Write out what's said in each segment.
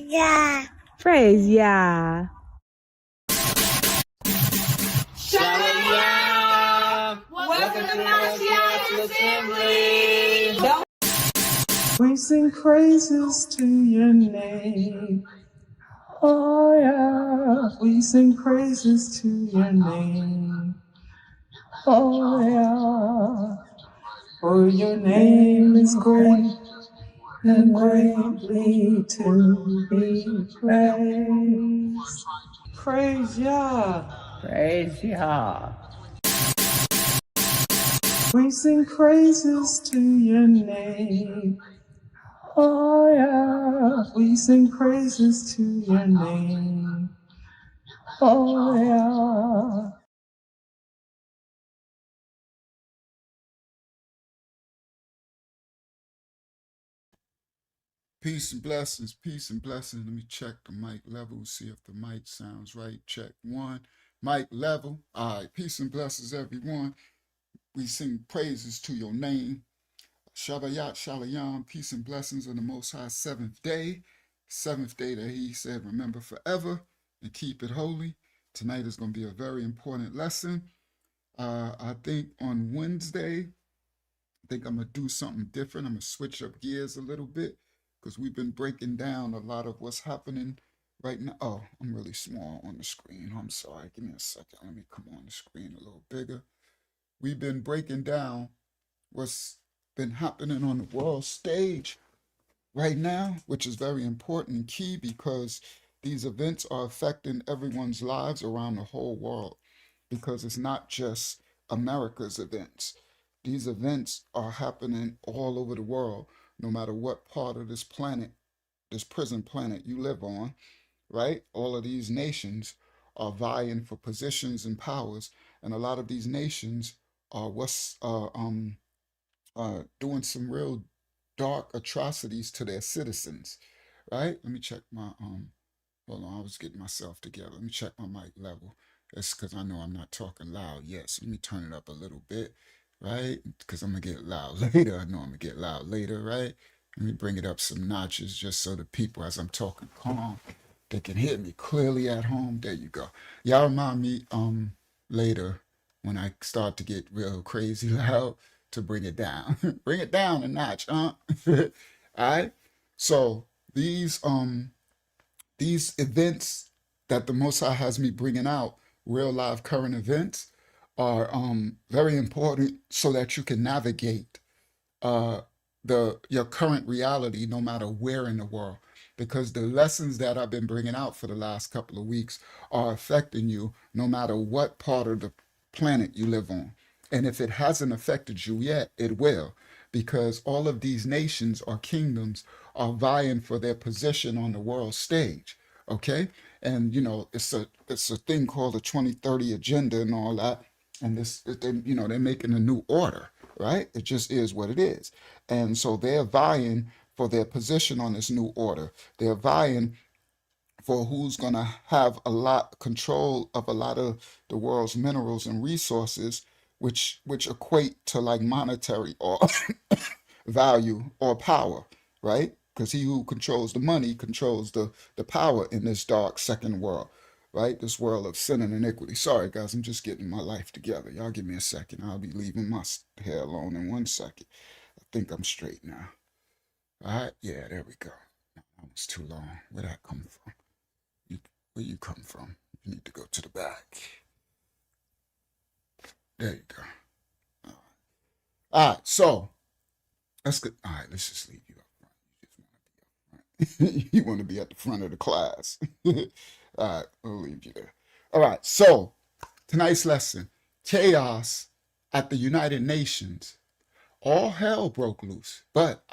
Yah. Praise Yah. Shalom! Welcome to the Assembly! We sing praises to your name. Oh yeah, we sing praises to your name. Oh yeah, for your name is great and greatly to be praised. Praise Yah. Praise Yah. We sing praises to your name. Oh yeah, we sing praises to your name. Oh yeah. Peace and blessings, peace and blessings. Let me check the mic level, see if the mic sounds right. Check one. Mic level. All right, peace and blessings, everyone. We sing praises to your name. Shabbayat Shalom, peace and blessings on the Most High, seventh day that he said, remember forever and keep it holy. Tonight is going to be a very important lesson. I think on Wednesday, I think I'm going to do something different. I'm going to switch up gears a little bit because we've been breaking down a lot of what's happening right now. Oh, I'm really small on the screen. I'm sorry. Give me a second. Let me come on the screen a little bigger. We've been breaking down what's been happening on the world stage right now, which is very important and key because these events are affecting everyone's lives around the whole world, because it's not just America's events. These events are happening all over the world, no matter what part of this planet, this prison planet you live on, right? All of these nations are vying for positions and powers, and a lot of these nations are doing some real dark atrocities to their citizens, right? Let me check my hold on, I was getting myself together. Let me check my mic level. That's because I know I'm not talking loud yet. So let me turn it up a little bit, right? Because I'm gonna get loud later. I know I'm gonna get loud later, right? Let me bring it up some notches just so the people, as I'm talking calm, they can hear me clearly at home. There you go. Y'all remind me later when I start to get real crazy loud to bring it down. Bring it down a notch, huh? All right. So these events that the Most High has me bringing out, real live current events, are very important so that you can navigate uh, your current reality no matter where in the world. Because the lessons that I've been bringing out for the last couple of weeks are affecting you no matter what part of the planet you live on. And if it hasn't affected you yet, it will, because all of these nations or kingdoms are vying for their position on the world stage. Okay, and it's a thing called the 2030 agenda and all that, and they're making a new order, right? It just is what it is, and so they're vying for their position on this new order. They're vying for who's going to have a lot control of a lot of the world's minerals and resources, which equate to like monetary or value or power, right? Because he who controls the money controls the power in this dark second world, right? This world of sin and iniquity. Sorry, guys, I'm just getting my life together. Y'all give me a second. I'll be leaving my hair alone in 1 second. I think I'm straight now. All right, yeah, there we go. That was too long. Where'd that come from? Where you come from? You need to go to the back. There you go. All right, so that's good. All right, let's just leave you up front. You want to be at the front of the class. All right, we'll leave you there. All right, so tonight's lesson, chaos at the United Nations. All hell broke loose, but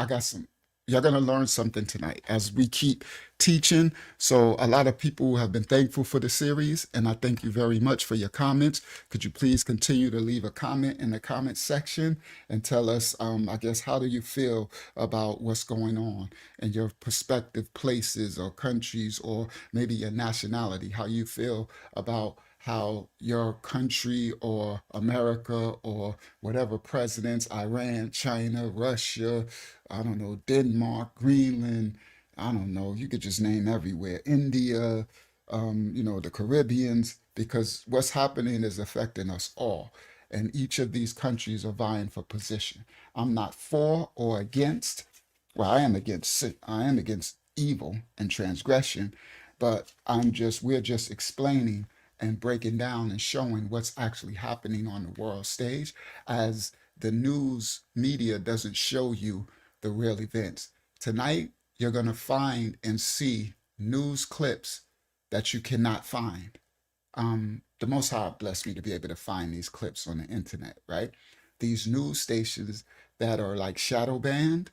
y'all gonna learn something tonight as we keep teaching. So a lot of people have been thankful for the series, and I thank you very much for your comments. Could you please continue to leave a comment in the comment section and tell us, I guess, how do you feel about what's going on in your prospective places or countries, or maybe your nationality, how you feel about how your country or America or whatever presidents, Iran, China, Russia, I don't know, Denmark, Greenland, I don't know, you could just name everywhere. India, the Caribbeans, because what's happening is affecting us all. And each of these countries are vying for position. I'm not for or against. Well, I am against evil and transgression, but we're just explaining and breaking down and showing what's actually happening on the world stage, as the news media doesn't show you the real events. Tonight, you're going to find and see news clips that you cannot find. The Most High blessed me to be able to find these clips on the internet, right? These news stations that are like shadow banned,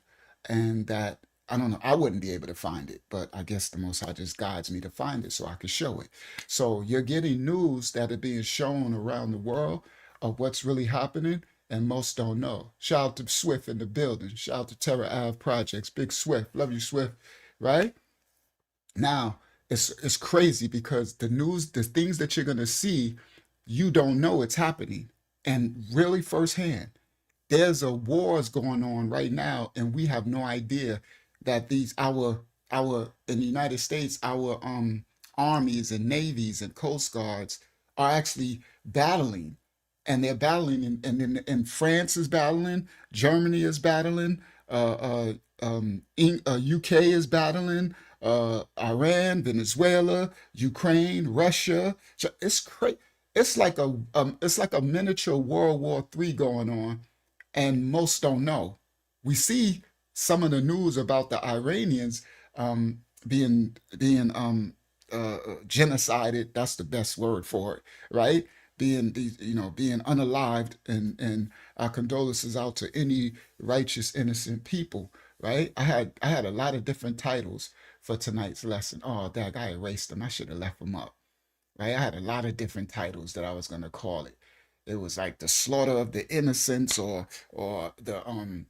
and that I don't know, I wouldn't be able to find it, but I guess the Most High just guides me to find it so I can show it. So you're getting news that are being shown around the world of what's really happening, and most don't know. Shout out to Swift in the building. Shout out to Terra Ave Projects. Big Swift. Love you, Swift. Right? Now, it's crazy because the news, the things that you're gonna see, you don't know it's happening. And really firsthand, there's a wars going on right now, and we have no idea that these our in the United States, our armies and navies and coast guards are actually battling, and they're battling, and France is battling, Germany is battling, UK is battling, Iran, Venezuela, Ukraine, Russia. So it's crazy. It's like a miniature World War III going on, and most don't know. We see some of the news about the Iranians being genocided. That's the best word for it, right? Being unalived, and our condolences out to any righteous, innocent people, right? I had a lot of different titles for tonight's lesson. Oh, dag, I erased them. I should have left them up, right? I had a lot of different titles that I was gonna call it. It was like the slaughter of the innocents, or the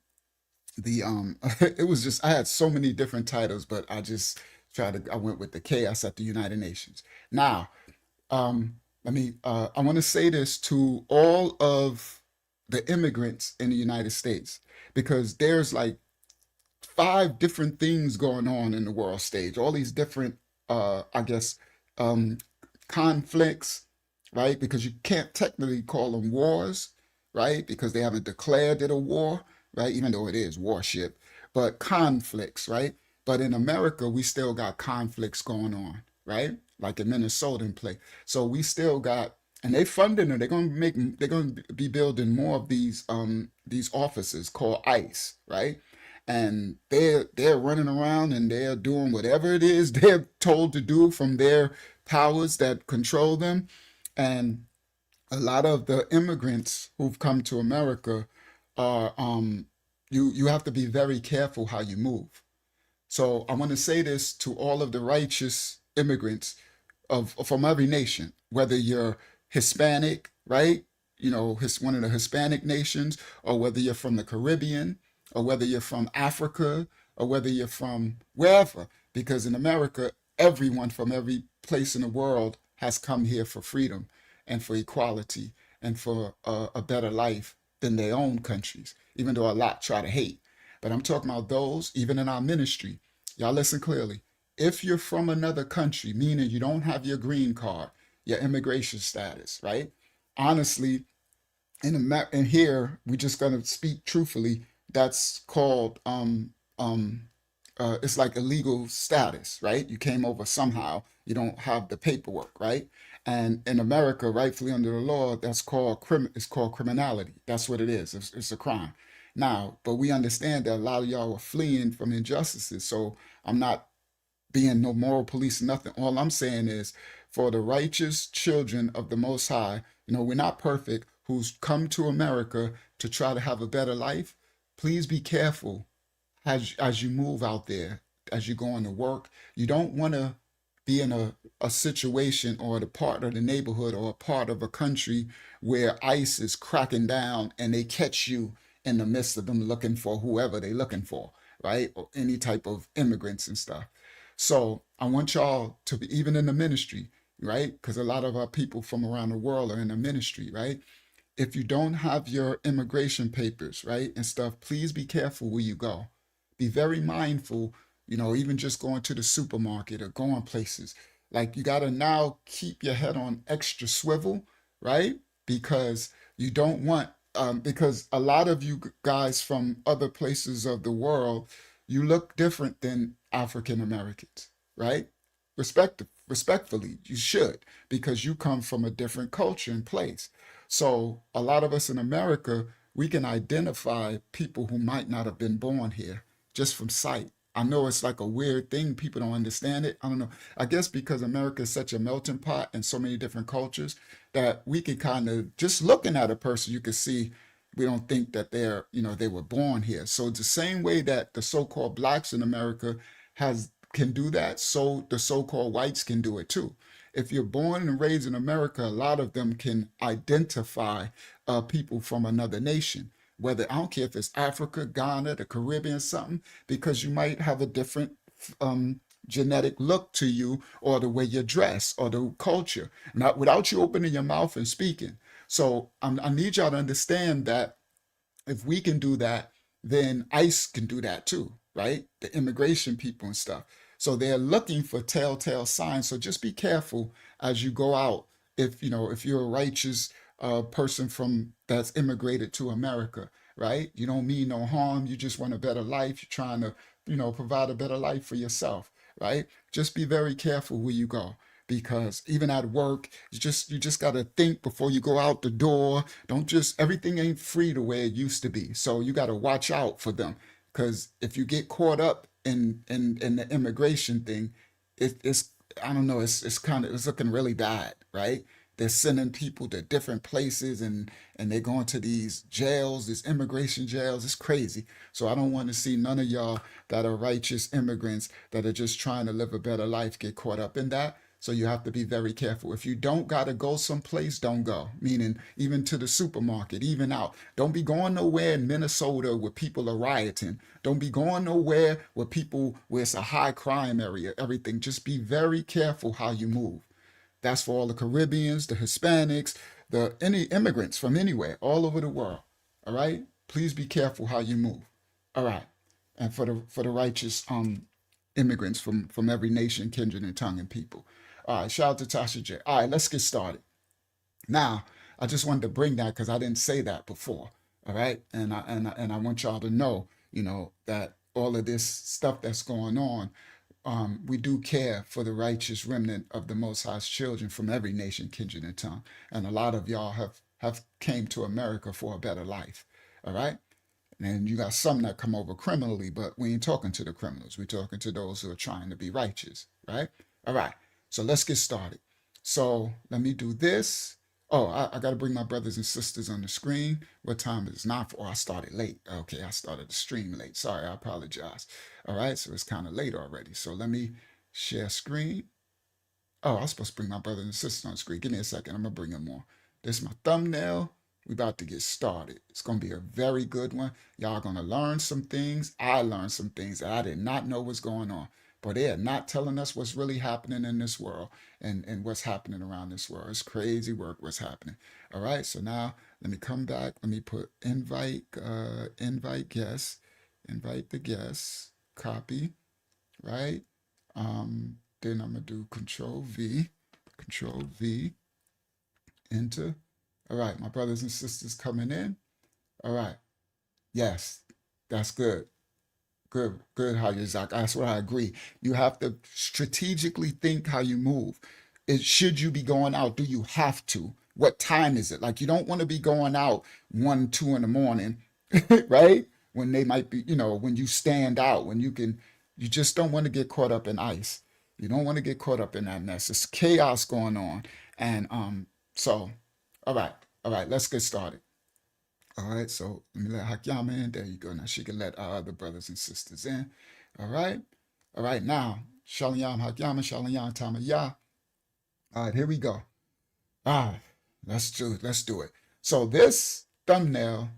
it was just, I had so many different titles, but I went with the chaos at the United Nations. Now, I want to say this to all of the immigrants in the United States, because there's like five different things going on in the world stage, all these different I guess um conflicts, right? Because you can't technically call them wars, right? Because they haven't declared it a war, right? Even though it is warship, but conflicts, right? But in America, we still got conflicts going on, right? Like in Minnesota and play. So we still got, and they funding it. They're going to be building more of these offices called ICE, right? And they're running around and they're doing whatever it is they're told to do from their powers that control them. And a lot of the immigrants who've come to America are you have to be very careful how you move. So I want to say this to all of the righteous immigrants of from every nation, whether you're Hispanic, right? One of the Hispanic nations, or whether you're from the Caribbean, or whether you're from Africa, or whether you're from wherever. Because in America, everyone from every place in the world has come here for freedom and for equality and for a better life than their own countries, even though a lot try to hate. But I'm talking about those, even in our ministry. Y'all listen clearly. If you're from another country, meaning you don't have your green card, your immigration status, right? Honestly, in here, we're just gonna speak truthfully. That's called it's like illegal status, right? You came over somehow. You don't have the paperwork, right? And in America, rightfully under the law, that's called it's called criminality. That's what it is. It's a crime. Now, but we understand that a lot of y'all are fleeing from injustices. So I'm not being no moral police, nothing. All I'm saying is, for the righteous children of the Most High, we're not perfect, who's come to America to try to have a better life, please be careful as you move out there, as you're going to work. You don't want to be in a situation or the part of the neighborhood or a part of a country where ICE is cracking down and they catch you in the midst of them looking for whoever they're looking for, right? Or any type of immigrants and stuff. So I want y'all to be, even in the ministry, right? Because a lot of our people from around the world are in the ministry, right? If you don't have your immigration papers, right, and stuff, please be careful where you go. Be very mindful even just going to the supermarket or going places. Like you got to now keep your head on extra swivel, right? Because you don't want, because a lot of you guys from other places of the world, you look different than African Americans, right? Respectfully, you should, because you come from a different culture and place. So a lot of us in America, we can identify people who might not have been born here just from sight. I know it's like a weird thing. People don't understand it. I don't know. I guess because America is such a melting pot and so many different cultures that we can kind of just looking at a person, you can see we don't think that they were born here. So it's the same way that the so-called blacks in America has can do that, so the so-called whites can do it too. If you're born and raised in America, a lot of them can identify people from another nation. Whether I don't care if it's Africa, Ghana, the Caribbean, something, because you might have a different um, genetic look to you, or the way you dress, or the culture, not without you opening your mouth and speaking. So I need y'all to understand that if we can do that, then ICE can do that too, right? The immigration people and stuff. So they're looking for telltale signs. So just be careful as you go out. If you're a righteous person from that's immigrated to America, right? You don't mean no harm. You just want a better life. You're trying to, provide a better life for yourself, right? Just be very careful where you go, because even at work, you just got to think before you go out the door. Don't just Everything ain't free the way it used to be. So you got to watch out for them, because if you get caught up in the immigration thing, it's I don't know, it's looking really bad, right? They're sending people to different places, and they're going to these jails, these immigration jails. It's crazy. So I don't want to see none of y'all that are righteous immigrants that are just trying to live a better life get caught up in that. So you have to be very careful. If you don't gotta go someplace, don't go. Meaning even to the supermarket, even out. Don't be going nowhere in Minnesota where people are rioting. Don't be going nowhere where it's a high crime area, everything. Just be very careful how you move. That's for all the Caribbeans, the Hispanics, the any immigrants from anywhere, all over the world. All right? Please be careful how you move. All right. And for the righteous immigrants from every nation, kindred, and tongue and people. All right, shout out to Tasha J. All right, let's get started. Now, I just wanted to bring that because I didn't say that before. All right, and I want y'all to know, that all of this stuff that's going on, we do care for the righteous remnant of the Most High's children from every nation, kindred, and tongue. And a lot of y'all have came to America for a better life. All right. And you got some that come over criminally, but we ain't talking to the criminals. We're talking to those who are trying to be righteous, right? All right. So let's get started. So let me do this. Oh, I got to bring my brothers and sisters on the screen. What time is it? 9. Oh, I started late. Okay, I started the stream late. Sorry, I apologize. All right, so it's kind of late already. So let me share screen. Oh, I was supposed to bring my brothers and sisters on the screen. Give me a second. I'm going to bring them on. This is my thumbnail. We about to get started. It's going to be a very good one. Y'all going to learn some things. I learned some things that I did not know was going on. But they are not telling us what's really happening in this world, and what's happening around this world. It's crazy work what's happening. All right, so now let me come back. Let me put invite guests, invite the guests, copy, right? Then I'm going to do Control V, enter. All right, my brothers and sisters coming in. All right, yes, that's good. Good, how you Zach. That's what I agree. You have to strategically think how you move. Should you be going out? Do you have to? What time is it? Like you don't want to be going out 1, 2 in the morning, right? When they might be, when you stand out, you just don't want to get caught up in ice. You don't want to get caught up in that mess. It's chaos going on. And so, all right, let's get started. All right, so let me let Hakyama in. There you go. Now she can let our other brothers and sisters in. All right. All right, now, Shalayam Hakyama, Shalayam Tamaya. All right, here we go. All right, let's do it. So this thumbnail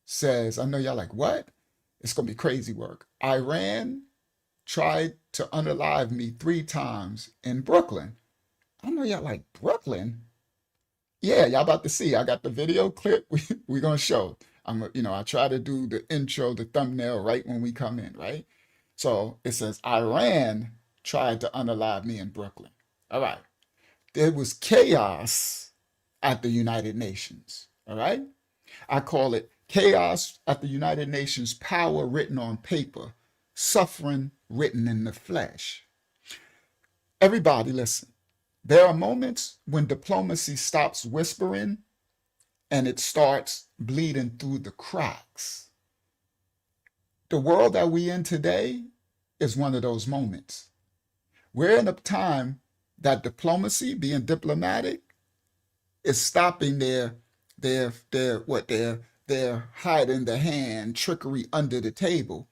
says, I know y'all like, what? It's going to be crazy work. Iran tried to unalive me 3 times in Brooklyn. I know y'all like, Brooklyn? Yeah, y'all about to see. I got the video clip. We're gonna show. I try to do the intro, the thumbnail right when we come in, right? So it says Iran tried to unalive me in Brooklyn. All right. There was chaos at the United Nations. All right. I call it chaos at the United Nations, power written on paper, suffering written in the flesh. Everybody, listen. There are moments when diplomacy stops whispering and it starts bleeding through the cracks. The world that we in today is one of those moments. We're in a time that diplomacy, being diplomatic, is stopping their hiding the hand trickery under the table.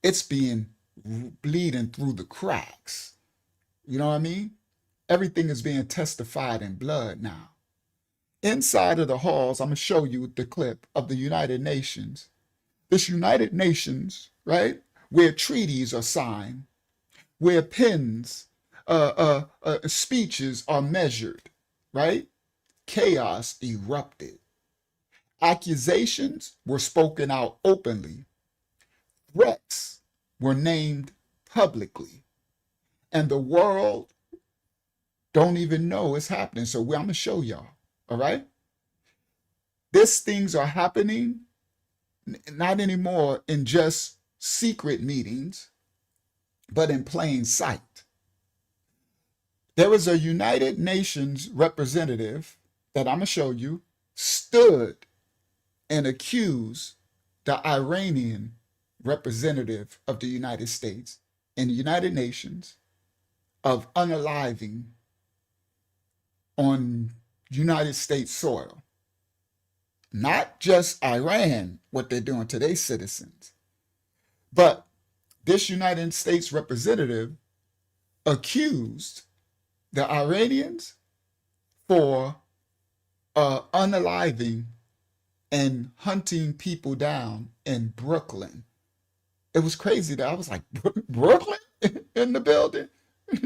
It's being bleeding through the cracks. You know what I mean? Everything is being testified in blood now. Inside of the halls, I'm going to show you the clip of the United Nations. This United Nations, right, where treaties are signed, where speeches are measured, right? Chaos erupted. Accusations were spoken out openly. Threats were named publicly. And the world don't even know it's happening. So I'm going to show y'all, all right? These things are happening not anymore in just secret meetings, but in plain sight. There was a United Nations representative that I'm going to show you stood and accused the Iranian representative of the United States in the United Nations of unaliving on United States soil. Not just Iran, what they're doing to their citizens, but this United States representative accused the Iranians for unaliving and hunting people down in Brooklyn. It was crazy that I was like, Brooklyn in the building?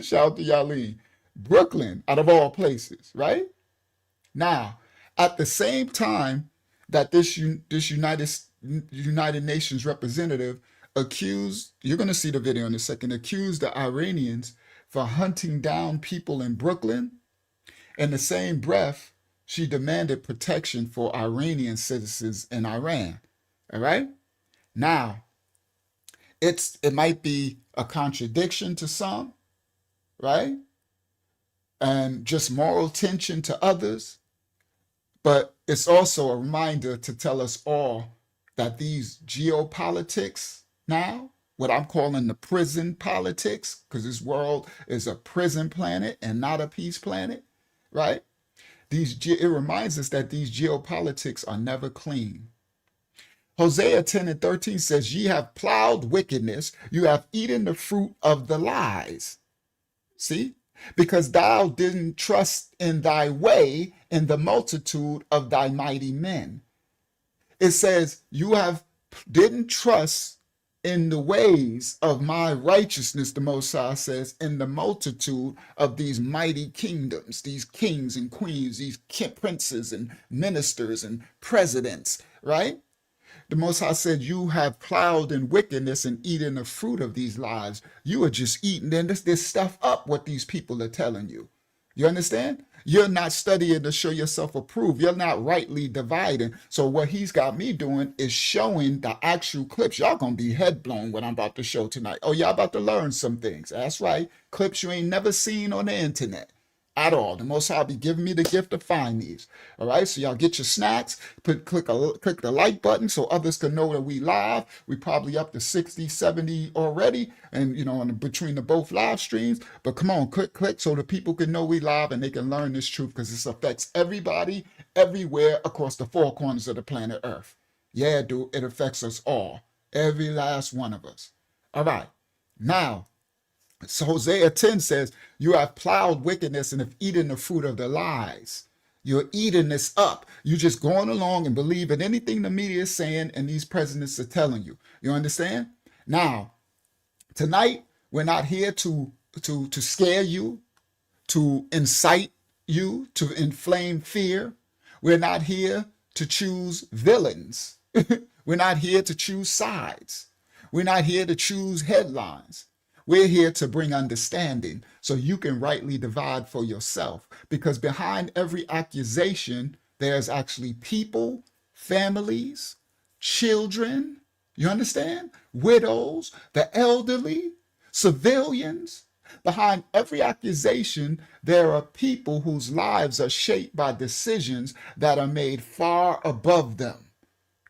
Shout out to Yaleen. Brooklyn, out of all places, right? Now, at the same time that this United Nations representative accused, you're going to see the video in a second, accused the Iranians for hunting down people in Brooklyn, in the same breath, she demanded protection for Iranian citizens in Iran. All right? Now, it might be a contradiction to some, right? And just moral tension to others. But it's also a reminder to tell us all that these geopolitics now, what I'm calling the prison politics, because this world is a prison planet and not a peace planet, right? It reminds us that these geopolitics are never clean. Hosea 10:13 says, ye have plowed wickedness, you have eaten the fruit of the lies. See? Because thou didn't trust in thy way in the multitude of thy mighty men. It says, you didn't trust in the ways of my righteousness, the Most High says, in the multitude of these mighty kingdoms, these kings and queens, these princes and ministers and presidents, right? The Most High said, you have plowed in wickedness and eaten the fruit of these lies. You are just eating this stuff up, what these people are telling you. You understand? You're not studying to show yourself approved. You're not rightly dividing. So what he's got me doing is showing the actual clips. Y'all gonna be head blown what I'm about to show tonight. Oh, y'all about to learn some things. That's right. Clips you ain't never seen on the internet at all. The Most High be giving me the gift to find these. All right, so y'all get your snacks, click the like button so others can know that we live. We probably up to 60, 70 already, and between the both live streams. But come on, click so the people can know we live and they can learn this truth, because this affects everybody, everywhere across the four corners of the planet Earth. Yeah, dude, it affects us all, every last one of us. All right, now. So Hosea 10 says, you have plowed wickedness and have eaten the fruit of the lies. You're eating this up. You're just going along and believing anything the media is saying and these presidents are telling you. You understand? Now, tonight, we're not here to scare you, to incite you, to inflame fear. We're not here to choose villains. We're not here to choose sides. We're not here to choose headlines. We're here to bring understanding so you can rightly divide for yourself. Because behind every accusation, there's actually people, families, children, you understand? Widows, the elderly, civilians. Behind every accusation, there are people whose lives are shaped by decisions that are made far above them,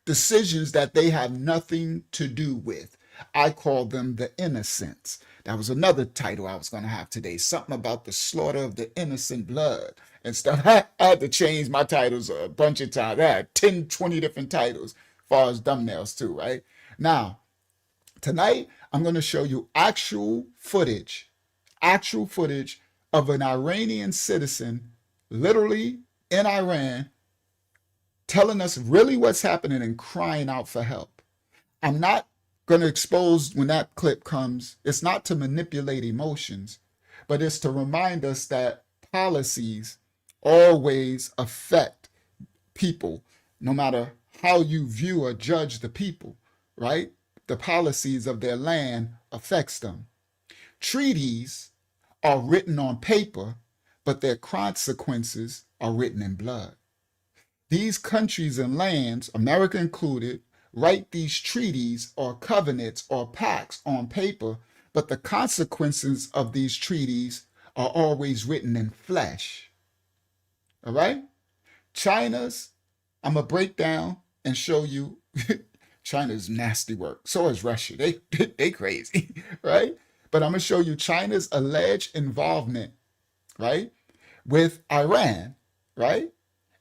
decisions that they have nothing to do with. I call them the innocents. That was another title I was going to have today, something about the slaughter of the innocent blood and stuff. I had to change my titles a bunch of times. I had 10, 20 different titles as far as thumbnails too, right? Now, tonight, I'm going to show you actual footage of an Iranian citizen literally in Iran telling us really what's happening and crying out for help. I'm not going to expose when that clip comes. It's not to manipulate emotions, but it's to remind us that policies always affect people, no matter how you view or judge the people, right? The policies of their land affects them. Treaties are written on paper, but their consequences are written in blood. These countries and lands, America included, write these treaties or covenants or pacts on paper, but the consequences of these treaties are always written in flesh. All right? China's, I'm going to break down and show you China's nasty work. So is Russia. They crazy, right? But I'm going to show you China's alleged involvement, right, with Iran, right?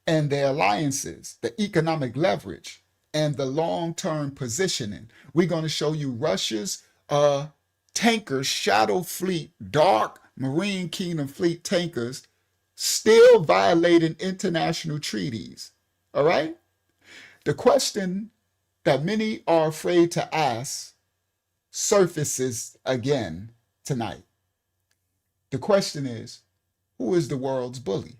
And their alliances, the economic leverage, and the long-term positioning. We're going to show you Russia's tankers, shadow fleet, dark Marine Kingdom fleet tankers, still violating international treaties. All right? The question that many are afraid to ask surfaces again tonight. The question is, who is the world's bully?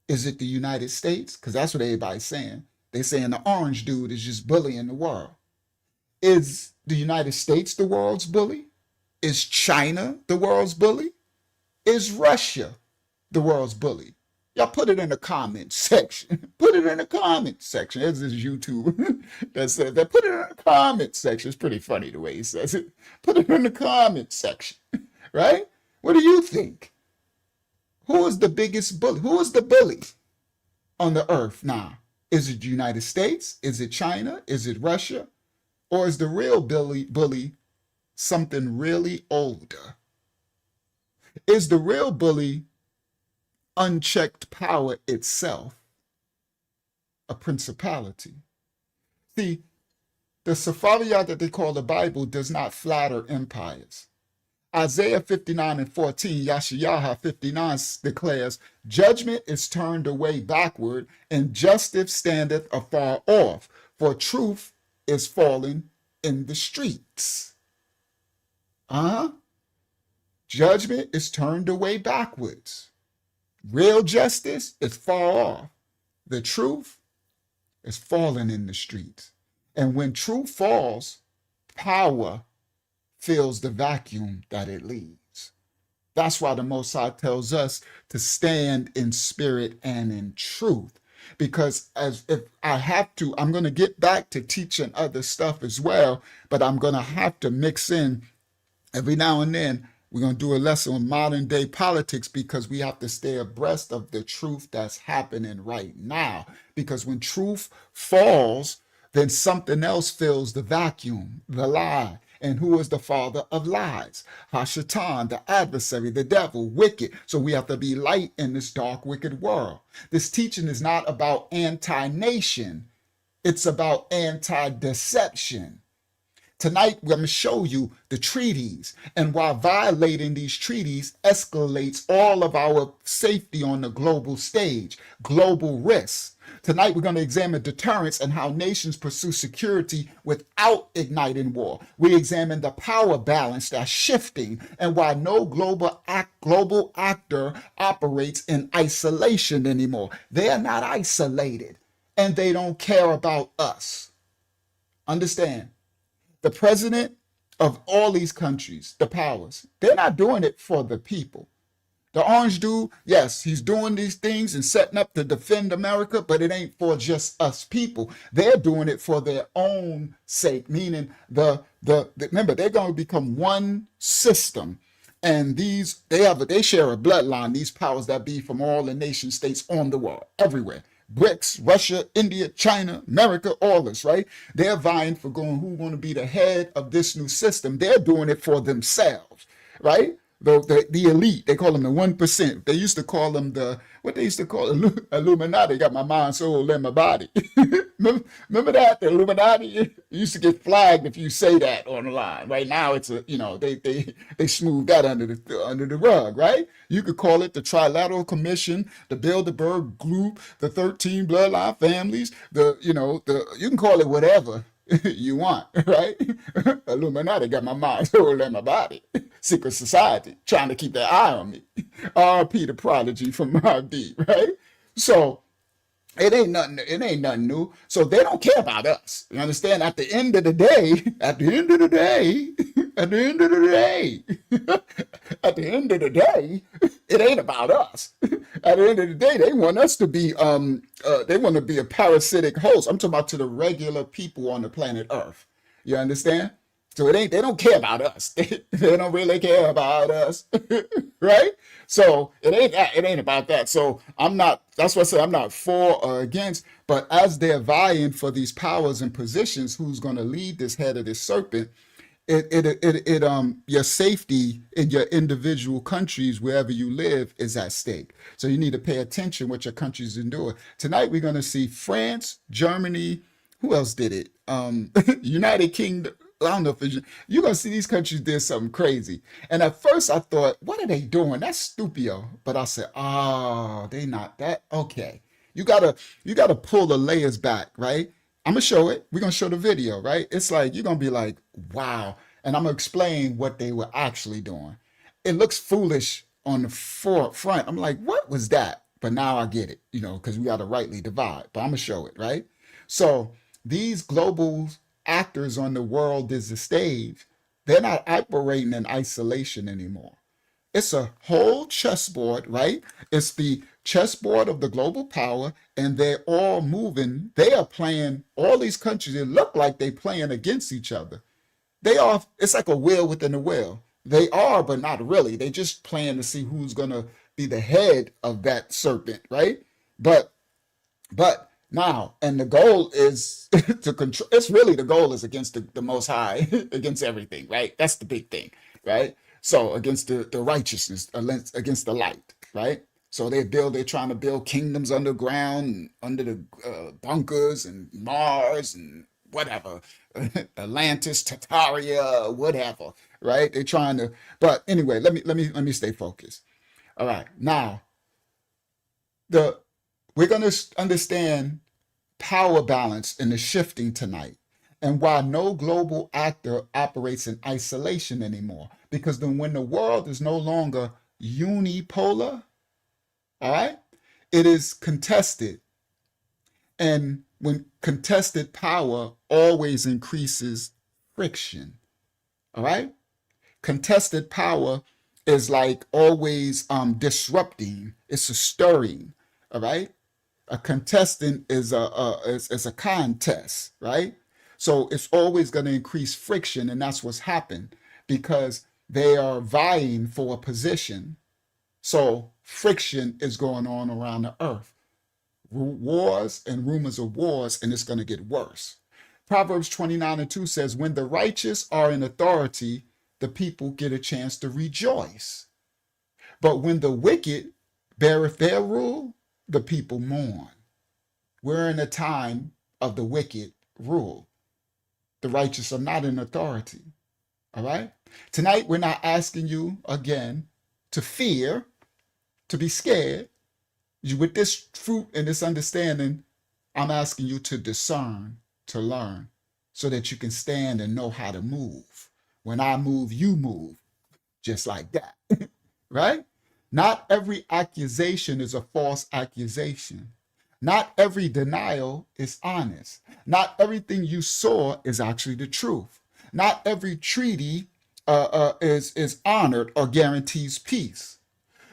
Is it the United States? Because that's what everybody's saying. They're saying the orange dude is just bullying the world. Is the United States the world's bully? Is China the world's bully? Is Russia the world's bully? Y'all put it in the comment section. Put it in the comment section. There's this YouTuber that says that. Put it in the comment section. It's pretty funny the way he says it. Put it in the comment section, right? What do you think? Who is the biggest bully? Who is the bully on the earth now? Is it the United States? Is it China? Is it Russia? Or is the real bully something really older? Is the real bully unchecked power itself, a principality? See, the Safariyat that they call the Bible does not flatter empires. Isaiah 59:14, Yashayaha 59 declares, judgment is turned away backward, and justice standeth afar off, for truth is fallen in the streets. Judgment is turned away backwards. Real justice is far off. The truth is falling in the streets. And when truth falls, power fills the vacuum that it leaves. That's why the Most High tells us to stand in spirit and in truth. Because as if I have to, I'm going to get back to teaching other stuff as well, but I'm going to have to mix in every now and then. We're going to do a lesson on modern day politics because we have to stay abreast of the truth that's happening right now. Because when truth falls, then something else fills the vacuum, the lie. And who is the father of lies? Hashatan, the adversary, the devil, wicked. So we have to be light in this dark, wicked world. This teaching is not about anti-nation. It's about anti-deception. Tonight, we're going to show you the treaties and why violating these treaties escalates all of our safety on the global stage, global risks. Tonight, we're going to examine deterrence and how nations pursue security without igniting war. We examine the power balance that's shifting and why no global actor operates in isolation anymore. They are not isolated, and they don't care about us. Understand? The president of all these countries, the powers, they're not doing it for the people. The orange dude, yes, he's doing these things and setting up to defend America, but it ain't for just us people. They're doing it for their own sake, meaning remember, they're going to become one system. And they share a bloodline, these powers that be from all the nation states on the world, everywhere. BRICS, Russia, India, China, America, all this, right? They're vying for who's going to be the head of this new system. They're doing it for themselves, right? The elite, they call them the 1%. They used to call them what they used to call Illuminati. Got my mind, soul, and my body. remember that? The Illuminati? You used to get flagged if you say that on the line. Right now, it's they smooth that under the rug, right? You could call it the Trilateral Commission, the Bilderberg Group, the 13 bloodline families, you can call it whatever you want, right? Illuminati got my mind, soul, and my body. Secret society trying to keep their eye on me. R.P. the prodigy from Mobb Deep, right? So it ain't nothing new. So they don't care about us. You understand? At the end of the day, at the end of the day, it ain't about us. At the end of the day, they want us to be they want to be a parasitic host. I'm talking about to the regular people on the planet Earth. You understand? So they don't care about us. They don't really care about us. Right? So it ain't about that. So that's what I say I'm not for or against, but as they're vying for these powers and positions, who's going to lead this head of this serpent, your safety in your individual countries, wherever you live, is at stake. So you need to pay attention what your countries are doing. Tonight, we're going to see France, Germany, who else did it? United Kingdom. I don't know if you're going to see these countries did something crazy. And at first I thought, what are they doing? That's stupid. But I said, they not that. Okay. You gotta pull the layers back, right? I'm going to show it. We're going to show the video, right? It's like, you're going to be like, wow. And I'm going to explain what they were actually doing. It looks foolish on the front. I'm like, what was that? But now I get it, because we got to rightly divide. But I'm going to show it, right? So these global actors on the world is the stage. They're not operating in isolation anymore. It's a whole chessboard, right? It's the chessboard of the global power, and they're all moving. They are playing, all these countries, it look like they're playing against each other. They are, it's like a wheel within a wheel. They are, but not really. They just playing to see who's going to be the head of that serpent, right? But now, and the goal is to control, it's really the goal is against the Most High, against everything, right? That's the big thing, right? So against the righteousness, against the light, right? So they're trying to build kingdoms underground, under the bunkers and Mars and whatever, Atlantis, Tartaria, whatever, right? They're trying to, but anyway, let me stay focused. All right, now we're going to understand power balance in the shifting tonight, and why no global actor operates in isolation anymore. Because then when the world is no longer unipolar, all right, it is contested. And when contested power always increases friction, all right? Contested power is like always disrupting. It's a stirring, all right? A contestant is a contest, right? So it's always going to increase friction, and that's what's happened because they are vying for a position. So friction is going on around the earth. Wars and rumors of wars, and it's going to get worse. Proverbs 29:2 says, when the righteous are in authority, the people get a chance to rejoice. But when the wicked beareth their rule, the people mourn. We're in a time of the wicked rule. The righteous are not in authority. All right? Tonight, we're not asking you again to fear, to be scared. With this fruit and this understanding, I'm asking you to discern, to learn, so that you can stand and know how to move. When I move, you move, just like that. Right? Not every accusation is a false accusation. Not every denial is honest. Not everything you saw is actually the truth. Not every treaty is honored or guarantees peace.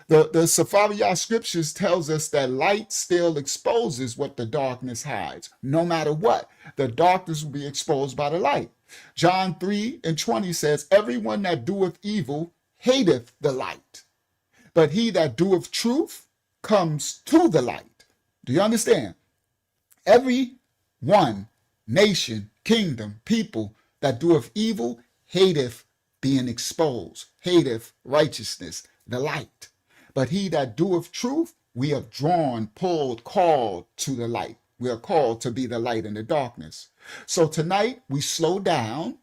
The Safaviah scriptures tells us that light still exposes what the darkness hides. No matter what, the darkness will be exposed by the light. John 3:20 says, everyone that doeth evil hateth the light, but he that doeth truth comes to the light. Do you understand? Every one, nation, kingdom, people that doeth evil hateth being exposed, hateth righteousness, the light. But he that doeth truth, we have drawn, pulled, called to the light. We are called to be the light in the darkness. So tonight we slow down,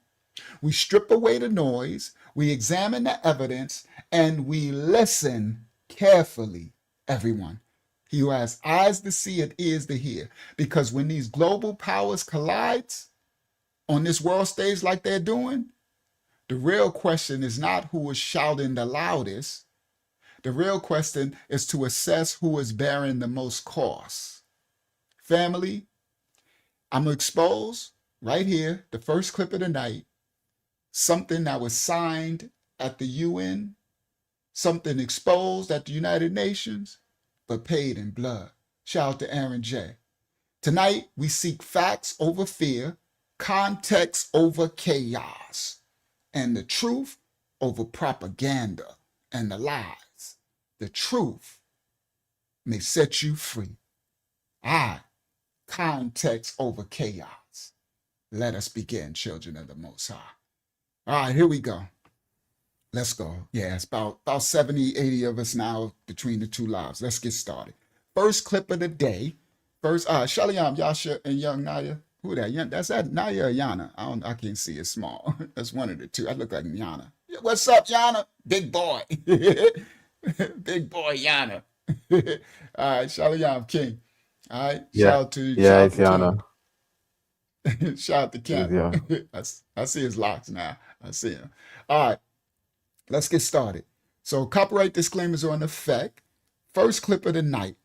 we strip away the noise, we examine the evidence, and we listen carefully, everyone. He who has eyes to see and ears to hear. Because when these global powers collide on this world stage like they're doing, the real question is not who is shouting the loudest. The real question is to assess who is bearing the most cost. Family, I'm going to expose right here, the first clip of the night, something that was signed at the UN, something exposed at the United Nations, but paid in blood. Shout out to Aaron J. Tonight, we seek facts over fear, context over chaos, and the truth over propaganda and the lies. The truth may set you free. Context over chaos. Let us begin, children of the Most High. All right, here we go. Let's go. Yeah, it's about 70, 80 of us now between the two lives. Let's get started. First clip of the day. First, Shalom, Yasha, and young Naya. Who that? That's that Naya or Yana? I can't see. It's small. That's one of the two. I look like Yana. What's up, Yana? Big boy. Big boy Yana. All right, Shalom, King. All right, Yeah, yeah, it's Yana. King. Shout out to It is Ken. Yana. I see his locks now. I see him. All right, let's get started. So copyright disclaimers are in effect. First clip of the night.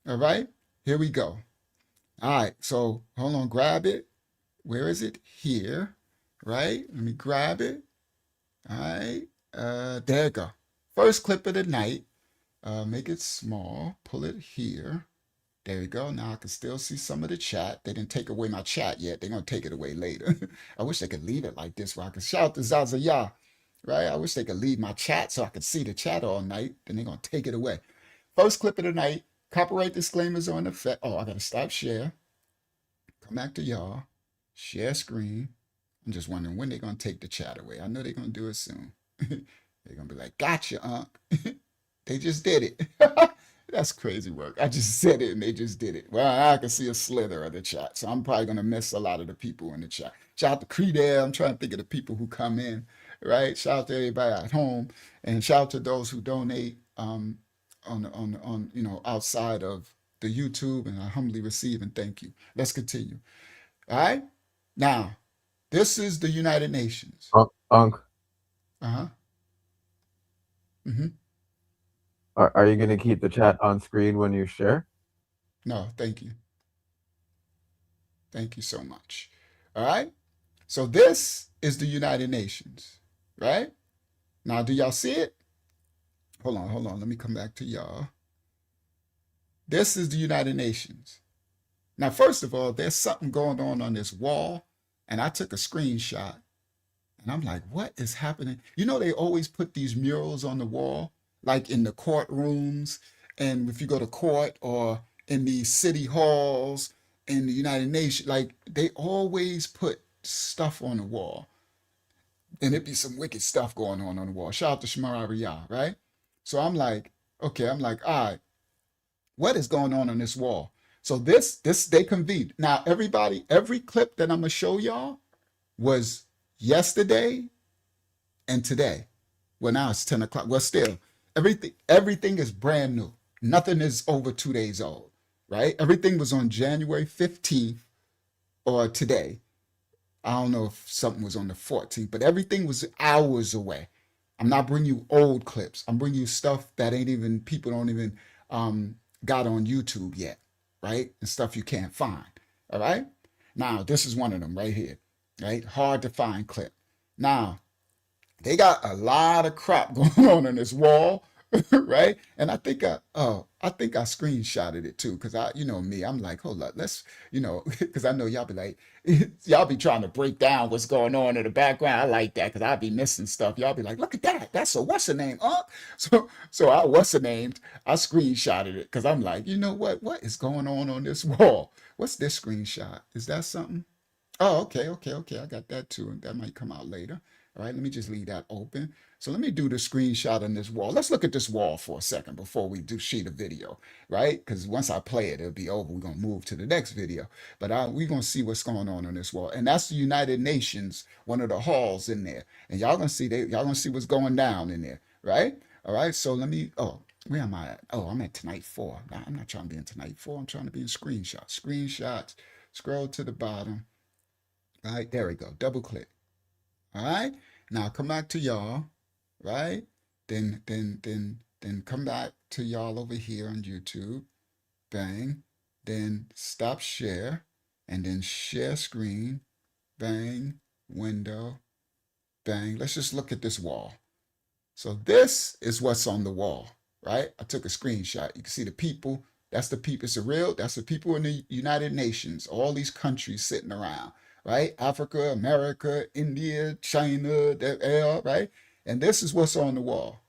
All right, here we go. All right, so hold on, grab it. Where is it? Here, right? Let me grab it. All right, there you go. First clip of the night. Make it small, pull it here. There you go. Now I can still see some of the chat. They didn't take away my chat yet. They're going to take it away later. I wish they could leave it like this where I could shout out to Zazaya, right? I wish they could leave my chat so I could see the chat all night. Then they're going to take it away. First clip of the night. Copyright disclaimers are in effect. Oh, I got to stop share. Come back to y'all. Share screen. I'm just wondering when they're going to take the chat away. I know they're going to do it soon. They're going to be like, gotcha, Unc. They just did it. That's crazy work. I just said it and they just did it. Well, I can see a slither of the chat, so I'm probably going to miss a lot of the people in the chat. Shout out to Creed. I'm trying to think of the people who come in, right? Shout out to everybody at home, and shout out to those who donate on outside of the YouTube, and I humbly receive and thank you. Let's continue. All right. Now, this is the United Nations. Unc, Uh-huh. Mm-hmm. are you gonna keep the chat on screen when you share? No, thank you. Thank you so much. All right. So this is the United Nations, right? Now, do y'all see it? Hold on. Let me come back to y'all. This is the United Nations. Now, first of all, there's something going on this wall, and I took a screenshot, and I'm like, what is happening? You know, they always put these murals on the wall, like in the courtrooms, and if you go to court or in the city halls in the United Nations, like they always put stuff on the wall, and it'd be some wicked stuff going on the wall. Shout out to Shemar Ariyah, right? So I'm like, okay, all right, what is going on this wall? So this they convened. Now, everybody, every clip that I'm gonna show y'all was yesterday and today. Well, now it's 10 o'clock. Well, still, everything is brand new. Nothing is over 2 days old, right? Everything was on January 15th or today. I don't know if something was on the 14th, but everything was hours away. I'm not bringing you old clips. I'm bringing you stuff that people don't even got on YouTube yet, right? And stuff you can't find, all right? Now, this is one of them right here, right? Hard to find clip. Now, they got a lot of crap going on this wall, right? And I think I screenshotted it too, because you know me, I'm like, hold up, let's, because I know y'all be like, y'all be trying to break down what's going on in the background. I like that because I'll be missing stuff. Y'all be like, look at that, that's a what's the name, huh? So I what's the named, I screenshotted it because I'm like, you know what is going on this wall? What's this screenshot? Is that something? Oh, okay. I got that too. That might come out later. All right, let me just leave that open. So let me do the screenshot on this wall. Let's look at this wall for a second before we do shoot a video, right? Because once I play it, it'll be over. We're gonna move to the next video. But we're gonna see what's going on this wall, and that's the United Nations, one of the halls in there. And y'all gonna see what's going down in there, right? All right. So let me. Oh, where am I at? Oh, I'm at tonight 4. Nah, I'm not trying to be in tonight 4. I'm trying to be in screenshots. Screenshots. Scroll to the bottom. All right, there we go. Double click. All right. Now come back to y'all, right? Then come back to y'all over here on YouTube. Bang. Then stop share, and then share screen. Bang. Window. Bang. Let's just look at this wall. So this is what's on the wall, right? I took a screenshot. You can see the people. That's the people. That's the people in the United Nations, all these countries sitting around, right? Africa, America, India, China, right? And this is what's on the wall.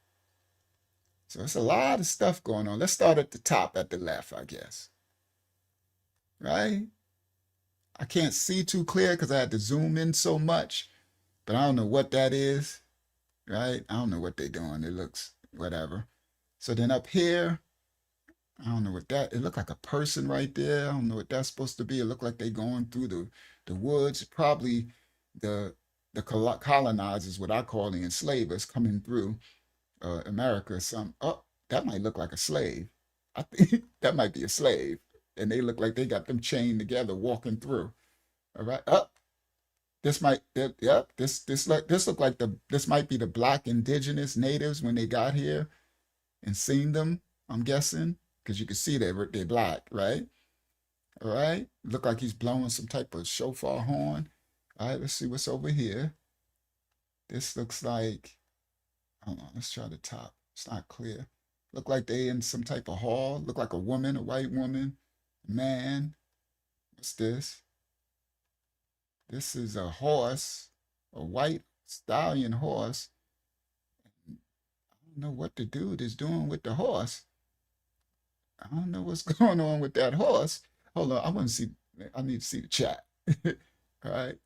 So it's a lot of stuff going on. Let's start at the top at the left, I guess, right? I can't see too clear because I had to zoom in so much, but I don't know what that is. Right? I don't know what they're doing. It looks whatever. So then up here, I don't know what that, it looked like a person right there. I don't know what that's supposed to be. It looked like they going through the woods. Probably the colonizers, what I call the enslavers, coming through America. Oh, that might look like a slave. I think that might be a slave. And they look like they got them chained together walking through. All right. Up. This might, yep, this look like this might be the black indigenous natives when they got here and seen them, I'm guessing, because you can see they're black, right? All right, look like he's blowing some type of shofar horn. All right, let's see what's over here. This looks like, hold on, let's try the top. It's not clear. Look like they in some type of hall. Look like a woman, a white woman, man. What's this? This is a horse, a white stallion horse. I don't know what the dude is doing with the horse. I don't know what's going on with that horse. Hold on, I want to see. I need to see the chat. All right,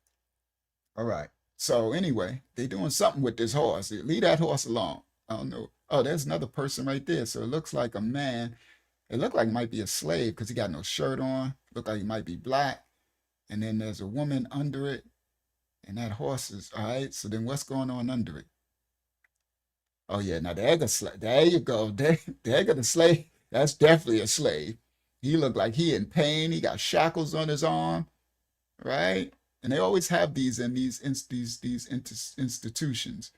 all right. So anyway, they doing something with this horse. Leave that horse alone. I don't know. Oh, there's another person right there. So it looks like a man. It looked like it might be a slave because he got no shirt on. Look like he might be black. And then there's a woman under it. And that horse is, all right, so then what's going on under it? Oh, yeah, now there you go. There go the slave. That's definitely a slave. He looked like he in pain. He got shackles on his arm, right? And they always have these in these institutions,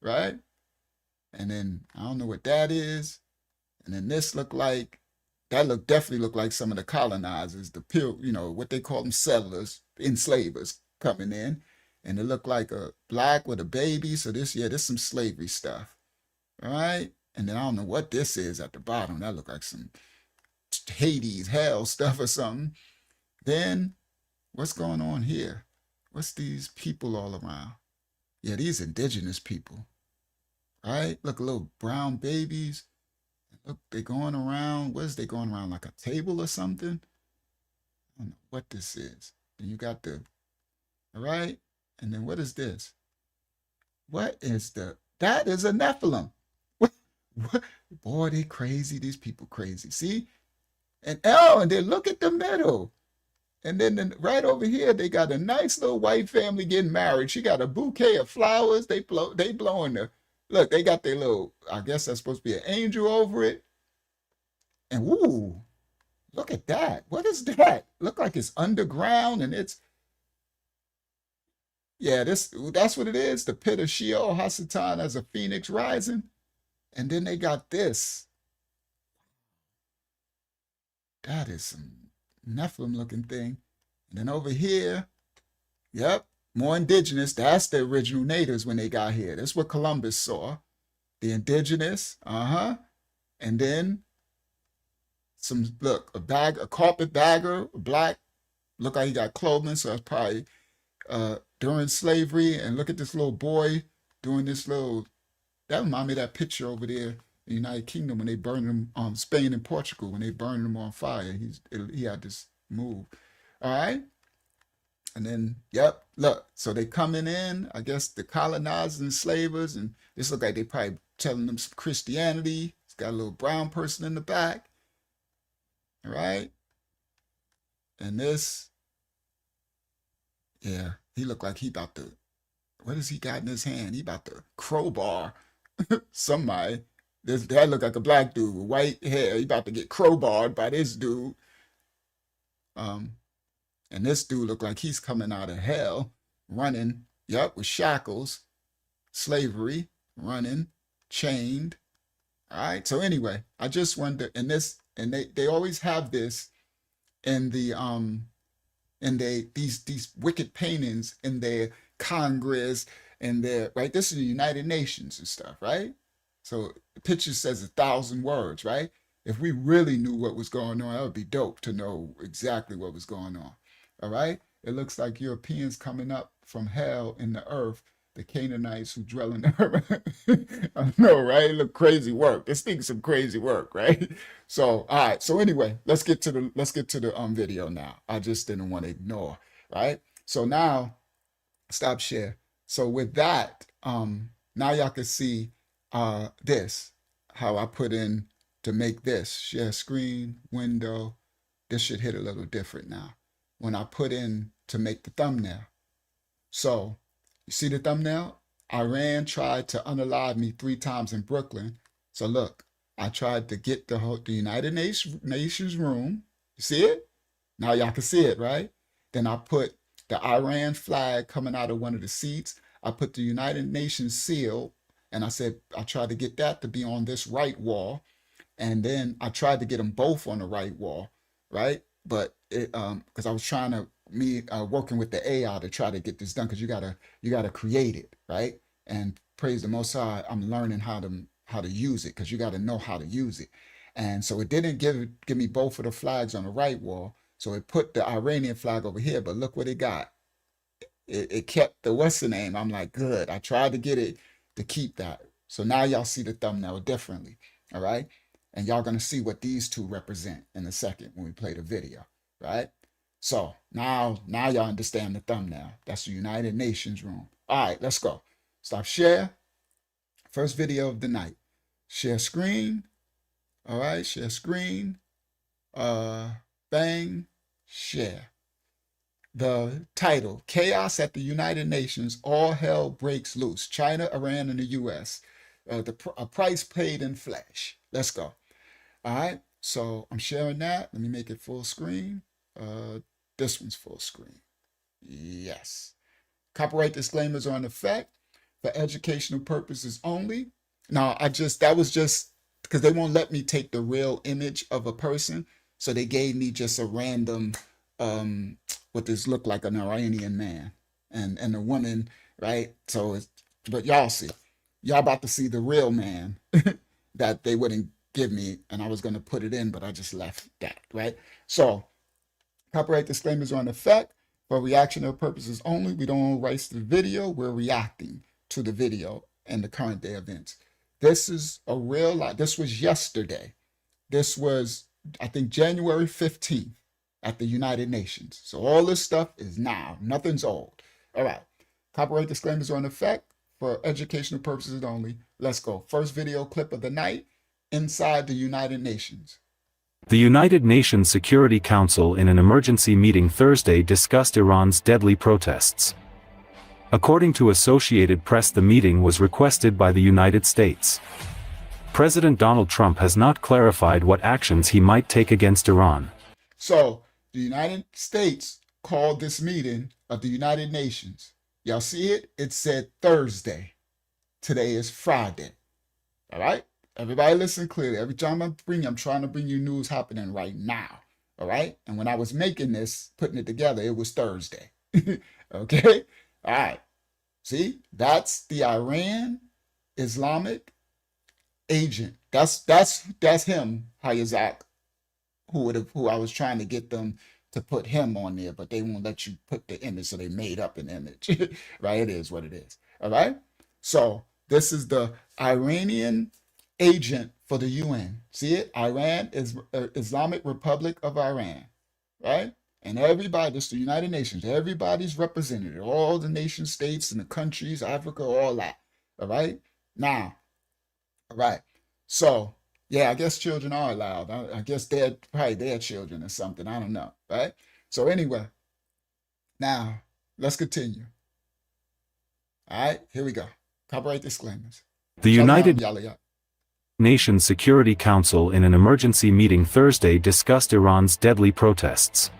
right? And then I don't know what that is. And then this definitely looked like some of the colonizers, what they call them settlers, enslavers coming in. And it looked like a black with a baby. So this some slavery stuff. All right. And then I don't know what this is at the bottom. That looked like some Hades, hell stuff or something. Then what's going on here? What's these people all around? Yeah, these indigenous people. Right? Look, little brown babies. Look, they're going around. What is they going around? Like a table or something? I don't know what this is. Then you got all right? And then what is this? That is a Nephilim. What? Boy, they crazy. These people crazy. See? And then look at the middle. And then right over here, they got a nice little white family getting married. She got a bouquet of flowers. They blowing look, they got their little, I guess that's supposed to be an angel over it. And woo, look at that. What is that? Look like it's underground and that's what it is. The pit of Sheol Hasatan as a phoenix rising. And then they got this. That is some Nephilim looking thing. And then over here, yep, More indigenous. That's the original natives when they got here. That's what Columbus saw. The indigenous, and then some, look, a carpetbagger, black, look like he got clothing, so that's probably during slavery. And look at this little boy doing this little, that remind me of that picture over there in the United Kingdom when they burned him on Spain and Portugal, when they burned him on fire. He had this move. All right. And then, yep, look, so they coming in, I guess the colonizers and slavers, and this look like they probably telling them some Christianity. It's got a little brown person in the back, all right? And this, yeah, he looked like he about to, what has he got in his hand? He about to crowbar somebody. That look like a black dude with white hair. He about to get crowbarred by this dude. And this dude looked like he's coming out of hell, running, yep, with shackles, slavery, running, chained. All right. So anyway, I just wonder, and they always have this in the these wicked paintings in their Congress and their, right. This is the United Nations and stuff, right? So the picture says 1,000 words, right? If we really knew what was going on, that would be dope to know exactly what was going on. All right. It looks like Europeans coming up from hell in the earth, the Canaanites who dwell in the earth. I know, right? It look crazy work. This thing's some crazy work, right? So, all right. So anyway, let's get to the video now. I just didn't want to ignore, right? So now, stop share. So with that, now y'all can see this, how I put in to make this share screen window. This should hit a little different now when I put in to make the thumbnail. So you see the thumbnail? Iran tried to unalive me 3 times in Brooklyn. So look, I tried to get the United Nations room. You see it? Now y'all can see it, right? Then I put the Iran flag coming out of one of the seats. I put the United Nations seal, and I said I tried to get that to be on this right wall. And then I tried to get them both on the right wall, right? But it because I was trying to working with the AI to try to get this done, because you gotta create it, right? And praise the Most High, I'm learning how to use it, because you gotta know how to use it. And so it didn't give me both of the flags on the right wall. So it put the Iranian flag over here, but look what it got. It kept the what's the name. I'm like, good. I tried to get it to keep that. So now y'all see the thumbnail differently. All right. And y'all gonna see what these two represent in a second when we play the video, right? So now y'all understand the thumbnail. That's the United Nations room. All right, let's go. Stop share. First video of the night. Share screen. All right, share screen. Bang, share. The title, Chaos at the United Nations, All Hell Breaks Loose. China, Iran, and the US. A price paid in flesh. Let's go. All right, so I'm sharing that. Let me make it full screen. This one's full screen. Yes. Copyright disclaimers are in effect for educational purposes only. Now, that was just because they won't let me take the real image of a person. So they gave me just a random, what this looked like an Iranian man and a woman, right? So, but y'all see, y'all about to see the real man that they wouldn't give me, and I was going to put it in, but I just left that, right? So copyright disclaimers are in effect for reactionary purposes only. We don't own rights to the video. We're reacting to the video and the current day events. This is a real life. This was yesterday. This was, I think, January 15th at the United Nations. So all this stuff is now. Nothing's old. All right. Copyright disclaimers are in effect for educational purposes only. Let's go. First video clip of the night. Inside the United Nations. The United Nations Security Council in an emergency meeting Thursday discussed Iran's deadly protests. According to Associated Press, the meeting was requested by the United States. President Donald Trump has not clarified what actions he might take against Iran. So, the United States called this meeting of the United Nations. Y'all see it? It said Thursday. Today is Friday. All right? Everybody listen clearly. Every time I'm trying to bring you news happening right now. All right? And when I was making this, putting it together, it was Thursday. Okay? All right. See, that's the Iran Islamic agent. That's him, Hayazak, who I was trying to get them to put him on there, but they won't let you put the image, so they made up an image. Right? It is what it is. All right. So this is the Iranian agent for the UN. See it? Iran is Islamic Republic of Iran, right? And everybody, this is the United Nations, everybody's represented, all the nation states and the countries, Africa, all that. All right. Now, all right. So, yeah, I guess children are allowed. I guess they're probably their children or something. I don't know. Right. So, anyway, now let's continue. All right. Here we go. Copyright disclaimers. The Shalom, United Yalaya. Nations Security Council in an emergency meeting Thursday discussed Iran's deadly protests.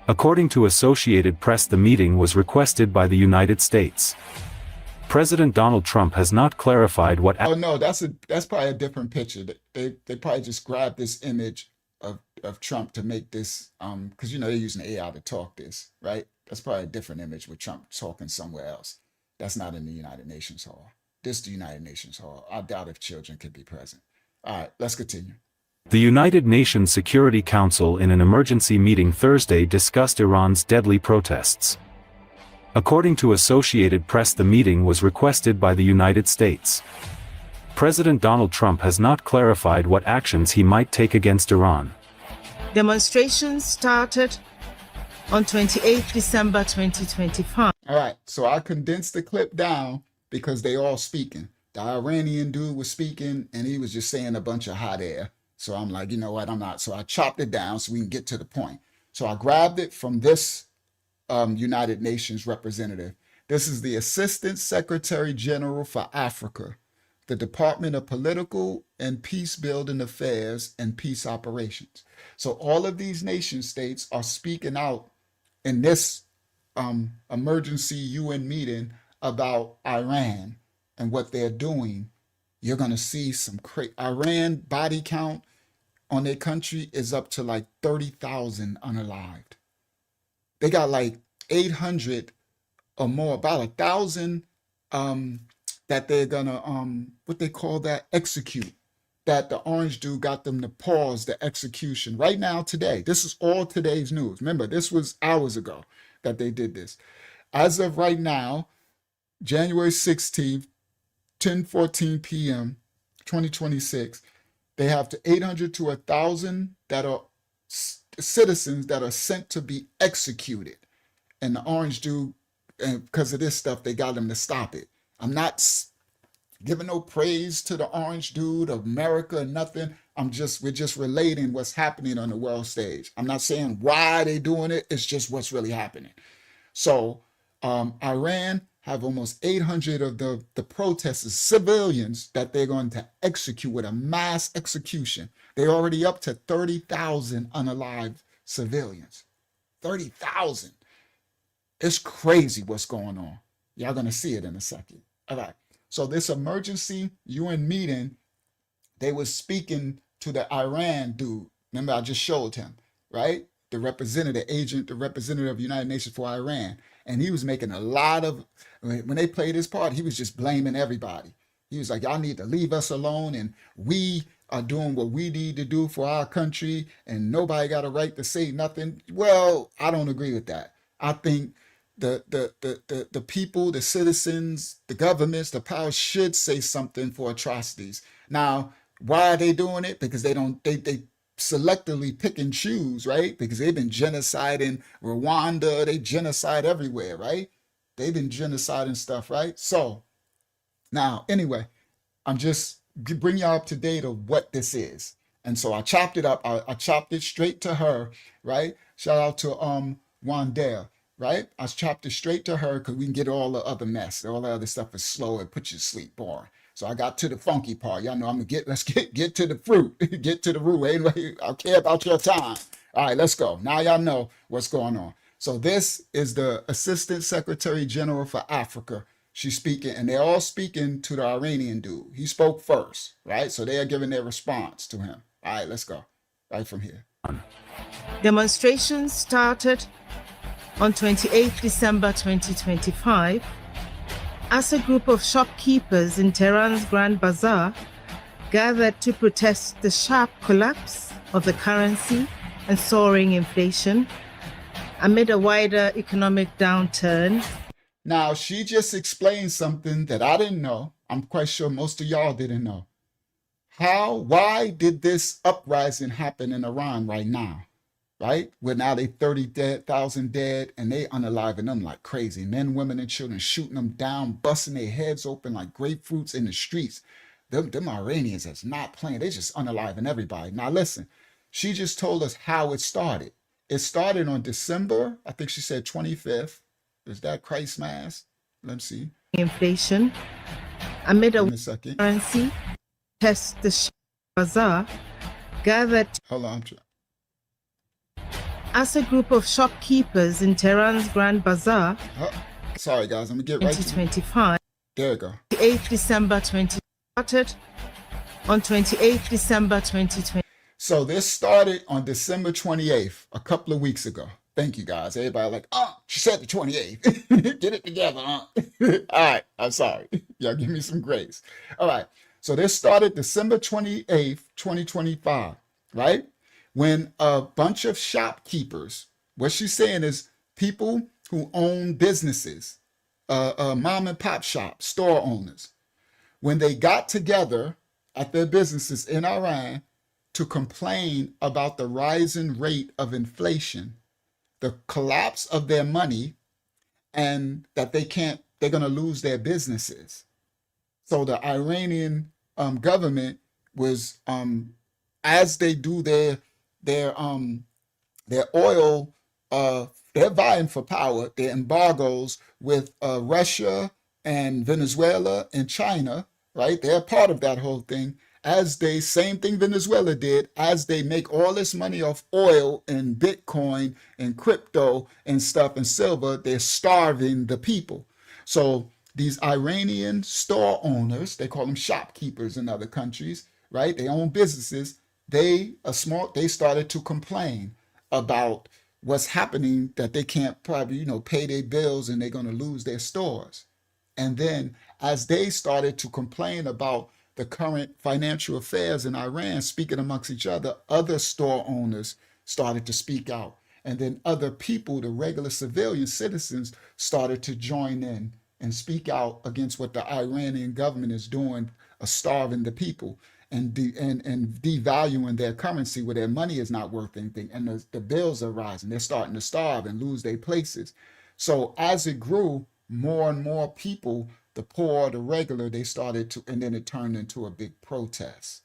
According to Associated Press, the meeting was requested by the United States. President Donald Trump has not clarified what Oh no, that's probably a different picture. They probably just grabbed this image of Trump to make this because they're using AI to talk this, right? That's probably a different image with Trump talking somewhere else. That's not in the United Nations Hall. This is the United Nations Hall. I doubt if children could be present. All right, let's continue. The United Nations Security Council in an emergency meeting Thursday discussed Iran's deadly protests. According to Associated Press, the meeting was requested by the United States. President Donald Trump has not clarified what actions he might take against Iran. Demonstrations started on 28 December 2025. All right, so I condensed the clip down because they all speaking. The Iranian dude was speaking and he was just saying a bunch of hot air. So I'm like, you know what, I'm not. So I chopped it down so we can get to the point. So I grabbed it from this United Nations representative. This is the Assistant Secretary General for Africa, the Department of Political and Peace Building Affairs and Peace Operations. So all of these nation states are speaking out in this emergency UN meeting about Iran and what they're doing. You're going to see some crazy. Iran body count on their country is up to like 30,000 unalived. They got like 800 or more, about 1,000 that they're gonna what they call that, execute. That the orange dude got them to pause the execution right now today. This is all today's news. Remember, this was hours ago that they did this. As of right now, January 16th, 10:14 p.m., 2026, they have to 800 to 1,000 that are citizens that are sent to be executed. And the orange dude, and because of this stuff, they got him to stop it. I'm not giving no praise to the orange dude of America or nothing. We're just relating what's happening on the world stage. I'm not saying why they doing it. It's just what's really happening. So Iran have almost 800 of the protesters, civilians, that they're going to execute with a mass execution. They're already up to 30,000 unalived civilians. 30,000. It's crazy what's going on. Y'all going to see it in a second. All right. So this emergency UN meeting, they was speaking to the Iran dude. Remember, I just showed him, right? The representative agent, the representative of the United Nations for Iran. And he was making a lot of, when they played his part, he was just blaming everybody. He was like, y'all need to leave us alone, and we are doing what we need to do for our country, and nobody got a right to say nothing. Well, I don't agree with that. I think the people, the citizens, the governments, the powers should say something for atrocities. Now, why are they doing it? Because they selectively pick and choose, right? Because they've been genociding Rwanda, they genocide everywhere, right? They've been genociding stuff, right? So now, anyway, I'm just bring y'all up to date of what this is. And so I chopped it up. I chopped it straight to her, right? Shout out to Wandale, right? I chopped it straight to her because we can get all the other mess. All the other stuff is slow and put you to sleep, boring. So I got to the funky part. Y'all know I'm gonna let's get to the fruit, get to the root. Anyway, I care about your time. All right, let's go. Now y'all know what's going on. So this is the Assistant Secretary General for Africa. She's speaking, and they're all speaking to the Iranian dude. He spoke first, right? So they are giving their response to him. All right, let's go. Right from here. Demonstrations started On 28 December 2025, as a group of shopkeepers in Tehran's Grand Bazaar gathered to protest the sharp collapse of the currency and soaring inflation amid a wider economic downturn. Now, she just explained something that I didn't know. I'm quite sure most of y'all didn't know. Why did this uprising happen in Iran right now? Right? Where now they 30,000 dead and they unaliving them like crazy. Men, women, and children shooting them down, busting their heads open like grapefruits in the streets. Them Iranians is not playing. They just unaliving everybody. Now listen, she just told us how it started. It started on December, I think she said 25th. Is that Christ Mass? Let me see. Inflation amid In a second. currency test the bazaar gathered Hold on. as a group of shopkeepers in Tehran's Grand Bazaar. Sorry guys, I'm gonna get right to it. 2025. There we go. 28 December 20 started on 28 December 2020. So this started on December 28th, a couple of weeks ago. Thank you guys. Everybody like, she said the 28th. Get it together, All right, I'm sorry. Y'all give me some grace. All right. So this started December 28th, 2025, right? When a bunch of shopkeepers, what she's saying is people who own businesses, mom and pop shops, store owners, when they got together at their businesses in Iran to complain about the rising rate of inflation, the collapse of their money, and that they're going to lose their businesses. So the Iranian government was, as they do their oil, they're vying for power, their embargoes with Russia and Venezuela and China, right? They're part of that whole thing. Same thing Venezuela did, as they make all this money off oil and Bitcoin and crypto and stuff and silver, they're starving the people. So these Iranian store owners, they call them shopkeepers in other countries, right? They own businesses. They started to complain about what's happening, that they can't probably, pay their bills and they're going to lose their stores. And then as they started to complain about the current financial affairs in Iran, speaking amongst each other store owners started to speak out. And then other people, the regular civilian citizens, started to join in and speak out against what the Iranian government is doing, starving the people and devaluing their currency where their money is not worth anything. And the bills are rising. They're starting to starve and lose their places. So as it grew, more and more people, the poor, the regular, they started to, and then it turned into a big protest.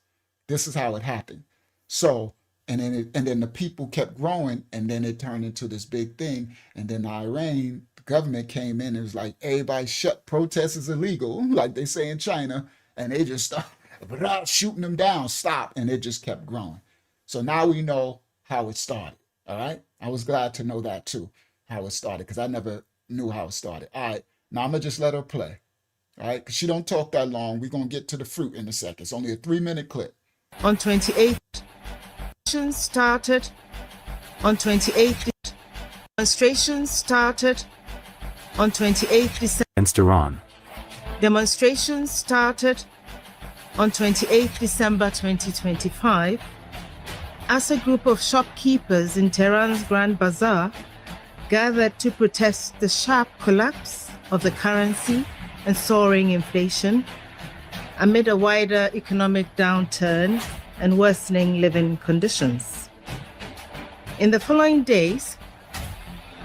This is how it happened. So, and then the people kept growing, and then it turned into this big thing. And then the Iran government came in and was like, everybody shut, protest is illegal, like they say in China, and they just started shooting them down, stop, and it just kept growing. So now we know how it started, all right? I was glad to know that too, how it started, because I never knew how it started. All right, now I'm gonna just let her play. All right, because she don't talk that long. We're going to get to the fruit in a second. It's only a 3-minute clip. On 28th, started on 28th. Demonstrations started on 28th December. Against Iran. Demonstrations started on 28th December 2025 as a group of shopkeepers in Tehran's Grand Bazaar gathered to protest the sharp collapse of the currency and soaring inflation amid a wider economic downturn and worsening living conditions. In the following days,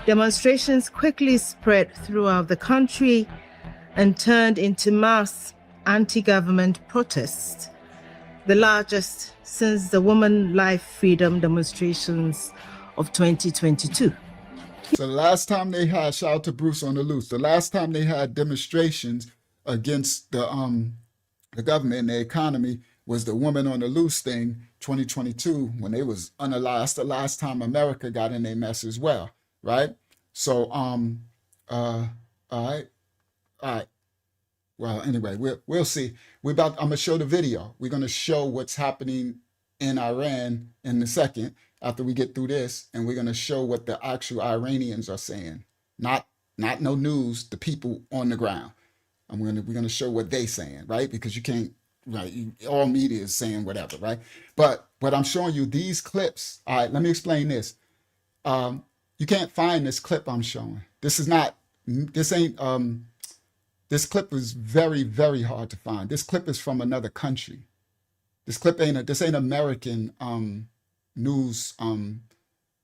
demonstrations quickly spread throughout the country and turned into mass anti-government protests, the largest since the Women Life Freedom demonstrations of 2022. So the last time they had, shout out to Bruce on the Loose, the last time they had demonstrations against the government and the economy was the Women on the Loose thing, 2022, when they was unalive. That's the last time America got in their mess as well, right? So, all right. Well, anyway, we'll see. I'm gonna show the video. We're gonna show what's happening in Iran in a second, after we get through this, and we're going to show what the actual Iranians are saying. Not no news, the people on the ground. And we're going to show what they saying, right? Because you can't, right? All media is saying whatever, right? But I'm showing you these clips. All right, let me explain this. You can't find this clip I'm showing. This clip is very, very hard to find. This clip is from another country. This ain't American news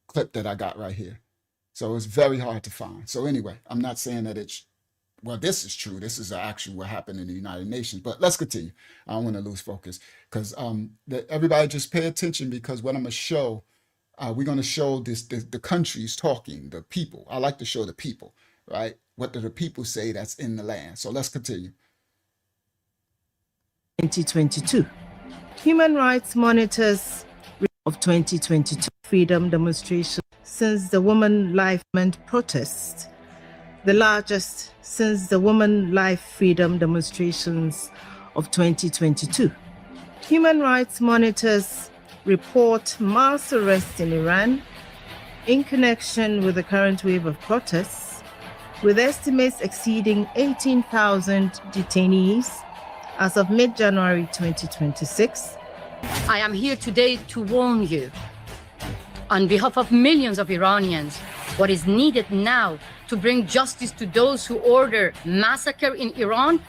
clip that I got right here. So it's very hard to find. So anyway, I'm not saying that this is true. This is actually what happened in the United Nations. But let's continue. I don't want to lose focus because everybody just pay attention, because what I'm going to show, we're going to show the countries talking, the people. I like to show the people, right? What do the people say that's in the land? So let's continue. 2022. Human rights monitors of 2022 freedom demonstration since the Woman Life Movement protests, the largest since the Woman Life Freedom demonstrations of 2022. Human rights monitors report mass arrests in Iran in connection with the current wave of protests, with estimates exceeding 18,000 detainees as of mid-January 2026. I am here today to warn you, on behalf of millions of Iranians, what is needed now to bring justice to those who order massacre in Iran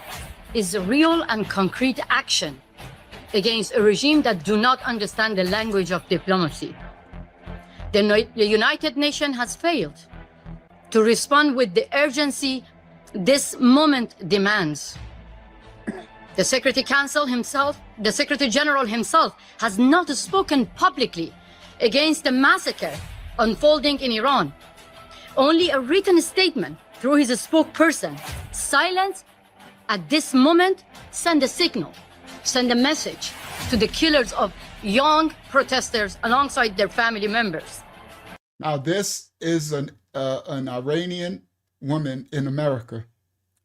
is real and concrete action against a regime that do not understand the language of diplomacy. The United Nations has failed to respond with the urgency this moment demands. The Secretary General himself has not spoken publicly against the massacre unfolding in Iran. Only a written statement through his spokesperson, silence at this moment, send a signal, send a message to the killers of young protesters alongside their family members. Now, this is an Iranian woman in America.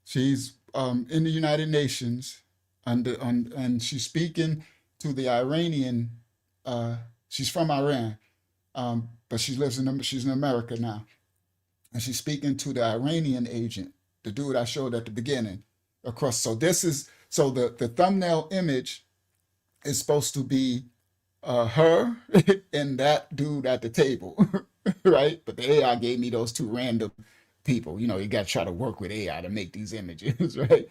She's in the United Nations, and she's speaking to the Iranian. She's from Iran, but she's in America now, and she's speaking to the Iranian agent, the dude I showed at the beginning. Across, so the thumbnail image is supposed to be her and that dude at the table, right? But the AI gave me those two random people. You know, you got to try to work with AI to make these images, right?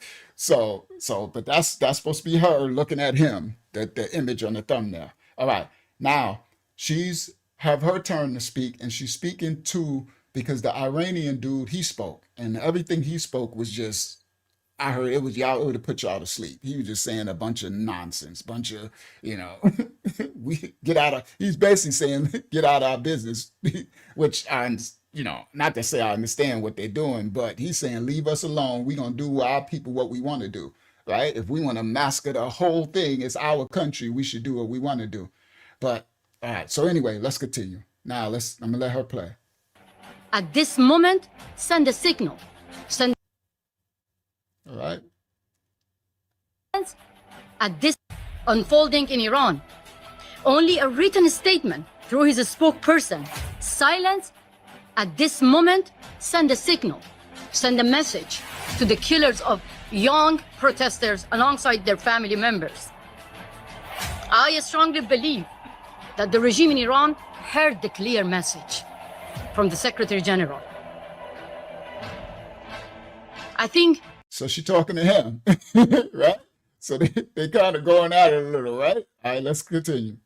But that's supposed to be her looking at him, the image on the thumbnail. All right, now she's have her turn to speak, and she's speaking to, because the Iranian dude, he spoke, and everything he spoke was just, I heard it would have put y'all to sleep. He was just saying a bunch of nonsense, bunch of, he's basically saying, get out of our business, which not to say I understand what they're doing, but he's saying, leave us alone. We're going to do our people what we want to do, right? If we want to massacre the whole thing, it's our country. We should do what we want to do. But, all right. So anyway, let's continue. Now, I'm going to let her play. At this moment, send a signal. All right. At this unfolding in Iran, only a written statement through his spokesperson, silence at this moment, send a signal, send a message to the killers of young protesters alongside their family members. I strongly believe that the regime in Iran heard the clear message from the Secretary General. I think. So she's talking to him, right? So they kind of going at it a little, right? All right, let's continue.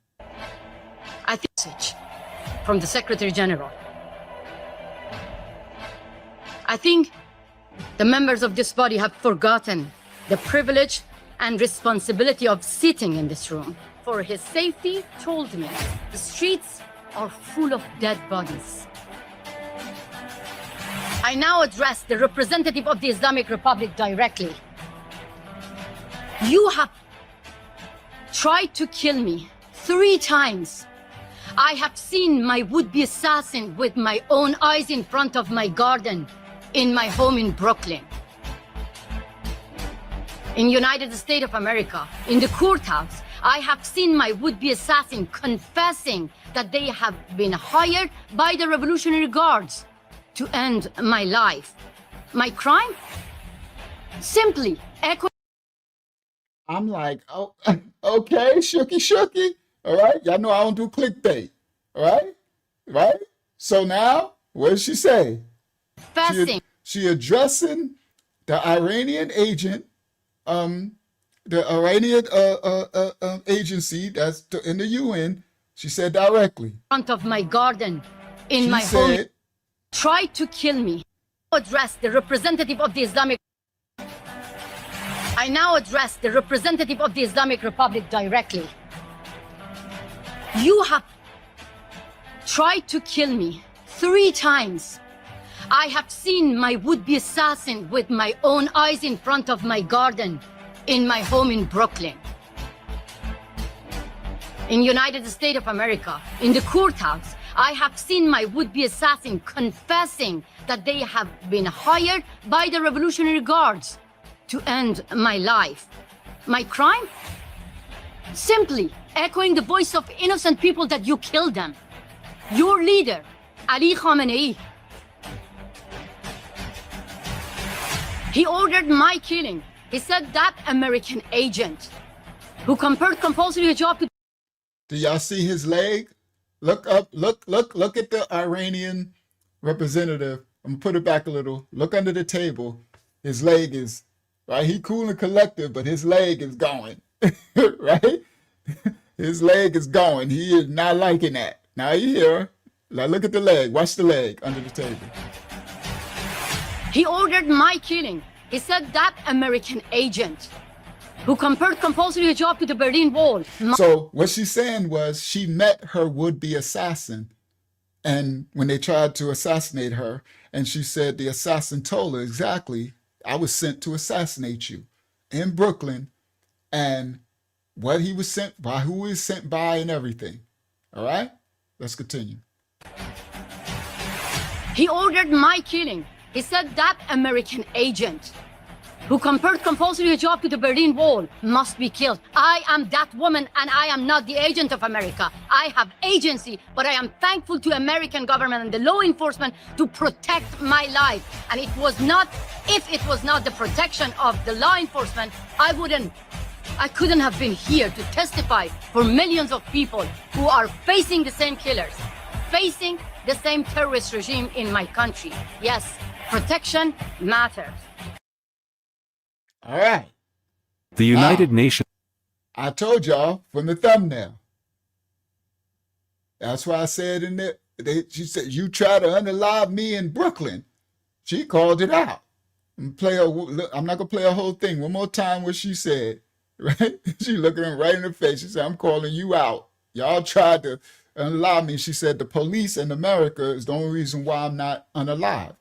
I think message from the Secretary General. I think the members of this body have forgotten the privilege and responsibility of sitting in this room. For his safety, told me the streets are full of dead bodies. I now address the representative of the Islamic Republic directly. You have tried to kill me 3 times. I have seen my would-be assassin with my own eyes in front of my garden in my home in Brooklyn. In United States of America, in the courthouse, I have seen my would-be assassin confessing that they have been hired by the Revolutionary Guards to end my life. My crime? Simply echo. I'm like, oh, okay, shooky. All right. Y'all know I don't do clickbait. All right. Right. So now, what did she say? Confessing. She addressing the Iranian agent, the Iranian agency that's in the UN. She said directly. In front of my garden, in She my home, said, tried to kill me. Address the representative of the Islamic. I now address the representative of the Islamic Republic directly. You have tried to kill me 3 times. I have seen my would-be assassin with my own eyes in front of my garden, in my home in Brooklyn. In United States of America, in the courthouse, I have seen my would-be assassin confessing that they have been hired by the Revolutionary Guards to end my life. My crime? Simply echoing the voice of innocent people that you killed them. Your leader, Ali Khamenei, he ordered my killing. He said that American agent who compared compulsory hijab to. do y'all see his leg? Look up, look at the Iranian representative. I'm gonna put it back a little. Look under the table. His leg is, right? He cool and collective, but his leg is going, right? His leg is going. He is not liking that. Now you hear, like, look at the leg. Watch the leg under the table. He ordered my killing. He said that American agent who compared compulsory hijab to the Berlin Wall. So what she's saying was she met her would-be assassin, and when they tried to assassinate her, and she said the assassin told her exactly, I was sent to assassinate you in Brooklyn, and what he was sent by, who he was sent by, and everything. All right, let's continue. He ordered my killing. He said that American agent who compared compulsory hijab to the Berlin Wall must be killed. I am that woman, and I am not the agent of America. I have agency, but I am thankful to American government and the law enforcement to protect my life. And it was not, if it was not the protection of the law enforcement, I couldn't have been here to testify for millions of people who are facing the same killers, facing the same terrorist regime in my country. Yes, protection matters. All right. The United Nations. I told y'all from the thumbnail. That's why I said in there, she said, you try to unalive me in Brooklyn. She called it out. I'm not going to play a whole thing. One more time what she said, right? She looking him right in the face. She said, I'm calling you out. Y'all tried to unalive me. She said, the police in America is the only reason why I'm not unalived.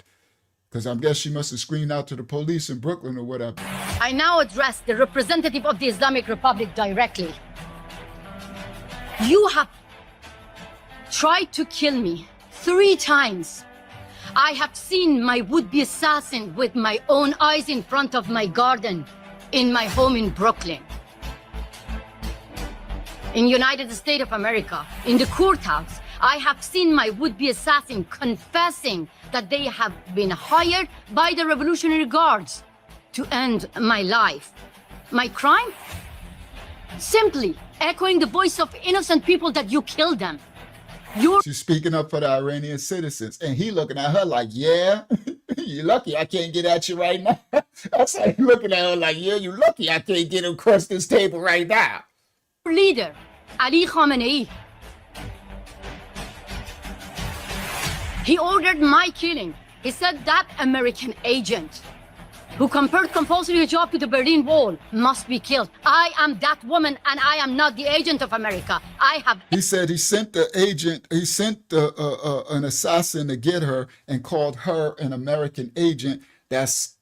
Because I guess she must have screamed out to the police in Brooklyn or whatever. I now address the representative of the Islamic Republic directly. You have tried to kill me 3 times. I have seen my would-be assassin with my own eyes in front of my garden, in my home in Brooklyn. In United States of America, in the courthouse, I have seen my would-be assassin confessing that they have been hired by the Revolutionary Guards to end my life. My crime? Simply echoing the voice of innocent people that you killed them. She's speaking up for the Iranian citizens, and he looking at her like, yeah, you lucky I can't get at you right now. That's like looking at her like, yeah, you lucky I can't get across this table right now. Leader, Ali Khamenei, he ordered my killing. He said that American agent who compared compulsory hijab to the Berlin Wall must be killed. I am that woman, and I am not the agent of America. I have. He said he sent the agent, he sent an assassin to get her and called her an American agent. That's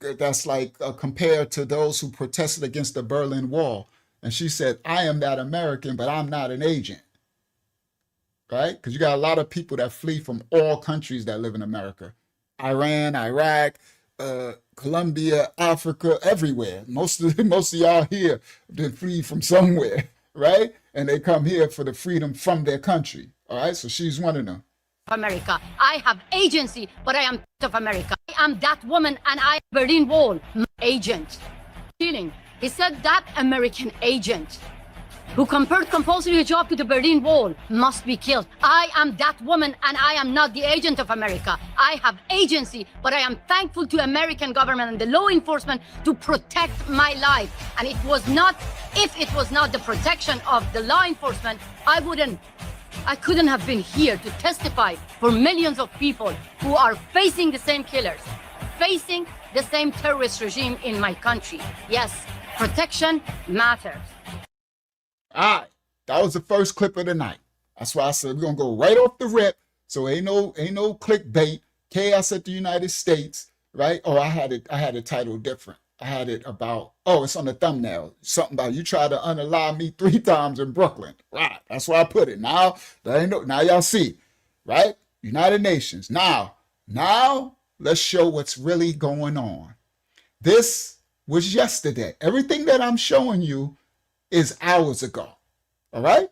like compared to those who protested against the Berlin Wall. And she said, I am that American, but I'm not an agent. Right? Because you got a lot of people that flee from all countries that live in America. Iran, Iraq, Colombia, Africa, everywhere. Most of y'all here have been freed from somewhere, right? And they come here for the freedom from their country. All right, so she's one of them. America. I have agency, but I am of America. I am that woman, and I am Berlin Wall agent. Killing. He said that American agent who compared compulsory hijab to the Berlin Wall must be killed. I am that woman, and I am not the agent of America. I have agency, but I am thankful to American government and the law enforcement to protect my life. And it was not, if it was not the protection of the law enforcement, I couldn't have been here to testify for millions of people who are facing the same killers, facing the same terrorist regime in my country. Yes, protection matters. All right, that was the first clip of the night. That's why I said we're gonna go right off the rip. So ain't no clickbait. Chaos at the United States, right? Oh, I had it titled different. I had it about, it's on the thumbnail. Something about you try to unalive me 3 times in Brooklyn. Right. That's where I put it. Now y'all see, right? United Nations. Now let's show what's really going on. This was yesterday. Everything that I'm showing you is hours ago. All right?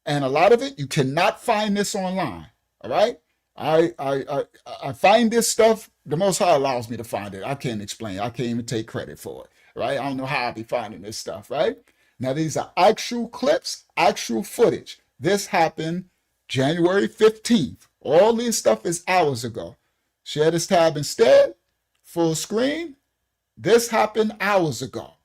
And a lot of it, you cannot find this online. All right? I find this stuff, the Most High allows me to find it. I can't explain. I can't even take credit for it, right? I don't know how I be finding this stuff, right? Now, these are actual clips, actual footage. This happened January 15th. All this stuff is hours ago. Share this tab instead, full screen. This happened hours ago.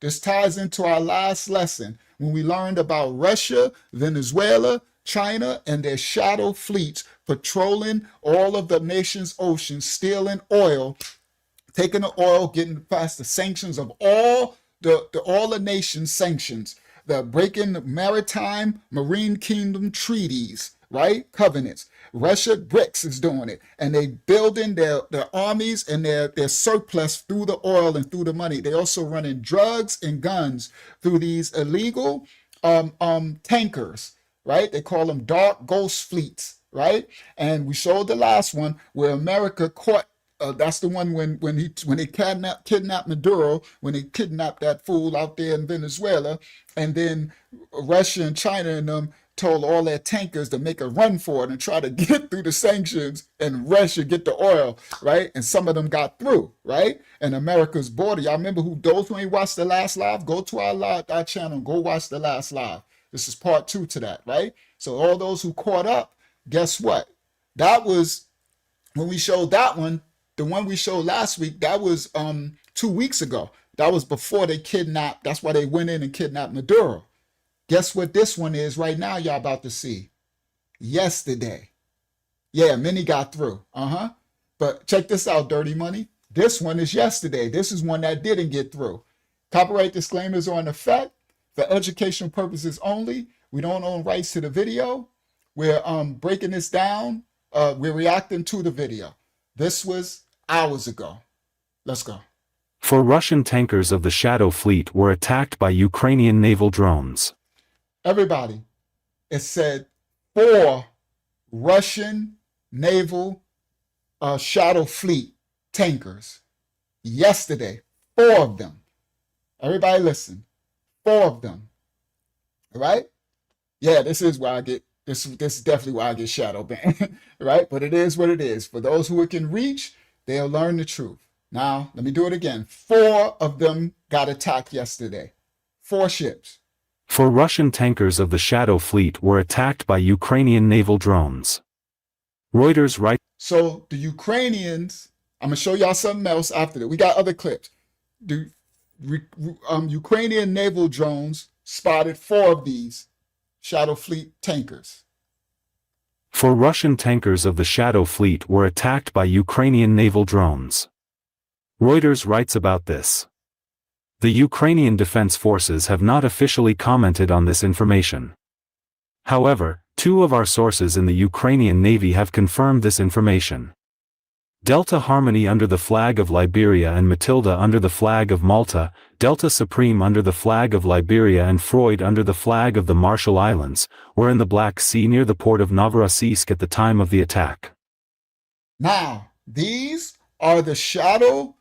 This ties into our last lesson when we learned about Russia, Venezuela, China, and their shadow fleets patrolling all of the nation's oceans, stealing oil, taking the oil, getting past the sanctions of all the nation's sanctions, the breaking the maritime marine kingdom treaties, right? Covenants. Russia, BRICS is doing it, and they building their armies and their surplus through the oil and through the money. They also running drugs and guns through these illegal tankers, right? They call them dark ghost fleets, right? And we showed the last one where America caught. That's the one when they kidnapped Maduro, when they kidnapped that fool out there in Venezuela, and then Russia and China and them told all their tankers to make a run for it and try to get through the sanctions and Russia get the oil, right? And some of them got through, right? And America's border. Y'all remember those who ain't watched the last live? Go to our channel, go watch the last live. This is part 2 to that, right? So all those who caught up, guess what? That was when we showed that one. The one we showed last week, that was 2 weeks ago. That was before they kidnapped. That's why they went in and kidnapped Maduro. Guess what this one is right now y'all about to see? Yesterday. Yeah, many got through. But check this out, Dirty Money. This one is yesterday. This is one that didn't get through. Copyright disclaimers are in effect for educational purposes only. We don't own rights to the video. We're breaking this down. We're reacting to the video. This was hours ago. Let's go. 4 Russian tankers of the Shadow Fleet were attacked by Ukrainian naval drones. Everybody, it said 4 Russian naval Shadow Fleet tankers. Yesterday, 4 of them. Everybody listen. 4 of them. All right? Yeah, this is where I get, this is definitely why I get shadow banned, right? But it is what it is. For those who it can reach, they'll learn the truth. Now, let me do it again. 4 of them got attacked yesterday. 4 ships. 4 Russian tankers of the Shadow Fleet were attacked by Ukrainian naval drones. Reuters writes. So the Ukrainians, I'm going to show y'all something else after that. We got other clips. The Ukrainian naval drones spotted 4 of these Shadow Fleet tankers. 4 Russian tankers of the Shadow Fleet were attacked by Ukrainian naval drones. Reuters writes about this. The Ukrainian Defense Forces have not officially commented on this information. However, 2 of our sources in the Ukrainian Navy have confirmed this information. Delta Harmony under the flag of Liberia and Matilda under the flag of Malta, Delta Supreme under the flag of Liberia and Freud under the flag of the Marshall Islands, were in the Black Sea near the port of Novorossiysk at the time of the attack. Now, these are the shadow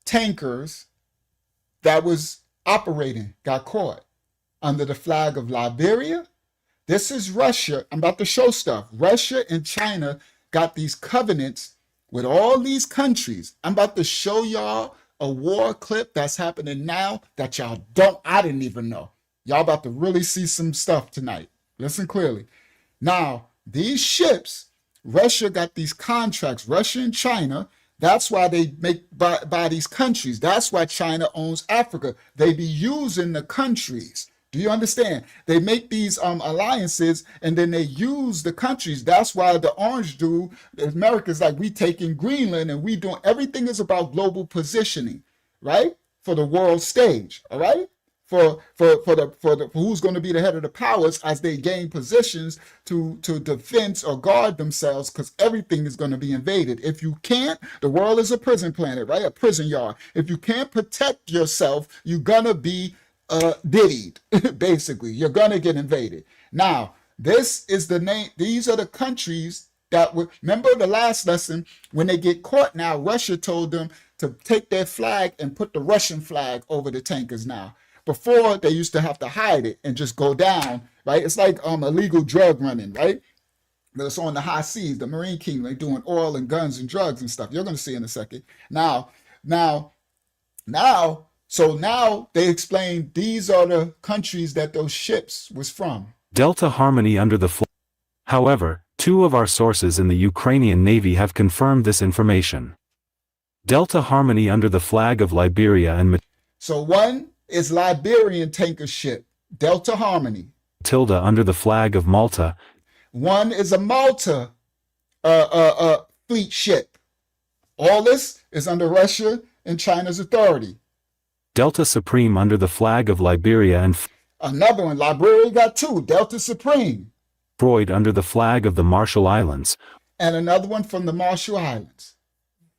tankers that was operating, got caught. under the flag of Liberia. This is Russia. I'm about to show stuff. Russia and China got these covenants with all these countries. I'm about to show y'all a war clip that's happening now that I didn't even know. Y'all about to really see some stuff tonight. Listen clearly. Now, these ships, Russia got these contracts, Russia and China. That's why they make by these countries. That's why China owns Africa. They be using the countries. Do you understand? They make these alliances and then they use the countries. That's why the orange dude, America's like, we taking Greenland and we doing, everything is about global positioning, right? For the world stage, all right? For who's going to be the head of the powers as they gain positions to defend or guard themselves, because everything is going to be invaded. If you can't, the world is a prison planet, right? A prison yard. If you can't protect yourself, you're going to be diddied, basically. You're going to get invaded. Now, this is the name. These are the countries that were, remember the last lesson, when they get caught now, Russia told them to take their flag and put the Russian flag over the tankers now. Before, they used to have to hide it and just go down, right? It's like illegal drug running, right? But it's on the high seas, the Marine Kingdom, they doing oil and guns and drugs and stuff. You're going to see in a second. So now they explain these are the countries that those ships was from. Delta Harmony under the flag. However, two of our sources in the Ukrainian Navy have confirmed this information. Delta Harmony under the flag of Liberia and So one is Liberian tanker ship, Delta Harmony. Matilda under the flag of Malta. One is a Malta fleet ship. All this is under Russia and China's authority. Delta Supreme under the flag of Liberia and another one, Liberia got two, Delta Supreme. Freud under the flag of the Marshall Islands. And another one from the Marshall Islands.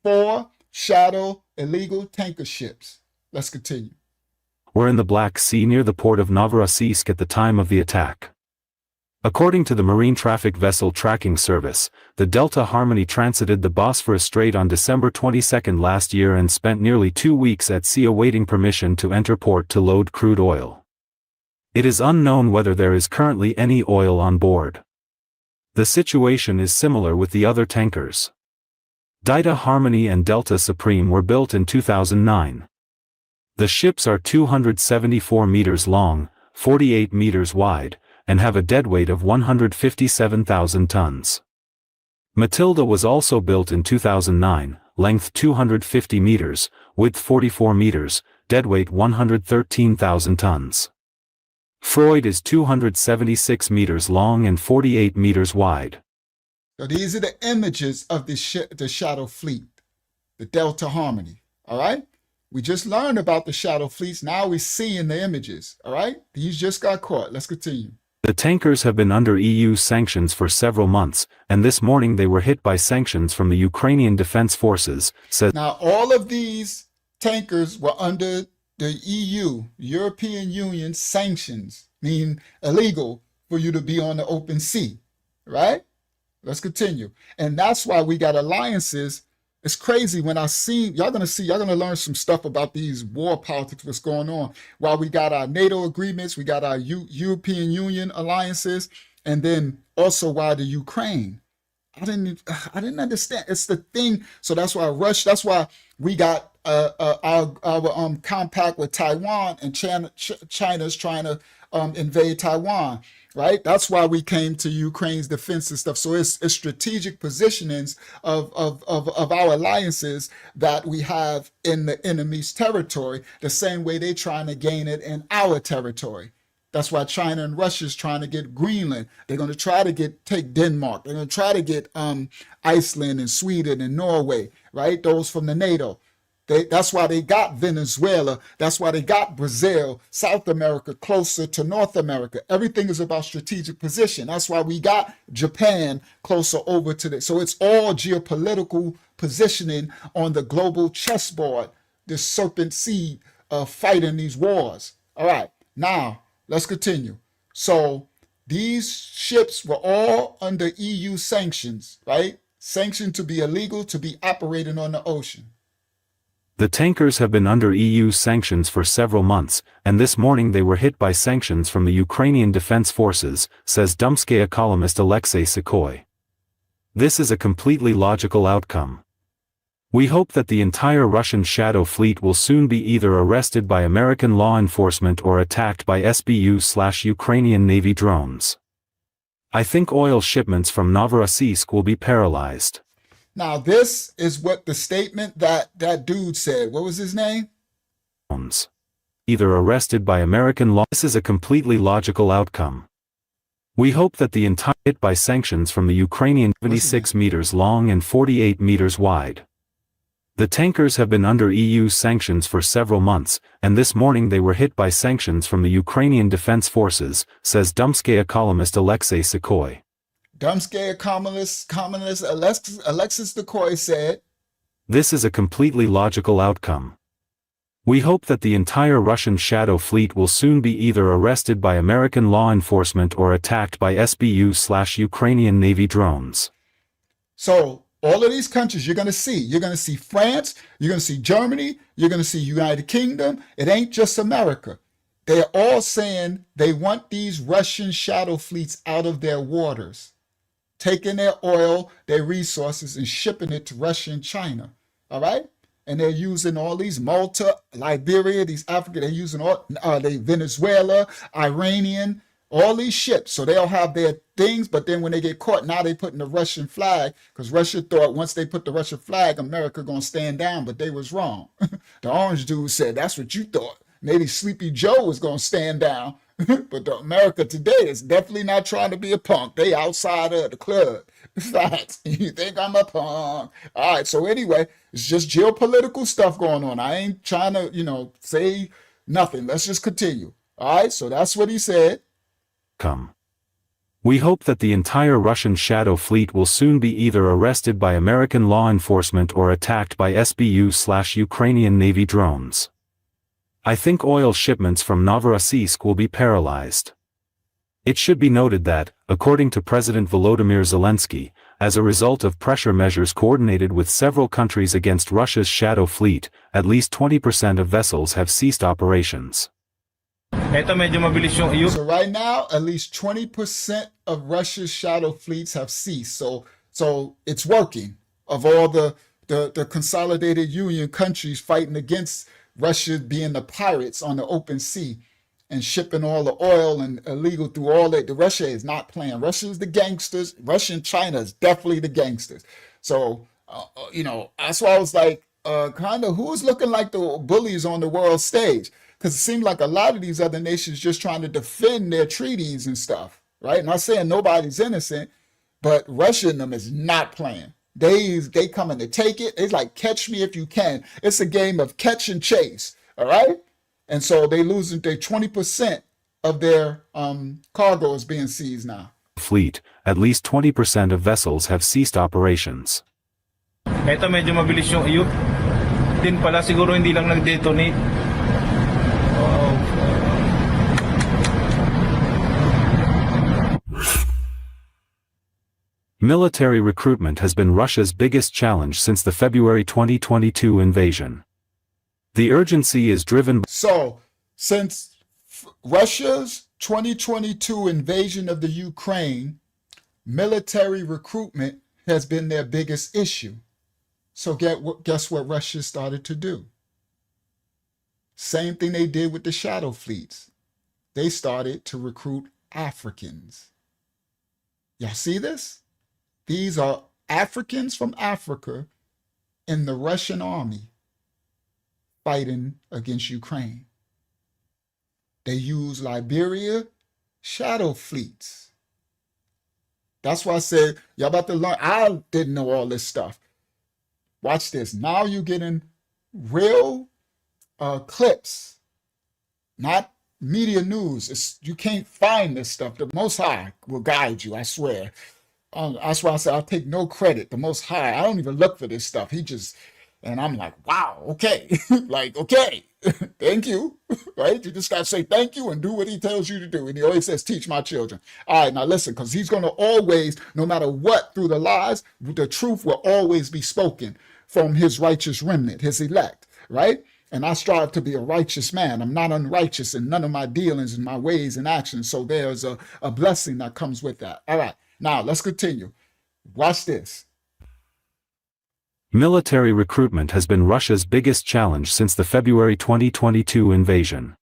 4 shadow illegal tanker ships. Let's continue. Were in the Black Sea near the port of Novorossiysk at the time of the attack. According to the Marine Traffic Vessel Tracking Service, the Delta Harmony transited the Bosphorus Strait on December 22 last year and spent nearly 2 weeks at sea awaiting permission to enter port to load crude oil. It is unknown whether there is currently any oil on board. The situation is similar with the other tankers. Delta Harmony and Delta Supreme were built in 2009. The ships are 274 meters long, 48 meters wide, and have a deadweight of 157,000 tons. Matilda was also built in 2009, length 250 meters, width 44 meters, deadweight 113,000 tons. Freud is 276 meters long and 48 meters wide. So these are the images of the shadow fleet, the Delta Harmony, all right? We just learned about the shadow fleets, now we're seeing the images, all right? These just got caught, let's continue. The tankers have been under EU sanctions for several months, and this morning they were hit by sanctions from the Ukrainian Defense Forces, says. Now, all of these tankers were under the EU, European Union sanctions, meaning illegal for you to be on the open sea, right? Let's continue. And that's why we got alliances. It's crazy when I see, y'all gonna learn some stuff about these war politics, what's going on. While we got our NATO agreements, we got our European Union alliances, and then also why the Ukraine. I didn't understand. It's the thing. So that's why that's why we got our compact with Taiwan, and China's trying to invade Taiwan. Right? That's why we came to Ukraine's defense and stuff. So it's strategic positionings of our alliances that we have in the enemy's territory, the same way they're trying to gain it in our territory. That's why China and Russia is trying to get Greenland. They're going to try to take Denmark. They're going to try to get Iceland and Sweden and Norway, right? Those from the NATO. That's why they got Venezuela. That's why they got Brazil, South America, closer to North America. Everything is about strategic position. That's why we got Japan closer over to the. So it's all geopolitical positioning on the global chessboard, this serpent seed of fighting these wars. All right, now let's continue. So these ships were all under EU sanctions, right? Sanctioned to be illegal, to be operating on the ocean. The tankers have been under EU sanctions for several months, and this morning they were hit by sanctions from the Ukrainian Defense Forces, says Dumskaya columnist Alexei Sukhoi. This is a completely logical outcome. We hope that the entire Russian shadow fleet will soon be either arrested by American law enforcement or attacked by SBU/Ukrainian Navy drones. I think oil shipments from Novorossiysk will be paralyzed. Now, this is what the statement that dude said. What was his name? Either arrested by American law. This is a completely logical outcome. We hope that the entire hit by sanctions from the Ukrainian 76 meters long and 48 meters wide. The tankers have been under EU sanctions for several months, and this morning they were hit by sanctions from the Ukrainian Defense Forces, says Dumskaya columnist Alexei Sukhoi. Dumskaya columnist Alexis Sukhoi said, "This is a completely logical outcome. We hope that the entire Russian shadow fleet will soon be either arrested by American law enforcement or attacked by SBU/Ukrainian Navy drones." So, all of these countries you're going to see. You're going to see France, you're going to see Germany, you're going to see United Kingdom. It ain't just America. They're all saying they want these Russian shadow fleets out of their waters, taking their oil, their resources, and shipping it to Russia and China. All right? And they're using all these Malta, Liberia, these Africa, they're using all, Venezuela, Iranian, all these ships. So they'll have their things, but then when they get caught, now they putting the Russian flag, because Russia thought once they put the Russian flag, America going to stand down, but they was wrong. The orange dude said, that's what you thought. Maybe Sleepy Joe was going to stand down. But the America today is definitely not trying to be a punk. They outside of the club. Facts. You think I'm a punk? All right. So anyway, it's just geopolitical stuff going on. I ain't trying to, say nothing. Let's just continue. All right. So that's what he said. We hope that the entire Russian shadow fleet will soon be either arrested by American law enforcement or attacked by SBU/Ukrainian Navy drones. I think oil shipments from Novorossiysk will be paralyzed. It should be noted that, according to President Volodymyr Zelensky, as a result of pressure measures coordinated with several countries against Russia's shadow fleet, at least 20% of vessels have ceased operations. So right now, at least 20% of Russia's shadow fleets have ceased. So it's working. Of all the consolidated union countries fighting against Russia being the pirates on the open sea and shipping all the oil and illegal through all that. Russia is not playing. Russia is the gangsters. Russia and China is definitely the gangsters. So, that's why I was like, kind of who's looking like the bullies on the world stage? Because it seemed like a lot of these other nations just trying to defend their treaties and stuff, right? Not saying nobody's innocent, but Russia and them is not playing. They coming to take it. It's like catch me if you can. It's a game of catch and chase, all right? And so they losing 20% of their cargo is being seized now. Fleet, at least 20% of vessels have ceased operations. Eto medyo mabilis yung iyot. Din pala siguro hindi lang nag-detonate. Military recruitment has been Russia's biggest challenge since the February 2022 invasion. The urgency is driven by... So, since Russia's 2022 invasion of the Ukraine, military recruitment has been their biggest issue. So guess what Russia started to do? Same thing they did with the shadow fleets. They started to recruit Africans. Y'all see this? These are Africans from Africa in the Russian army fighting against Ukraine. They use Liberia shadow fleets. That's why I said, y'all about to learn. I didn't know all this stuff. Watch this. Now you're getting real clips, not media news. You can't find this stuff. The Most High will guide you, I swear. That's why I said I'll take no credit. The Most High, I don't even look for this stuff. And I'm like, wow, okay. Like, okay, thank you, right? You just got to say thank you and do what he tells you to do. And he always says, teach my children. All right, now listen, because he's going to always, no matter what, through the lies, the truth will always be spoken from his righteous remnant, his elect. right? And I strive to be a righteous man. I'm not unrighteous in none of my dealings and my ways and actions. So there's a blessing that comes with that. All right, now let's continue. Watch this. Military recruitment has been Russia's biggest challenge since the February 2022 invasion.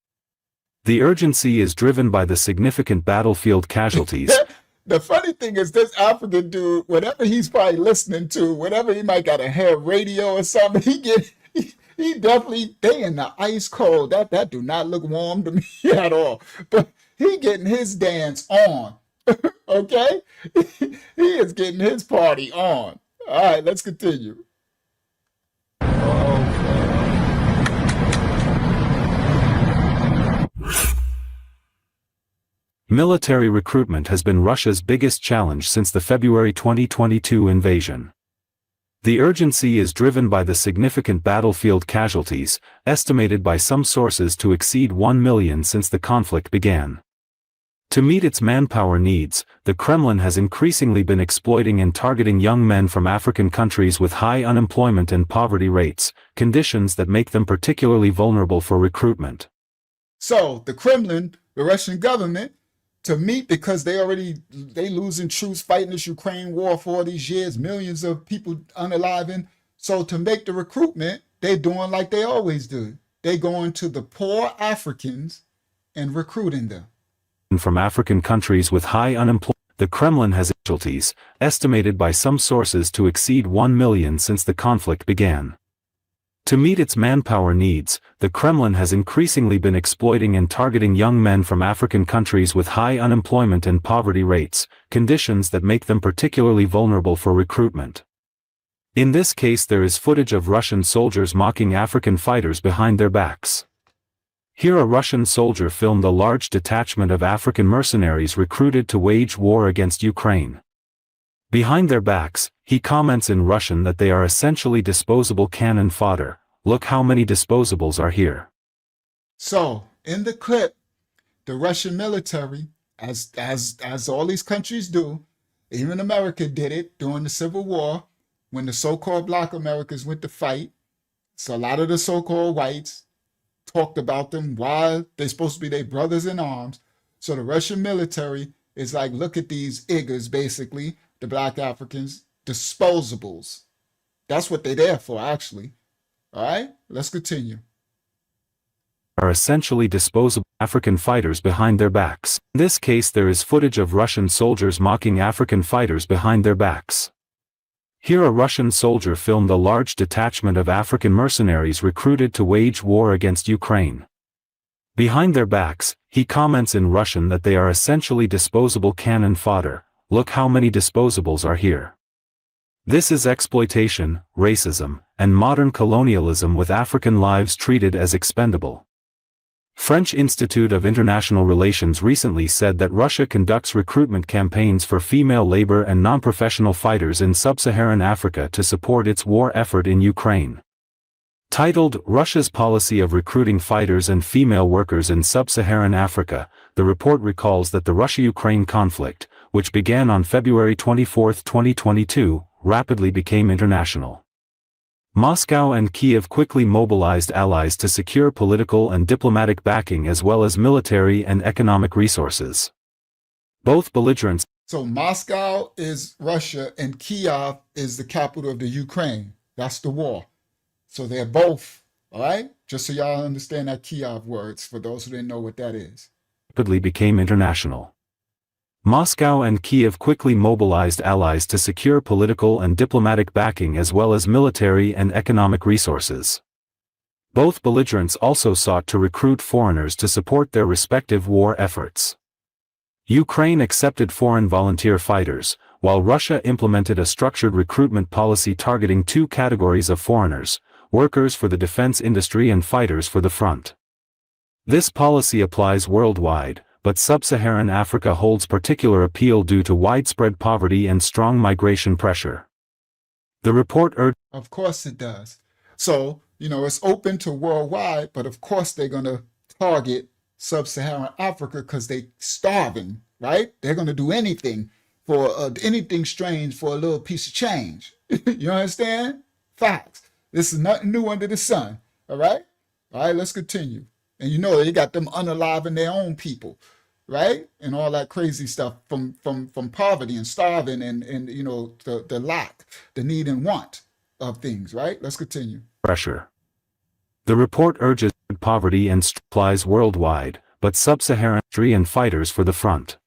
The urgency is driven by the significant battlefield casualties. The funny thing is this African dude, whatever he's probably listening to, whatever he might got a hair radio or something, he definitely, they in the ice cold. That do not look warm to me at all. But he getting his dance on. Okay? He is getting his party on. All right, let's continue. Military recruitment has been Russia's biggest challenge since the February 2022 invasion. The urgency is driven by the significant battlefield casualties, estimated by some sources to exceed 1 million since the conflict began. To meet its manpower needs, the Kremlin has increasingly been exploiting and targeting young men from African countries with high unemployment and poverty rates, conditions that make them particularly vulnerable for recruitment. So the Kremlin, the Russian government, to meet, because they losing troops fighting this Ukraine war for all these years, millions of people unaliving. So to make the recruitment, they're doing like they always do. They going to the poor Africans and recruiting them. From African countries with high unemployment, the Kremlin has casualties, estimated by some sources to exceed 1 million since the conflict began. To meet its manpower needs, the Kremlin has increasingly been exploiting and targeting young men from African countries with high unemployment and poverty rates, conditions that make them particularly vulnerable for recruitment. In this case, there is footage of Russian soldiers mocking African fighters behind their backs. Here a Russian soldier filmed a large detachment of African mercenaries recruited to wage war against Ukraine. Behind their backs, he comments in Russian that they are essentially disposable cannon fodder. Look how many disposables are here. So, in the clip, the Russian military, as all these countries do, even America did it during the Civil War, when the so-called Black Americans went to fight. So a lot of the so-called whites talked about them, why they're supposed to be their brothers in arms. So the Russian military is like, look at these iggers, basically, the Black Africans, disposables. That's what they're there for, actually. All right, let's continue. Are essentially disposable African fighters behind their backs. In this case, there is footage of Russian soldiers mocking African fighters behind their backs. Here a Russian soldier filmed a large detachment of African mercenaries recruited to wage war against Ukraine. Behind their backs, he comments in Russian that they are essentially disposable cannon fodder. Look how many disposables are here. This is exploitation, racism, and modern colonialism with African lives treated as expendable. French Institute of International Relations recently said that Russia conducts recruitment campaigns for female labor and non-professional fighters in sub-Saharan Africa to support its war effort in Ukraine. Titled Russia's Policy of Recruiting Fighters and Female Workers in Sub-Saharan Africa, the report recalls that the Russia-Ukraine conflict, which began on February 24, 2022, rapidly became international. Moscow and Kiev quickly mobilized allies to secure political and diplomatic backing as well as military and economic resources. Both belligerents. So Moscow is Russia and Kiev is the capital of the Ukraine. That's the war. So they're both, all right? Just so y'all understand that Kiev words for those who didn't know what that is. Rapidly became international. Moscow and Kiev quickly mobilized allies to secure political and diplomatic backing as well as military and economic resources. Both belligerents also sought to recruit foreigners to support their respective war efforts. Ukraine accepted foreign volunteer fighters, while Russia implemented a structured recruitment policy targeting two categories of foreigners: workers for the defense industry and fighters for the front. This policy applies worldwide, but sub-Saharan Africa holds particular appeal due to widespread poverty and strong migration pressure. The report urged. Of course it does. So, it's open to worldwide, but of course they're going to target sub-Saharan Africa because they're starving, right? They're going to do anything for anything strange for a little piece of change. You understand? Facts. This is nothing new under the sun. All right? All right, let's continue. And you know, they got them unaliving their own people, right? And all that crazy stuff from poverty and starving and you know, the lack, the need and want of things, right? Let's continue. Pressure. The report urges poverty and supplies worldwide, but sub-Saharan industry and fighters for the front.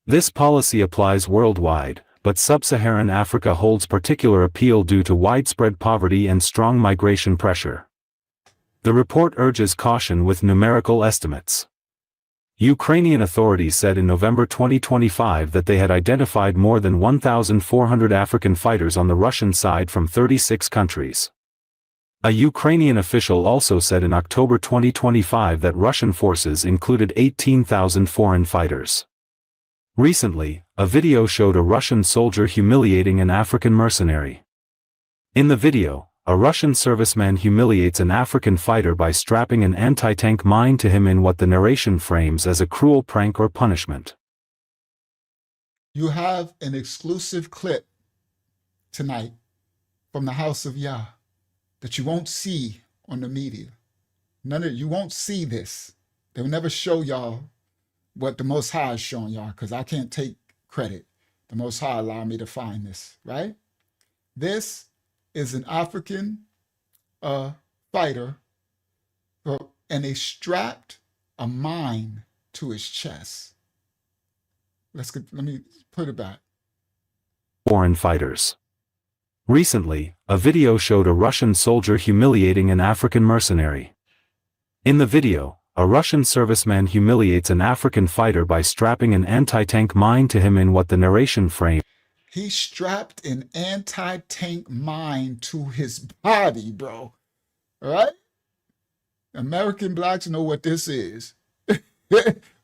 This policy applies worldwide, but sub-Saharan Africa holds particular appeal due to widespread poverty and strong migration pressure. The report urges caution with numerical estimates. Ukrainian authorities said in November 2025 that they had identified more than 1,400 African fighters on the Russian side from 36 countries. A Ukrainian official also said in October 2025 that Russian forces included 18,000 foreign fighters. Recently, a video showed a Russian soldier humiliating an African mercenary. In the video, a Russian serviceman humiliates an African fighter by strapping an anti-tank mine to him in what the narration frames as a cruel prank or punishment. You have an exclusive clip tonight from the House of Yah that you won't see on the media. You won't see this. They will never show y'all what the Most High is showing y'all, because I can't take credit. The Most High allowed me to find this, right? This is an African fighter, and they strapped a mine to his chest. Let me put it back. Foreign fighters. Recently, a video showed a Russian soldier humiliating an African mercenary. In the video, a Russian serviceman humiliates an African fighter by strapping an anti-tank mine to him in what the narration frames. He strapped an anti-tank mine to his body, bro. All right? American blacks know what this is.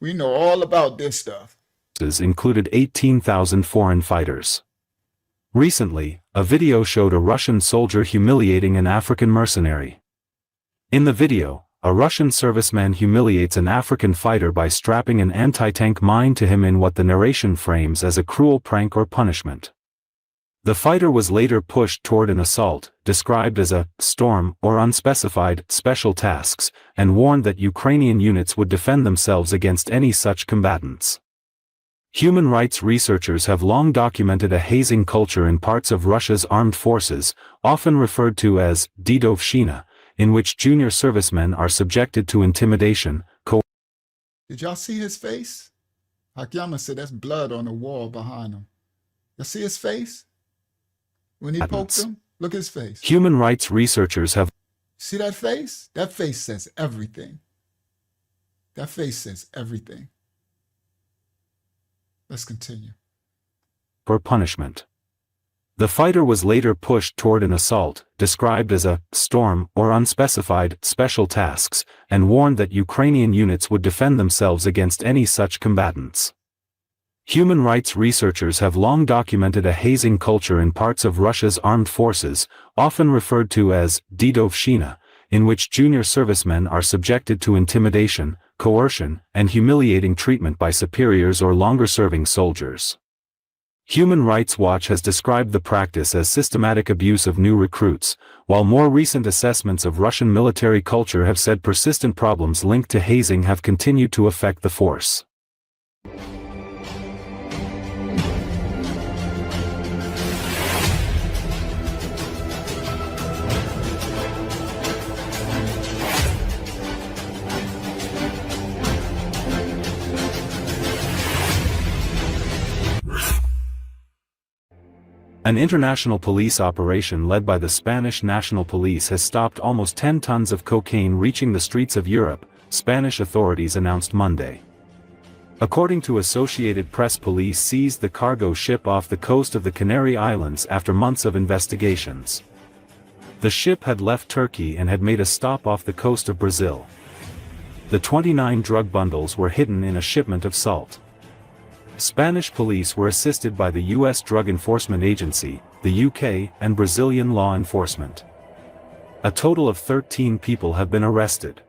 We know all about this stuff. Included 18,000 foreign fighters. Recently, a video showed a Russian soldier humiliating an African mercenary. In the video, a Russian serviceman humiliates an African fighter by strapping an anti-tank mine to him in what the narration frames as a cruel prank or punishment. The fighter was later pushed toward an assault, described as a storm or unspecified special tasks, and warned that Ukrainian units would defend themselves against any such combatants. Human rights researchers have long documented a hazing culture in parts of Russia's armed forces, often referred to as dedovshchina, in which junior servicemen are subjected to intimidation. Did y'all see his face? Hakyama said that's blood on the wall behind him. Y'all see his face? When he poked him? Look at his face. Human rights researchers have... See that face? That face says everything. That face says everything. Let's continue. For punishment. The fighter was later pushed toward an assault, described as a storm or unspecified special tasks, and warned that Ukrainian units would defend themselves against any such combatants. Human rights researchers have long documented a hazing culture in parts of Russia's armed forces, often referred to as dedovshchina, in which junior servicemen are subjected to intimidation, coercion, and humiliating treatment by superiors or longer-serving soldiers. Human Rights Watch has described the practice as systematic abuse of new recruits, while more recent assessments of Russian military culture have said persistent problems linked to hazing have continued to affect the force. An international police operation led by the Spanish National Police has stopped almost 10 tons of cocaine reaching the streets of Europe, Spanish authorities announced Monday. According to Associated Press, police seized the cargo ship off the coast of the Canary Islands after months of investigations. The ship had left Turkey and had made a stop off the coast of Brazil. The 29 drug bundles were hidden in a shipment of salt. Spanish police were assisted by the U.S. Drug Enforcement Agency, the UK, and Brazilian law enforcement. A total of 13 people have been arrested.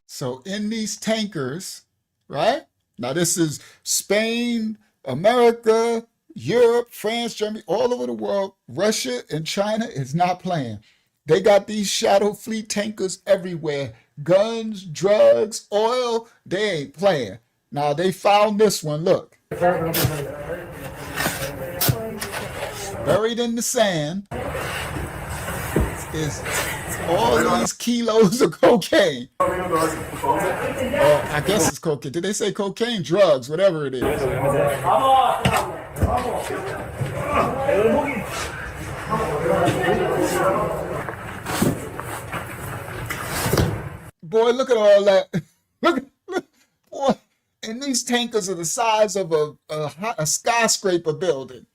So in these tankers, right? Now this is Spain, America, Europe, France, Germany, all over the world. Russia and China is not playing. They got these shadow fleet tankers everywhere. Guns, drugs, oil, they ain't playing. Now they found this one, look. Buried in the sand is all these kilos of cocaine. Oh, I guess it's cocaine. Did they say cocaine? Drugs, whatever it is. Boy, look at all that. Look, boy. And these tankers are the size of a skyscraper building.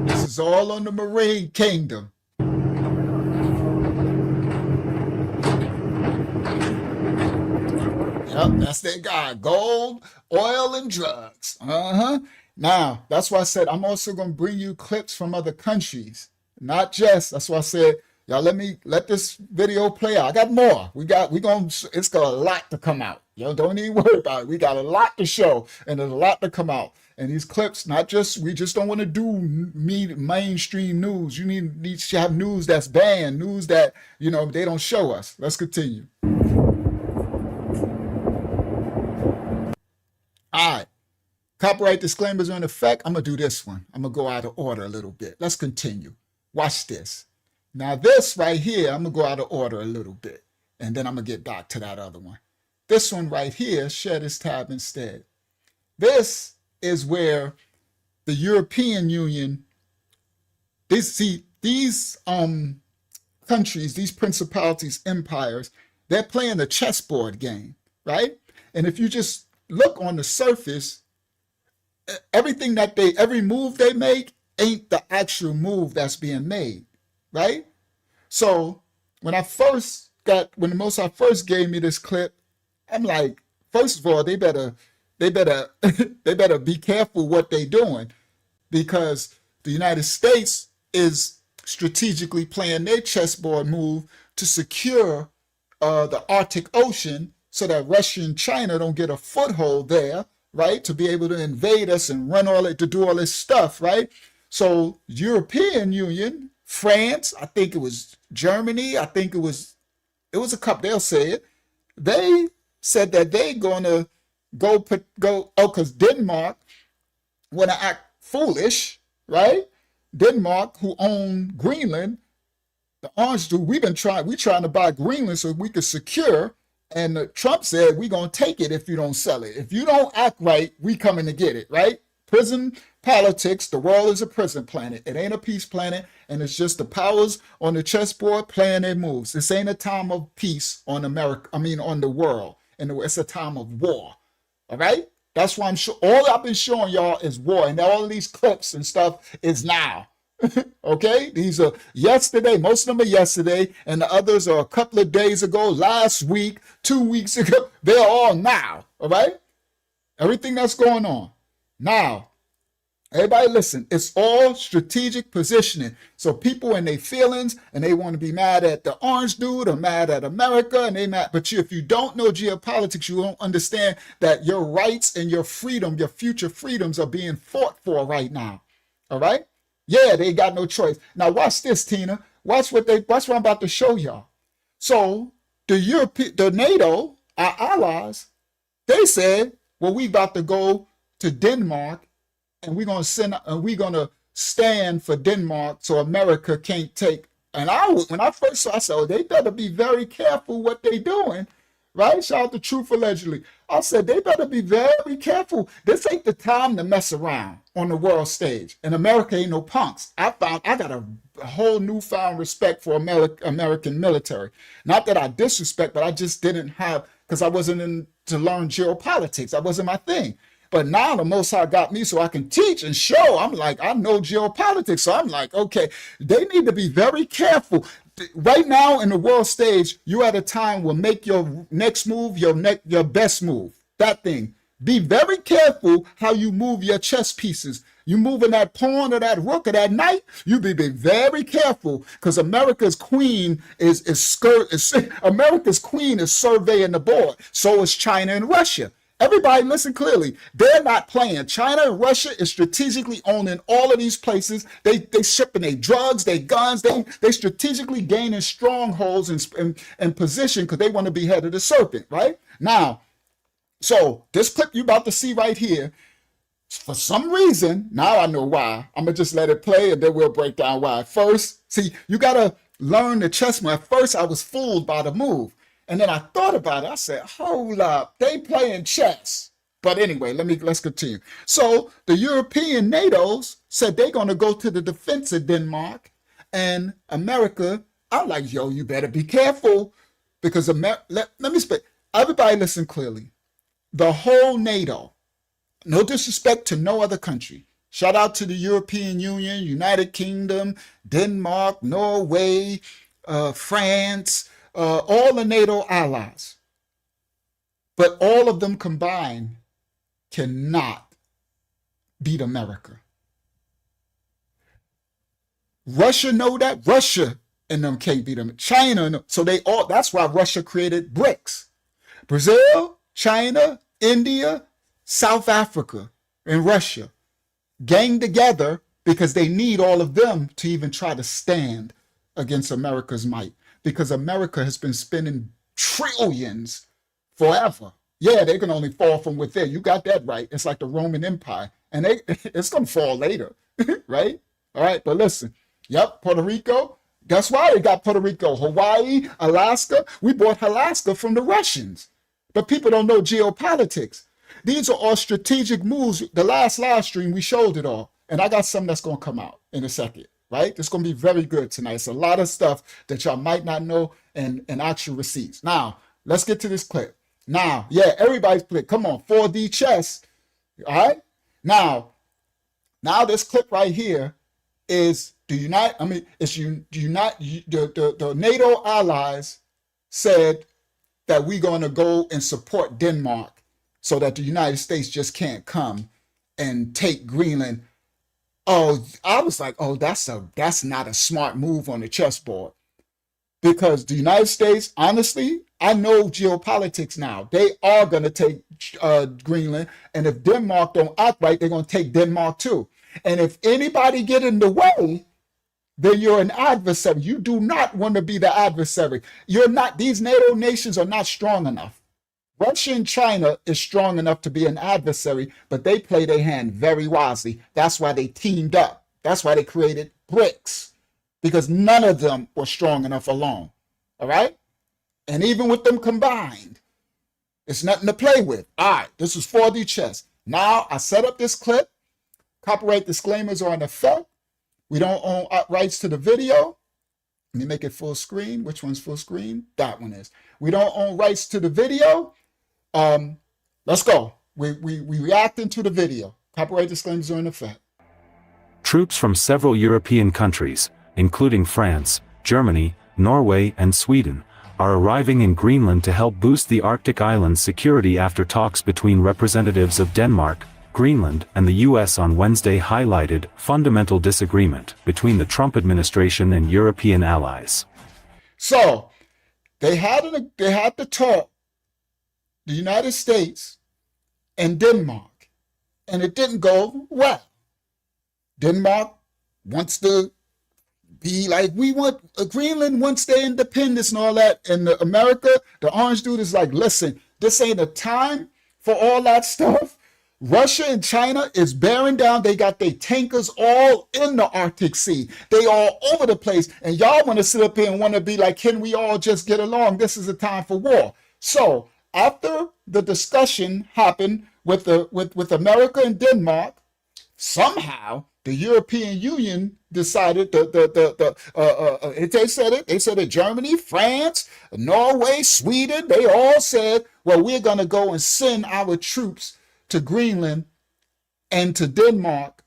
This is all on the Marine Kingdom. Yep, that's their guy. Gold, oil, and drugs. Now, that's why I said I'm also going to bring you clips from other countries. Not just, that's why I said, y'all let this video play out. I got more. It's got a lot to come out. Y'all don't even worry about it. We got a lot to show, and there's a lot to come out. And these clips, we just don't want to do mainstream news. You need to have news that's banned, news that, they don't show us. Let's continue. All right. Copyright disclaimers are in effect. I'm going to do this one. I'm going to go out of order a little bit. Let's continue. Watch this. Now this right here, I'm going to go out of order a little bit. And then I'm going to get back to that other one. This one right here, share this tab instead. This is where the European Union, these countries, these principalities, empires, they're playing a chessboard game, right? And if you just look on the surface, every move they make ain't the actual move that's being made, right? So when the Mossad first gave me this clip, I'm like, first of all, they better be careful what they're doing, because the United States is strategically playing their chessboard move to secure the Arctic Ocean so that Russia and China don't get a foothold there, right? To be able to invade us and to do all this stuff, right? So European Union, France, I think it was Germany, I think it was a couple, they'll say it. They said that they're going to because Denmark want to act foolish, right? Denmark, who own Greenland, the orange dude, we're trying to buy Greenland so we could secure. And Trump said, we're going to take it if you don't sell it. If you don't act right, we coming to get it, right? Prison politics, the world is a prison planet. It ain't a peace planet, and it's just the powers on the chessboard playing their moves. This ain't a time of peace on on the world. And it's a time of war, all right? That's why all I've been showing y'all is war, and all of these clips and stuff is now. Okay, these are yesterday, most of them are yesterday, and the others are a couple of days ago, last week, 2 weeks ago. They're all now, all right? Everything that's going on. Now, everybody listen, it's all strategic positioning. So people in their feelings, and they want to be mad at the orange dude or mad at America, and they mad. But if you don't know geopolitics, you won't understand that your rights and your freedom, your future freedoms are being fought for right now, all right? Yeah, they got no choice. Now watch this, Tina. Watch what I'm about to show y'all. So the NATO, our allies, They said, well, we about to go to Denmark and we're gonna stand for Denmark so America can't take. And when I first saw, I said, oh, they better be very careful what they doing, right? Shout out to Truth Allegedly. I said they better be very careful. This ain't the time to mess around on the world stage. And America ain't no punks. I got a whole newfound respect for American military. Not that I disrespect, but I just didn't have, because I wasn't in to learn geopolitics. That wasn't my thing. But now the Most High got me so I can teach and show. I'm like, I know geopolitics. So I'm like, okay, they need to be very careful. Right now in the world stage, you at a time will make your next move your best move. That thing. Be very careful how you move your chess pieces. You moving that pawn or that rook or that knight, you be very careful, because America's queen is America's queen is surveying the board. So is China and Russia. Everybody listen clearly. They're not playing. China and Russia is strategically owning all of these places. They shipping their drugs, their guns. They strategically gaining strongholds and position because they want to be head of the serpent, right? Now, so this clip you about to see right here, for some reason, now I know why. I'm going to just let it play and then we'll break down why. First, see, you got to learn the chess move. At first, I was fooled by the move. And then I thought about it. I said, hold up, they playing chess. But anyway, let's continue. So the European NATOs said they're going to go to the defense of Denmark, and America, I'm like, yo, you better be careful, because let me speak. Everybody listen clearly. The whole NATO, no disrespect to no other country. Shout out to the European Union, United Kingdom, Denmark, Norway, France, all the NATO allies. But all of them combined cannot beat America. Russia know that. Russia and them can't beat them. China, no. So that's why Russia created BRICS. Brazil, China, India, South Africa, and Russia gang together because they need all of them to even try to stand against America's might. Because America has been spending trillions forever. Yeah, they can only fall from within. You got that right. It's like the Roman Empire. And it's going to fall later, right? All right, but listen. Yep, Puerto Rico. That's why they got Puerto Rico. Hawaii, Alaska. We bought Alaska from the Russians. But people don't know geopolitics. These are all strategic moves. The last live stream, we showed it all. And I got something that's going to come out in a second, right? It's going to be very good tonight. It's a lot of stuff that y'all might not know and actual receipts. Now, let's get to this clip. Now, yeah, everybody's click. Come on, 4D chess. All right? Now this clip right here is the NATO allies said that we're going to go and support Denmark so that the United States just can't come and take Greenland. Oh, I was like, oh, that's not a smart move on the chessboard. Because the United States, honestly, I know geopolitics now. They are going to take Greenland. And if Denmark don't act right, they're going to take Denmark too. And if anybody get in the way, then you're an adversary. You do not want to be the adversary. These NATO nations are not strong enough. Russia and China is strong enough to be an adversary, but they play their hand very wisely. That's why they teamed up. That's why they created BRICS, because none of them were strong enough alone. All right? And even with them combined, it's nothing to play with. All right, this is 4D chess. Now I set up this clip. Copyright disclaimers are in effect. We don't own rights to the video. Let me make it full screen. Which one's full screen? That one is. We don't own rights to the video. Let's go. We reacting to the video. Copyright disclaimers are in effect. Troops from several European countries, including France, Germany, Norway, and Sweden, are arriving in Greenland to help boost the Arctic island's security after talks between representatives of Denmark, Greenland, and the US on Wednesday highlighted fundamental disagreement between the Trump administration and European allies. So, they had the talk, the United States and Denmark, and it didn't go well. Denmark wants to be like, Greenland wants their independence and all that, and America, the orange dude is like, listen, this ain't a time for all that stuff. Russia and China is bearing down. They got their tankers all in the Arctic Sea. They all over the place. And y'all want to sit up here and want to be like, can we all just get along? This is a time for war. So after the discussion happened with America and Denmark, somehow the European Union decided they said it, Germany, France, Norway, Sweden, they all said, well, we're going to go and send our troops to Greenland and to Denmark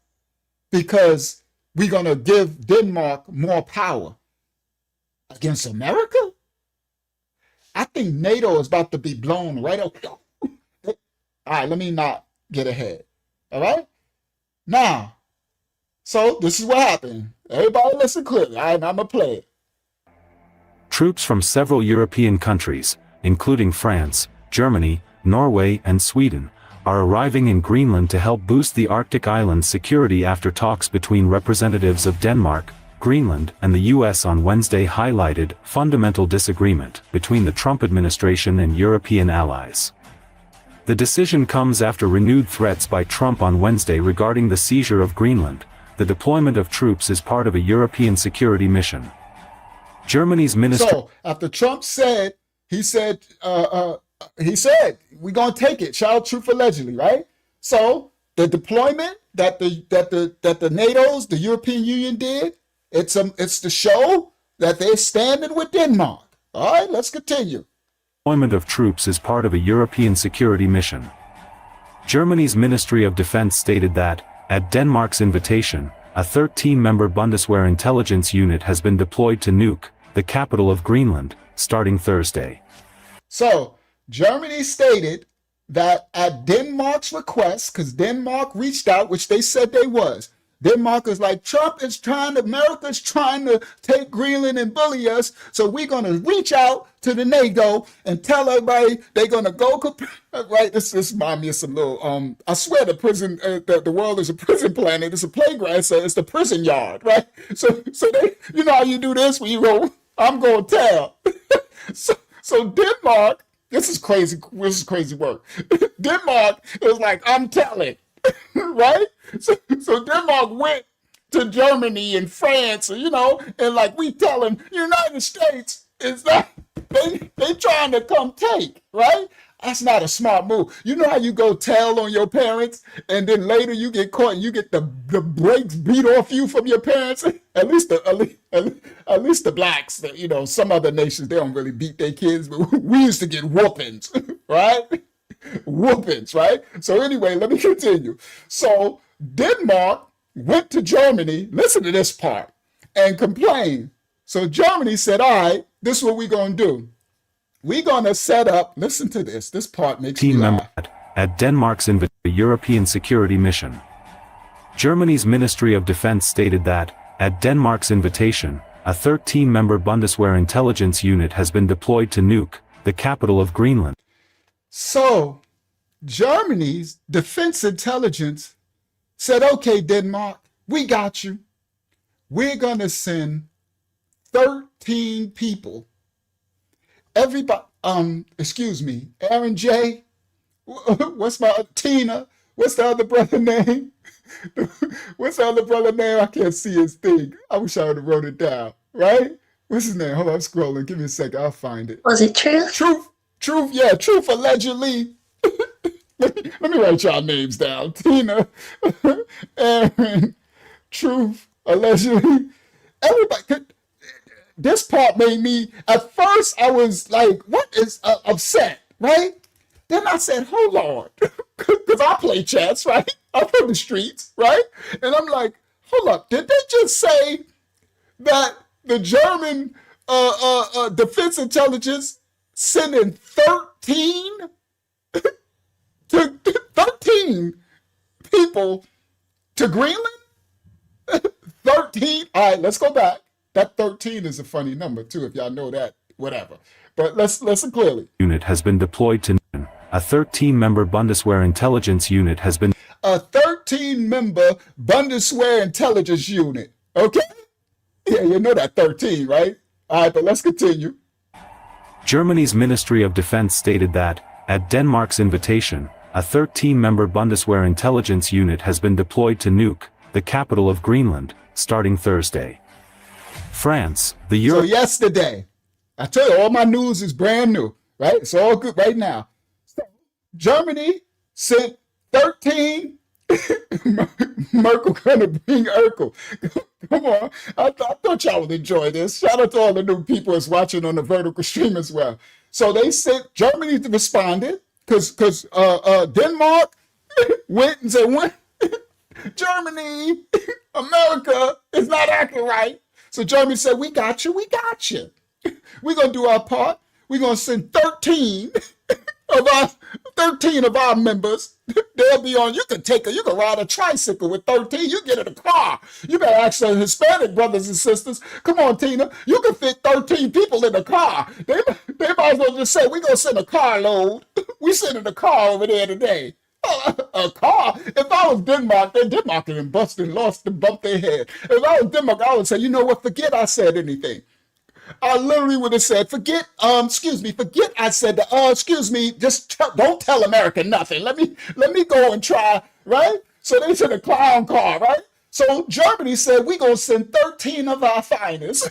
because we're going to give Denmark more power against America. I think NATO is about to be blown right up. All right, let me not get ahead. All right? Now, so this is what happened. Everybody listen clearly. All right, I'm going to play it. Troops from several European countries, including France, Germany, Norway, and Sweden, are arriving in Greenland to help boost the Arctic island's security after talks between representatives of Denmark, Greenland, and the US on Wednesday highlighted fundamental disagreement between the Trump administration and European allies. The decision comes after renewed threats by Trump on Wednesday regarding the seizure of Greenland. The deployment of troops is part of a European security mission. Germany's minister. So after Trump said, he said, we're going to take it, child truth allegedly, right? So the deployment that the NATO's, the European Union did, it's to show that they're standing with Denmark. All right, let's continue. Deployment of troops is part of a European security mission. Germany's Ministry of Defense stated that, at Denmark's invitation, a 13-member Bundeswehr intelligence unit has been deployed to Nuuk, the capital of Greenland, starting Thursday. So Germany stated that at Denmark's request, because Denmark reached out, which they said they was, Denmark is like, America's trying to take Greenland and bully us, so we're going to reach out to the NATO and tell everybody they're going to go, right? This reminds me of some little, I swear the prison, the world is a prison planet, it's a playground, so it's the prison yard, right? So they, you know how you do this when you go, I'm going to tell. So Denmark, this is crazy work. Denmark is like, I'm telling. Right? So Denmark went to Germany and France, and like we telling United States is not they trying to come take, right? That's not a smart move. You know how you go tell on your parents and then later you get caught and you get the brakes beat off you from your parents? At least the blacks, some other nations, they don't really beat their kids, but we used to get whoopings, right? Whoopings, right? So anyway, let me continue. So Denmark went to Germany, listen to this part, and complained. So Germany said, all right, this is what we're going to do. We're going to set up, listen to this part makes me laugh. At Denmark's European security mission. Germany's Ministry of Defense stated that, at Denmark's invitation, a 13-member Bundeswehr intelligence unit has been deployed to Nuuk, the capital of Greenland. So Germany's defense intelligence said, okay, Denmark, we got you. We're going to send 13 people. Everybody, excuse me, Aaron J. What's my Tina? What's the other brother name? What's the other brother name? I can't see his thing. I wish I would have wrote it down, right? What's his name? Hold on, I'm scrolling. Give me a second. I'll find it. Was it Truth? Truth, yeah, Truth allegedly. Let me write y'all names down. Tina, Aaron, Truth, allegedly. Everybody, this part made me, at first I was like, what is upset, right? Then I said, hold on, because I play chess, right? I'm from the streets, right? And I'm like, hold up, did they just say that the German defense intelligence sending 13 people to Greenland? 13? All right, let's go back. That 13 is a funny number too, if y'all know that, whatever. But let's listen clearly. Unit has been deployed to a 13-member Bundeswehr intelligence unit has been a 13-member Bundeswehr intelligence unit. Okay? Yeah, you know that 13, right? All right, but let's continue. Germany's Ministry of Defense stated that, at Denmark's invitation, a 13-member Bundeswehr intelligence unit has been deployed to Nuuk, the capital of Greenland, starting Thursday. France, the So Europe... yesterday, I tell you, all my news is brand new, right? It's all good right now. So Germany sent 13. Merkel gonna bring Urkel. Come on. I thought y'all would enjoy this. Shout out to all the new people that's watching on the vertical stream as well. So they sent, Germany responded, because Denmark went and said, what? Germany, America is not acting right. So Germany said, we got you. We're going to do our part. We're going to send 13 of our members. They'll be on, you can ride a tricycle with 13. You get in a car. You better ask the Hispanic brothers and sisters. Come on, Tina. You can fit 13 people in a car. They might as well just say, we're going to send a carload. We sending a car over there today. A car? If I was Denmark, then Denmark would have busted, lost, and bumped their head. If I was Denmark, I would say, you know what, forget I said anything. I literally would have said, forget I said, don't tell America nothing. Let me go and try, right? So they sent a clown car, right? So Germany said, we're going to send 13 of our finest.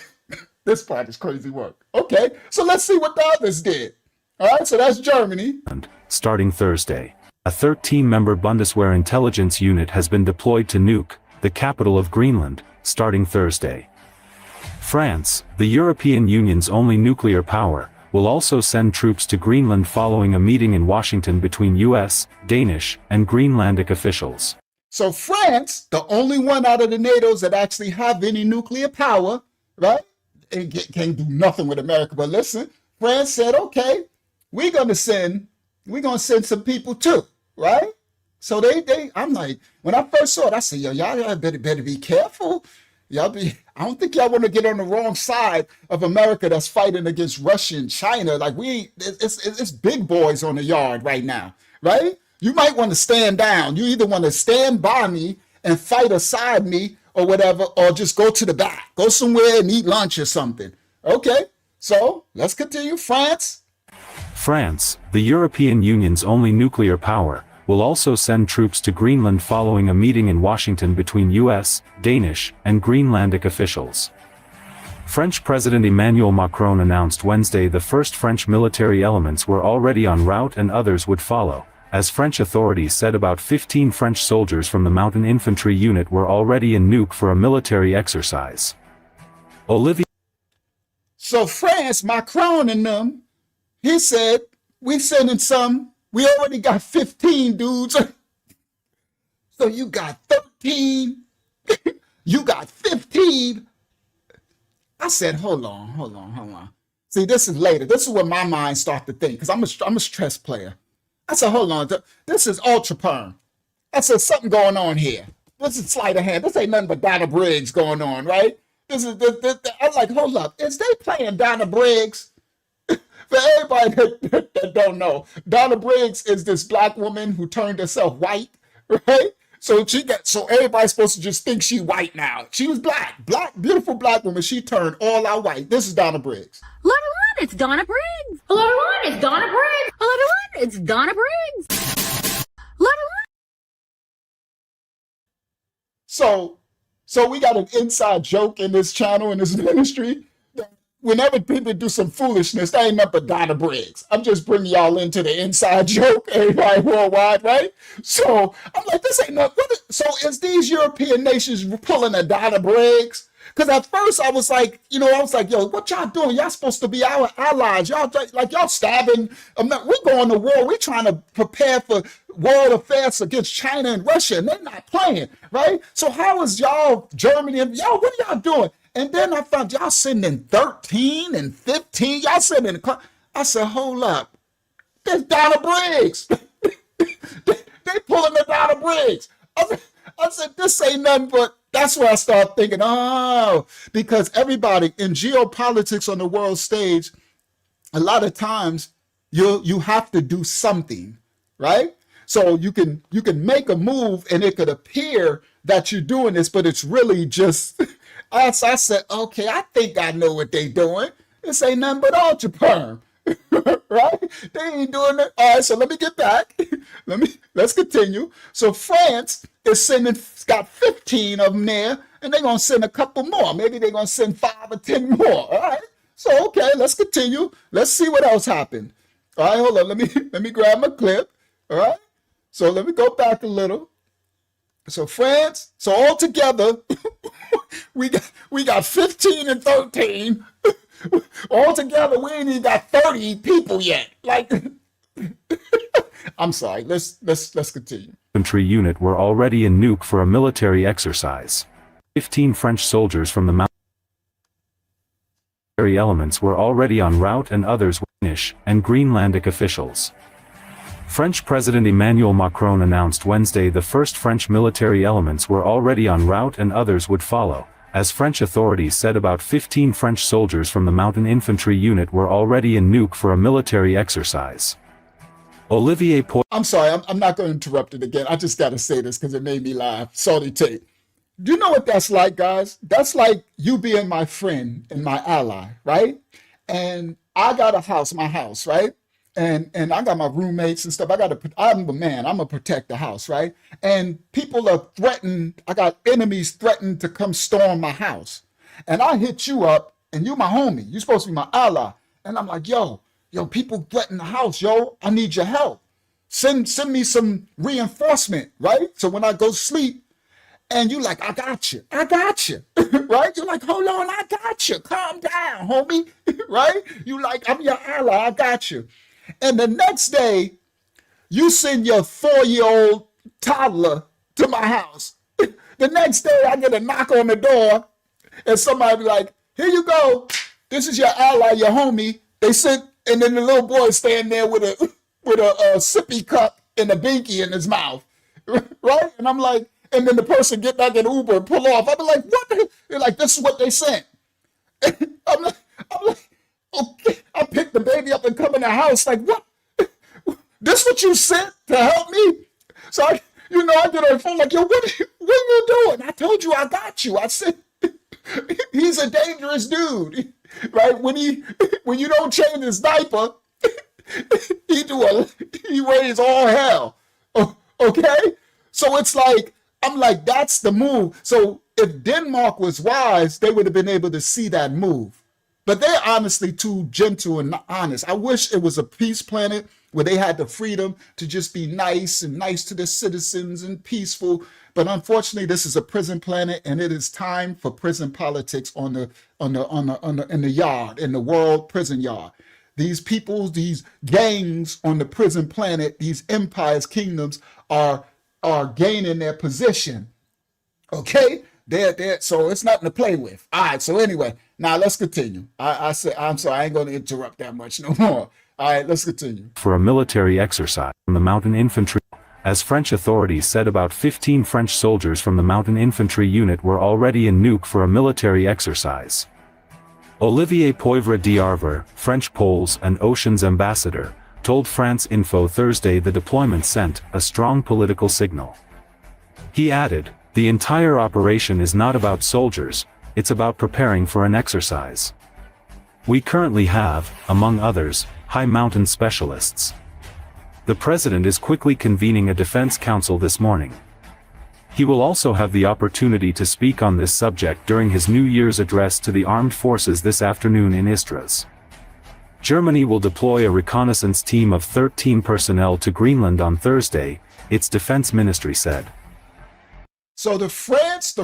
This part is crazy work. Okay, so let's see what the others did. All right, so that's Germany. Starting Thursday, a 13-member Bundeswehr intelligence unit has been deployed to Nuuk, the capital of Greenland, starting Thursday. France, the European Union's only nuclear power, will also send troops to Greenland following a meeting in Washington between US, Danish, and Greenlandic officials. So France, the only one out of the NATOs that actually have any nuclear power, right? And can't do nothing with America. But listen, France said, okay, we're gonna send some people too, right? So I'm like, when I first saw it, I said, yo, y'all better be careful. I don't think y'all want to get on the wrong side of America that's fighting against Russia and China. Like it's big boys on the yard right now, right? You might want to stand down. You either want to stand by me and fight aside me or whatever, or just go to the back, go somewhere and eat lunch or something. Okay, so let's continue. France, the European Union's only nuclear power, will also send troops to Greenland following a meeting in Washington between US, Danish, and Greenlandic officials. French President Emmanuel Macron announced Wednesday the first French military elements were already en route and others would follow, as French authorities said about 15 French soldiers from the Mountain Infantry Unit were already in Nuuk for a military exercise. So France, Macron and them, he said, we sending some. We already got 15 dudes. So you got 13. You got 15. I said, hold on. See, this is later. This is where my mind starts to think, because I'm a stress player. I said, hold on. This is ultra perm. I said, something going on here. This is sleight of hand. This ain't nothing but Donna Briggs going on, right? I'm like, hold up. Is they playing Donna Briggs? For everybody that don't know, Donna Briggs is this black woman who turned herself white, right? So everybody's supposed to just think she white now. She was black, beautiful black woman. She turned all out white. This is Donna Briggs. Hello everyone, it's Donna Briggs. Hello everyone, it's Donna Briggs. Hello everyone, it's Donna Briggs. Hello everyone. So we got an inside joke in this channel, in this ministry. Whenever people do some foolishness, that ain't nothing but Donna Briggs. I'm just bringing y'all into the inside joke, everybody worldwide, right? So I'm like, this ain't nothing. So is these European nations pulling a Donna Briggs? Because at first I was like, yo, what y'all doing? Y'all supposed to be our allies. Y'all stabbing. We going to war. We trying to prepare for world affairs against China and Russia, and they're not playing, right? So how is y'all, Germany, and y'all, what are y'all doing? And then I found y'all sending 13 and 15. Y'all sending, I said, hold up. There's Donna Briggs. they pulling the Donna Briggs. I said, this ain't nothing but, that's where I started thinking, because everybody in geopolitics on the world stage, a lot of times you have to do something, right? So you can make a move and it could appear that you're doing this, but it's really just, I said, okay, I think I know what they doing. This ain't nothing but ultra perm, right? They ain't doing it. All right, so let me get back. Let's continue. So France is got 15 of them there, and they're gonna send a couple more. Maybe they're gonna send 5 or 10 more. All right. So okay, let's continue. Let's see what else happened. All right, hold on. Let me grab my clip. All right. So let me go back a little. So France, so all together, we got 15 and 13. All together, we ain't even got 30 people yet. Like, I'm sorry. Let's continue. Infantry unit were already in Nuuk for a military exercise. 15 French soldiers from the military elements were already en route, and others were Finnish and Greenlandic officials. French President Emmanuel Macron announced Wednesday the first French military elements were already en route and others would follow, as French authorities said about 15 French soldiers from the Mountain Infantry Unit were already in Nuuk for a military exercise. Olivier I'm sorry, I'm not going to interrupt it again. I just got to say this because it made me laugh. Salty tape. Do you know what that's like, guys? That's like you being my friend and my ally, right? And I got a house, my house, right? And I got my roommates and stuff. I'm the man. I'm gonna protect the house, right? And people are threatened. I got enemies threatened to come storm my house. And I hit you up, and you my homie. You're supposed to be my ally. And I'm like, yo, people threaten the house, yo. I need your help. Send me some reinforcement, right? So when I go sleep, and you like, I got you, right? You're like, hold on, I got you. Calm down, homie, right? You like, I'm your ally, I got you. And the next day, you send your 4-year-old toddler to my house. The next day, I get a knock on the door, and somebody be like, here you go. This is your ally, your homie. They sent, and then the little boy standing there with a sippy cup and a binky in his mouth, right? And I'm like, and then the person get back in Uber and pull off. I'm like, what? They're like, this is what they sent. I'm like, okay. I picked the baby up and come in the house. Like, what? This what you sent to help me? So I get on the phone like, yo, what are you doing? I told you I got you. I said, he's a dangerous dude, right? When you don't change his diaper, he weighs all hell. Okay? So it's like, I'm like, that's the move. So if Denmark was wise, they would have been able to see that move. But they're honestly too gentle and honest. I wish it was a peace planet where they had the freedom to just be nice and nice to their citizens and peaceful. But unfortunately, this is a prison planet, and it is time for prison politics in the yard, in the world prison yard. These people, these gangs on the prison planet, these empires, kingdoms are gaining their position. Okay? So it's nothing to play with. All right, so anyway, now let's continue. I'm sorry, I ain't going to interrupt that much no more. All right, let's continue. For a military exercise from the Mountain Infantry, as French authorities said about 15 French soldiers from the Mountain Infantry Unit were already in Nuuk for a military exercise. Olivier Poivre d'Arvor, French Poles and Oceans ambassador, told France Info Thursday the deployment sent a strong political signal. He added, the entire operation is not about soldiers, it's about preparing for an exercise. We currently have, among others, high mountain specialists. The president is quickly convening a defense council this morning. He will also have the opportunity to speak on this subject during his New Year's address to the armed forces this afternoon in Istras. Germany will deploy a reconnaissance team of 13 personnel to Greenland on Thursday, its defense ministry said. So the French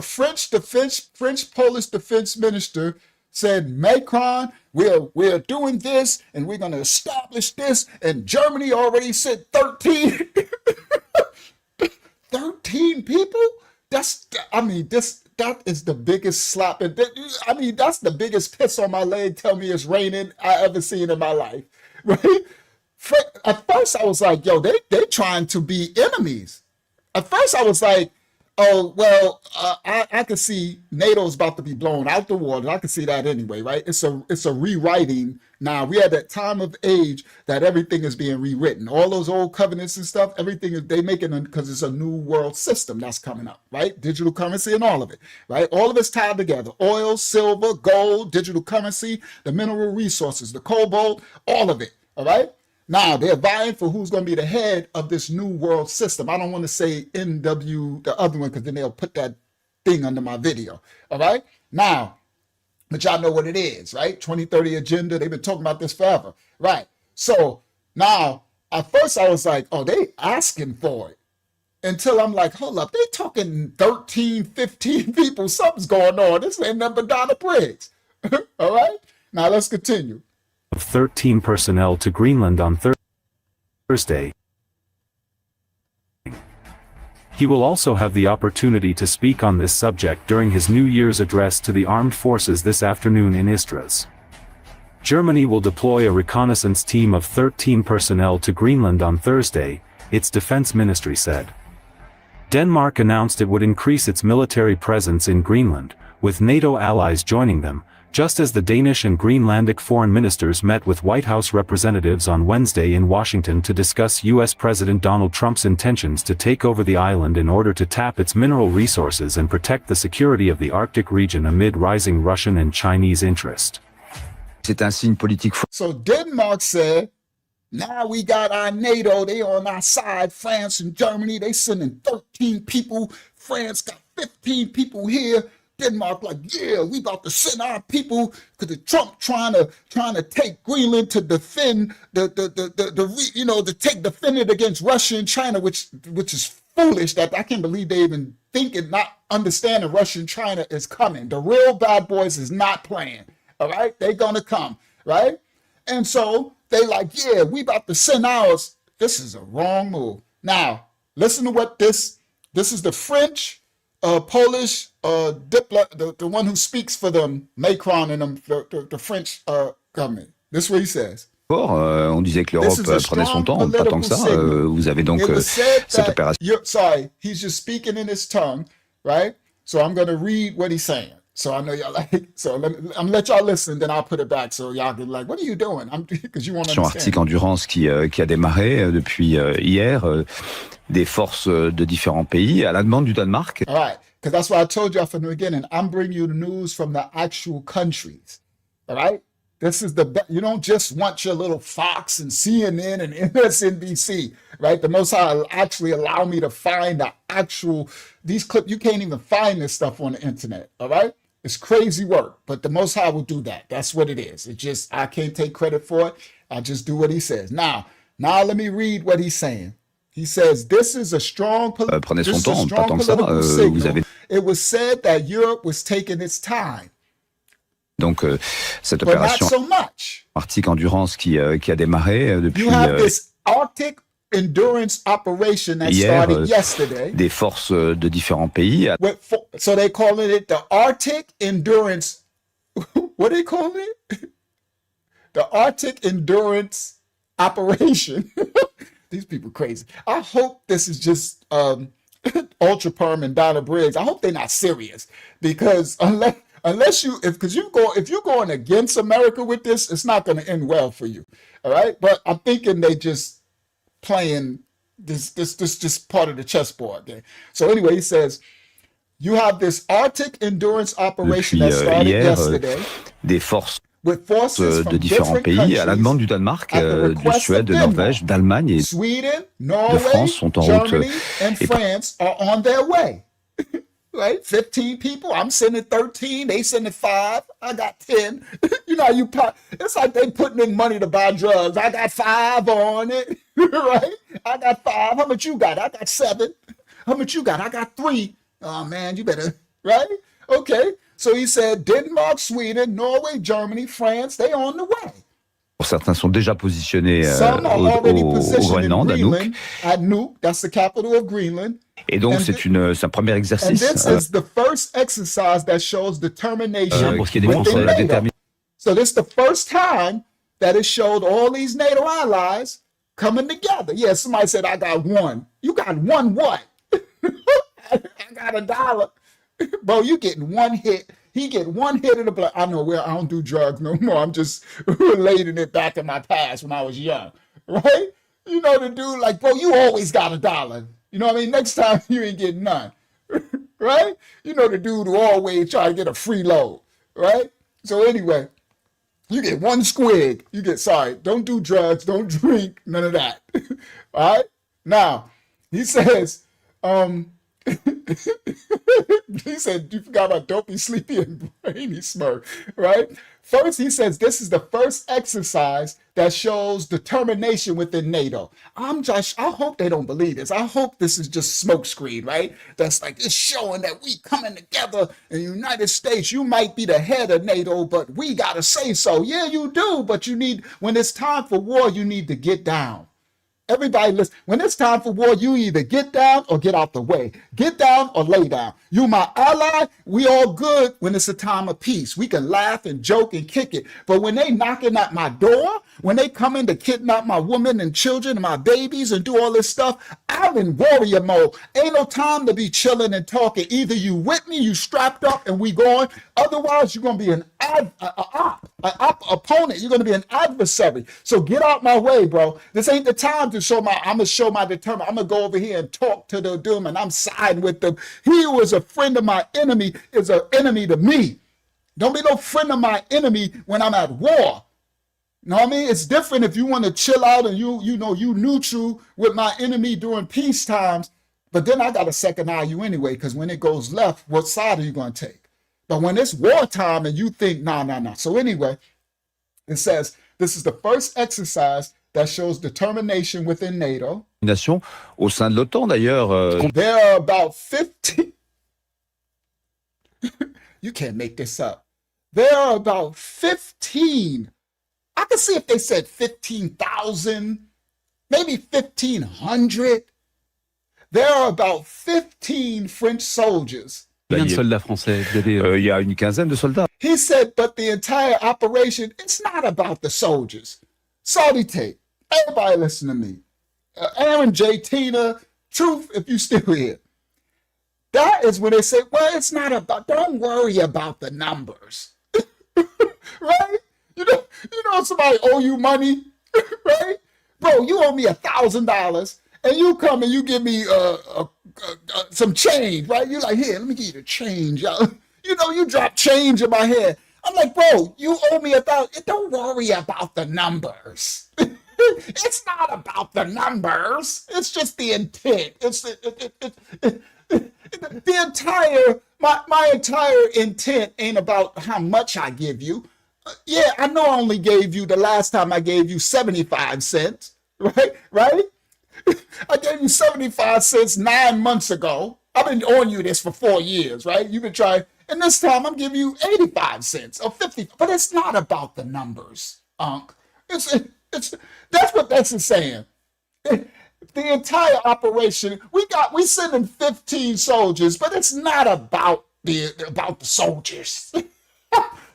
Polish defense minister said, Macron, we're doing this and we're going to establish this, and Germany already said 13. 13 people? That is the biggest slap. That's the biggest piss on my leg, tell me it's raining, I ever seen in my life, right? At first I was like, yo, they trying to be enemies. At first I was like, oh, well, I could see NATO's about to be blown out the water. I could see that anyway, right? It's a rewriting. Now, we are at that time of age that everything is being rewritten. All those old covenants and stuff, everything is, they make it because it's a new world system that's coming up, right? Digital currency and all of it, right? All of it's tied together. Oil, silver, gold, digital currency, the mineral resources, the cobalt, all of it, all right? Now they're vying for who's going to be the head of this new world system. I don't want to say NW, the other one, because then they'll put that thing under my video. All right. Now, but y'all know what it is, right? 2030 agenda. They've been talking about this forever. Right. So now, at first I was like, oh, they asking for it. Until I'm like, hold up, they talking 13, 15 people. Something's going on. This ain't nothing but Donna Briggs. All right. Now let's continue. Of 13 personnel to Greenland on Thursday. He will also have the opportunity to speak on this subject during his New Year's address to the armed forces this afternoon in Istras. Germany will deploy a reconnaissance team of 13 personnel to Greenland on Thursday, its defense ministry said. Denmark announced it would increase its military presence in Greenland, with NATO allies joining them, just as the Danish and Greenlandic foreign ministers met with White House representatives on Wednesday in Washington to discuss U.S. President Donald Trump's intentions to take over the island in order to tap its mineral resources and protect the security of the Arctic region amid rising Russian and Chinese interest. C'est un signe politique. So Denmark said, now we got our NATO, they on our side, France and Germany, they sending 13 people, France got 15 people here. Denmark like, yeah, we about to send our people because Trump trying to take Greenland to defend defend it against Russia and China, which is foolish. That I can't believe they even thinking, not understanding Russia and China is coming. The real bad boys is not playing. All right, they gonna come, right? And so they like, yeah, we about to send ours. This is a wrong move. Now listen to what this is the French. Polish diplomat, the one who speaks for them, Macron and them, the French government. This is what he says. On disait que l'Europe prenait son temps, pas tant que ça. Vous avez donc cette opération. Sorry, he's just speaking in his tongue, right? So I'm going to read what he's saying. So I know y'all like. So I'm gonna let y'all listen, then I'll put it back. So y'all can like, what are you doing? Because you want to understand. Arctique Endurance qui a démarré depuis hier. Des forces de différents pays à la demande du Danemark. All right, because that's why I told you from the beginning, I'm bringing you the news from the actual countries. All right, this is you don't just want your little Fox and CNN and MSNBC, right? The Most High actually allow me to find the actual, these clips, you can't even find this stuff on the internet, all right? It's crazy work, but the Most High will do that. That's what it is. It just, I can't take credit for it. I just do what he says. Now let me read what he's saying. He says, this is a strong, prenez son temps, pas tant que ça. Vous avez... It was said that Europe was taking its time. Donc, cette opération Arctique Endurance qui a démarré depuis you have this Arctic Endurance operation that hier, started yesterday. Des forces de différents pays. So they calling it the Arctic Endurance. What are they calling it? The Arctic Endurance Operation. These people crazy. I hope this is just Ultra Perm and Donna Briggs. I hope they're not serious, because unless if you're going against America with this, it's not going to end well for you. All right, but I'm thinking they just playing this just part of the chessboard game. So anyway, he says you have this Arctic Endurance Operation that started yesterday. Des forces de différents pays à la demande du Danemark, de Suède, de Norvège, d'Allemagne et de France sont en route. Germany and France are on their way. Right? 15 people. I'm sending 13. They sending 5. I got 10. You know, it's like they putting in money to buy drugs. I got 5 on it. Right? I got 5. How much you got? I got 7. How much you got? I got 3. Oh man, you better, right? Okay. So he said Denmark, Sweden, Norway, Germany, France, they on the way. Certains sont déjà positionnés Some are already au positioned in Groenland, à Nuuk. Greenland, at Nuuk. That's the capital of Greenland. Et donc c'est un premier And exercice this is the first exercise that shows determination pour ce qui est des within forces NATO. déterminées. So this is the first time that it showed all these NATO allies coming together. Yeah, somebody said, I got 1. You got 1 what? I got $1. Bro, you getting 1 hit. He get 1 hit of the blood. I know where I don't do drugs no more. I'm just relating it back to my past when I was young, right? You know the dude like, bro, you always got $1. You know what I mean? Next time you ain't getting none, right? You know the dude who always try to get a free load, right? So anyway, You get one squig. You get, sorry, don't do drugs, don't drink, none of that. All right? Now, he says, he said, you forgot about dopey, sleepy, and brainy smirk, right? First, he says, this is the first exercise that shows determination within NATO. I hope they don't believe this. I hope this is just smokescreen, right? That's like, it's showing that we coming together in the United States. You might be the head of NATO, but we got to say so. Yeah, you do, but you need, when it's time for war, you need to get down. Everybody listen, when it's time for war, you either get down or get out the way. Get down or lay down. You my ally, we all good when it's a time of peace. We can laugh and joke and kick it. But when they knocking at my door, when they come in to kidnap my women and children and my babies and do all this stuff, I'm in warrior mode. Ain't no time to be chilling and talking. Either you with me, you strapped up and we going. Otherwise, you're going to be an opponent. You're going to be an adversary. So get out my way, bro. This ain't the time to show I'm going to show my determination. I'm going to go over here and talk to the doom and I'm siding with them. He who is a friend of my enemy is an enemy to me. Don't be no friend of my enemy when I'm at war. You know what I mean? It's different if you want to chill out and you neutral with my enemy during peace times. But then I got a second eye you anyway, because when it goes left, what side are you going to take? But when it's wartime and you think, nah. So anyway, it says, this is the first exercise that shows determination within NATO. Nation au sein de l'OTAN d'ailleurs. There are about 50. You can't make this up. There are about 15. I could see if they said 15,000, maybe 1,500. There are about 15 French soldiers. Il y a une quinzaine de soldats. He said, but the entire operation, it's not about the soldiers. Saudi tape. Everybody listen to me. Aaron J. Tina, Truth, if you still here. That is when they say, well, it's not about, don't worry about the numbers. Right? You know somebody owe you money, right? Bro, you owe me $1,000 and you come and you give me some change, right? You're like, here, let me give you the change. You drop change in my head. I'm like, bro, you owe me $1,000. Don't worry about the numbers. It's not about the numbers. It's just the intent. It's the entire, my entire intent ain't about how much I give you. Yeah, I know I only gave you the last time I gave you 75 cents, right? I gave you 75 cents 9 months ago. I've been on you this for 4 years, right? You've been trying, and this time I'm giving you 85 cents or 50, but it's not about the numbers, Unc. That's what that's saying. The entire operation, we sending 15 soldiers, but it's not about the soldiers.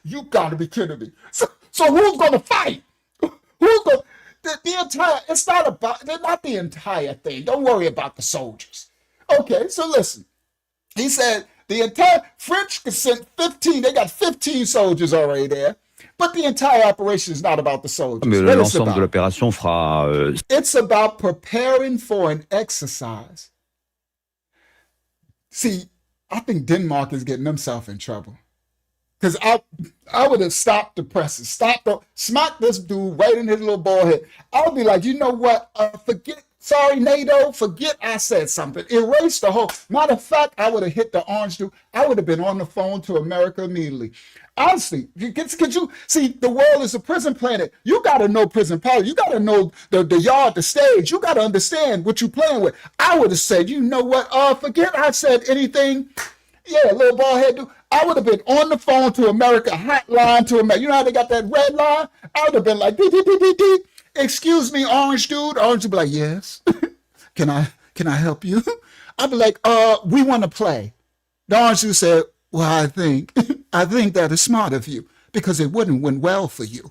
You gotta be kidding me. So who's gonna fight? Who's gonna the entire? It's not about. They're not the entire thing. Don't worry about the soldiers. Okay, so listen. He said the entire French sent 15. They got 15 soldiers already there. But the entire operation is not about the soldiers. Mais l'ensemble de l'opération fera. It's about preparing for an exercise. See, I think Denmark is getting themselves in trouble. Because I would have stopped the presses, smack this dude right in his little bald head. I would be like, you know what? Sorry, NATO, forget I said something. Erase the whole. Matter of fact, I would have hit the orange dude. I would have been on the phone to America immediately. Honestly, could you see the world is a prison planet? You got to know prison policy. You got to know the yard, the stage. You got to understand what you're playing with. I would have said, you know what? Forget I said anything. Yeah, little bald head dude. I would have been on the phone to America, hotline to America. You know how they got that red line? I would have been like, beep. Excuse me, orange dude. Orange would be like, yes. Can I help you? I'd be like, we want to play. The orange dude said, well, I think that is smart of you because it wouldn't went well for you.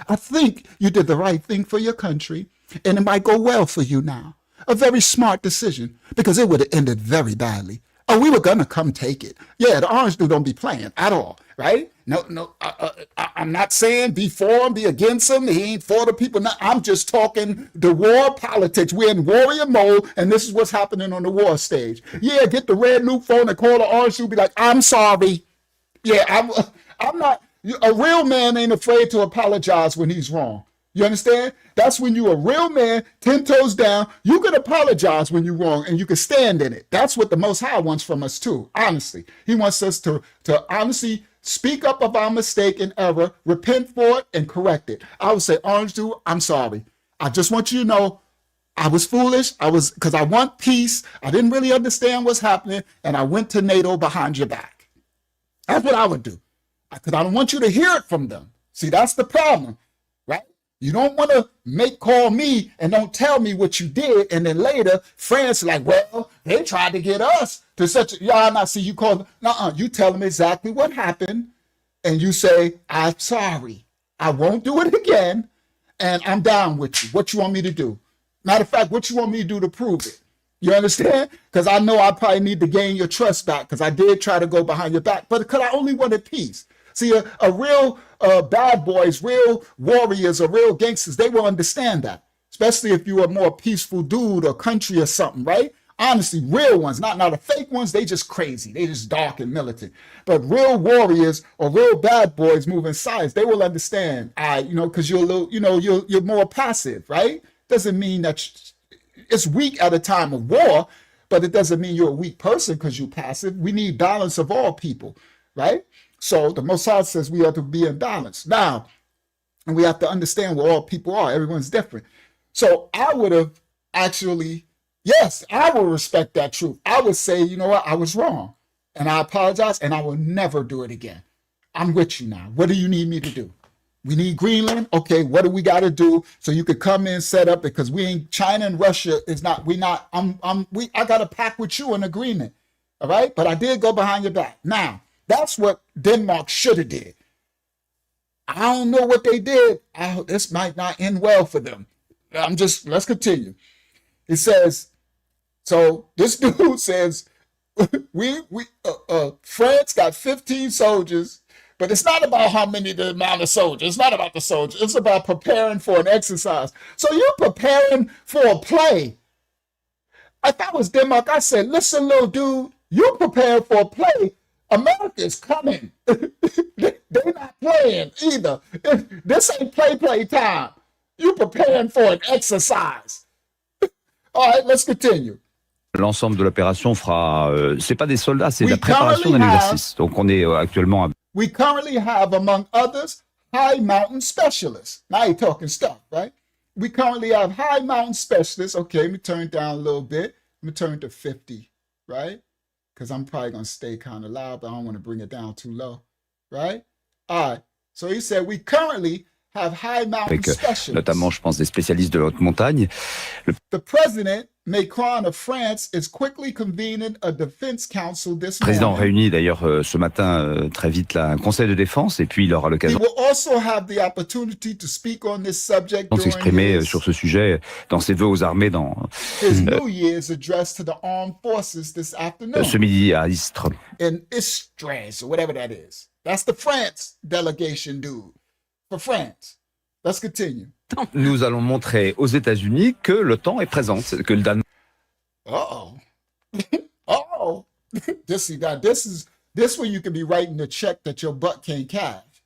I think you did the right thing for your country and it might go well for you now. A very smart decision because it would have ended very badly. Oh, we were going to come take it. Yeah, the orange dude don't be playing at all, right? No, I'm not saying be for him, be against him. He ain't for the people. No, I'm just talking the war politics. We're in warrior mode, and this is what's happening on the war stage. Yeah, get the red nuke phone and call the orange dude, be like, I'm sorry. Yeah, I'm not. A real man ain't afraid to apologize when he's wrong. You understand? That's when you're a real man, 10 toes down. You can apologize when you're wrong and you can stand in it. That's what the Most High wants from us too, honestly. He wants us to honestly speak up of our mistake and error, repent for it, and correct it. I would say, Orange Dude, I'm sorry. I just want you to know I was foolish. Because I want peace. I didn't really understand what's happening. And I went to NATO behind your back. That's what I would do. Because I don't want you to hear it from them. See, that's the problem, right? You don't want to call me and don't tell me what you did. And then later, France like, well, they tried to get us to such a, y'all not see you call them. You tell them exactly what happened. And you say, I'm sorry. I won't do it again. And I'm down with you. What you want me to do? Matter of fact, what you want me to do to prove it? You understand? Because I know I probably need to gain your trust back because I did try to go behind your back. But because I only wanted peace. See, a real bad boys, real warriors, or real gangsters, they will understand that. Especially if you're a more peaceful dude or country or something, right? Honestly, real ones, not the fake ones, they just crazy. They just dark and militant. But real warriors or real bad boys moving sides, they will understand. Because you're a little, you're more passive, right? Doesn't mean that it's weak at a time of war, but it doesn't mean you're a weak person because you're passive. We need balance of all people, right? So the Most High says we have to be in balance. Now, and we have to understand where all people are. Everyone's different. So I would have actually, yes, I will respect that truth. I would say, you know what, I was wrong. And I apologize, and I will never do it again. I'm with you now. What do you need me to do? We need Greenland. Okay, what do we got to do so you could come in, set up? Because we ain't, China and Russia is not, I got to pack with you an agreement. All right, but I did go behind your back. Now, that's what Denmark should have did. I don't know what they did. This might not end well for them. Let's continue. It says, so this dude says, France got 15 soldiers, but it's not about the amount of soldiers. It's not about the soldiers. It's about preparing for an exercise. So you're preparing for a play. If I was Denmark, I said, listen, little dude, you're preparing for a play. America is coming. They're not playing either. This ain't play time. You're preparing for an exercise. All right, let's continue. L'ensemble de l'opération fera, c'est pas des soldats, c'est la préparation d'un exercice. Donc on est actuellement. We currently have, among others, high mountain specialists. Now you're talking stuff, right? We currently have high mountain specialists. Okay, let me turn down a little bit. Let me turn to 50, right? Because I'm probably going to stay kind of loud, but I don't want to bring it down too low, right? All right. So he said, we currently have high mountain specialists. Notamment, je pense, des spécialistes de la haute montagne. The president, Macron of France, is quickly convening a defense council this morning. Le président réunit d'ailleurs ce matin très vite là, un conseil de défense et puis il aura l'occasion He will also have the opportunity to speak on this subject de s'exprimer sur ce sujet dans ses vœux aux armées dans his New Year's address to the armed forces this afternoon. Ce midi à Istres. In Istres, or whatever that is. That's the France delegation dude. For France. Let's continue. Nous allons montrer aux États-Unis que l'OTAN est présente, que le Danemark. Uh-oh. Uh-oh. This where you can be writing the check that your butt can't cash.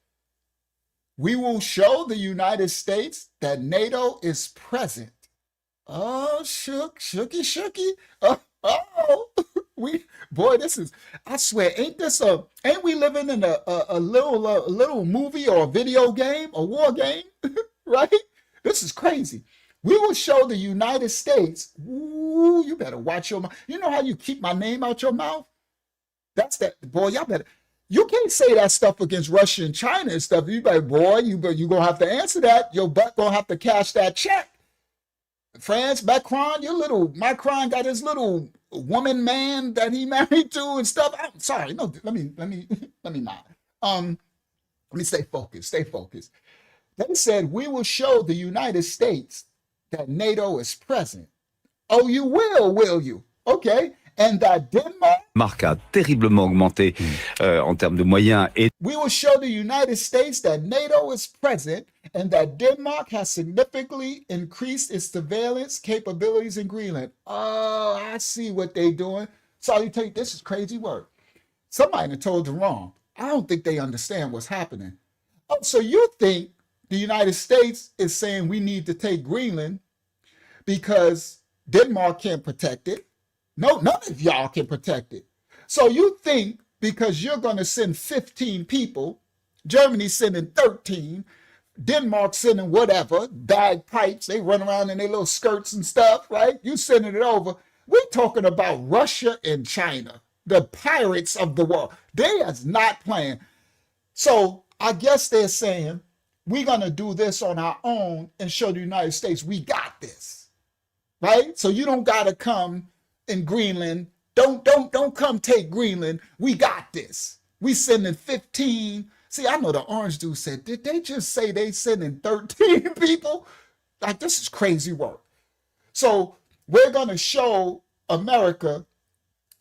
We will show the United States that NATO is present. Oh, shooky. I swear, ain't we living in a little movie or a video game, a war game, right? This is crazy. We will show the United States, ooh, you better watch your mouth. You know how you keep my name out your mouth? That's that, boy, you can't say that stuff against Russia and China and stuff. You like, boy, you gonna have to answer that. Your butt gonna have to cash that check. France, Macron got his little woman man that he married to and stuff. I'm sorry, no, let me not. Let me stay focused. They said, we will show the United States that NATO is present. Oh, you will you? Okay. And that Denmark a terriblement augmenté en termes de moyens. Et we will show the United States that NATO is present and that Denmark has significantly increased its surveillance capabilities in Greenland. Oh, I see what they're doing. So this is crazy work. Somebody told them wrong. I don't think they understand what's happening. Oh, so you think the United States is saying we need to take Greenland because Denmark can't protect it? No, none of y'all can protect it. So you think because you're going to send 15 people, Germany sending 13, Denmark sending whatever, bagpipes, they run around in their little skirts and stuff, right? You sending it over. We're talking about Russia and China, the pirates of the world. They is not playing. So I guess they're saying, we're going to do this on our own and show the United States we got this, right? So you don't got to come in Greenland. Don't come take Greenland. We got this. We sending 15. See, I know the orange dude said, did they just say they sending 13 people? Like, this is crazy work. So we're going to show America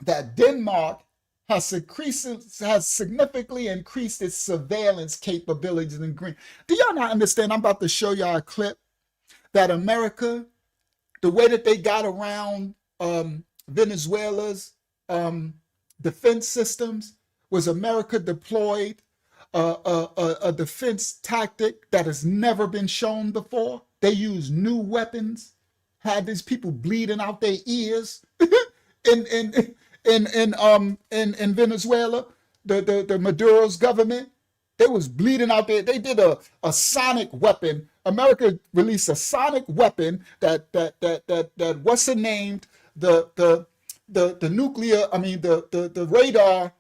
that Denmark has significantly increased its surveillance capabilities in Greenland. Do y'all not understand? I'm about to show y'all a clip that America, the way that they got around Venezuela's defense systems was America deployed a defense tactic that has never been shown before. They used new weapons, had these people bleeding out their ears in Venezuela. The Maduro's government, they was bleeding out there. They did a sonic weapon. America released a sonic weapon that what's it named, the nuclear, I mean the radar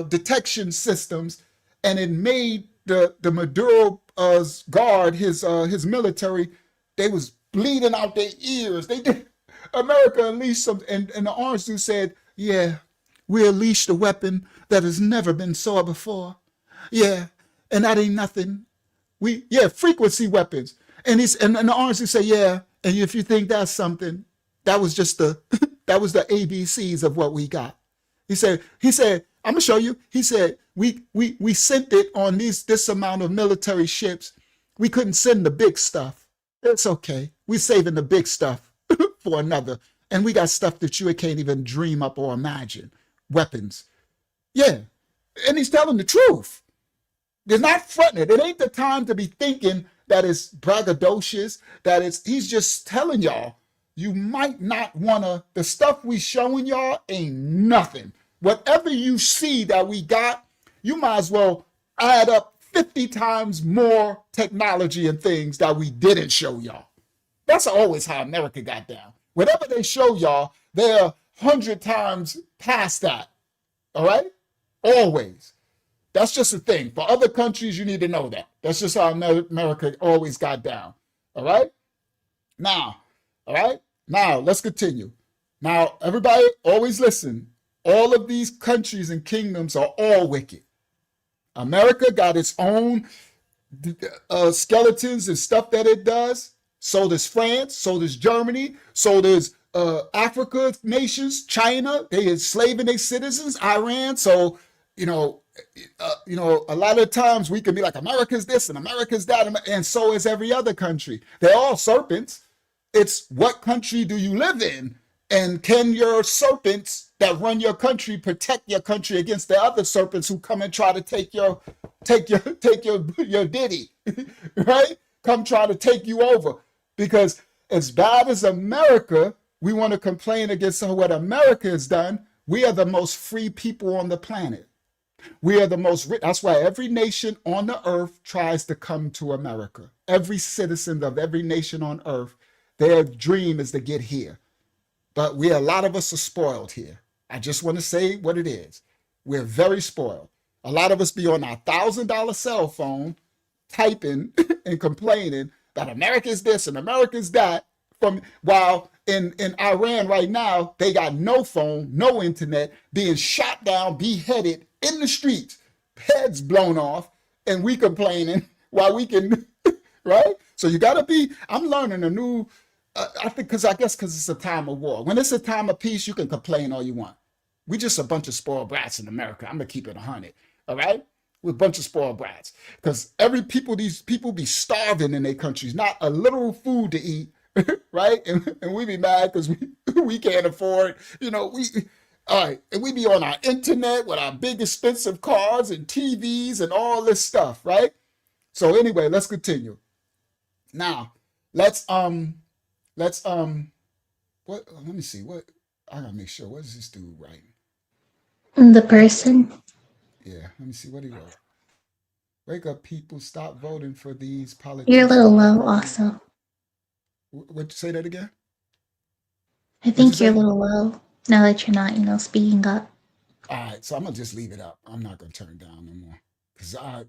detection systems, and it made the Maduro's guard, his military, they was bleeding out their ears. They did. America unleashed some, and the orange dude said, yeah, we unleashed a weapon that has never been saw before. Yeah, and that ain't nothing. Frequency weapons. And the orange dude said, yeah, and if you think that's something, that was just that was the ABCs of what we got. He said, I'm gonna show you. He said, we sent it on this amount of military ships. We couldn't send the big stuff. It's okay. We're saving the big stuff for another. And we got stuff that you can't even dream up or imagine. Weapons. Yeah. And he's telling the truth. They're not fronting it. It ain't the time to be thinking that it's braggadocious, he's just telling y'all, you might not wanna, the stuff we showing y'all ain't nothing. Whatever you see that we got, you might as well add up 50 times more technology and things that we didn't show y'all. That's always how America got down. Whatever they show y'all, they're 100 times past that. All right? Always. That's just a thing. For other countries, you need to know that. That's just how America always got down. All right? Now, all right? Now, let's continue. Now, everybody, always listen. All of these countries and kingdoms are all wicked. America got its own skeletons and stuff that it does. So does France, so does Germany, so does Africa nations, China. They enslaving their citizens, Iran. So, a lot of times we can be like, America's this and America's that, and so is every other country. They're all serpents. It's what country do you live in? And can your serpents that run your country protect your country against the other serpents who come and try to take your ditty, right? Come try to take you over. Because as bad as America, we want to complain against what America has done. We are the most free people on the planet. We are the most rich. That's why every nation on the earth tries to come to America. Every citizen of every nation on earth, their dream is to get here. But a lot of us are spoiled here. I just want to say what it is. We're very spoiled. A lot of us be on our $1,000 cell phone typing and complaining that America is this and America is that. While in Iran right now, they got no phone, no internet, being shot down, beheaded in the streets, heads blown off, and we complaining while we can, right? So you got to be, I'm learning a new, I think because it's a time of war. When it's a time of peace, you can complain all you want. We just a bunch of spoiled brats in America. I'm going to keep it 100, all right? We're a bunch of spoiled brats. Because these people be starving in their countries, not a literal food to eat, right? And we be mad because we can't afford, all right, and we be on our internet with our big expensive cars and TVs and all this stuff, right? So anyway, let's continue. Now, let's what? Let me see. What I gotta make sure. What is this dude writing? The person. Yeah, let me see what he wrote. Wake up, people! Stop voting for these You're a politicians. little low, also. What? Say that again? I What'd you think you're a say? little low now that you're not, speaking up. All right, so I'm gonna just leave it up. I'm not gonna turn it down no more,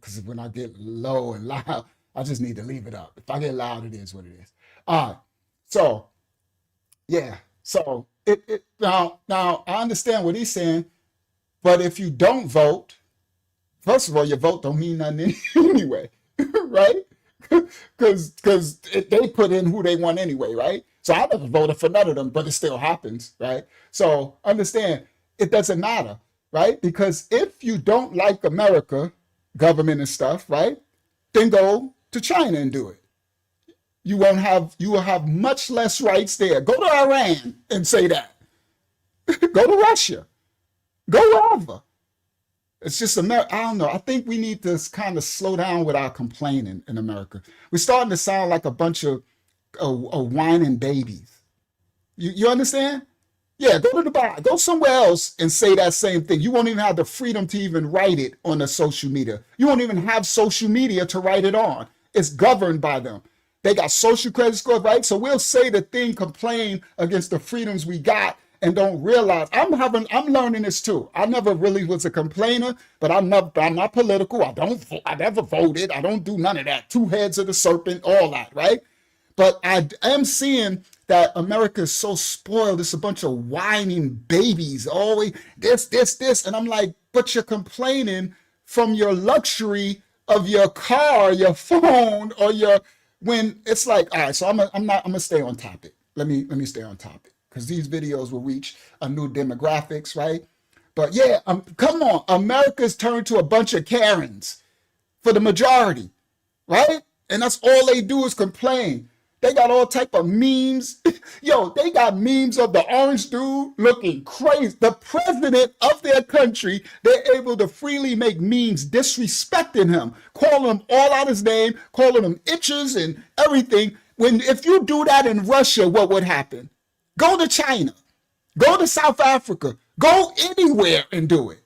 cause when I get low and loud, I just need to leave it up. If I get loud, it is what it is. All right, so yeah, so it now I understand what he's saying, but if you don't vote, first of all, your vote don't mean nothing anyway, right? Because they put in who they want anyway, right? So I never voted for none of them, but it still happens, right? So understand, it doesn't matter, right? Because if you don't like America, government and stuff, right? Then go to China and do it. You will have much less rights there. Go to Iran and say that. Go to Russia. Go wherever. It's just America. I don't know. I think we need to kind of slow down with our complaining in America. We're starting to sound like a bunch of whining babies. You understand? Yeah, go to the bar, go somewhere else and say that same thing. You won't even have the freedom to even write it on the social media. You won't even have social media to write it on. It's governed by them. They got social credit scores, right? So we'll say the thing, complain against the freedoms we got, and don't realize I'm learning this too. I never really was a complainer, but I'm not political. I never voted. I don't do none of that. Two heads of the serpent, all that, right? But I am seeing that America is so spoiled. It's a bunch of whining babies, always this. And I'm like, but you're complaining from your luxury of your car, your phone, or when it's like, all right, so I'm gonna stay on topic. Let me stay on topic because these videos will reach a new demographics, right? But yeah, come on, America's turned to a bunch of Karens for the majority, right? And that's all they do is complain. They got all type of memes. Yo, they got memes of the orange dude looking crazy. The president of their country, they're able to freely make memes disrespecting him, calling him all out his name, calling him itches and everything. If you do that in Russia, what would happen? Go to China. Go to South Africa. Go anywhere and do it.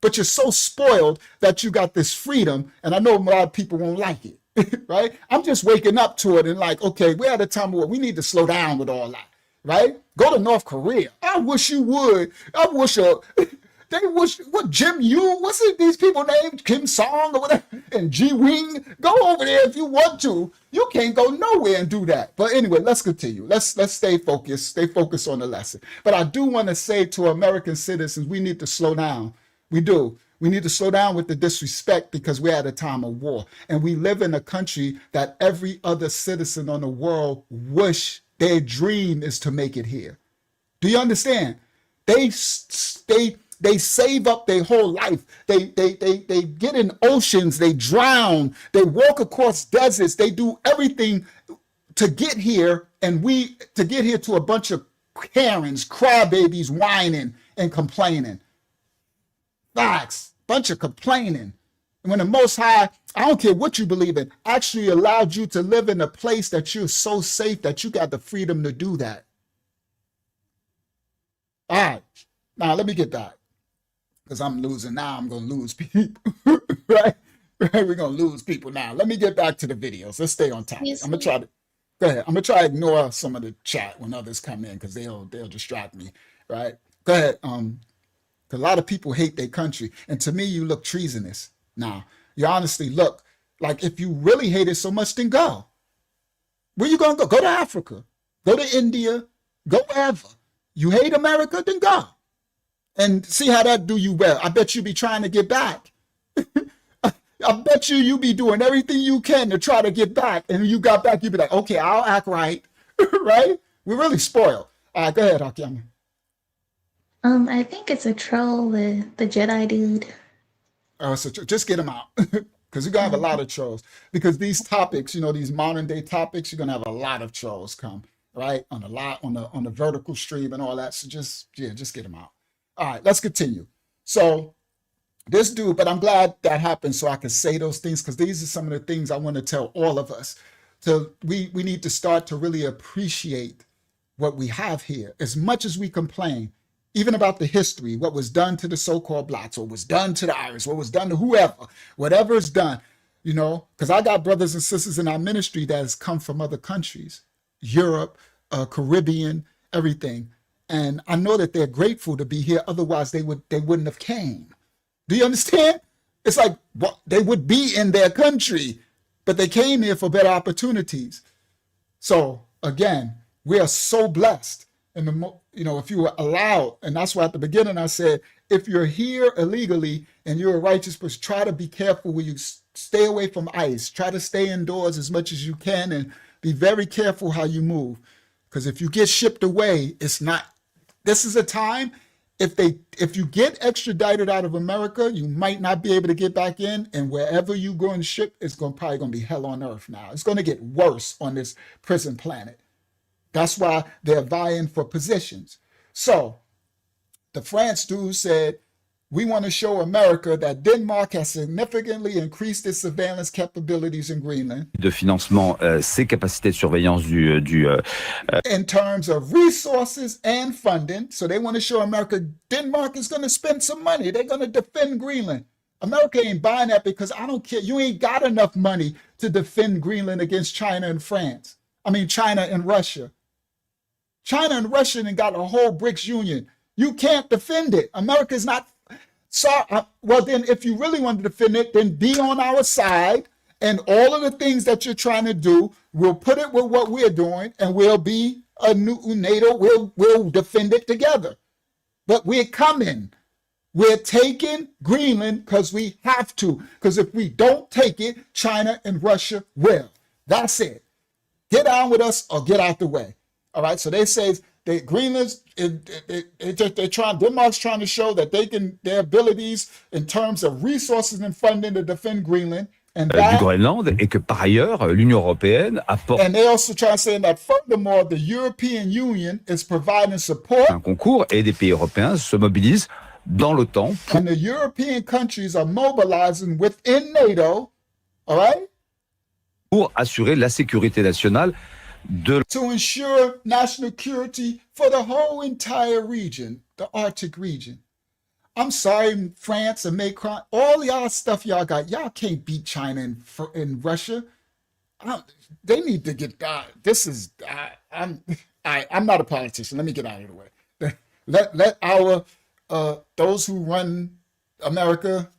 But you're so spoiled that you got this freedom, and I know a lot of people won't like it. Right? I'm just waking up to it and like, okay, we're at a time where we need to slow down with all that, right? Go to North Korea. I wish you would. I wish they wish what Jim Yu, what's it these people named? Kim Song or whatever, and Ji Wing. Go over there if you want to. You can't go nowhere and do that. But anyway, let's continue. Let's stay focused. Stay focused on the lesson. But I do want to say to American citizens, we need to slow down. We do. We need to slow down with the disrespect because we're at a time of war. And we live in a country that every other citizen on the world wish their dream is to make it here. Do you understand? They save up their whole life. They get in oceans, they drown, they walk across deserts, they do everything to get here, and to get here to a bunch of Karens, crybabies, whining and complaining. Facts. Bunch of complaining. And when the Most High, I don't care what you believe in, actually allowed you to live in a place that you're so safe that you got the freedom to do that. All right. Now let me get that. Because I'm losing now. I'm going to lose people. Right? We're going to lose people now. Let me get back to the videos. Let's stay on topic. Yes, I'm going to try to, go ahead. I'm going to try to ignore some of the chat when others come in because they'll distract me. Right? Go ahead. A lot of people hate their country. And to me, you look treasonous. Now, you honestly look like if you really hate it so much, then go. Where you going to go? Go to Africa. Go to India. Go wherever. You hate America, then go. And see how that do you well. I bet you be trying to get back. I bet you be doing everything you can to try to get back. And when you got back, you be like, okay, I'll act right. Right? We're really spoiled. All right, go ahead, Akiama. I think it's a troll, the Jedi dude. Oh, so just get them out. Because you're going to have a lot of trolls. Because these topics, these modern day topics, you're going to have a lot of trolls come, right? On the vertical stream and all that. So just get them out. All right, let's continue. So this dude, but I'm glad that happened so I could say those things because these are some of the things I want to tell all of us. So we need to start to really appreciate what we have here. As much as we complain, even about the history, what was done to the so-called blacks, what was done to the Irish, what was done to whoever, whatever is done, you know, because I got brothers and sisters in our ministry that has come from other countries, Europe, Caribbean, everything. And I know that they're grateful to be here. Otherwise, they wouldn't have came. Do you understand? It's like they would be in their country, but they came here for better opportunities. So again, we are so blessed. And if you were allowed, and that's why at the beginning I said, if you're here illegally and you're a righteous person, try to be careful when you stay away from ICE. Try to stay indoors as much as you can and be very careful how you move. Because if you get shipped away, this is a time, if you get extradited out of America, you might not be able to get back in, and wherever you go and ship, it's probably going to be hell on earth now. It's going to get worse on this prison planet. That's why they're vying for positions. So the France dude said, we want to show America that Denmark has significantly increased its surveillance capabilities in Greenland. De financement, ses capacités de surveillance in terms of resources and funding. So they want to show America Denmark is going to spend some money. They're going to defend Greenland. America ain't buying that because I don't care. You ain't got enough money to defend Greenland against China and France. China and Russia. China and Russia and got a whole BRICS union. You can't defend it. America's not. Well, then if you really want to defend it, then be on our side. And all of the things that you're trying to do, we'll put it with what we're doing, and we'll be a new NATO. We'll defend it together. But we're coming. We're taking Greenland because we have to. Because if we don't take it, China and Russia will. That's it. Get on with us or get out the way. All right. So they say Greenland's Denmark's trying to show that their abilities in terms of resources and funding to defend Greenland. Du Groenland, et que par ailleurs, l'Union européenne apporte and they also try to say that furthermore, the European Union is providing support. Un concours et des pays européens se mobilisent dans l'OTAN. And the European countries are mobilizing within NATO, all right? Pour assurer la sécurité nationale to ensure national security for the whole entire region, the Arctic region. I'm sorry, France and Macron, all y'all stuff y'all got, y'all can't beat China and Russia. They need to get, I'm not a politician. Let me get out of the way. Let our, those who run America,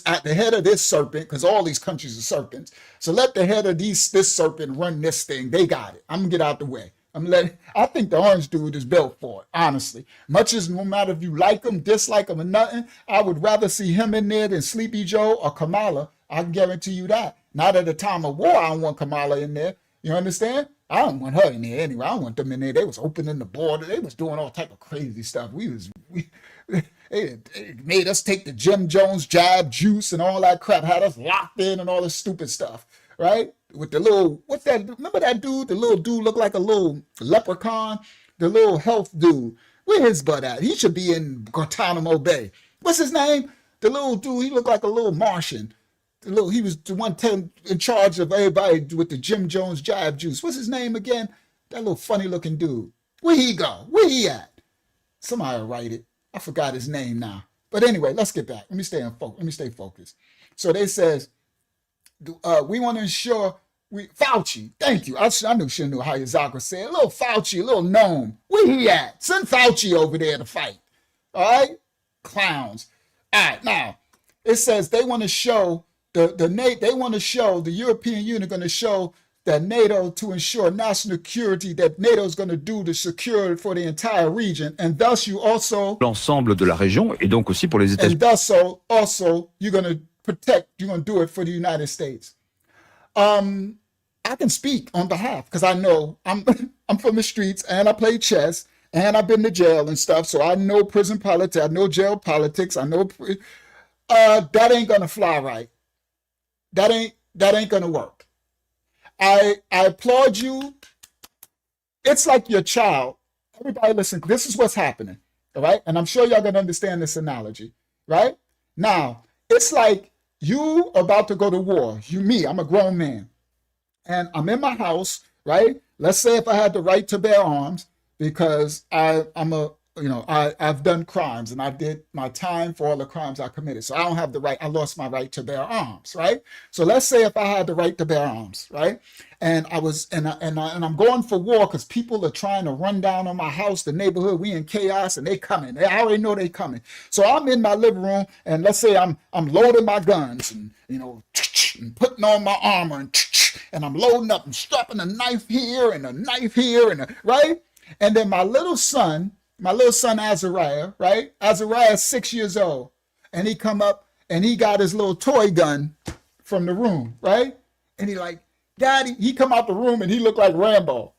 at the head of this serpent, because all these countries are serpents. So let the head of this serpent run this thing. They got it. I'm gonna get out the way. I think the orange dude is built for it, honestly. Much as no matter if you like him, dislike him, or nothing, I would rather see him in there than Sleepy Joe or Kamala. I can guarantee you that. Not at a time of war, I don't want Kamala in there. You understand? I don't want her in there anyway. I don't want them in there. They was opening the border. They was doing all type of crazy stuff. It made us take the Jim Jones jab juice and all that crap, had us locked in and all this stupid stuff, right? With the little, remember that dude? The little dude looked like a little leprechaun, the little health dude. Where his butt at? He should be in Guantanamo Bay. What's his name? The little dude, he looked like a little Martian. He was the one in charge of everybody with the Jim Jones jab juice. What's his name again? That little funny looking dude. Where he go? Where he at? Somebody write it. I forgot his name now. But anyway, let's get back. Let me stay focused. So they says, we want to ensure Fauci, thank you. I knew how Yazaka said. Little Fauci, little gnome. Where he at? Send Fauci over there to fight. All right? Clowns. All right, now, it says they want to show the European Union going to show that NATO to ensure national security, that NATO is going to do to secure for the entire region, and thus you also l'ensemble de la région, et donc aussi pour les États-Unis. And thus also you're going to protect, you're going to do it for the United States. I can speak on behalf because I know I'm from the streets and I play chess and I've been to jail and stuff, so I know prison politics, I know jail politics, I know that ain't gonna fly right. That ain't gonna work. I applaud you. It's like your child. Everybody listen, this is what's happening, all right? And I'm sure y'all gonna understand this analogy, right? Now, it's like you about to go to war. Me, I'm a grown man. And I'm in my house, right? Let's say if I had the right to bear arms, because I've done crimes and I did my time for all the crimes I committed. So I don't have the right, I lost my right to bear arms, right? So let's say if I had the right to bear arms, right? And I'm going for war because people are trying to run down on my house, the neighborhood, we in chaos and they coming. I already know they coming. So I'm in my living room and let's say I'm loading my guns and, and putting on my armor and I'm loading up and strapping a knife here and a knife here right? And then my little son Azariah, right? Azariah is 6 years old. And he come up and he got his little toy gun from the room, right? And he like, Daddy, he come out the room and he looked like Rambo.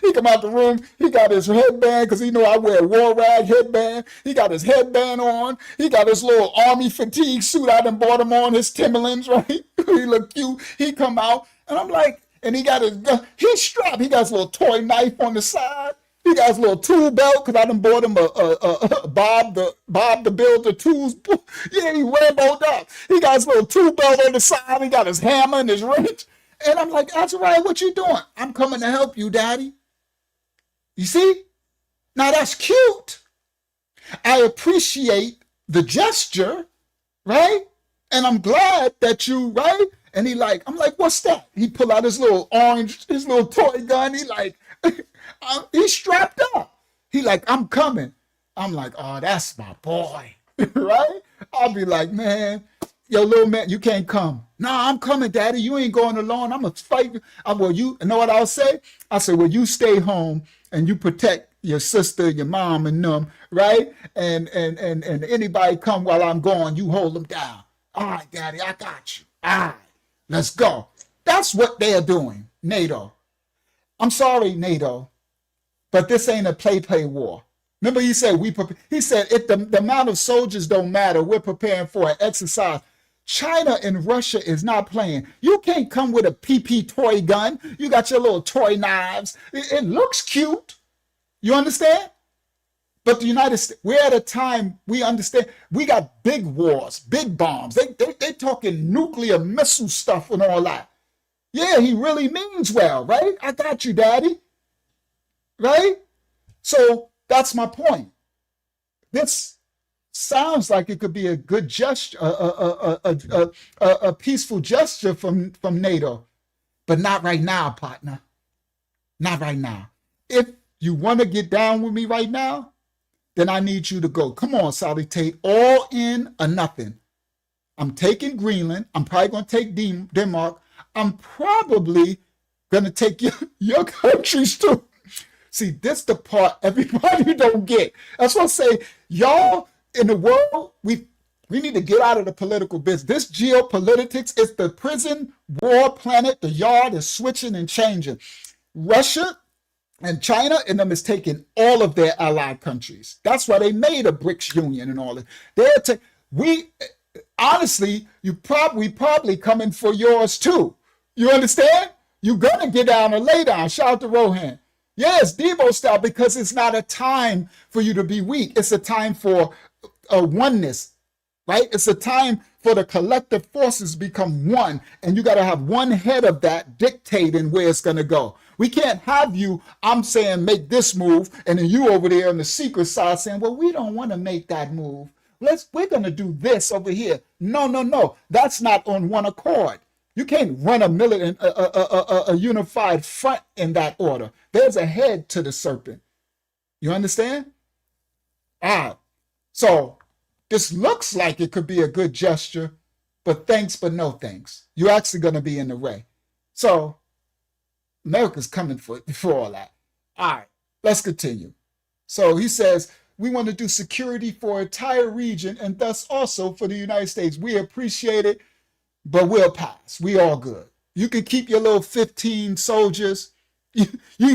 He come out the room, he got his headband, because he know I wear a war rag headband. He got his headband on. He got his little army fatigue suit I done bought him on, his Timberlands, right? He look cute. He come out and I'm like, and he got his gun. He's strapped. He got his little toy knife on the side. He got his little tool belt because I done bought him a Bob the Builder tools. Yeah, he Rambo'd up. He got his little tool belt on the side. He got his hammer and his wrench. And I'm like, Azariah, what you doing? I'm coming to help you, Daddy. You see? Now that's cute. I appreciate the gesture, right? And I'm glad that you, right? And I'm like, what's that? He pull out his little his little toy gun. He like, he's strapped up. He like, I'm coming. I'm like, oh, that's my boy, right? I'll be like, man, yo, little man, you can't come. No, I'm coming, Daddy. You ain't going alone. I'm going to fight you. You know what I'll say? I say, well, you stay home and you protect your sister, your mom and them, right? And anybody come while I'm gone, you hold them down. All right, Daddy, I got you. All right, let's go. That's what they're doing, NATO. I'm sorry, NATO, but this ain't a play war. Remember he said, if the amount of soldiers don't matter, we're preparing for an exercise. China and Russia is not playing. You can't come with a PP toy gun. You got your little toy knives. It looks cute. You understand? But the United States, we're at a time we understand. We got big wars, big bombs. They talking nuclear missile stuff and all that. Yeah, he really means well, right? I got you, Daddy. Right? So that's my point. This sounds like it could be a good gesture, a peaceful gesture from NATO, but not right now, partner. Not right now. If you want to get down with me right now, then I need you to go. Come on, Sally Tate, all in or nothing. I'm taking Greenland. I'm probably going to take Denmark. I'm probably going to take your countries too. See, this the part everybody don't get. That's what I say, y'all in the world, we need to get out of the political business. This geopolitics is the prison war planet. The yard is switching and changing. Russia and China and them is taking all of their allied countries. That's why they made a BRICS union and all that. Honestly, we probably coming for yours too. You understand? You're gonna get down or lay down. Shout out to Rohan. Yes, Debo style, because it's not a time for you to be weak. It's a time for a oneness, right? It's a time for the collective forces to become one, and you got to have one head of that dictating where it's going to go. We can't have you, I'm saying, make this move, and then you over there on the secret side saying, well, we don't want to make that move. We're going to do this over here. No. That's not on one accord. You can't run a unified front in that order. There's a head to the serpent. You understand? So this looks like it could be a good gesture, but thanks, but no thanks. You're actually going to be in the way. So America's coming for all that. All right, let's continue. So he says, we want to do security for an entire region and thus also for the United States. We appreciate it, but we'll pass. We all good. You can keep your little 15 soldiers. You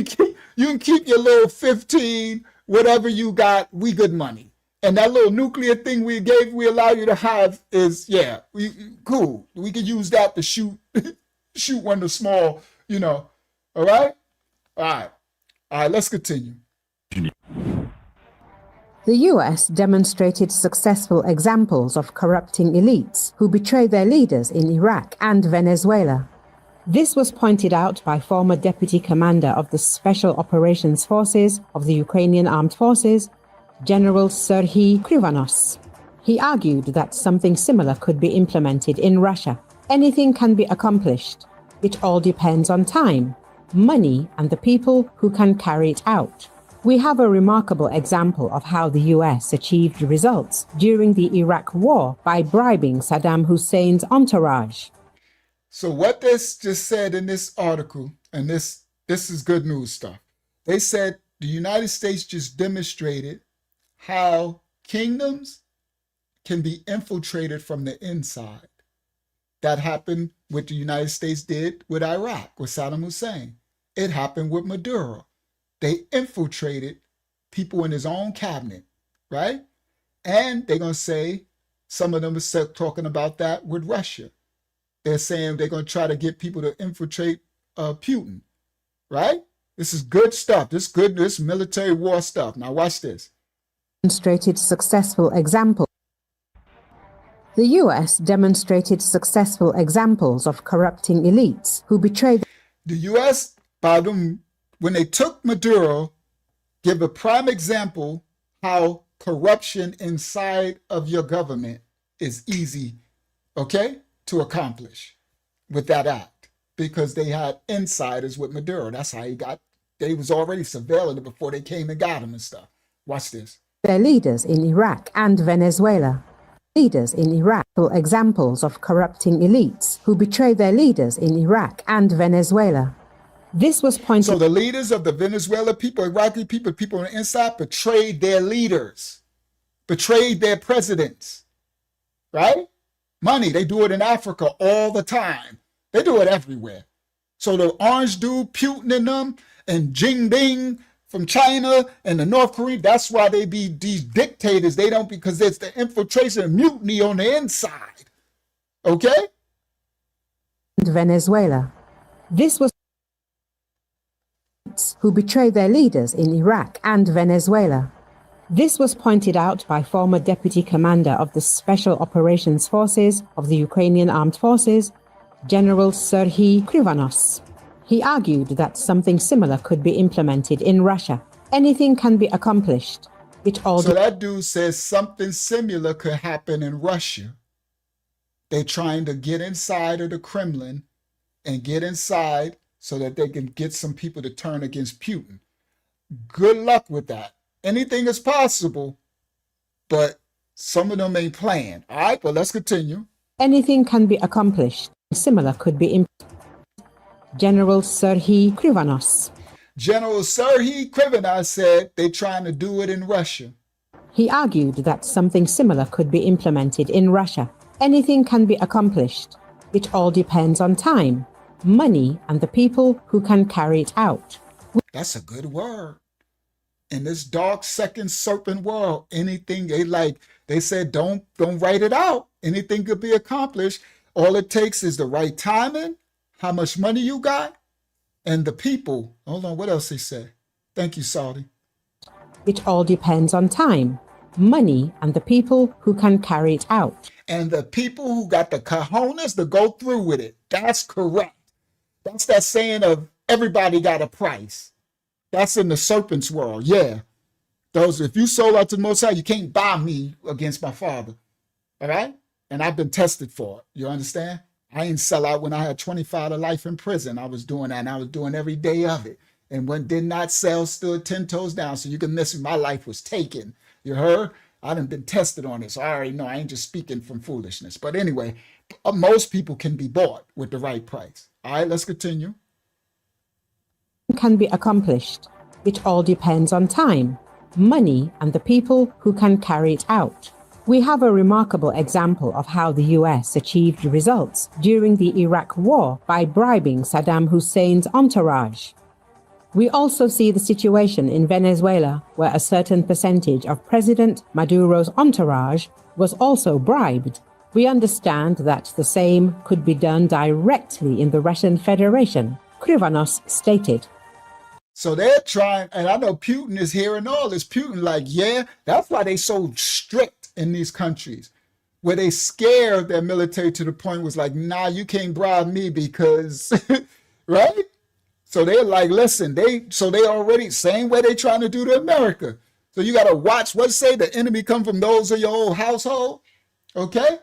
can keep your little 15, whatever you got. We good money. And that little nuclear thing we allow you to have is, cool. We could use that to shoot one of the small, all right? All right, let's continue. The US demonstrated successful examples of corrupting elites who betray their leaders in Iraq and Venezuela. This was pointed out by former Deputy Commander of the Special Operations Forces of the Ukrainian Armed Forces, General Serhiy Krivanos. He argued that something similar could be implemented in Russia. Anything can be accomplished. It all depends on time, money, and the people who can carry it out. We have a remarkable example of how the US achieved results during the Iraq War by bribing Saddam Hussein's entourage. So what this just said in this article, and this is good news stuff. They said the United States just demonstrated how kingdoms can be infiltrated from the inside. That happened what the United States did with Iraq, with Saddam Hussein. It happened with Maduro. They infiltrated people in his own cabinet, right? And they're going to say, some of them are talking about that with Russia. They're saying they're going to try to get people to infiltrate Putin, right? This is good stuff. This military war stuff. Now watch this. Demonstrated successful example. The US demonstrated successful examples of corrupting elites who betrayed. The US, by them, when they took Maduro, give a prime example how corruption inside of your government is easy, okay, to accomplish with that act, because they had insiders with Maduro. That's how they was already surveilling it before they came and got him and stuff. Watch this. Their leaders in Iraq and Venezuela. Leaders in Iraq are examples of corrupting elites who betray their leaders in Iraq and Venezuela. This was pointed. So the leaders of the Venezuela people, Iraqi people, people on the inside betrayed their leaders, betrayed their presidents, right? Money, they do it in Africa all the time. They do it everywhere. So the orange dude, Putin and them, and Jinping from China and the North Korea, that's why they be these dictators. They don't, because it's the infiltration and mutiny on the inside. Okay? Venezuela. This was who betray their leaders in Iraq and Venezuela. This was pointed out by former Deputy Commander of the Special Operations Forces of the Ukrainian Armed Forces, General Serhiy Krivanos. He argued that something similar could be implemented in Russia. Anything can be accomplished. So that dude says something similar could happen in Russia. They're trying to get inside of the Kremlin and get inside so that they can get some people to turn against Putin. Good luck with that. Anything is possible, but some of them ain't playing. All right, well, let's continue. Anything can be accomplished. Similar could be General Serhiy Krivanos. General Serhiy Krivanos said they're trying to do it in Russia. He argued that something similar could be implemented in Russia. Anything can be accomplished. It all depends on time, money, and the people who can carry it out. That's a good word. In this dark second serpent world, anything they said, don't write it out. Anything could be accomplished. All it takes is the right timing, how much money you got, and the people. Hold on, what else he said? Thank you, Saudi. It all depends on time, money, and the people who can carry it out. And the people who got the cojones to go through with it. That's correct. That's that saying of everybody got a price. That's in the serpent's world, yeah. Those, if you sold out to the Most High, you can't buy me against my Father, all right? And I've been tested for it, you understand? I ain't sell out when I had 25 to life in prison. I was doing that, and I was doing every day of it. And when did not sell, stood 10 toes down, so you can miss me. My life was taken, you heard? I done been tested on this. I already know I ain't just speaking from foolishness. But anyway, most people can be bought with the right price. All right, let's continue. Can be accomplished. It all depends on time, money, and the people who can carry it out. We have a remarkable example of how the US achieved results during the Iraq War by bribing Saddam Hussein's entourage. We also see the situation in Venezuela, where a certain percentage of President Maduro's entourage was also bribed. We understand that the same could be done directly in the Russian Federation, Krivanos stated. So they're trying, and I know Putin is hearing all this. Putin like, yeah, that's why they so strict in these countries, where they scare their military to the point was like, nah, you can't bribe me because, right? So they're like, listen, they already, same way they trying to do to America. So you got to watch what say the enemy come from those of your own household. Okay?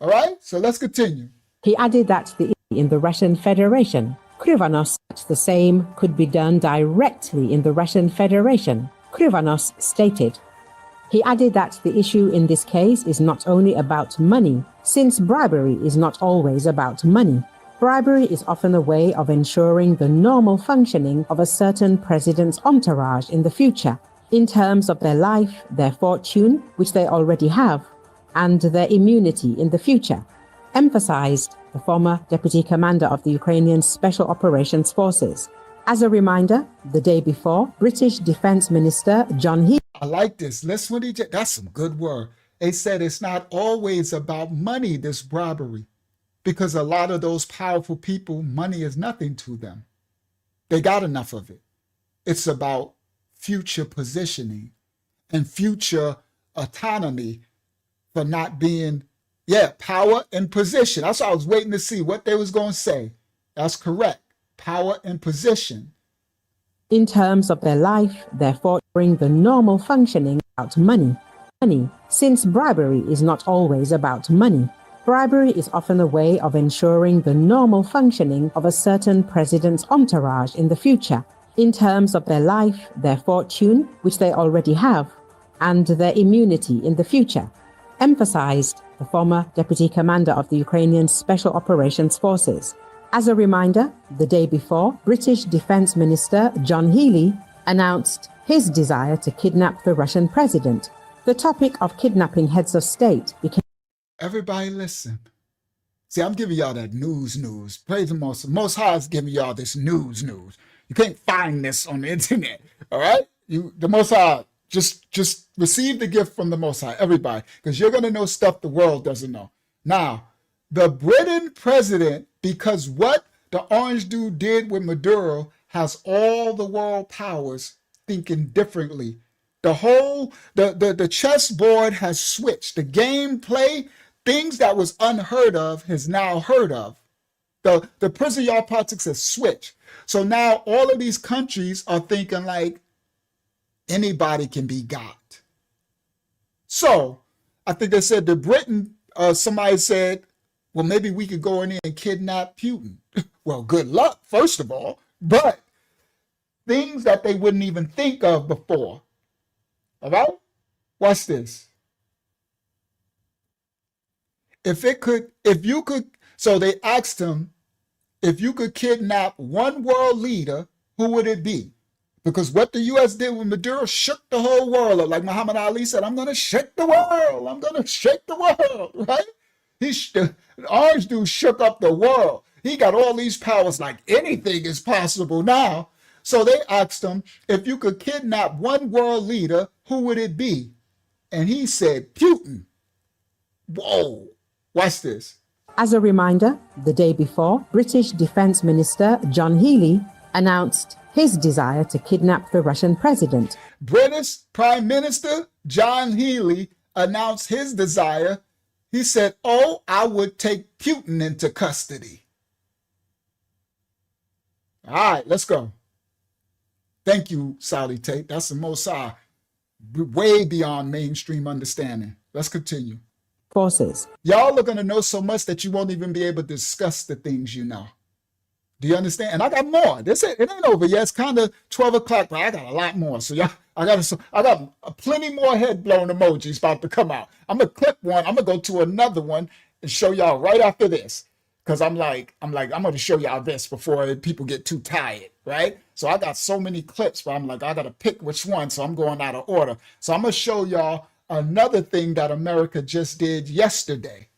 All right? So let's continue. He added that in the Russian Federation, Krivanos, the same could be done directly in the Russian Federation, Krivanos stated. He added that the issue in this case is not only about money, since bribery is not always about money. Bribery is often a way of ensuring the normal functioning of a certain president's entourage in the future, in terms of their life, their fortune, which they already have, and their immunity in the future, emphasized the former deputy commander of the Ukrainian Special Operations Forces. As a reminder, the day before, British Defense Minister John Healey. I like this. Listen what he did. That's some good word. They said it's not always about money, this bribery, because a lot of those powerful people, money is nothing to them. They got enough of it. It's about future positioning and future autonomy for not being, power and position. That's what I was waiting to see what they was going to say. That's correct. Power and position. In terms of their life, therefore, bring the normal functioning about money. Money, since bribery is not always about money. Bribery is often a way of ensuring the normal functioning of a certain president's entourage in the future, in terms of their life, their fortune, which they already have, and their immunity in the future, emphasized the former deputy commander of the Ukrainian Special Operations Forces. As a reminder, the day before, British Defense Minister John Healey announced his desire to kidnap the Russian president. The topic of kidnapping heads of state became... Everybody listen. See, I'm giving y'all that news. Praise the Most High is giving y'all this news. You can't find this on the internet, all right? The Most High, just receive the gift from the Most High, everybody, because you're going to know stuff the world doesn't know. Now, the Britain president, because what the orange dude did with Maduro, has all the world powers thinking differently. The chessboard has switched. The gameplay, things that was unheard of, has now heard of. The prison yard politics has switched. So now all of these countries are thinking like anybody can be got. So I think they said to Britain, somebody said, well, maybe we could go in there and kidnap Putin. Well, good luck, first of all, but things that they wouldn't even think of before. All right? Watch this. So they asked him, if you could kidnap one world leader, who would it be? Because what the U.S. did with Maduro shook the whole world up. Like Muhammad Ali said, I'm going to shake the world. I'm going to shake the world, right? The orange dude shook up the world. He got all these powers, like anything is possible now. So they asked him, if you could kidnap one world leader, who would it be? And he said, Putin. Whoa. Watch this. As a reminder, the day before, British Defense Minister John Healey announced his desire to kidnap the Russian president. British Prime Minister John Healey announced his desire. He said, oh, I would take Putin into custody. All right, let's go. Thank you, Saudi Tate. That's the Most High, way beyond mainstream understanding. Let's continue. Forces. Y'all are going to know so much that you won't even be able to discuss the things you know. Do you understand? And I got more. It ain't over yet. It's kind of 12 o'clock, but I got a lot more. So y'all, I got plenty more head blown emojis about to come out. I'm going to clip one. I'm going to go to another one and show y'all right after this. Because I'm going to show y'all this before people get too tired, right? So I got so many clips, but I'm like, I got to pick which one. So I'm going out of order. So I'm going to show y'all another thing that America just did yesterday.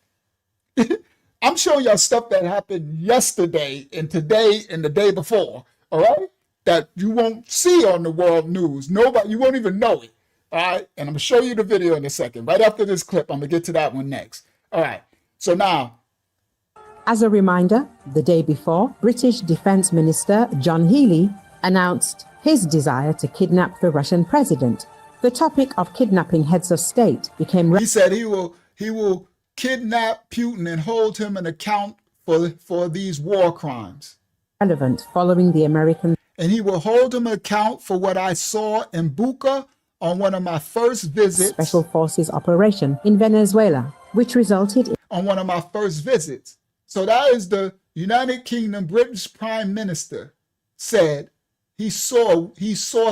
I'm showing y'all stuff that happened yesterday and today and the day before, all right? That you won't see on the world news. Nobody, you won't even know it, all right? And I'm going to show you the video in a second. Right after this clip, I'm going to get to that one next. All right, so now. As a reminder, the day before, British Defense Minister John Healey announced his desire to kidnap the Russian president. The topic of kidnapping heads of state became... He said he will kidnap Putin and hold him an account for these war crimes. ...relevant following the American... And he will hold him account for what I saw in Bucha on one of my first visits. ...special forces operation in Venezuela, which resulted in... ...on one of my first visits. So that is the United Kingdom British Prime Minister said he saw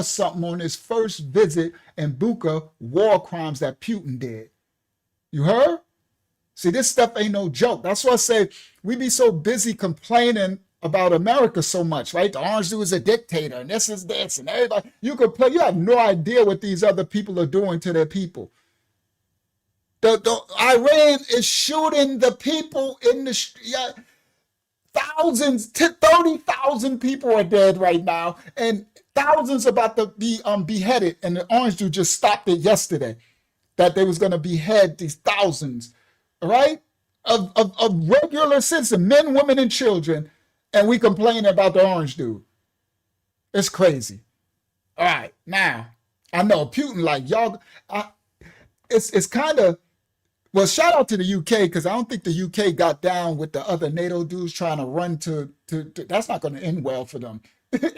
something on his first visit in Bucha, war crimes that Putin did. You heard? See, this stuff ain't no joke. That's why I say we be so busy complaining about America so much, right? The orange dude is a dictator, and this is this, and everybody. You have no idea what these other people are doing to their people. The Iran is shooting the people in the thousands, 30,000 people are dead right now, and thousands about to be beheaded. And the orange dude just stopped it yesterday, that they was going to behead these thousands, right, of regular citizens, men, women, and children, and we complain about the orange dude. It's crazy. All right, now I know Putin, like y'all. It's kind of. Well, shout out to the UK, because I don't think the UK got down with the other NATO dudes trying to run to that's not going to end well for them.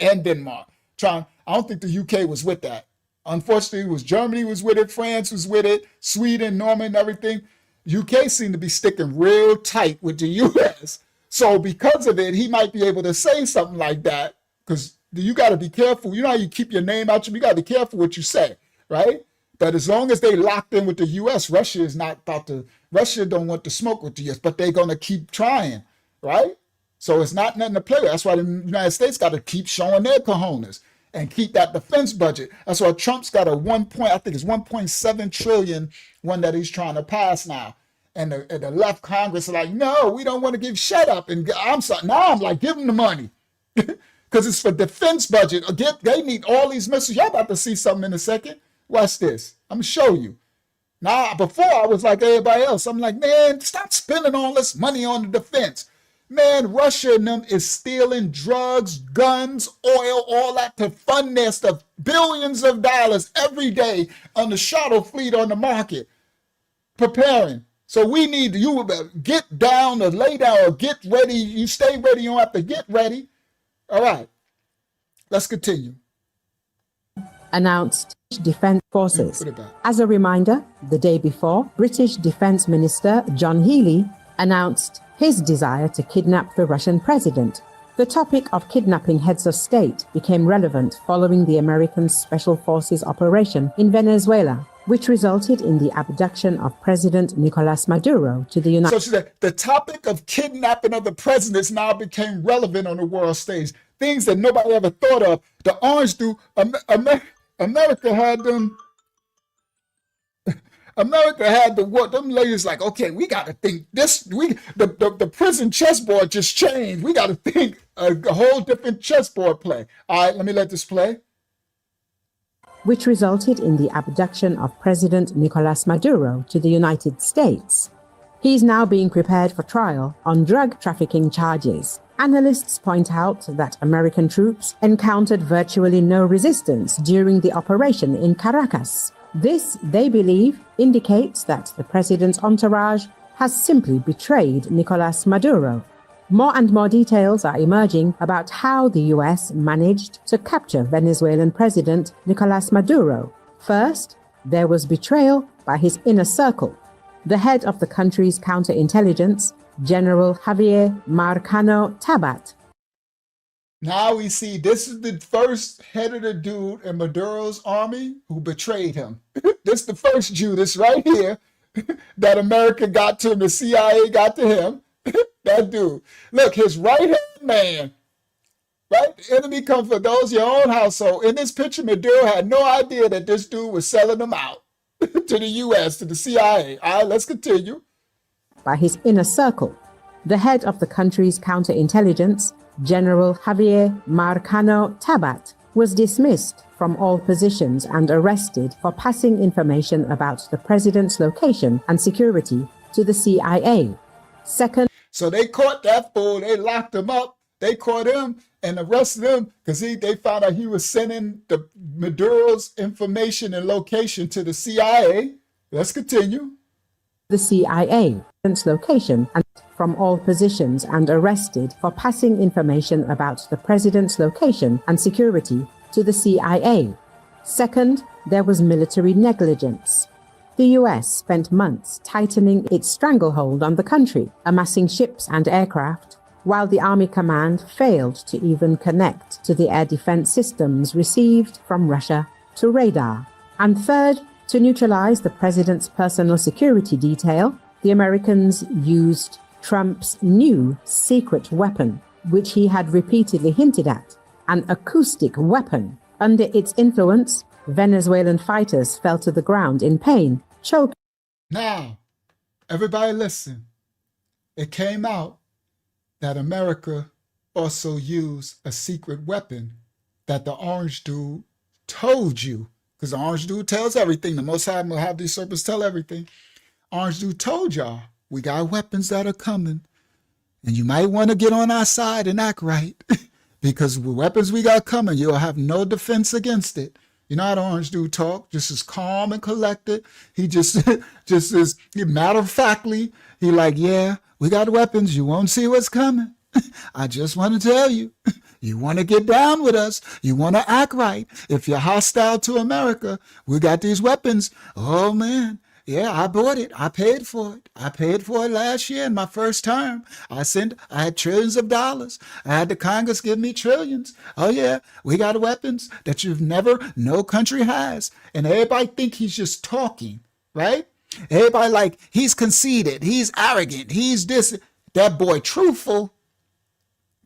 And Denmark. I don't think the UK was with that. Unfortunately, it was Germany was with it, France was with it, Sweden, Norway, and everything. UK seemed to be sticking real tight with the US. So because of it, he might be able to say something like that, because you got to be careful. You know how you keep your name out? You got to be careful what you say, right? But as long as they locked in with the U.S., Russia don't want to smoke with the U.S., but they're going to keep trying, right? So it's not nothing to play with. That's why the United States got to keep showing their cojones and keep that defense budget. That's why Trump's got a 1.7 trillion one that he's trying to pass now. And the left Congress are like, no, we don't want to give, shut up. And I'm like, give them the money. Because it's for defense budget. They need all these missiles. Y'all about to see something in a second. Watch this. I'm going to show you. Now, before I was like everybody else. I'm like, man, stop spending all this money on the defense. Man, Russia and them is stealing drugs, guns, oil, all that to fund their stuff. Billions of dollars every day on the shuttle fleet on the market. Preparing. So we need you get down or lay down or get ready. You stay ready. You don't have to get ready. All right. Let's continue. Announced Defence Forces. As a reminder, the day before, British Defence Minister John Healey announced his desire to kidnap the Russian president. The topic of kidnapping heads of state became relevant following the American Special Forces operation in Venezuela, which resulted in the abduction of President Nicolas Maduro to the United States. So the topic of kidnapping of the presidents now became relevant on the world stage. Things that nobody ever thought of. The orange dude, America had them. America had the what? Them ladies like, okay, we got to think this. The prison chessboard just changed. We got to think a whole different chessboard play. All right, let me let this play. Which resulted in the abduction of President Nicolas Maduro to the United States. He's now being prepared for trial on drug trafficking charges. Analysts point out that American troops encountered virtually no resistance during the operation in Caracas. This, they believe, indicates that the president's entourage has simply betrayed Nicolas Maduro. More and more details are emerging about how the US managed to capture Venezuelan President Nicolas Maduro. First, there was betrayal by his inner circle. The head of the country's counterintelligence, General Javier Marcano Tabat. Now we see this is the first head of the dude in Maduro's army who betrayed him. This is the first Judas right here that America got to him, the CIA got to him. That dude. Look, his right-hand man, right? The enemy comes for those your own household. In this picture, Maduro had no idea that this dude was selling them out to the U.S., to the CIA. All right, let's continue. By his inner circle, the head of the country's counterintelligence, General Javier Marcano Tabat, was dismissed from all positions and arrested for passing information about the president's location and security to the CIA. Second, so they caught that fool, they locked him up, They caught him and arrested him because they found out he was sending the Maduro's information and location to the CIA. Let's continue. The CIA, its location, and from all positions and arrested for passing information about the president's location and security to the CIA. Second, there was military negligence. The US spent months tightening its stranglehold on the country, amassing ships and aircraft, while the Army Command failed to even connect to the air defense systems received from Russia to radar. And third, to neutralize the president's personal security detail, the Americans used Trump's new secret weapon, which he had repeatedly hinted at, an acoustic weapon. Under its influence, Venezuelan fighters fell to the ground in pain, choking. Now, everybody listen. It came out that America also used a secret weapon that the orange dude told you, because the orange dude tells everything. The Most High will have these serpents tell everything. Orange dude told y'all, we got weapons that are coming, and you might want to get on our side and act right, because the weapons we got coming, you'll have no defense against it. You know how the orange dude talk, just as calm and collected. He just as matter-of-factly, he like, yeah, we got weapons. You won't see what's coming. I just want to tell you, you want to get down with us. You want to act right. If you're hostile to America, we got these weapons. Oh, man. Yeah, I bought it. I paid for it. I paid for it last year in my first term. I had trillions of dollars. I had the Congress give me trillions. Oh yeah, we got weapons that no country has. And everybody think he's just talking, right? Everybody like, he's conceited. He's arrogant. He's this. That boy truthful.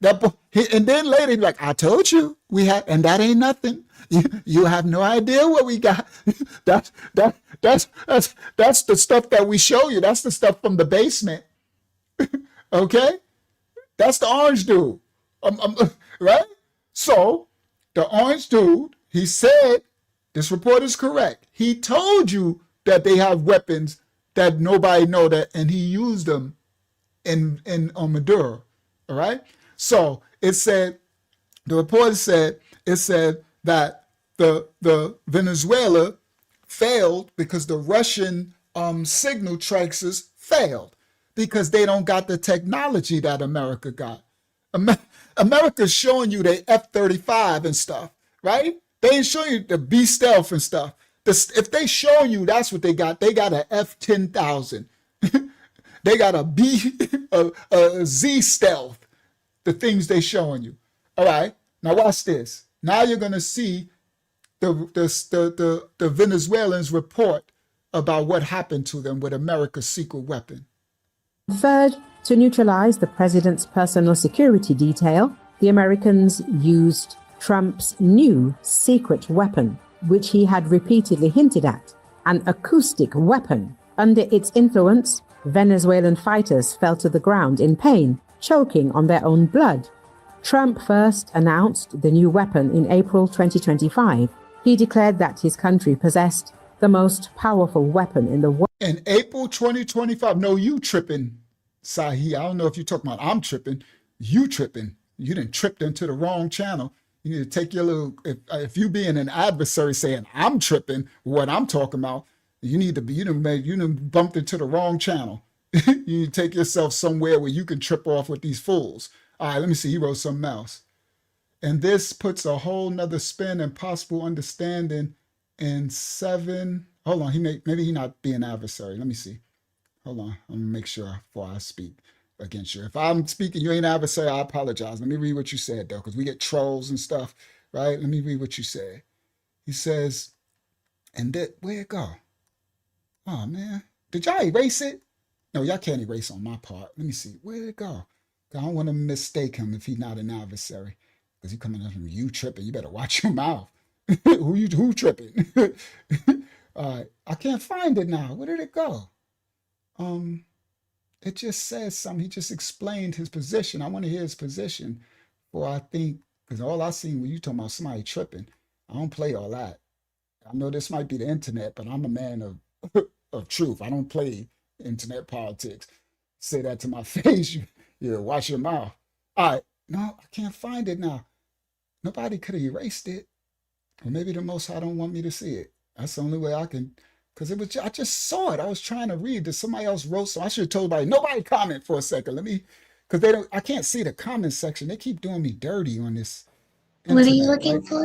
That boy, and then later he's like, I told you we had, and that ain't nothing. You have no idea what we got. That's the stuff that we show you. That's the stuff from the basement. Okay? That's the orange dude. Right? So, the orange dude, he said, this report is correct. He told you that they have weapons that nobody know that, and he used them on Maduro. All right? So, it said, the report said, that the Venezuela failed because the Russian signal tracers failed because they don't got the technology that America got. America's showing you the F-35 and stuff, right? They ain't showing you the B stealth and stuff. If they showing you that's what they got an F-10,000. They got a Z stealth, the things they showing you. All right, now watch this. Now you're going to see the Venezuelans report about what happened to them with America's secret weapon. Third, to neutralize the president's personal security detail, the Americans used Trump's new secret weapon, which he had repeatedly hinted at, an acoustic weapon. Under its influence, Venezuelan fighters fell to the ground in pain, choking on their own blood. Trump first announced the new weapon in April 2025. He declared that his country possessed the most powerful weapon in the world. In April 2025, no, you tripping, Sahi. I don't know if you're talking about I'm tripping. You tripping. You done tripped into the wrong channel. You need to take your little, if you being an adversary saying I'm tripping, what I'm talking about, you need to be, you done bumped into the wrong channel. You need to take yourself somewhere where you can trip off with these fools. All right, let me see. He wrote something else. And this puts a whole nother spin and possible understanding in 7. Hold on. Maybe he not being adversary. Let me see. Hold on. I'm going to make sure before I speak against you. If I'm speaking, you ain't adversary, I apologize. Let me read what you said, though, because we get trolls and stuff, right? Let me read what you said. He says, and that, where'd it go? Oh, man. Did y'all erase it? No, y'all can't erase on my part. Let me see. Where'd it go? I don't want to mistake him if he's not an adversary. Because he coming up from you tripping. You better watch your mouth. Who tripping? I can't find it now. Where did it go? It just says something. He just explained his position. I want to hear his position. For I think, because all I seen when you talking about somebody tripping, I don't play all that. I know this might be the internet, but I'm a man of truth. I don't play internet politics. Say that to my face. Yeah, watch your mouth. All right, No, I can't find it now. Nobody could have erased it. Or maybe the Most High don't want me to see it. That's the only way I can, because I just saw it. I was trying to read that somebody else wrote, so I should have told nobody comment for a second. Because I can't see the comment section. They keep doing me dirty on this What are you internet. looking for?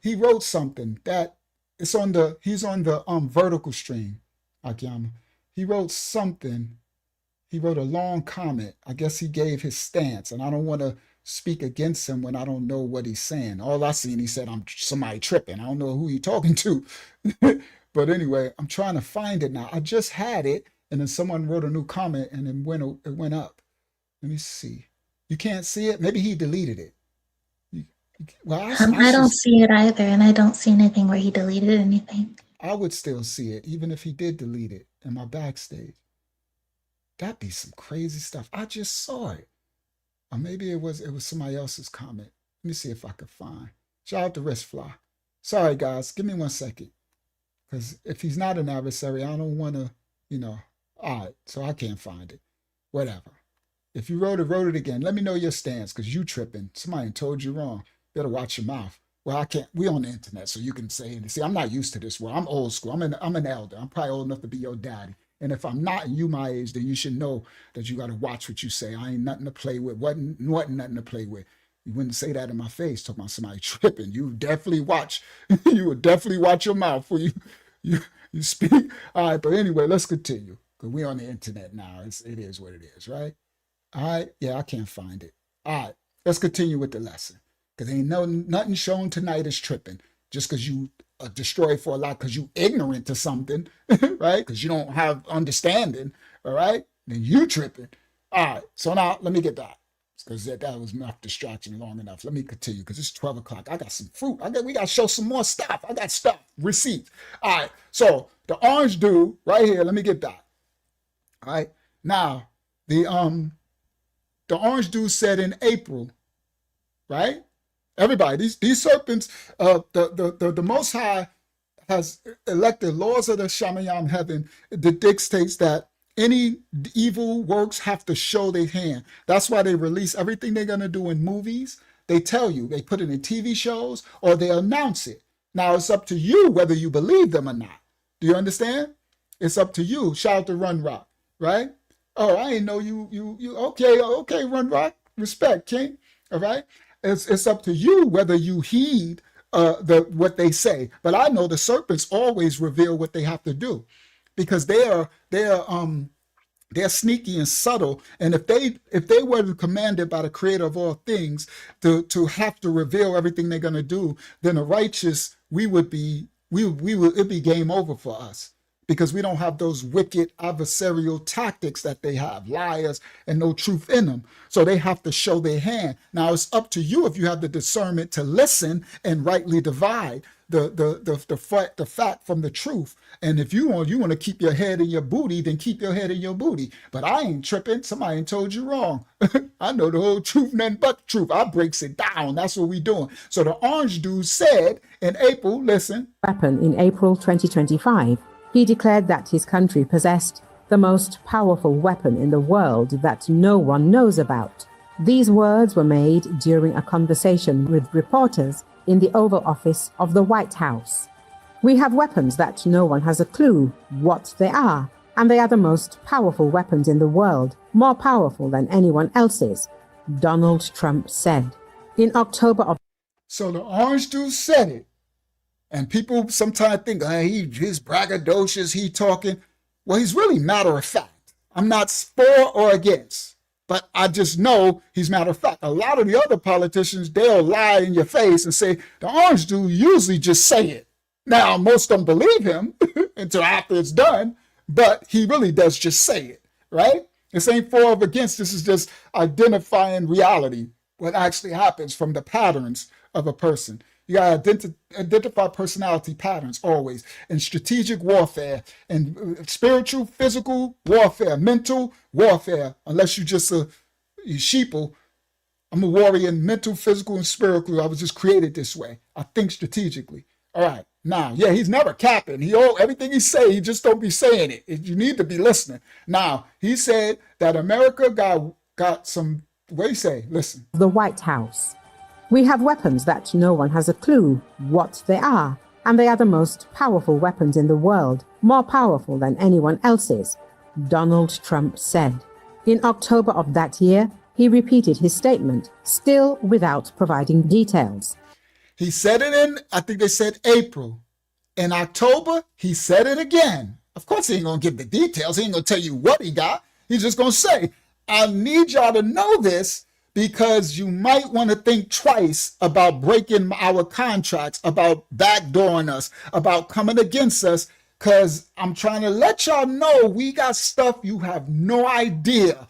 He wrote something that he's on the vertical stream, Akiyama. He wrote something. He wrote a long comment. I guess he gave his stance, and I don't want to speak against him when I don't know what he's saying. All I seen, he said, I'm somebody tripping. I don't know who he talking to. But anyway, I'm trying to find it now. I just had it, and then someone wrote a new comment, and it went up. Let me see. You can't see it? Maybe he deleted it. I don't see it either, and I don't see anything where he deleted anything. I would still see it, even if he did delete it in my backstage. That'd be some crazy stuff. I just saw it. Or maybe it was somebody else's comment. Let me see if I could find. Shout out to Wristfly. Sorry, guys. Give me 1 second. Because if he's not an adversary, I don't want to, all right, so I can't find it. Whatever. If you wrote it again. Let me know your stance, because you tripping. Somebody told you wrong. Better watch your mouth. Well, I can't. We on the internet, so you can say it. See, I'm not used to this world. I'm old school. I'm an elder. I'm probably old enough to be your daddy. And if I'm not, and you my age, then you should know that you got to watch what you say. I ain't nothing to play with. Wasn't nothing to play with. You wouldn't say that in my face, talking about somebody tripping. You definitely watch. You would definitely watch your mouth when you speak. All right, but anyway, let's continue. Because we're on the internet now. It is what it is, right? All right. Yeah, I can't find it. All right. Let's continue with the lesson. Because ain't nothing shown tonight is tripping. Just because you destroy for a lot, because you ignorant to something, right? Because you don't have understanding, all right? Then you tripping. All right. So now let me get back. Because that was enough distraction long enough. Let me continue because it's 12 o'clock. I got some fruit. We got to show some more stuff. I got stuff. Receipts. All right. So the orange dude right here, let me get that. All right. Now, the orange dude said in April, right? Everybody, these serpents, the Most High has elected laws of the Shamayam heaven that dictates that any evil works have to show their hand. That's why they release everything they're going to do in movies. They tell you, they put it in TV shows, or they announce it. Now it's up to you whether you believe them or not. Do you understand? It's up to you. Shout out to Run Rock, right? Oh, I didn't know you okay, Run Rock. Respect, King. All right. It's up to you whether you heed what they say. But I know the serpents always reveal what they have to do, because they're sneaky and subtle. And if they were commanded by the Creator of all things to have to reveal everything they're going to do, then the righteous it'd be game over for us. Because we don't have those wicked adversarial tactics that they have, liars and no truth in them. So they have to show their hand. Now it's up to you if you have the discernment to listen and rightly divide the fact from the truth. And if you want to keep your head in your booty, then keep your head in your booty. But I ain't tripping. Somebody ain't told you wrong. I know the whole truth, nothing but the truth. I breaks it down. That's what we doing. So the orange dude said in April, listen. Weapon in April 2025. He declared that his country possessed the most powerful weapon in the world that no one knows about. These words were made during a conversation with reporters in the Oval Office of the White House. We have weapons that no one has a clue what they are, and they are the most powerful weapons in the world, more powerful than anyone else's, Donald Trump said. In October of... So the orange dude said it. And people sometimes think, he's braggadocious, he talking. Well, he's really matter of fact. I'm not for or against, but I just know he's matter of fact. A lot of the other politicians, they'll lie in your face and say, the orange dude usually just say it. Now, most don't believe him until after it's done, but he really does just say it, right? This ain't for or against. This is just identifying reality, what actually happens from the patterns of a person. You got to identify personality patterns always in strategic warfare and spiritual, physical warfare, mental warfare. Unless you just you sheeple. I'm a warrior in mental, physical, and spiritual. I was just created this way. I think strategically. All right. Now, yeah, he's never capping. Everything he say, he just don't be saying it. You need to be listening. Now, he said that America got some What do you say? Listen. The White House. We have weapons that no one has a clue what they are, and they are the most powerful weapons in the world, more powerful than anyone else's, Donald Trump said. In October of that year, he repeated his statement, still without providing details. He said it in, I think they said April. In October, he said it again. Of course, he ain't going to give the details. He ain't going to tell you what he got. He's just going to say, I need y'all to know this because you might want to think twice about breaking our contracts, about backdooring us, about coming against us, because I'm trying to let y'all know we got stuff you have no idea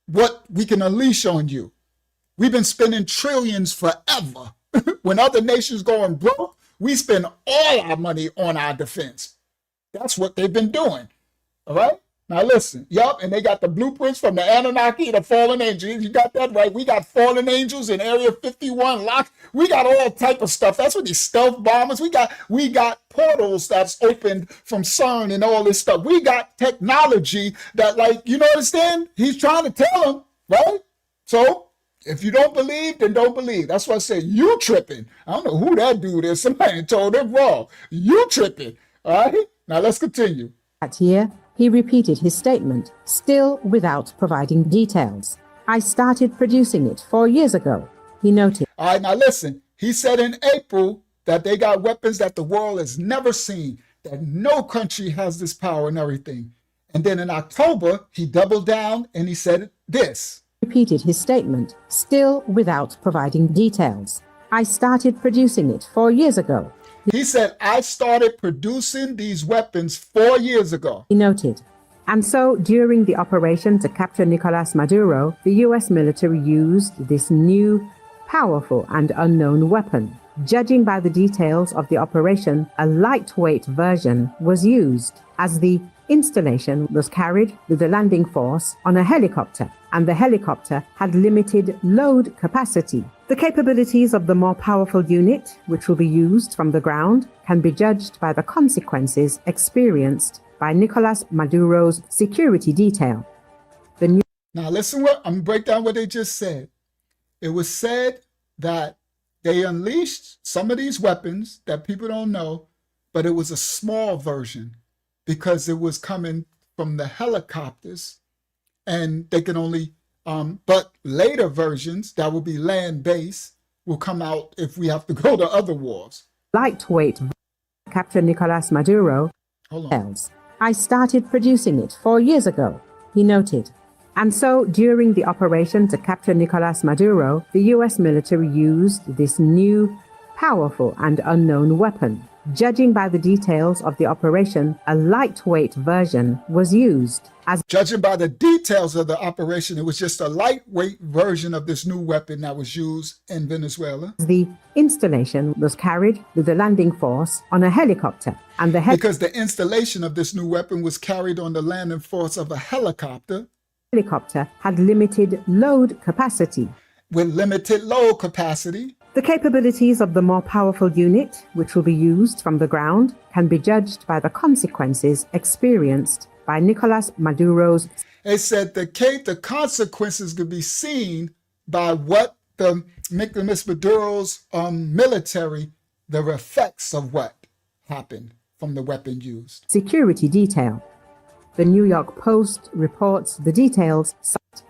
what we can unleash on you. We've been spending trillions forever. When other nations going broke, we spend all our money on our defense. That's what they've been doing. All right? Now listen. Yup, and they got the blueprints from the Anunnaki, the fallen angels. You got that right. We got fallen angels in Area 51 locked. We got all type of stuff. That's what these stealth bombers. We got portals that's opened from CERN and all this stuff. We got technology that, like, you understand? He's trying to tell them, right? So if you don't believe, then don't believe. That's why I said you tripping. I don't know who that dude is. Somebody told him wrong. You tripping. All right? Now let's continue. That year, he repeated his statement, still without providing details. I started producing it 4 years ago, he noted. All right, now listen. He said in April that they got weapons that the world has never seen, that no country has this power and everything. And then in October, he doubled down and he said this. Repeated his statement, still without providing details. I started producing it 4 years ago. He said, I started producing these weapons 4 years ago. He noted. And so, during the operation to capture Nicolas Maduro, the US military used this new, powerful and unknown weapon. Judging by the details of the operation, a lightweight version was used, as the installation was carried with the landing force on a helicopter, and the helicopter had limited load capacity. The capabilities of the more powerful unit, which will be used from the ground, can be judged by the consequences experienced by Nicolas Maduro's security detail. Now listen, I'm going to break down what they just said. It was said that they unleashed some of these weapons that people don't know, but it was a small version because it was coming from the helicopters, and they can only but later versions that will be land-based will come out if we have to go to other wars. Lightweight capture Nicolas Maduro. Hold on. I started producing it 4 years ago, he noted. And so, during the operation to capture Nicolas Maduro, the US military used this new, powerful and unknown weapon. Judging by the details of the operation, a lightweight version was used. Judging by the details of the operation, it was just a lightweight version of this new weapon that was used in Venezuela. The installation was carried with the landing force on a helicopter, and because the installation of this new weapon was carried on the landing force of a helicopter. Helicopter had limited load capacity. With limited load capacity. The capabilities of the more powerful unit, which will be used from the ground, can be judged by the consequences experienced by Nicolas Maduro's. They said the consequences could be seen by what the Nicolas Maduro's military, the effects of what happened from the weapon used. Security detail. The New York Post reports the details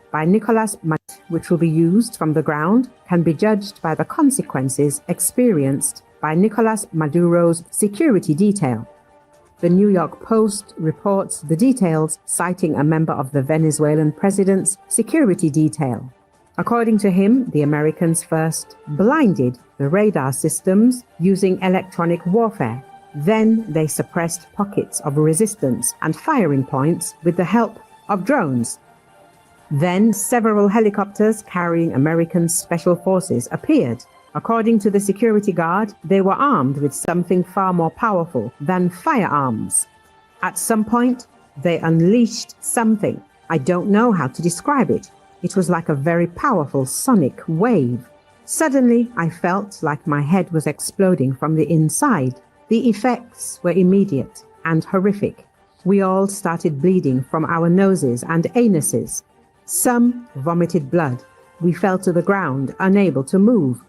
by Nicolas Maduro, which will be used from the ground, can be judged by the consequences experienced by Nicolas Maduro's security detail. The New York Post reports the details, citing a member of the Venezuelan president's security detail. According to him, the Americans first blinded the radar systems using electronic warfare. Then they suppressed pockets of resistance and firing points with the help of drones. Then several helicopters carrying American special forces appeared. According to the security guard, they were armed with something far more powerful than firearms. At some point, they unleashed something. I don't know how to describe it. It was like a very powerful sonic wave. Suddenly, I felt like my head was exploding from the inside. The effects were immediate and horrific. We all started bleeding from our noses and anuses. Some vomited blood. We fell to the ground, unable to move.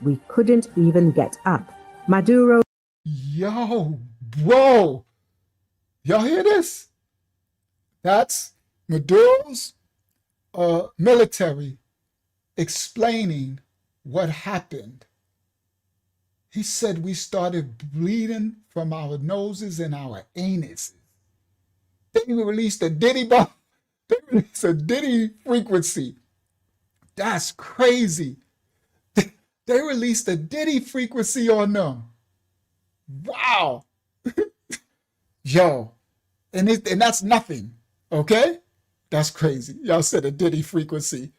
We couldn't even get up. Maduro. Yo, bro. Y'all hear this? That's Maduro's military explaining what happened. He said we started bleeding from our noses and our anuses. They released a Diddy bomb. They released a Diddy frequency. That's crazy. They released a Diddy frequency on them. Wow. Yo. And that's nothing. Okay? That's crazy. Y'all said a Diddy frequency.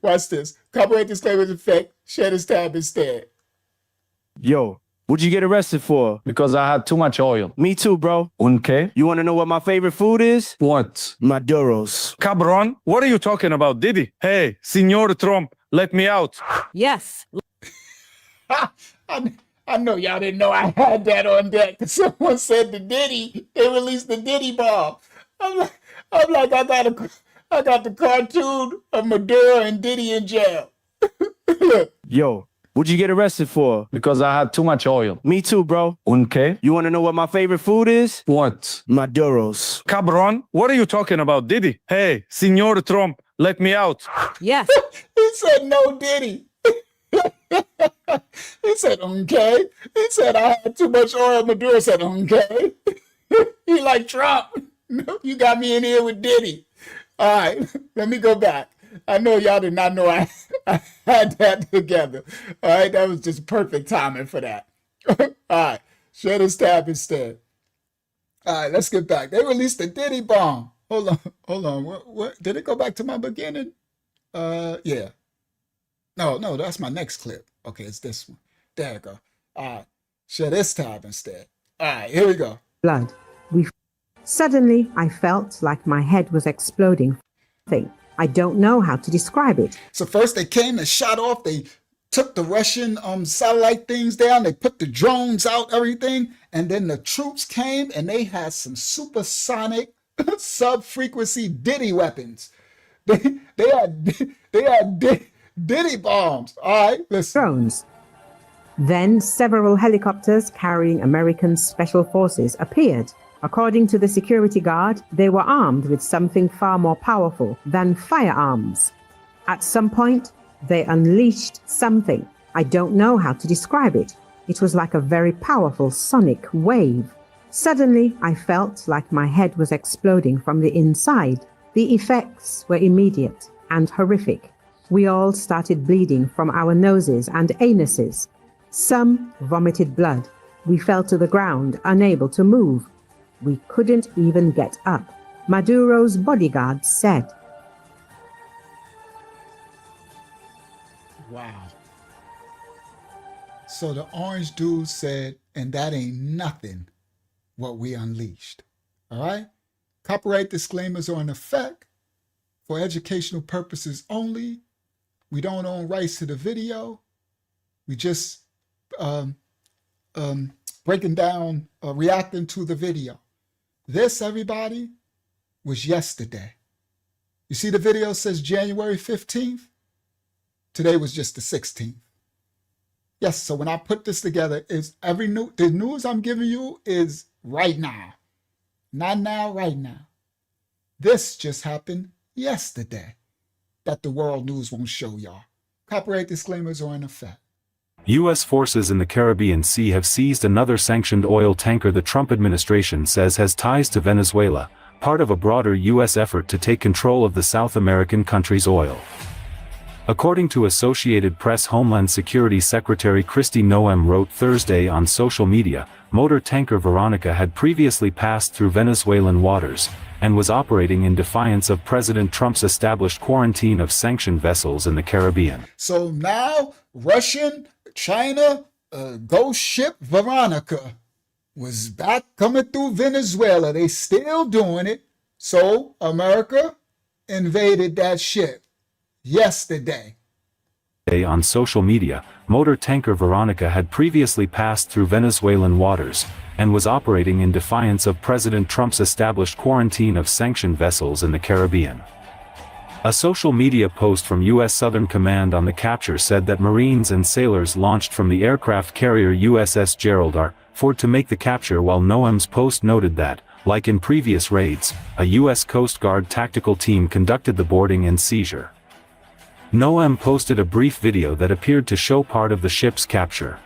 Watch this. Copyright disclaimer's effect. Share this tab instead. Yo, what'd you get arrested for? Because I had too much oil. Me too, bro. Okay. You want to know what my favorite food is? What? Maduro's. Cabron, what are you talking about, Diddy? Hey, Senor Trump, let me out. Yes. I know y'all didn't know I had that on deck. Someone said the Diddy. They released the Diddy bomb. I'm like, I got the cartoon of Maduro and Diddy in jail. Yo, what'd you get arrested for? Because I had too much oil. Me too, bro. Okay. You want to know what my favorite food is? What? Maduro's. Cabron, what are you talking about, Diddy? Hey, Senor Trump, let me out. Yes. He said no Diddy. He said, okay. He said, I had too much oil. Maduro said, okay. He like Trump. No, you got me in here with Diddy. All right, let me go back. I know y'all did not know I had that together. All right, that was just perfect timing for that. All right, share this tab instead. All right, let's get back. They released the Diddy bomb. Hold on. What? Did it go back to my beginning? Yeah. No, that's my next clip. Okay, it's this one. There we go. All right, share this tab instead. All right, here we go. Blood. Suddenly, I felt like my head was exploding. I don't know how to describe it. So first they came and shot off. They took the Russian satellite things down. They put the drones out, everything. And then the troops came and they had some supersonic sub-frequency Diddy weapons. They had Diddy bombs. All right, listen. Drones. Then several helicopters carrying American special forces appeared. According to the security guard, they were armed with something far more powerful than firearms. At some point, they unleashed something. I don't know how to describe it. It was like a very powerful sonic wave. Suddenly, I felt like my head was exploding from the inside. The effects were immediate and horrific. We all started bleeding from our noses and anuses. Some vomited blood. We fell to the ground, unable to move. We couldn't even get up. Maduro's bodyguards said. Wow. So the orange dude said, and that ain't nothing what we unleashed. All right? Copyright disclaimers are in effect for educational purposes only. We don't own rights to the video. We just breaking down, reacting to the video. This, everybody, was yesterday. You see the video says January 15th? Today was just the 16th. Yes, so when I put this together, the news I'm giving you is right now. Not now, right now. This just happened yesterday that the world news won't show y'all. Copyright disclaimers are in effect. U.S. forces in the Caribbean Sea have seized another sanctioned oil tanker the Trump administration says has ties to Venezuela, part of a broader U.S. effort to take control of the South American country's oil. According to Associated Press, Homeland Security Secretary Kristi Noem wrote Thursday on social media, motor tanker Veronica had previously passed through Venezuelan waters, and was operating in defiance of President Trump's established quarantine of sanctioned vessels in the Caribbean. So now, China ghost ship Veronica was back coming through Venezuela. They still doing it. So America invaded that ship yesterday. On social media, motor tanker Veronica had previously passed through Venezuelan waters, and was operating in defiance of President Trump's established quarantine of sanctioned vessels in the Caribbean. A social media post from U.S. Southern Command on the capture said that Marines and sailors launched from the aircraft carrier USS Gerald R. Ford to make the capture, while NOAM's post noted that, like in previous raids, a U.S. Coast Guard tactical team conducted the boarding and seizure. NOAM posted a brief video that appeared to show part of the ship's capture.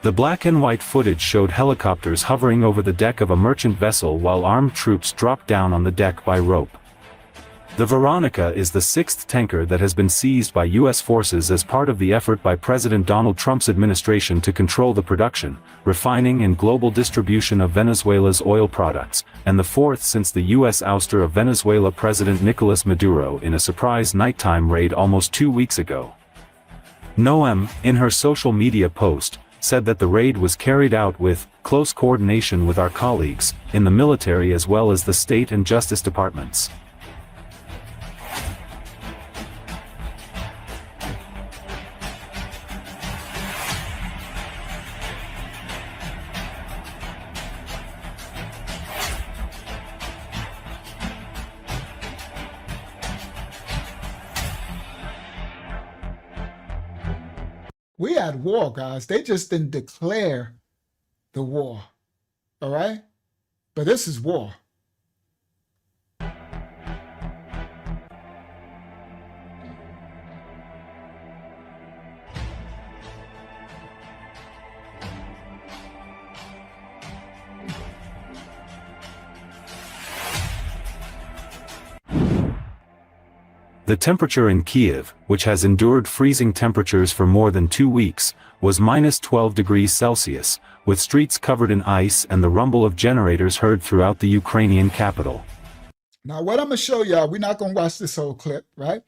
The black and white footage showed helicopters hovering over the deck of a merchant vessel while armed troops dropped down on the deck by rope. The Veronica is the sixth tanker that has been seized by U.S. forces as part of the effort by President Donald Trump's administration to control the production, refining and global distribution of Venezuela's oil products, and the fourth since the U.S. ouster of Venezuela President Nicolas Maduro in a surprise nighttime raid almost 2 weeks ago. NOAM, in her social media post, said that the raid was carried out with close coordination with our colleagues in the military as well as the state and justice departments. We at war, guys. They just didn't declare the war. All right? But this is war. The temperature in Kiev, which has endured freezing temperatures for more than 2 weeks, was minus 12 degrees Celsius, with streets covered in ice and the rumble of generators heard throughout the Ukrainian capital. Now, what I'm going to show y'all, we're not going to watch this whole clip, right?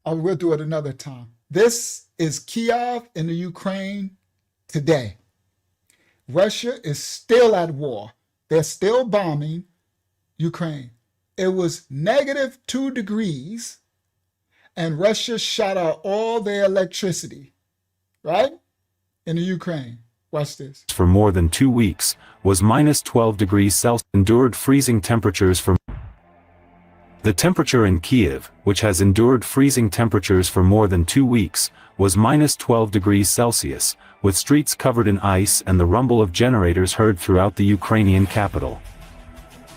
We'll do it another time. This is Kiev in the Ukraine today. Russia is still at war. They're still bombing Ukraine. It was negative 2 degrees. And Russia shut out all their electricity, right? In the Ukraine. Watch this. For more than 2 weeks, was minus 12 degrees Celsius, endured freezing temperatures for. The temperature in Kiev, which has endured freezing temperatures for more than 2 weeks, was minus 12 degrees Celsius, with streets covered in ice and the rumble of generators heard throughout the Ukrainian capital.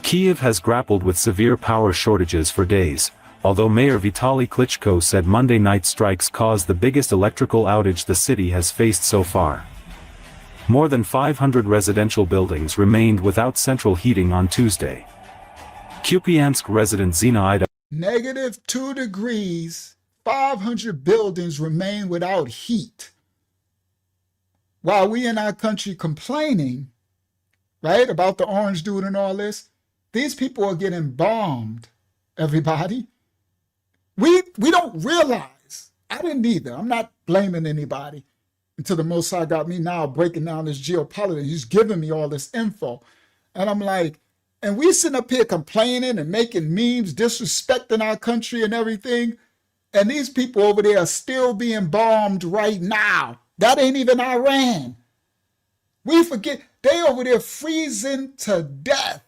Kiev has grappled with severe power shortages for days, although Mayor Vitaly Klitschko said Monday night strikes caused the biggest electrical outage the city has faced so far. More than 500 residential buildings remained without central heating on Tuesday. Kupiansk resident Zinaida. Negative 2 degrees, 500 buildings remain without heat. While we in our country complaining, right, about the orange dude and all this, these people are getting bombed, everybody. We don't realize. I didn't either. I'm not blaming anybody until the Most High got me now breaking down this geopolitics. He's giving me all this info. And I'm like, and we sitting up here complaining and making memes, disrespecting our country and everything. And these people over there are still being bombed right now. That ain't even Iran. We forget, they over there freezing to death.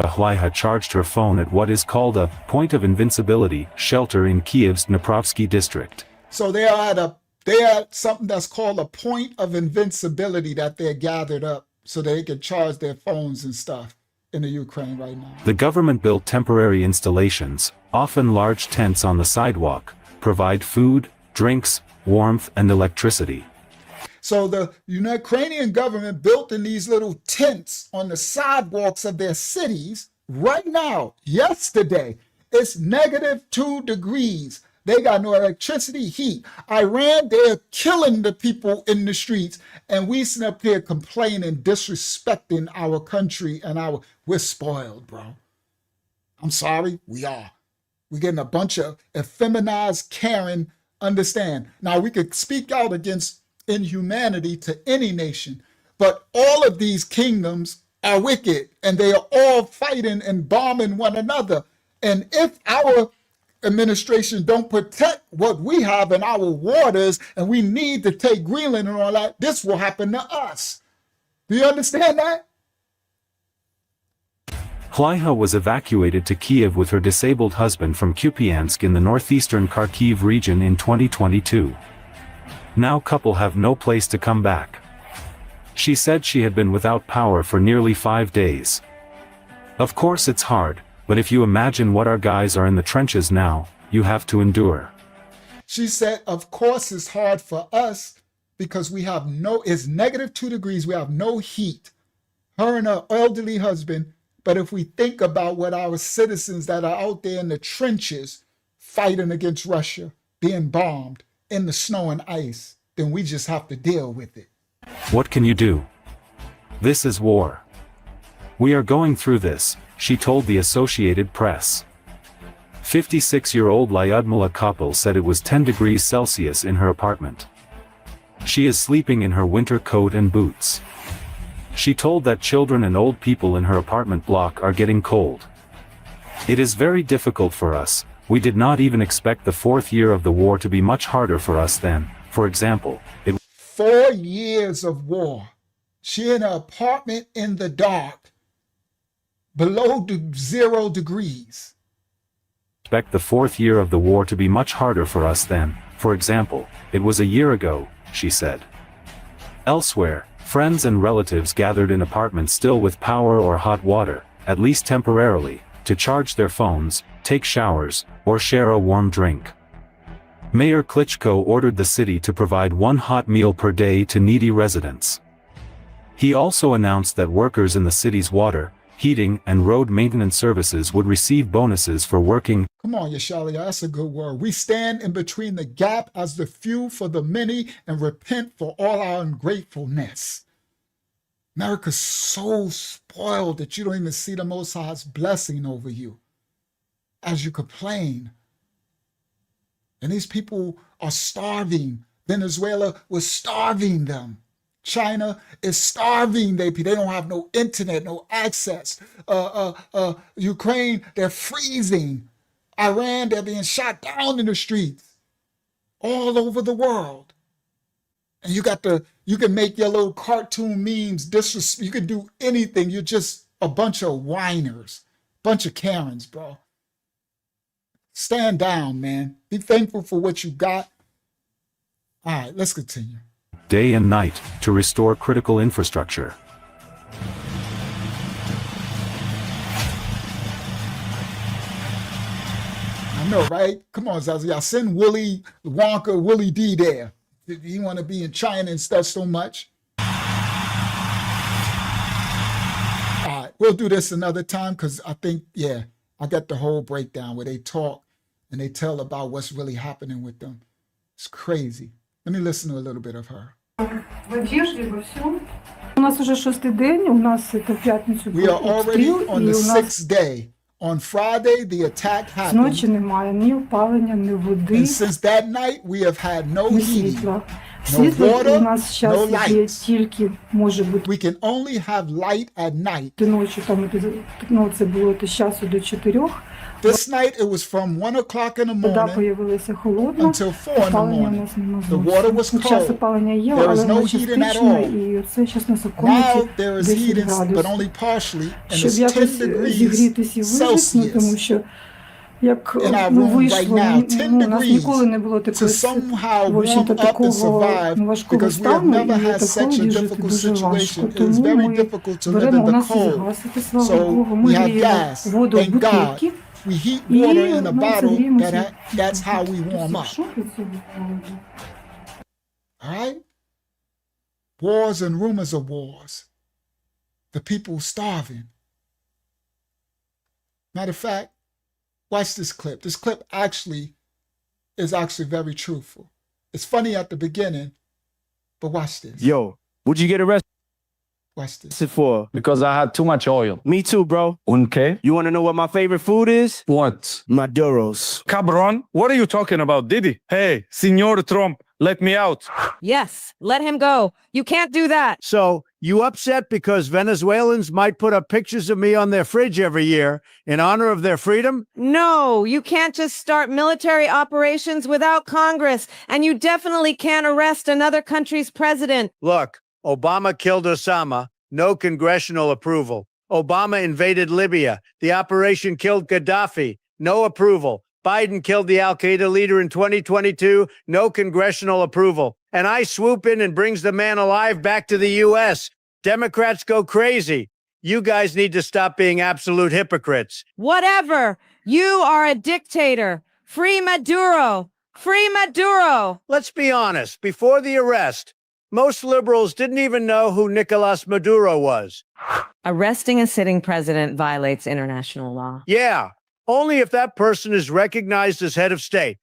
Ahlaiha charged her phone at what is called a point of invincibility shelter in Kiev's Dniprovsky district. So they are at something that's called a point of invincibility that they're gathered up so they can charge their phones and stuff in the Ukraine right now. The government built temporary installations, often large tents on the sidewalk, provide food, drinks, warmth, and electricity. So the Ukrainian government built in these little tents on the sidewalks of their cities right now, yesterday. It's negative 2 degrees. They got no electricity, heat. Iran, they're killing the people in the streets. And we sit up here complaining, disrespecting our country and we're spoiled, bro. I'm sorry, we are. We're getting a bunch of effeminized Karen, understand. Now we could speak out against inhumanity to any nation, but all of these kingdoms are wicked and they are all fighting and bombing one another. And if our administration don't protect what we have in our waters and we need to take Greenland and all that, this will happen to us. Do you understand that? Klyha was evacuated to Kiev with her disabled husband from Kupiansk in the northeastern Kharkiv region in 2022. Now couple have no place to come back. She said she had been without power for nearly 5 days. Of course it's hard, but if you imagine what our guys are in the trenches now, you have to endure. She said, of course it's hard for us because it's -2 degrees, we have no heat. Her and her elderly husband, but if we think about what our citizens that are out there in the trenches fighting against Russia, being bombed in the snow and ice, then we just have to deal with it. What can you do? This is war. We are going through this, she told the Associated Press. 56-year-old Lyudmila Koppel said it was 10 degrees Celsius in her apartment. She is sleeping in her winter coat and boots. She told that children and old people in her apartment block are getting cold. It is very difficult for us. We did not even expect the 4th year of the war to be much harder for us than, for example, it 4 years of war. She in her apartment in the dark, below 0 degrees. Expect the 4th year of the war to be much harder for us than, for example, it was a year ago, she said. Elsewhere, friends and relatives gathered in apartments still with power or hot water, at least temporarily, to charge their phones, take showers, or share a warm drink. Mayor Klitschko ordered the city to provide 1 hot meal per day to needy residents. He also announced that workers in the city's water, heating, and road maintenance services would receive bonuses for working. Come on, Yashalia, that's a good word. We stand in between the gap as the few for the many and repent for all our ungratefulness. America's so spoiled that you don't even see the Most High's blessing over you as you complain. And these people are starving. Venezuela was starving them. China is starving they don't have no internet, no access. Ukraine, they're freezing. Iran, they're being shot down in the streets all over the world. And you can make your little cartoon memes, you can do anything. You're just a bunch of whiners, bunch of Karens, bro. Stand down, man. Be thankful for what you got. All right, let's continue. Day and night, to restore critical infrastructure. I know, right? Come on, Zazie. Send Willy Wonka, Willie D there. You want to be in China and stuff so much. All right, we'll do this another time because I think, I got the whole breakdown where they talk and they tell about what's really happening with them. It's crazy. Let me listen to a little bit of her. We are already on the 6th day. On Friday, the attack happened. And since that night, we have had no heating, no water, no lights. We can only have light at night. This night, it was from 1 o'clock in the morning until 4 in the morning. The water was cold. There was no heating at all. Now there is heating, but only partially, and it's 10 degrees Celsius. In our room right now, 10 degrees to somehow warm up and survive because we have never had such a difficult situation. It is very difficult to live in the cold. So we have gas, thank God. We heat water in a bottle, that's how we warm up. All right? Wars and rumors of wars. The people starving. Matter of fact, watch this clip. This clip is actually very truthful. It's funny at the beginning, but watch this. Yo, would you get arrested? Watch this. What's it for? Because I had too much oil. Me too, bro. Okay. You want to know what my favorite food is? What? Maduros. Cabron? What are you talking about, Diddy? Hey, Senor Trump, let me out. Yes, let him go. You can't do that. So, you upset because Venezuelans might put up pictures of me on their fridge every year in honor of their freedom? No, you can't just start military operations without Congress, and you definitely can't arrest another country's president. Look, Obama killed Osama. No congressional approval. Obama invaded Libya. The operation killed Gaddafi. No approval. Biden killed the al-Qaeda leader in 2022. No congressional approval. And I swoop in and brings the man alive back to the U.S. Democrats go crazy. You guys need to stop being absolute hypocrites. Whatever. You are a dictator. Free Maduro. Free Maduro. Let's be honest. Before the arrest, most liberals didn't even know who Nicolas Maduro was. Arresting a sitting president violates international law. Yeah, only if that person is recognized as head of state.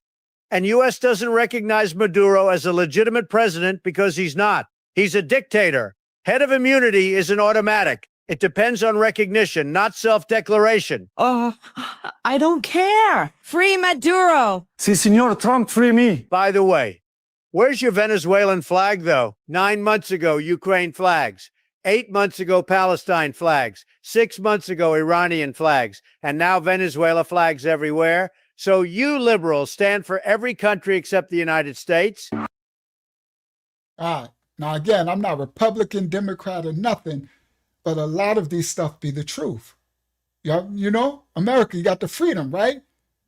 And U.S. doesn't recognize Maduro as a legitimate president because he's not. He's a dictator. Head of immunity isn't automatic. It depends on recognition, not self-declaration. I don't care. Free Maduro. Si, Senor Trump, free me. By the way, where's your Venezuelan flag, though? 9 months ago, Ukraine flags. 8 months ago, Palestine flags. 6 months ago, Iranian flags. And now Venezuela flags everywhere. So you liberals stand for every country except the United States? Now, again, I'm not Republican, Democrat, or nothing, but a lot of these stuff be the truth. You know, America, you got the freedom, right?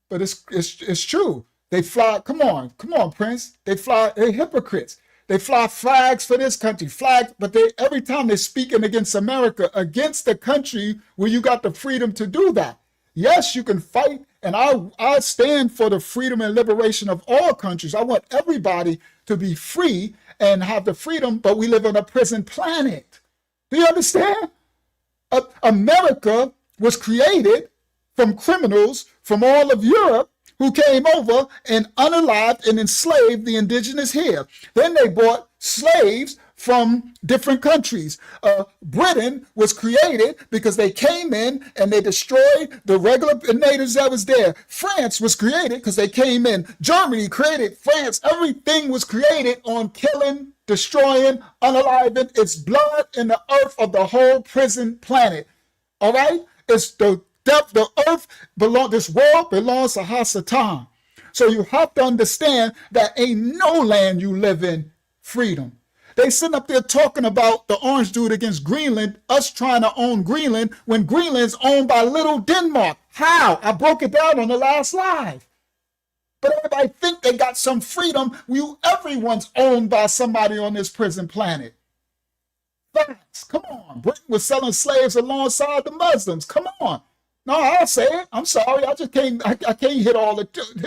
But it's true. They fly, come on, Prince. They're hypocrites. They fly flags for this country, flags, but every time they're speaking against America, against the country where you got the freedom to do that. Yes, you can fight, and I stand for the freedom and liberation of all countries. I want everybody to be free and have the freedom, but we live on a prison planet. Do you understand? America was created from criminals from all of Europe who came over and unalived and enslaved the indigenous here. Then they brought slaves from different countries. Britain was created because they came in and they destroyed the regular natives that was there. France was created because they came in. Germany created France. Everything was created on killing, destroying, unaliving. It's blood in the earth of the whole prison planet. All right? It's the earth this world belongs to Hasatan. So you have to understand that ain't no land you live in freedom. They sitting up there talking about the orange dude against Greenland, us trying to own Greenland when Greenland's owned by little Denmark. How? I broke it down on the last live. But everybody think they got some freedom. Everyone's owned by somebody on this prison planet. Facts. Come on. Britain was selling slaves alongside the Muslims. Come on. No, I'll say it. I'm sorry. I just can't. I can't hit all the.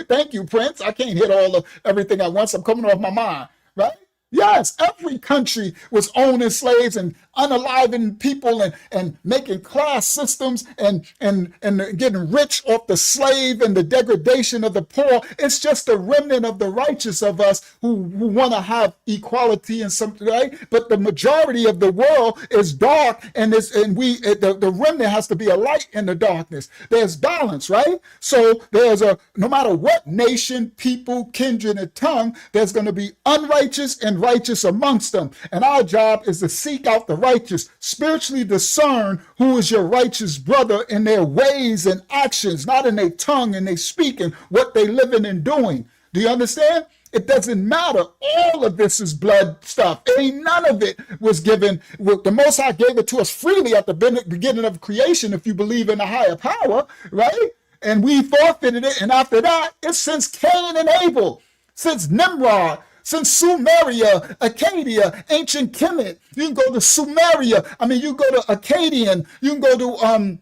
Thank you, Prince. I can't hit all of everything at once. I'm coming off my mind, right? Yes, every country was owning slaves and unaliving people and making class systems and getting rich off the slave and the degradation of the poor. It's just a remnant of the righteous of us who want to have equality and something, right? But the majority of the world is dark, and the remnant has to be a light in the darkness. There's balance, right? So no matter what nation, people, kindred, and tongue, there's going to be unrighteous and righteous amongst them. And our job is to seek out the righteous, spiritually discern who is your righteous brother in their ways and actions, not in their tongue and their speaking, what they living and doing. Do you understand? It doesn't matter. All of this is blood stuff. Ain't none of it was given. The Most High gave it to us freely at the beginning of creation, if you believe in a higher power, right? And we forfeited it. And after that, it's since Cain and Abel, since Nimrod, since Sumeria, Acadia, ancient Kemet. You can go to Sumeria. You go to Akkadian. You can go to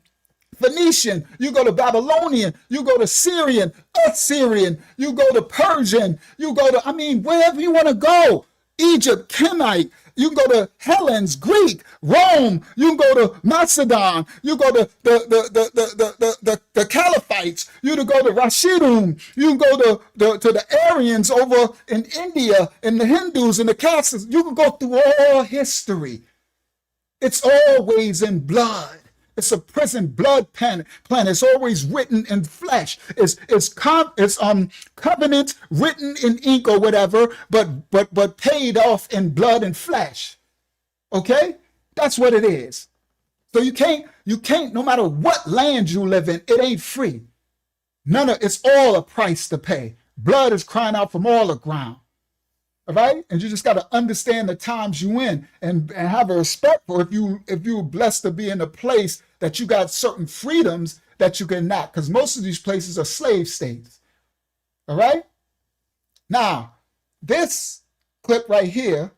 Phoenician. You go to Babylonian. You go to Syrian, Assyrian. You go to Persian. You go to, wherever you want to go. Egypt, Kenite. You can go to Hellenes, Greek, Rome. You can go to Macedon. You go to the Caliphites. You can go to Rashidun. You can go to the Aryans over in India and the Hindus and the Catholics. You can go through all history. It's always in blood. It's a prison blood planet. It's always written in flesh. It's covenant written in ink or whatever, but paid off in blood and flesh. Okay, that's what it is. So you can't. No matter what land you live in, it ain't free. It's all a price to pay. Blood is crying out from all the ground. all right? And you just got to understand the times you in and have a respect for if you're blessed to be in a place that you got certain freedoms that you can enact, because most of these places are slave states, all right? Now, this clip right here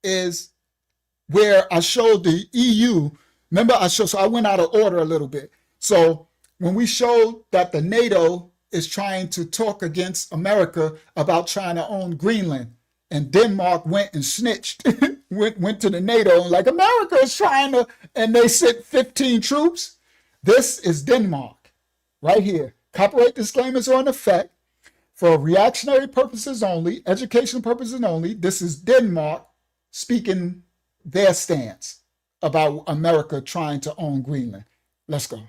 is where I showed the EU. Remember, so I went out of order a little bit. So when we showed that the NATO is trying to talk against America about trying to own Greenland, and Denmark went and snitched, went to the NATO and like, America is trying to, and they sent 15 troops. This is Denmark right here. Copyright disclaimers are in effect for reactionary purposes only, educational purposes only. This is Denmark speaking their stance about America trying to own Greenland. Let's go.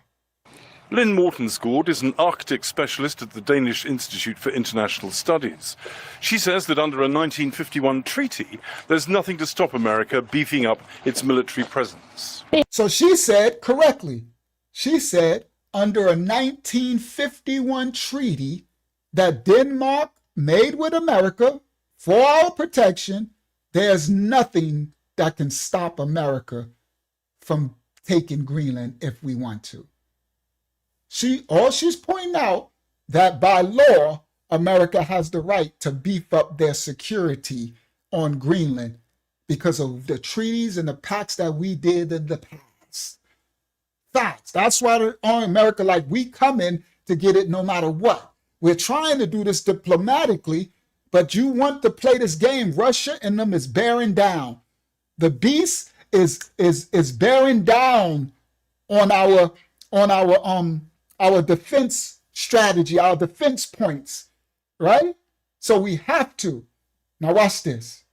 Lynn Mortensgaard is an Arctic specialist at the Danish Institute for International Studies. She says that under a 1951 treaty, there's nothing to stop America beefing up its military presence. So she said correctly, she said under a 1951 treaty that Denmark made with America for our protection, there's nothing that can stop America from taking Greenland if we want to. She's pointing out that by law, America has the right to beef up their security on Greenland because of the treaties and the pacts that we did in the past. Facts. That's why on America, like, we come in to get it no matter what. We're trying to do this diplomatically, but you want to play this game. Russia and them is bearing down. The beast is bearing down on our defense strategy, our defense points, right? So we have to. Now watch this.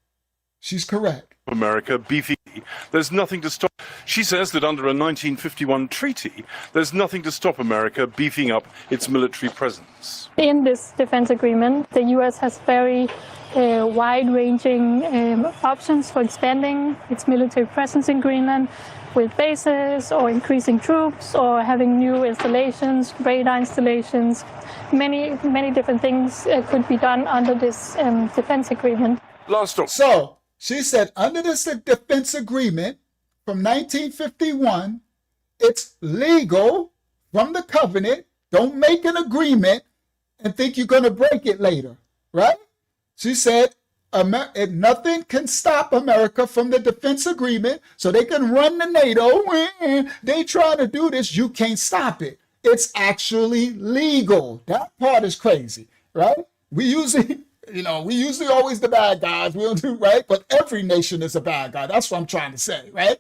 She's correct. America beefing. There's nothing to stop. She says that under a 1951 treaty, there's nothing to stop America beefing up its military presence. In this defense agreement, the U.S. has very wide-ranging options for expanding its military presence in Greenland, with bases or increasing troops or having new installations, radar installations. Many different things could be done under this defense agreement. So she said under this defense agreement from 1951, it's legal from the covenant. Don't make an agreement and think you're going to break it later, right? She said nothing can stop America from the defense agreement, so they can run the NATO. They try to do this. You can't stop it. It's actually legal. That part is crazy, right? We usually always the bad guys. We don't do right, but every nation is a bad guy. That's what I'm trying to say, right?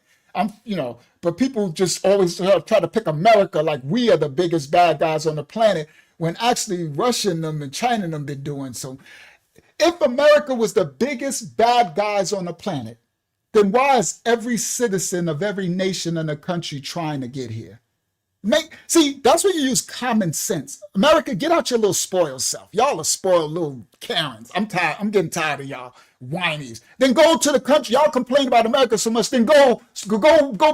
But people just always try to pick America like we are the biggest bad guys on the planet, when actually Russia and them and China and them been doing so. If America was the biggest bad guys on the planet, then why is every citizen of every nation in the country trying to get here? See, that's where you use common sense. America, get out your little spoiled self. Y'all are spoiled little Karens. I'm tired. I'm getting tired of y'all whinies. Then go to the country. Y'all complain about America so much. Then go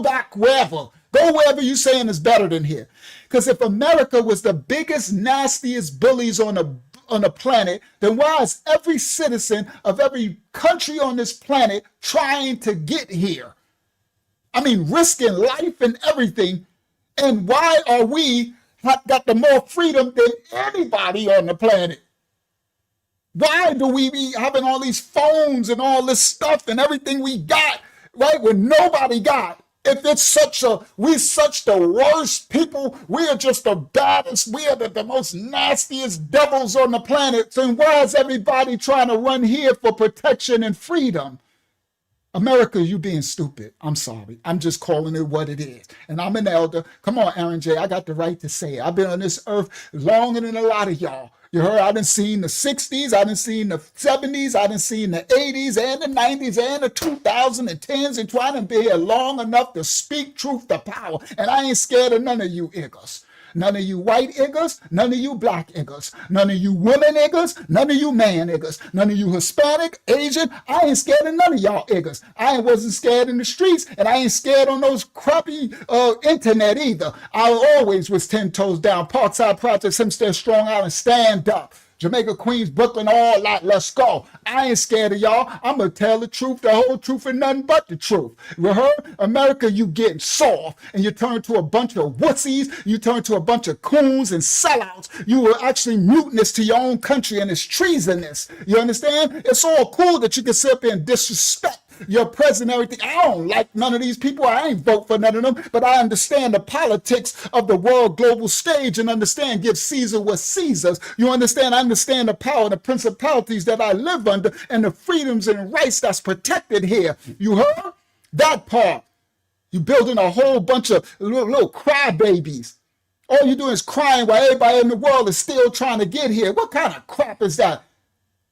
back wherever. Go wherever you saying is better than here. Because if America was the biggest, nastiest bullies on the planet, then why is every citizen of every country on this planet trying to get here? I mean, risking life and everything. And why are we got the more freedom than anybody on the planet? Why do we be having all these phones and all this stuff and everything we got, right, when nobody got? If it's we're such the worst people, we are just the baddest, we are the most nastiest devils on the planet, then why is everybody trying to run here for protection and freedom? America, you being stupid. I'm sorry. I'm just calling it what it is. And I'm an elder. Come on, Aaron J. I got the right to say it. I've been on this earth longer than a lot of y'all. You heard I done seen the 60s, I done seen the 70s, I done seen the 80s and the 90s and the 2010s, and trying to be here long enough to speak truth to power. And I ain't scared of none of you iggers. None of you white iggers, none of you black iggers, none of you women iggers, none of you man iggers, none of you Hispanic, Asian. I ain't scared of none of y'all iggers. I wasn't scared in the streets, and I ain't scared on those crappy internet either. I always was 10 toes down. Parkside Projects, I'm still strong out and stand up. Jamaica, Queens, Brooklyn, all that. Let's go. I ain't scared of y'all. I'm going to tell the truth, the whole truth, and nothing but the truth. You heard? America, you getting soft, and you turn to a bunch of wussies. You turn to a bunch of coons and sellouts. You were actually mutinous to your own country, and it's treasonous. You understand? It's all cool that you can sit up and disrespect your president, everything. I don't like none of these people. I ain't vote for none of them, but I understand the politics of the world global stage and understand give Caesar what's Caesar's. You understand? I understand the power and the principalities that I live under and the freedoms and rights that's protected here. You heard? That part. You building a whole bunch of little crybabies. All you doing is crying while everybody in the world is still trying to get here. What kind of crap is that?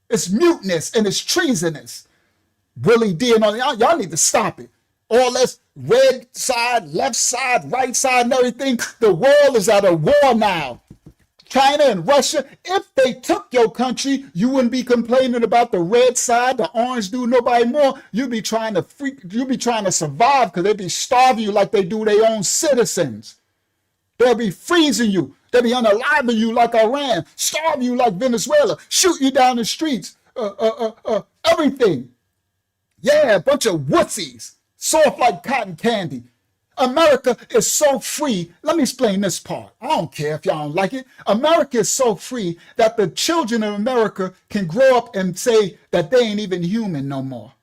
It's mutinous and it's treasonous. Willie D and all y'all need to stop it. All this red side, left side, right side, and everything. The world is at a war now. China and Russia, if they took your country, you wouldn't be complaining about the red side, the orange dude, nobody more. You'd be trying to survive because they'd be starving you like they do their own citizens. They'll be freezing you. They'll be unaliving you like Iran, starving you like Venezuela, shoot you down the streets, everything. Yeah, a bunch of wussies, soft like cotton candy. America is so free. Let me explain this part. I don't care if y'all don't like it. America is so free that the children of America can grow up and say that they ain't even human no more.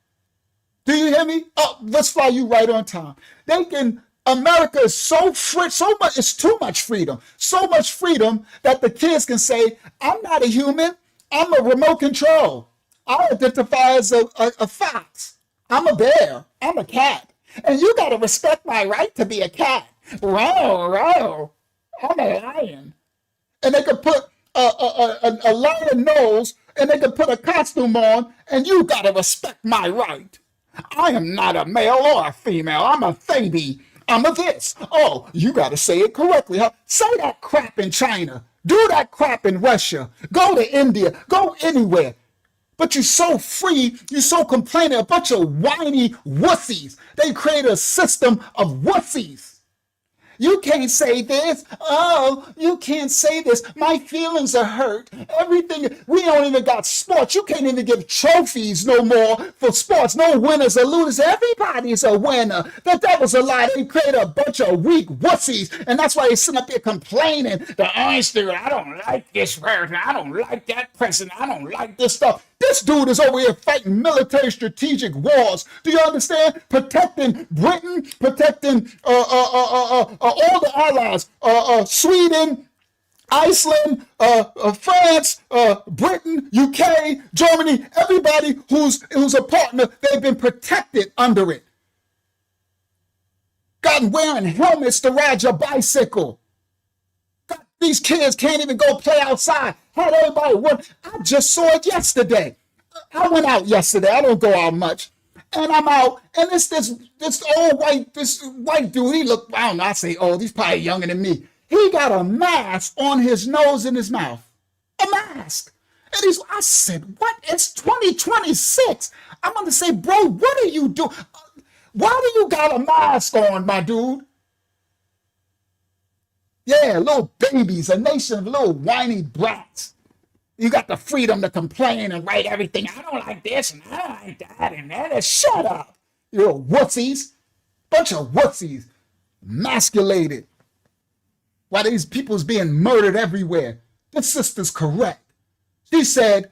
Do you hear me? Oh, let's fly you right on time. America is so free, it's too much freedom. So much freedom that the kids can say, I'm not a human, I'm a remote control. I identify as a fox. I'm a bear. I'm a cat. And you got to respect my right to be a cat. Wow. I'm a lion. And they could put a lion nose and they could put a costume on and you got to respect my right. I am not a male or a female. I'm a baby. I'm a this. Oh, you got to say it correctly. Huh? Say that crap in China. Do that crap in Russia. Go to India. Go anywhere. But you're so free, you're so complaining, a bunch of whiny wussies. They create a system of wussies. You can't say this. Oh, you can't say this. My feelings are hurt. Everything. We don't even got sports. You can't even give trophies no more for sports. No winners or losers. Everybody's a winner. The devil's a lie. They create a bunch of weak wussies. And that's why they sit up here complaining. The orange dude, I don't like this person. I don't like that president. I don't like this stuff. This dude is over here fighting military strategic wars. Do you understand? Protecting Britain, protecting all the allies, Sweden, Iceland, France, Britain, UK, Germany, everybody who's a partner, they've been protected under it. Gotten wearing helmets to ride your bicycle. These kids can't even go play outside. Had everybody work. I just saw it yesterday. I went out yesterday. I don't go out much. And I'm out, and it's this white dude. He looked, I don't know, I say, oh, he's probably younger than me. He got a mask on his nose and his mouth. A mask. And I said, what? It's 2026. I'm going to say, bro, what are you doing? Why do you got a mask on, my dude? Yeah, little babies, a nation of little whiny brats. You got the freedom to complain and write everything. I don't like this and I don't like that and that. Shut up, you little wussies. Bunch of wussies. Emasculated. While these people's being murdered everywhere. This sister's correct. She said,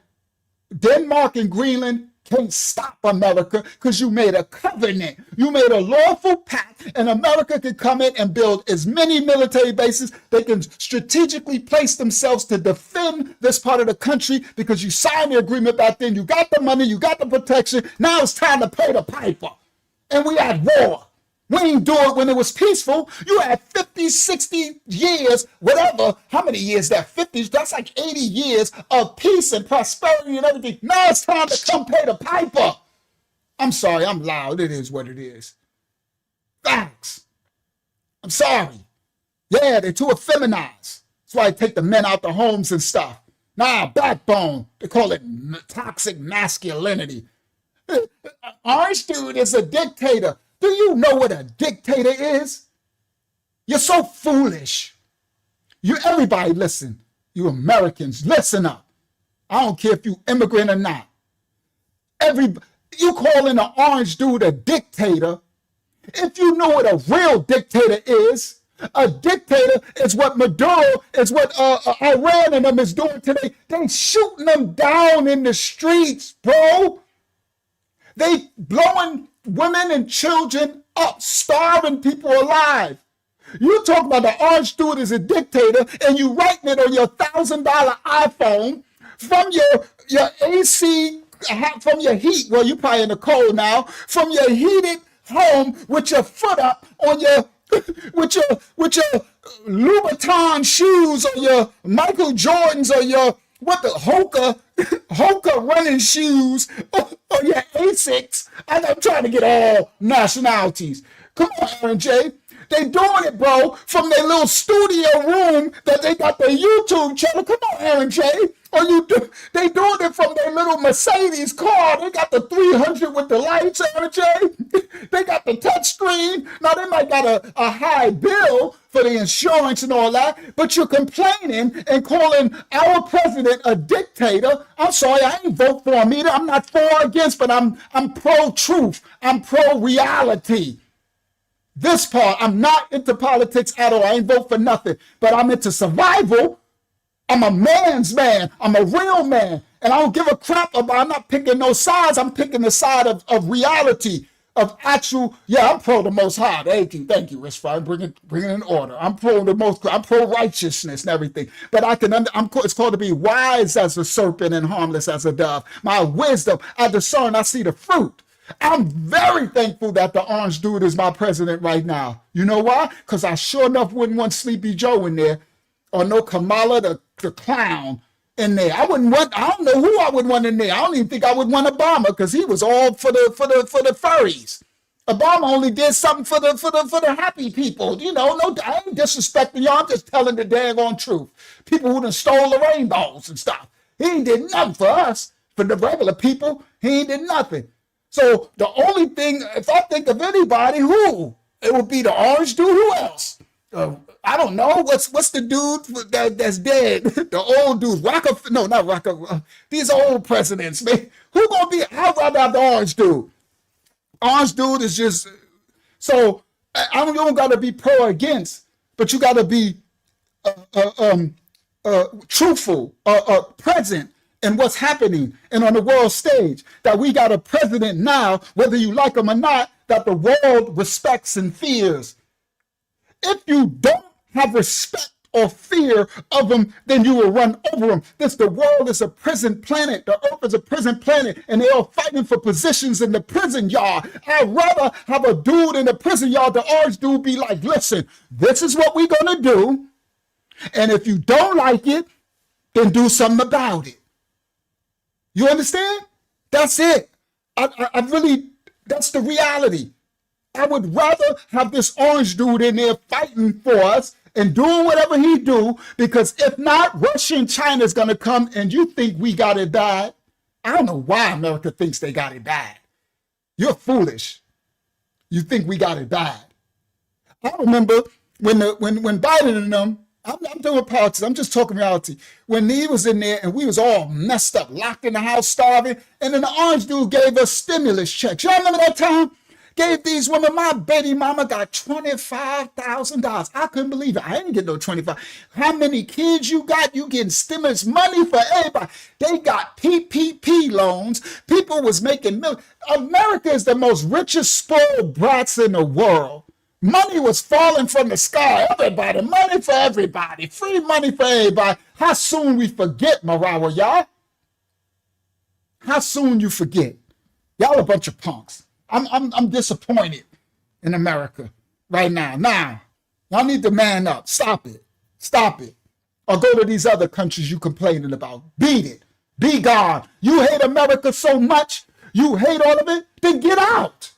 Denmark and Greenland can't stop America because you made a covenant. You made a lawful pact, and America can come in and build as many military bases. They can strategically place themselves to defend this part of the country because you signed the agreement back then. You got the money, you got the protection. Now it's time to pay the piper. And we had war. We ain't do it when it was peaceful. You had 50, 60 years, whatever. How many years that? 50? That's like 80 years of peace and prosperity and everything. Now it's time to come pay the piper. I'm sorry, I'm loud. It is what it is. Facts. I'm sorry. Yeah, they're too effeminized. That's why they take the men out the homes and stuff. Nah, backbone. They call it toxic masculinity. Orange dude is a dictator. Do you know what a dictator is? You're so foolish. Everybody listen. You Americans, listen up. I don't care if you immigrant or not. You calling an orange dude a dictator. If you know what a real dictator is, a dictator is what Maduro, is what Iran and them is doing today. They shooting them down in the streets, bro. They blowing women and children up, starving people alive. You talk about the orange dude is a dictator, and you writing it on your $1,000 iPhone from your AC, from your heat. Well, you probably in the cold now. From your heated home with your foot up on your with your Louboutin shoes, or your Michael Jordans, or your Hoka running shoes, or your Asics. I'm trying to get all nationalities. Come on, Aaron J. They doing it, bro, from their little studio room that they got their YouTube channel. Come on, Aaron J. They doing it from their little Mercedes car. They got the 300 with the lights, Aaron J. They got the touch screen. Now, they might got a high bill for the insurance and all that, but you're complaining and calling our president a dictator. I'm sorry, I ain't vote for him either. I'm not for or against, but I'm pro-truth. I'm pro-reality. This part, I'm not into politics at all. I ain't vote for nothing, but I'm into survival. I'm a man's man. I'm a real man. And I don't give a crap about, I'm not picking no sides. I'm picking the side of reality, of actual, I'm pro the most high. Thank you, Rich Fry, bringing in order. I'm pro righteousness and everything. But it's called to be wise as a serpent and harmless as a dove. My wisdom, I discern, I see the fruit. I'm very thankful that the orange dude is my president right now. You know why? Because I sure enough wouldn't want Sleepy Joe in there, or no Kamala the clown in there. I don't know who I would want in there. I don't even think I would want Obama, because he was all for the furries. Obama only did something for the happy people. You know, no, I ain't disrespecting y'all. I'm just telling the daggone truth. People who done stole the rainbows and stuff. He ain't did nothing for us. For the regular people, he ain't did nothing. So the only thing, if I think of anybody, it would be the orange dude. Who else? I don't know. What's the dude that's dead? The old dude. Not Rockefeller. These old presidents, man. Who gonna be? I'd rather have the orange dude. Orange dude is just, so you don't gotta be pro or against, but you gotta be truthful, present in what's happening and on the world stage. That we got a president now, whether you like him or not, that the world respects and fears. If you don't have respect or fear of them, then you will run over them. The world is a prison planet. The earth is a prison planet, and they're all fighting for positions in the prison yard. I'd rather have a dude in the prison yard, the orange dude, be like, listen, this is what we're going to do, and if you don't like it, then do something about it. You understand? That's it. I really, that's the reality. I would rather have this orange dude in there fighting for us and doing whatever he do, because if not, Russia and China is going to come, and you think we got it bad. I don't know why America thinks they got it bad. You're foolish. You think we got it bad. I remember when Biden and them, I'm doing politics, I'm just talking reality. When he was in there and we was all messed up, locked in the house, starving, and then the orange dude gave us stimulus checks. Y'all remember that time? Gave these women, my baby mama got $25,000. I couldn't believe it. I didn't get no 25. How many kids you got? You getting stimulus money for everybody. They got PPP loans. People was making millions. America is the most richest spoiled brats in the world. Money was falling from the sky. Everybody, money for everybody. Free money for everybody. How soon we forget, Marawa, y'all? How soon you forget? Y'all a bunch of punks. I'm disappointed in America right now. Now, y'all need to man up. Stop it. Stop it. Or go to these other countries you complaining about. Beat it. Be gone. You hate America so much. You hate all of it. Then get out.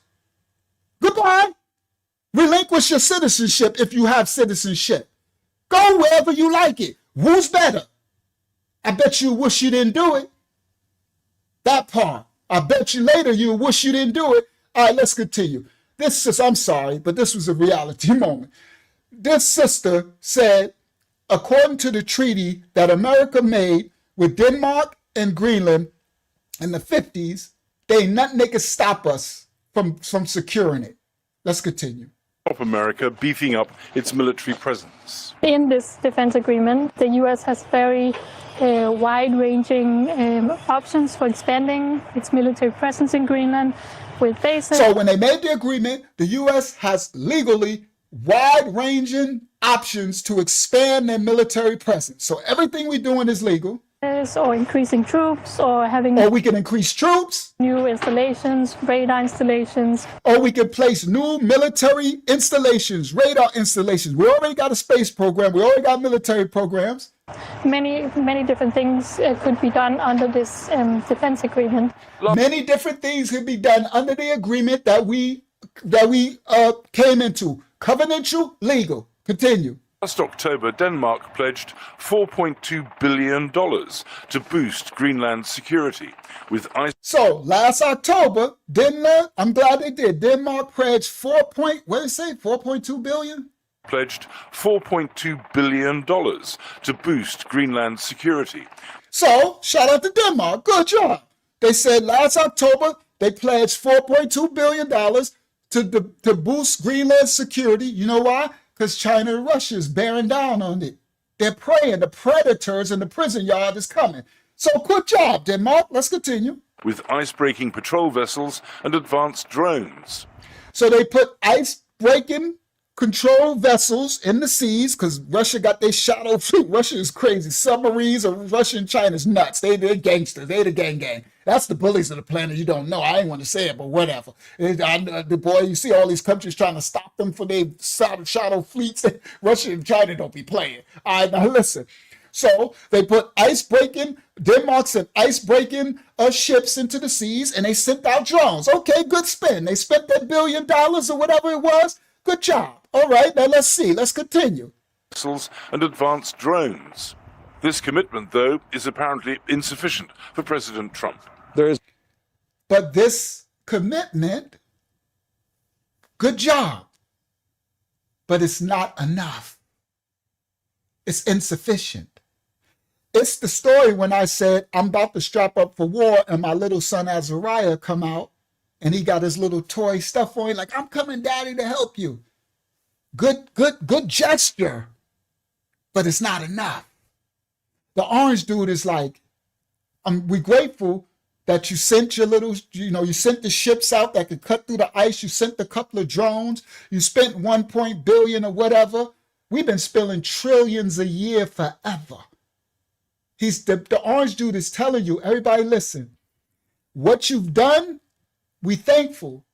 Goodbye. Relinquish your citizenship if you have citizenship. Go wherever you like it. Who's better? I bet you wish you didn't do it. That part. I bet you later you wish you didn't do it. All right, let's continue. I'm sorry, but this was a reality moment. This sister said, according to the treaty that America made with Denmark in Greenland in the 50s, there ain't nothing they can stop us from securing it. Let's continue. America beefing up its military presence. In this defense agreement, the U.S. has very wide-ranging options for expanding its military presence in Greenland with bases. So when they made the agreement, the U.S. has legally wide-ranging options to expand their military presence. So everything we're doing is legal. Or increasing troops, or having... Or we can increase troops. New installations, radar installations. Or we can place new military installations, radar installations. We already got a space program. We already got military programs. Many different things could be done under this defense agreement. Many different things could be done under the agreement that we came into. Covenantal, legal. Continue. Last October, Denmark pledged $4.2 billion to boost Greenland's security with ice. So last October, I'm glad they did. Denmark pledged $4.2 billion? Pledged $4.2 billion to boost Greenland's security. So shout out to Denmark. Good job. They said last October they pledged $4.2 billion to boost Greenland's security. You know why? Because China and Russia is bearing down on it. They're praying. The predators in the prison yard is coming. So good job, Denmark. Let's continue. With ice-breaking patrol vessels and advanced drones. So they put ice-breaking control vessels in the seas because Russia got their shadow fleet. Russia is crazy. Submarines of Russia and China's nuts. They're gangsters. They're the gang. That's the bullies of the planet. You don't know. I ain't want to say it, but whatever. You see all these countries trying to stop them for their shadow fleets. Russia and China don't be playing. All right, now listen. So they put Denmark sent ice-breaking ships into the seas, and they sent out drones. Okay, good spend. They spent that $1 billion or whatever it was. Good job. All right, now let's see. Let's continue. Vessels and advanced drones. This commitment, though, is apparently insufficient for President Trump. But this commitment, good job, but it's not enough. It's insufficient. It's the story when I said I'm about to strap up for war and my little son Azariah come out and he got his little toy stuff on. Like, I'm coming, Daddy, to help you. Good gesture, but it's not enough. The orange dude is like, we're grateful that you sent your little, you sent the ships out that could cut through the ice. You sent a couple of drones. You spent $1 billion or whatever. We've been spilling trillions a year forever. The orange dude is telling you, everybody listen, what you've done, we thankful,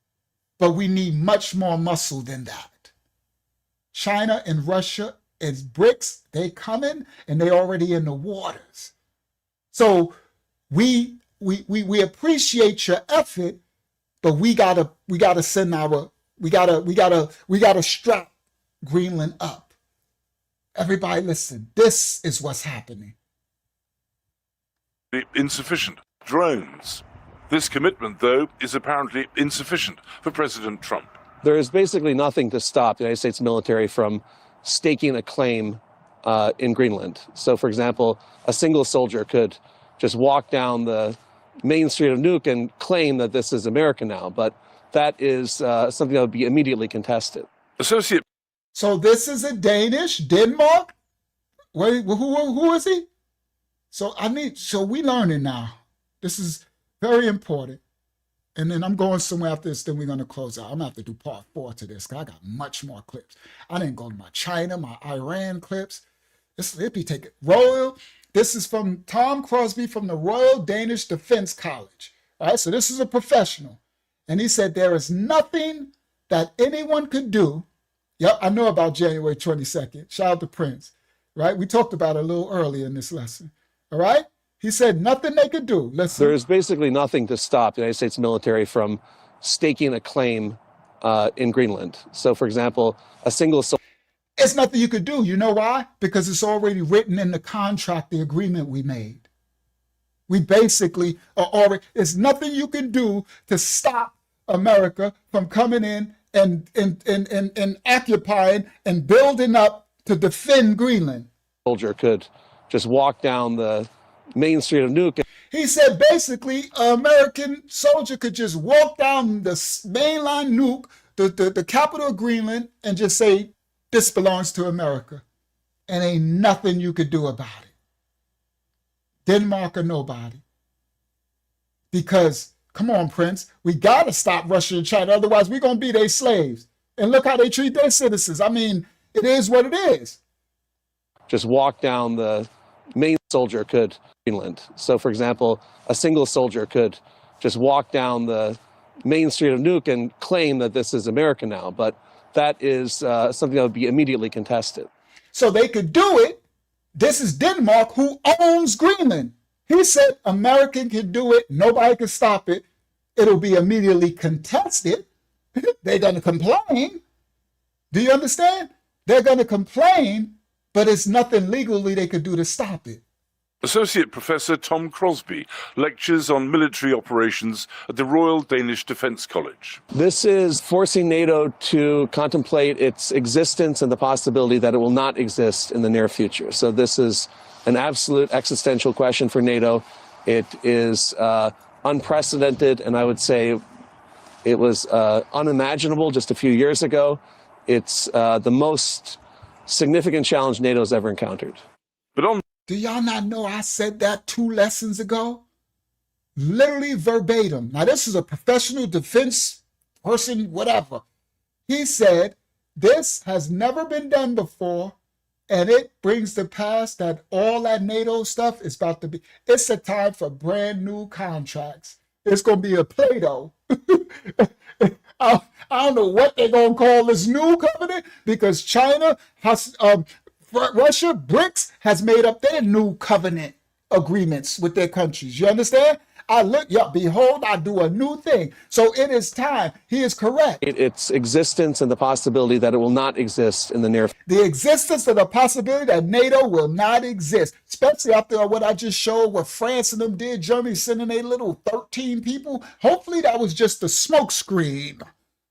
but we need much more muscle than that. China and Russia is BRICS. They coming and they already in the waters. So we appreciate your effort, but we gotta strap Greenland up. Everybody listen, this is what's happening. Insufficient. Drones. This commitment, though, is apparently insufficient for President Trump. There is basically nothing to stop the United States military from staking a claim in Greenland. So, for example, a single soldier could just walk down the main street of Nuuk and claim that this is America now, but that is something that would be immediately contested. So this is a Denmark? Who is he? So we learning now. This is very important. And then I'm going somewhere after this, then we're going to close out. I'm going to have to do part 4 to this because I got much more clips. I didn't go to my China, my Iran clips. This is from Tom Crosby from the Royal Danish Defense College. All right, so this is a professional. And he said, there is nothing that anyone could do. Yep, I know about January 22nd. Shout out to Prince, right? We talked about it a little earlier in this lesson, all right? He said nothing they could do. Listen. There is basically nothing to stop the United States military from staking a claim in Greenland. So, for example, a single soldier. It's nothing you could do. You know why? Because it's already written in the contract, the agreement we made. We basically are already, there's nothing you can do to stop America from coming in and occupying and building up to defend Greenland. Soldier could just walk down the main street of Nuuk. He said basically an American soldier could just walk down the mainline Nuuk, the capital of Greenland, and just say, this belongs to America. And ain't nothing you could do about it. Denmark or nobody. Because, come on, Prince, we got to stop Russia and China. Otherwise, we're going to be their slaves. And look how they treat their citizens. I mean, it is what it is. Just walk down the main soldier could Greenland. So, for example, a single soldier could just walk down the main street of Nuuk and claim that this is America now. But that is something that would be immediately contested. So they could do it. This is Denmark, who owns Greenland. He said American can do it. Nobody can stop it. It'll be immediately contested. They're going to complain. Do you understand? They're going to complain, but it's nothing legally they could do to stop it. Associate Professor Tom Crosby lectures on military operations at the Royal Danish Defence College. This is forcing NATO to contemplate its existence and the possibility that it will not exist in the near future. So this is an absolute existential question for NATO. It is unprecedented, and I would say it was unimaginable just a few years ago. It's the most significant challenge NATO's ever encountered. But do y'all not know I said that 2 lessons ago? Literally verbatim. Now, this is a professional defense person, whatever. He said, this has never been done before, and it brings to pass that all that NATO stuff is about to be, it's a time for brand new contracts. It's going to be a Play-Doh. I don't know what they're going to call this new covenant, because China has, Russia, BRICS, has made up their new covenant agreements with their countries. You understand? I look, yeah, behold, I do a new thing. So it is time. He is correct. Its existence and the possibility that it will not exist in the near future. The existence of the possibility that NATO will not exist, especially after what I just showed, what France and them did, Germany sending a little 13 people. Hopefully that was just a smoke screen,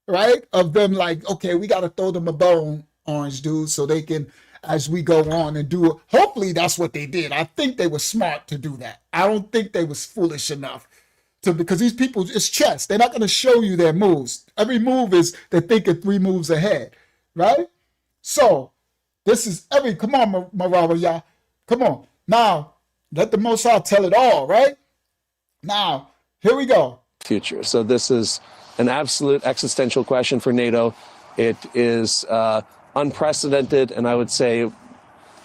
right? Of them like, okay, we got to throw them a bone, orange dude, so they can, as we go on and do it. Hopefully that's what they did. I think they were smart to do that. I don't think they was foolish enough to, because these people, it's chess. They're not going to show you their moves. Every move is, they think of 3 moves ahead, right? So this is come on, Marava, y'all. Come on. Now, let the Most High tell it all, right? Now, here we go. Future. So this is an absolute existential question for NATO. It is unprecedented, and I would say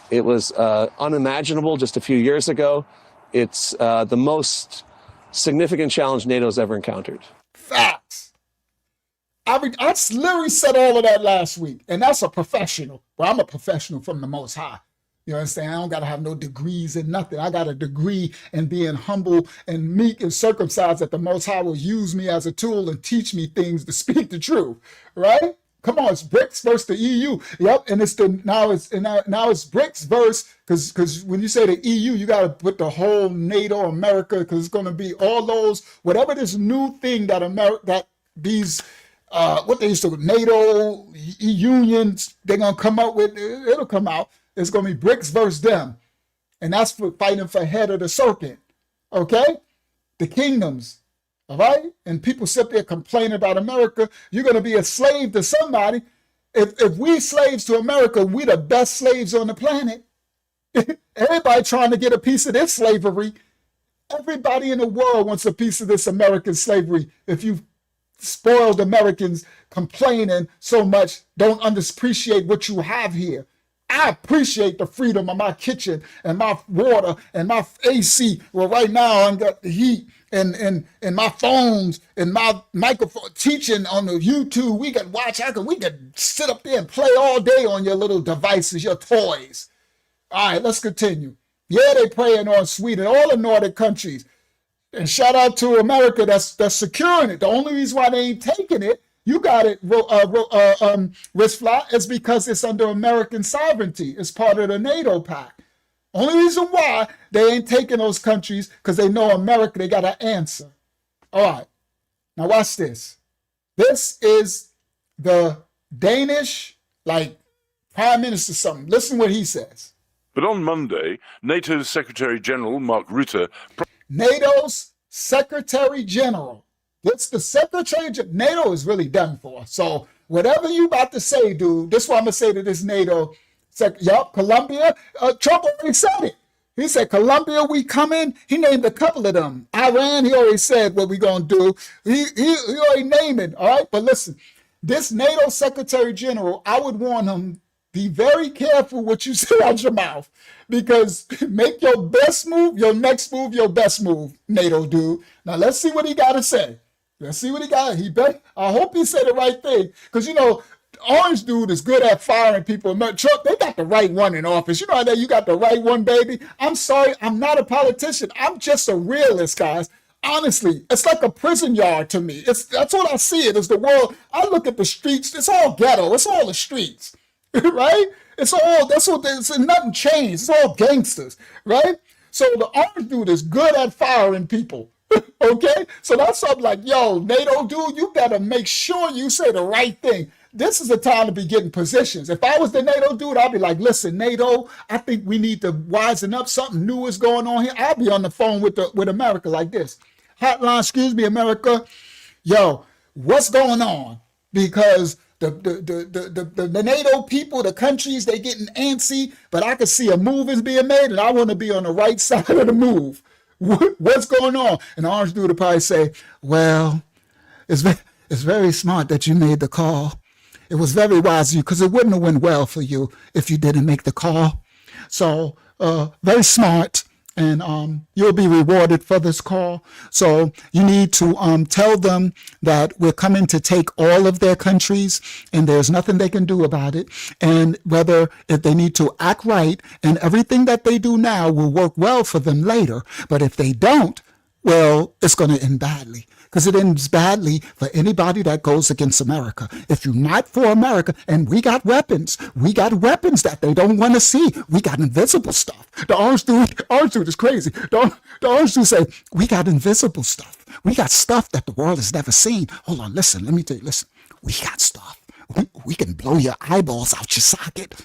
it was unimaginable just a few years ago. It's the most significant challenge NATO's ever encountered. Facts. I literally said all of that last week, and that's a professional. Well, I'm a professional from the Most High. You understand? I don't got to have no degrees in nothing. I got a degree in being humble and meek and circumcised, that the Most High will use me as a tool and teach me things to speak the truth, right? Come on, it's BRICS versus the EU. Yep, and now it's BRICS versus, because when you say the EU, you got to put the whole NATO, America, because it's going to be all those, whatever this new thing that what they used to, NATO, unions, they're going to come up with, it'll come out. It's going to be BRICS versus them. And that's for fighting for head of the serpent, okay? The kingdoms. All right? And people sit there complaining about America. You're going to be a slave to somebody. If we slaves to America, we the best slaves on the planet. Everybody trying to get a piece of this slavery. Everybody in the world wants a piece of this American slavery. If you spoiled Americans complaining so much, don't appreciate what you have here. I appreciate the freedom of my kitchen and my water and my AC. Well, right now I got the heat and my phones and my microphone, teaching on the YouTube. We can watch, we can sit up there and play all day on your little devices, your toys. All right, let's continue. Yeah, they praying on Sweden, all the Nordic countries. And shout out to America that's securing it. The only reason why they ain't taking it, you got it, Risflat, is because it's under American sovereignty. It's part of the NATO pact. Only reason why they ain't taking those countries, because they know America, they got to answer. All right, now watch this. This is the Danish, like, prime minister something. Listen what he says. But on Monday, NATO's Secretary General Mark Rutte. NATO's Secretary General. It's the Secretary General. NATO is really done for. So whatever you about to say, dude, this is what I'm going to say to this NATO. Yup, Colombia. Trump already said it. He said, Colombia, we coming. He named a couple of them. Iran, he already said what we going to do. He already named it, all right? But listen, this NATO Secretary General, I would warn him, be very careful what you say out your mouth, because make your best move, your next move, your best move, NATO dude. Now, let's see what he got to say. Let's see what he got. I hope he said the right thing, because, you know, Orange dude is good at firing people. Trump, they got the right one in office. You know that you got the right one, baby. I'm sorry, I'm not a politician. I'm just a realist, guys. Honestly, it's like a prison yard to me. That's what I see it as the world. I look at the streets. It's all ghetto. It's all the streets, right? It's all, that's what, nothing changed. It's all gangsters, right? So the orange dude is good at firing people. Okay? So that's something like, yo, NATO dude, you better make sure you say the right thing. This is the time to be getting positions. If I was the NATO dude, I'd be like, listen, NATO, I think we need to wisen up. Something new is going on here. I'll be on the phone with America like this. Hotline, excuse me, America. Yo, what's going on? Because the NATO people, the countries, they getting antsy, but I can see a move is being made, and I want to be on the right side of the move. What's going on? And the orange dude will probably say, well, it's very smart that you made the call. It was very wise of you, because it wouldn't have went well for you if you didn't make the call. So very smart, and you'll be rewarded for this call. So you need to tell them that we're coming to take all of their countries, and there's nothing they can do about it. And if they need to act right, and everything that they do now will work well for them later. But if they don't, well, it's going to end badly. Because it ends badly for anybody that goes against America. If you're not for America, and we got weapons that they don't want to see. We got invisible stuff. The orange dude is crazy. The orange dude say, we got invisible stuff. We got stuff that the world has never seen. Hold on, listen, let me tell you, listen. We got stuff. We can blow your eyeballs out your socket.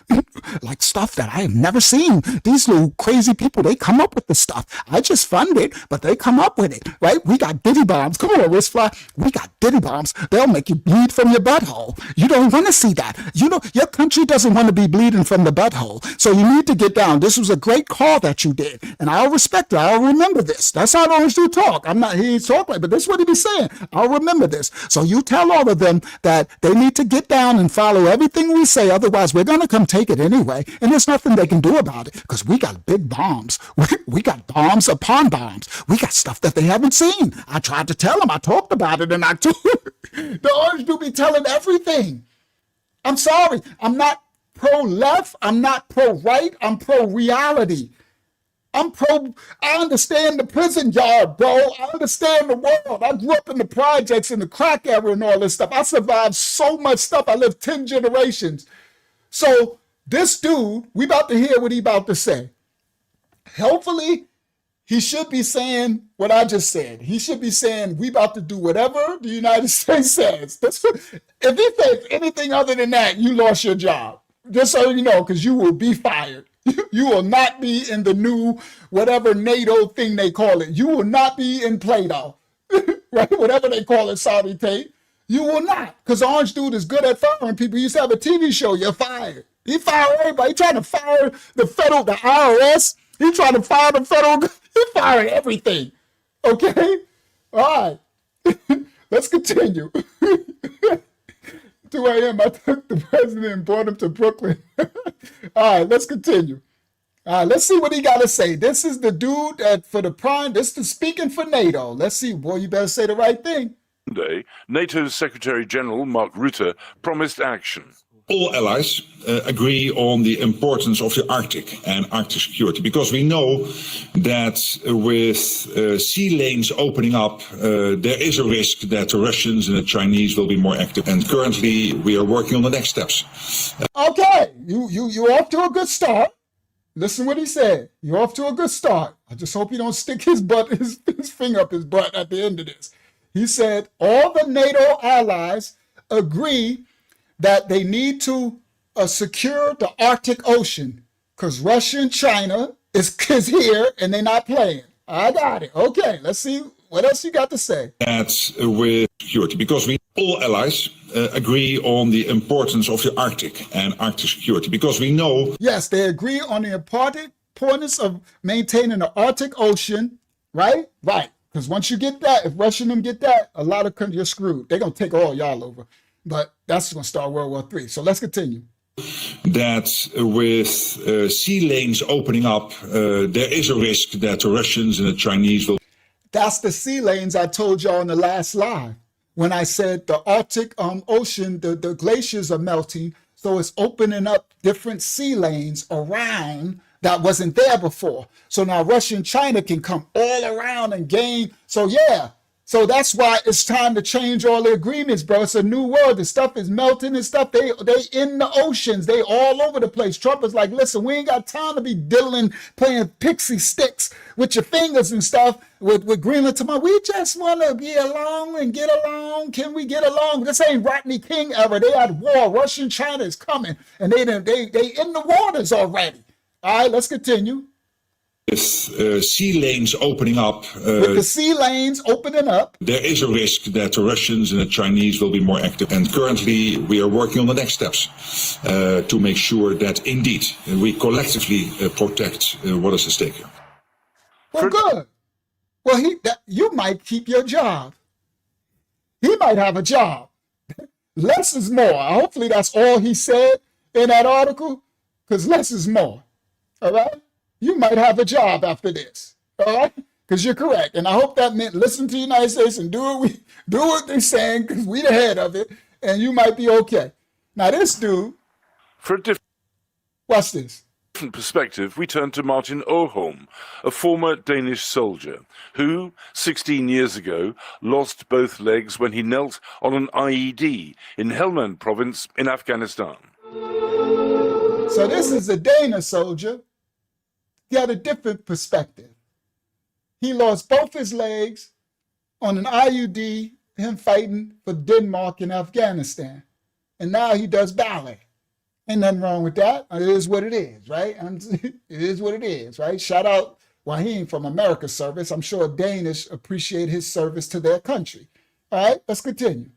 Like stuff that I have never seen. These little crazy people, they come up with the stuff. I just fund it, but they come up with it, right? We got diddy bombs. Come on, wristfly. We got diddy bombs. They'll make you bleed from your butthole. You don't want to see that. You know, your country doesn't want to be bleeding from the butthole. So you need to get down. This was a great call that you did. And I'll respect it. I'll remember this. That's how the orange dude talk. He ain't talk like, but this is what he be saying. I'll remember this. So you tell all of them that they need to get down and follow everything we say. Otherwise, we're going to come take it anyway. And there's nothing they can do about it, because we got big bombs. We got bombs upon bombs. We got stuff that they haven't seen. I tried to tell them. I talked about it, and the orange do be telling everything. I'm sorry. I'm not pro-left. I'm not pro-right. I'm pro-reality. I understand the prison yard, bro. I understand the world. I grew up in the projects and the crack era and all this stuff. I survived so much stuff. I lived 10 generations. So this dude, we about to hear what he about to say. Hopefully, he should be saying what I just said. He should be saying, we about to do whatever the United States says. If he says anything other than that, you lost your job. Just so you know, because you will be fired. You will not be in the new whatever NATO thing they call it. You will not be in Plato, right? Whatever they call it, Saudi tape. You will not, because Orange Dude is good at firing people. He used to have a TV show. You're fired. He fired everybody. He trying to fire the IRS. He trying to fire the federal. He fired everything. Okay? All right. Let's continue. 2 a.m. I took the president and brought him to Brooklyn. All right, let's continue. All right, let's see what he got to say. This is the dude that for the prime. This is speaking for NATO. Let's see. Boy, you better say the right thing. Monday, NATO's Secretary General Mark Rutte promised action. All allies agree on the importance of the Arctic and Arctic security, because we know that with sea lanes opening up, there is a risk that the Russians and the Chinese will be more active. And currently, we are working on the next steps. Okay, you're off to a good start. Listen what he said. You're off to a good start. I just hope you don't stick his finger up his butt at the end of this. He said all the NATO allies agree that they need to secure the Arctic Ocean. Because Russia and China is here and they're not playing. I got it. Okay, let's see what else you got to say. That with security, because we all allies agree on the importance of the Arctic and Arctic security, because we know. Yes, they agree on the importance of maintaining the Arctic Ocean, right? Right. Because once you get that, if Russia and them get that, a lot of countries are screwed. They're going to take all y'all over. But that's going to start World War III. So let's continue. That with sea lanes opening up, there is a risk that the Russians and the Chinese will. That's the sea lanes I told y'all in the last live. When I said the Arctic Ocean, the glaciers are melting. So it's opening up different sea lanes around that wasn't there before. So now Russia and China can come all around and gain. So yeah, so that's why it's time to change all the agreements, bro. It's a new world. The stuff is melting and stuff. They in the oceans. They all over the place. Trump is like, listen, we ain't got time to be diddling, playing pixie sticks with your fingers and stuff with Greenland tomorrow. We just want to be along and get along. Can we get along? This ain't Rodney King era. They had war. Russia and China is coming, and they in the waters already. All right, let's continue. With sea lanes opening up. With the sea lanes opening up. There is a risk that the Russians and the Chinese will be more active. And currently we are working on the next steps to make sure that indeed we collectively protect what is at stake here. Well, good. Well, you might keep your job. He might have a job. Less is more. Hopefully that's all he said in that article, because less is more. All right? You might have a job after this. All right? Because you're correct. And I hope that meant listen to the United States and do what they're saying, because we the head of it, and you might be okay. Now this dude, watch this. Different perspective, we turn to Martin Åholm, a former Danish soldier who, 16 years ago, lost both legs when he knelt on an IED in Helmand province in Afghanistan. So this is a Danish soldier. He had a different perspective. He lost both his legs on an IUD, him fighting for Denmark and Afghanistan. And now he does ballet. Ain't nothing wrong with that. It is what it is, right? It is what it is, right? Shout out, well, he ain't from America's service. I'm sure Danish appreciate his service to their country. All right, let's continue.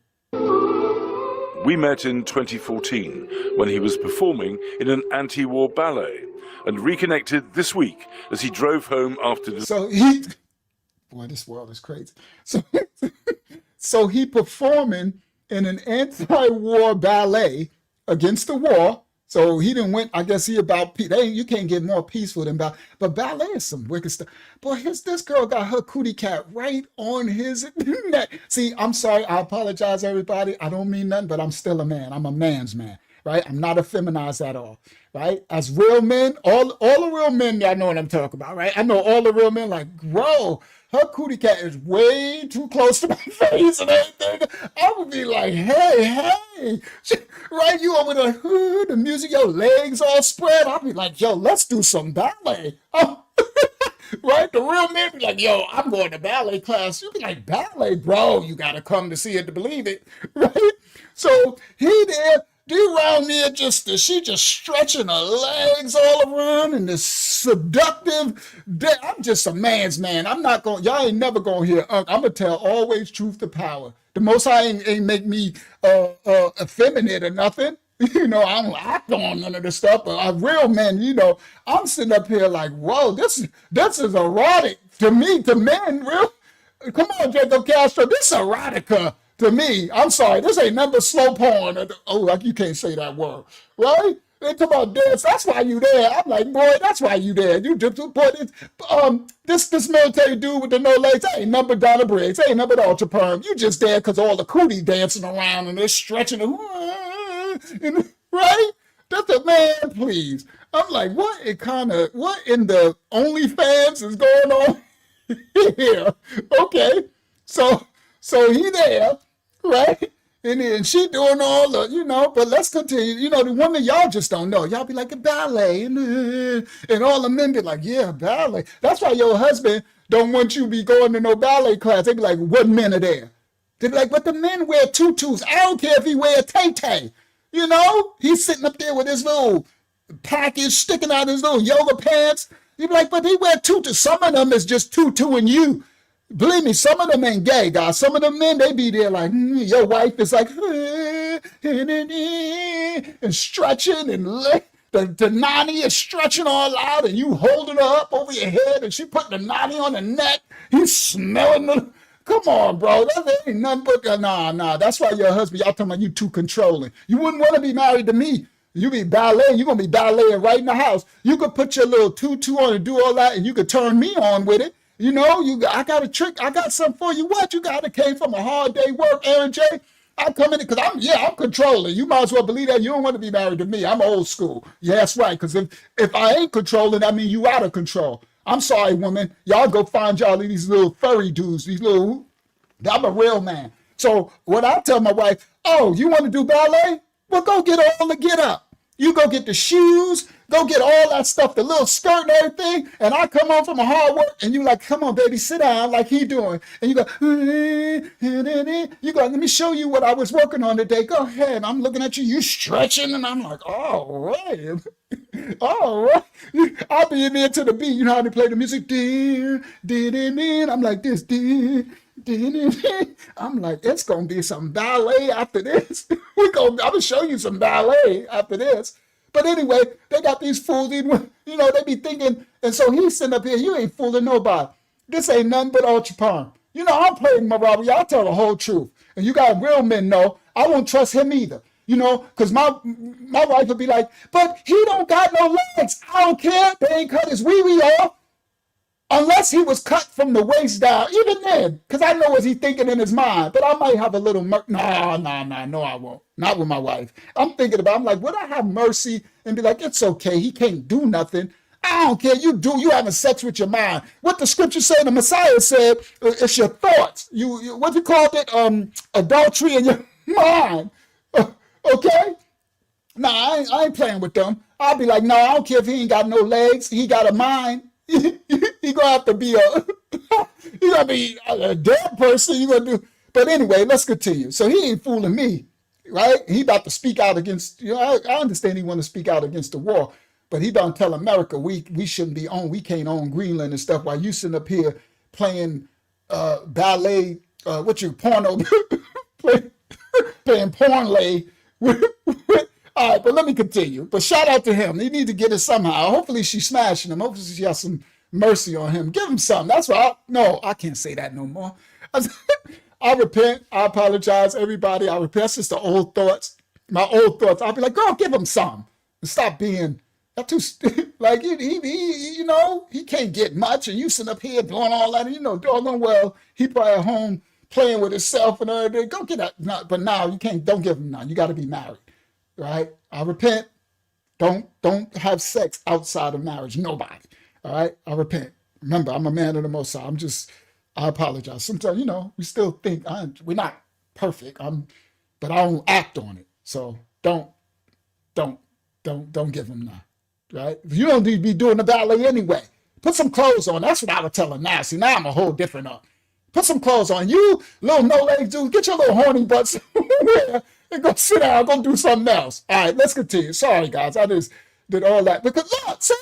We met in 2014 when he was performing in an anti-war ballet and reconnected this week as he drove home after the... Boy, this world is crazy. So he performing in an anti-war ballet against the war. So he didn't win. I guess he about, you can't get more peaceful than ballet. But ballet is some wicked stuff. Boy, this girl got her cootie cat right on his neck. See, I'm sorry. I apologize, everybody. I don't mean nothing, but I'm still a man. I'm a man's man, right? I'm not effeminized at all, right? As real men, all the real men, y'all know what I'm talking about, right? I know all the real men like, bro, her cootie cat is way too close to my face and everything. I would be like, hey, right? You over the music, your legs all spread. I'll be like, yo, let's do some ballet. Oh. Right? The real men be like, yo, I'm going to ballet class. You be like, ballet, bro, you got to come to see it to believe it, right? So he there. Around there, she just stretching her legs all around in this seductive. I'm just a man's man. I'm not going. Y'all ain't never gonna hear. I'm gonna tell always truth to power. The Most High ain't make me effeminate or nothing. You know, I don't act on none of this stuff. But a real man, you know, I'm sitting up here like, whoa, this is erotic to me, to men. Real, come on, Jacob Castro, this is erotica. To me, I'm sorry, this ain't nothing but slow porn. Oh, like you can't say that word, right? They talk about dance. That's why you there. I'm like, boy, that's why you there. You just put it. This military dude with the no legs, that ain't nothing but Donna Briggs. That ain't nothing but Ultra Perm. You just there because all the cootie dancing around and they're stretching, right? That's a man, please. I'm like, what in the OnlyFans is going on here? Okay, so he there. Right? And she doing all the, you know, but let's continue. You know, the women, y'all just don't know. Y'all be like, a ballet. And all the men be like, yeah, ballet. That's why your husband don't want you to be going to no ballet class. They be like, what men are there? They be like, but the men wear tutus. I don't care if he wear a tay-tay. You know? He's sitting up there with his little package sticking out his little yoga pants. You'd be like, but he wear tutu. Some of them is just tutu and you. Believe me, some of them ain't gay, guys. Some of them men, they be there like, your wife is like, and stretching, and the nanny is stretching all out, and you holding her up over your head, and she putting the nanny on the neck. He's smelling the. Come on, bro. That ain't nothing but nah. That's why your husband, y'all talking about you too controlling. You wouldn't want to be married to me. You be ballet, you're gonna be balleting right in the house. You could put your little tutu on and do all that, and you could turn me on with it. You know, I got a trick. I got something for you. What you got? It came from a hard day work, Aaron J. I come in because I'm controlling. You might as well believe that. You don't want to be married to me. I'm old school. Yeah, that's right. Because if I ain't controlling, that means you out of control. I'm sorry, woman. Y'all go find y'all these little furry dudes. I'm a real man. So when I tell my wife, oh, you want to do ballet? Well, go get all the get up. You go get the shoes, go get all that stuff, the little skirt and everything. And I come home from a hard work and you like, come on, baby, sit down like he doing. And you go, let me show you what I was working on today. Go ahead. I'm looking at you, you stretching. And I'm like, all right. All right. I'll be in there to the beat. You know how they play the music? I'm like this. I'm like, it's gonna be some ballet after this. I'm gonna show you some ballet after this. But anyway, they got these fools, they be thinking, and so he's sitting up here, you ain't fooling nobody. This ain't nothing but ultra porn. I'm playing my robbery. I'll tell the whole truth. And you got real men know, I won't trust him either. Because my wife would be like, but he don't got no legs. I don't care. They ain't cut his wee-wee off. Unless he was cut from the waist down, even then, because I know what he's thinking in his mind, but I might have a little, no, I won't. Not with my wife. I'm like, would I have mercy and be like, it's okay, he can't do nothing. I don't care, you having sex with your mind. What the scripture said, the Messiah said, it's your thoughts. What you called it, adultery in your mind, okay? Nah, I ain't playing with them. I'll be like, no, I don't care if he ain't got no legs, he got a mind. He gonna have to be a dead person. But anyway, let's continue. So he ain't fooling me, right? He about to speak out against. I understand he want to speak out against the war, but he don't tell America we shouldn't be on. We can't own Greenland and stuff. While you sitting up here playing ballet, porno, playing porn lay. All right, but let me continue. But shout out to him. He need to get it somehow. Hopefully she's smashing him. Hopefully she has some mercy on him. Give him something. That's why I can't say that no more. I repent. I apologize, everybody. I repent. That's just the old thoughts. My old thoughts. I'll be like, girl, give him some. And stop being too like he can't get much. And you sitting up here doing all that. Doggone well, he probably at home playing with himself and everything. Go get that. No, but now you can't. Don't give him none. You got to be married. Right? I repent. Don't have sex outside of marriage. Nobody. All right? I repent. Remember, I'm a man of the Most High. I apologize. Sometimes, we still think we're not perfect. But I don't act on it. So don't give him none. Right? You don't need to be doing the ballet anyway. Put some clothes on. That's what I would tell her now. See, now I'm a whole different Put some clothes on. You little no-leg dude, get your little horny butt somewhere. And go sit down, go do something else. All right, let's continue. Sorry, guys. I just did all that. Because look, see?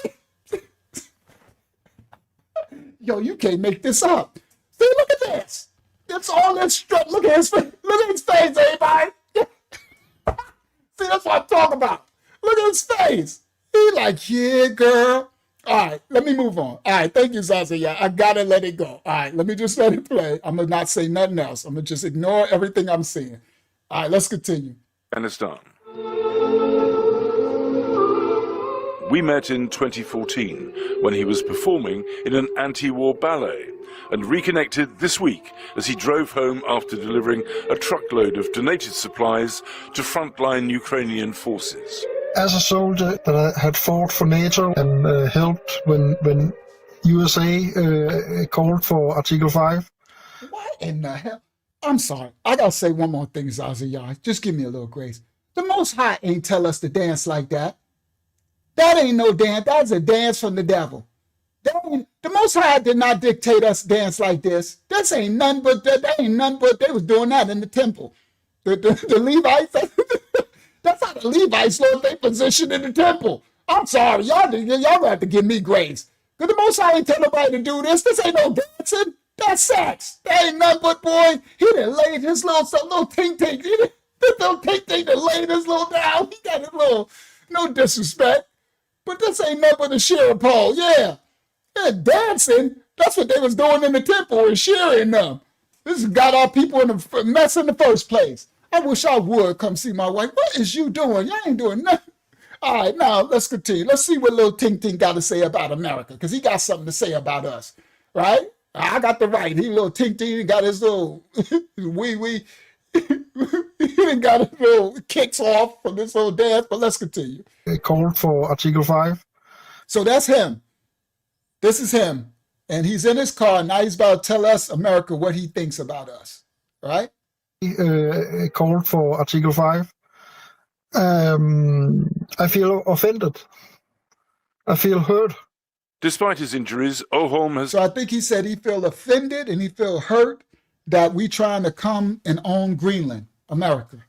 Yo, you can't make this up. See, look at this. It's all that strut. Look at his face. Look at his face, everybody. See, that's what I'm talking about. Look at his face. He like, yeah, girl. All right, let me move on. All right, thank you, Zaza. Yeah, I got to let it go. All right, let me just let it play. I'm going to not say nothing else. I'm going to just ignore everything I'm saying. All right, let's continue. Afghanistan. We met in 2014 when he was performing in an anti-war ballet and reconnected this week as he drove home after delivering a truckload of donated supplies to frontline Ukrainian forces. As a soldier that I had fought for NATO and helped when USA called for Article 5. What in the hell? I'm sorry. I got to say one more thing, Zaza, y'all. Just give me a little grace. The Most High ain't tell us to dance like that. That ain't no dance. That's a dance from the devil. The Most High did not dictate us dance like this. This ain't nothing but they was doing that in the temple. The Levites, that's how the Levites lost their position in the temple. I'm sorry, y'all gonna have to give me grace. Because the Most High ain't tell nobody to do this. This ain't no dancing. That's sex. That ain't nothing but, boy, he done laid his little tink. This little tink done laid his little down. He got his little, no disrespect. But this ain't nothing but a shearing pole. Yeah. Yeah, dancing. That's what they was doing in the temple and shearing them. This got our people in a mess in the first place. I wish I would come see my wife. What is you doing? Y'all ain't doing nothing. All right, now let's continue. Let's see what little Tink got to say about America, because he got something to say about us, right? I got the right. He little Tink got his little wee. He done got his little kicks off from this little dance, but let's continue. They called for Article 5. So that's him. This is him. And he's in his car. Now he's about to tell us, America, what he thinks about us, right? He called for Article 5. I feel offended. I feel hurt. Despite his injuries, Oholm has... So I think he said he feel offended and he feel hurt that we trying to come and own Greenland, America.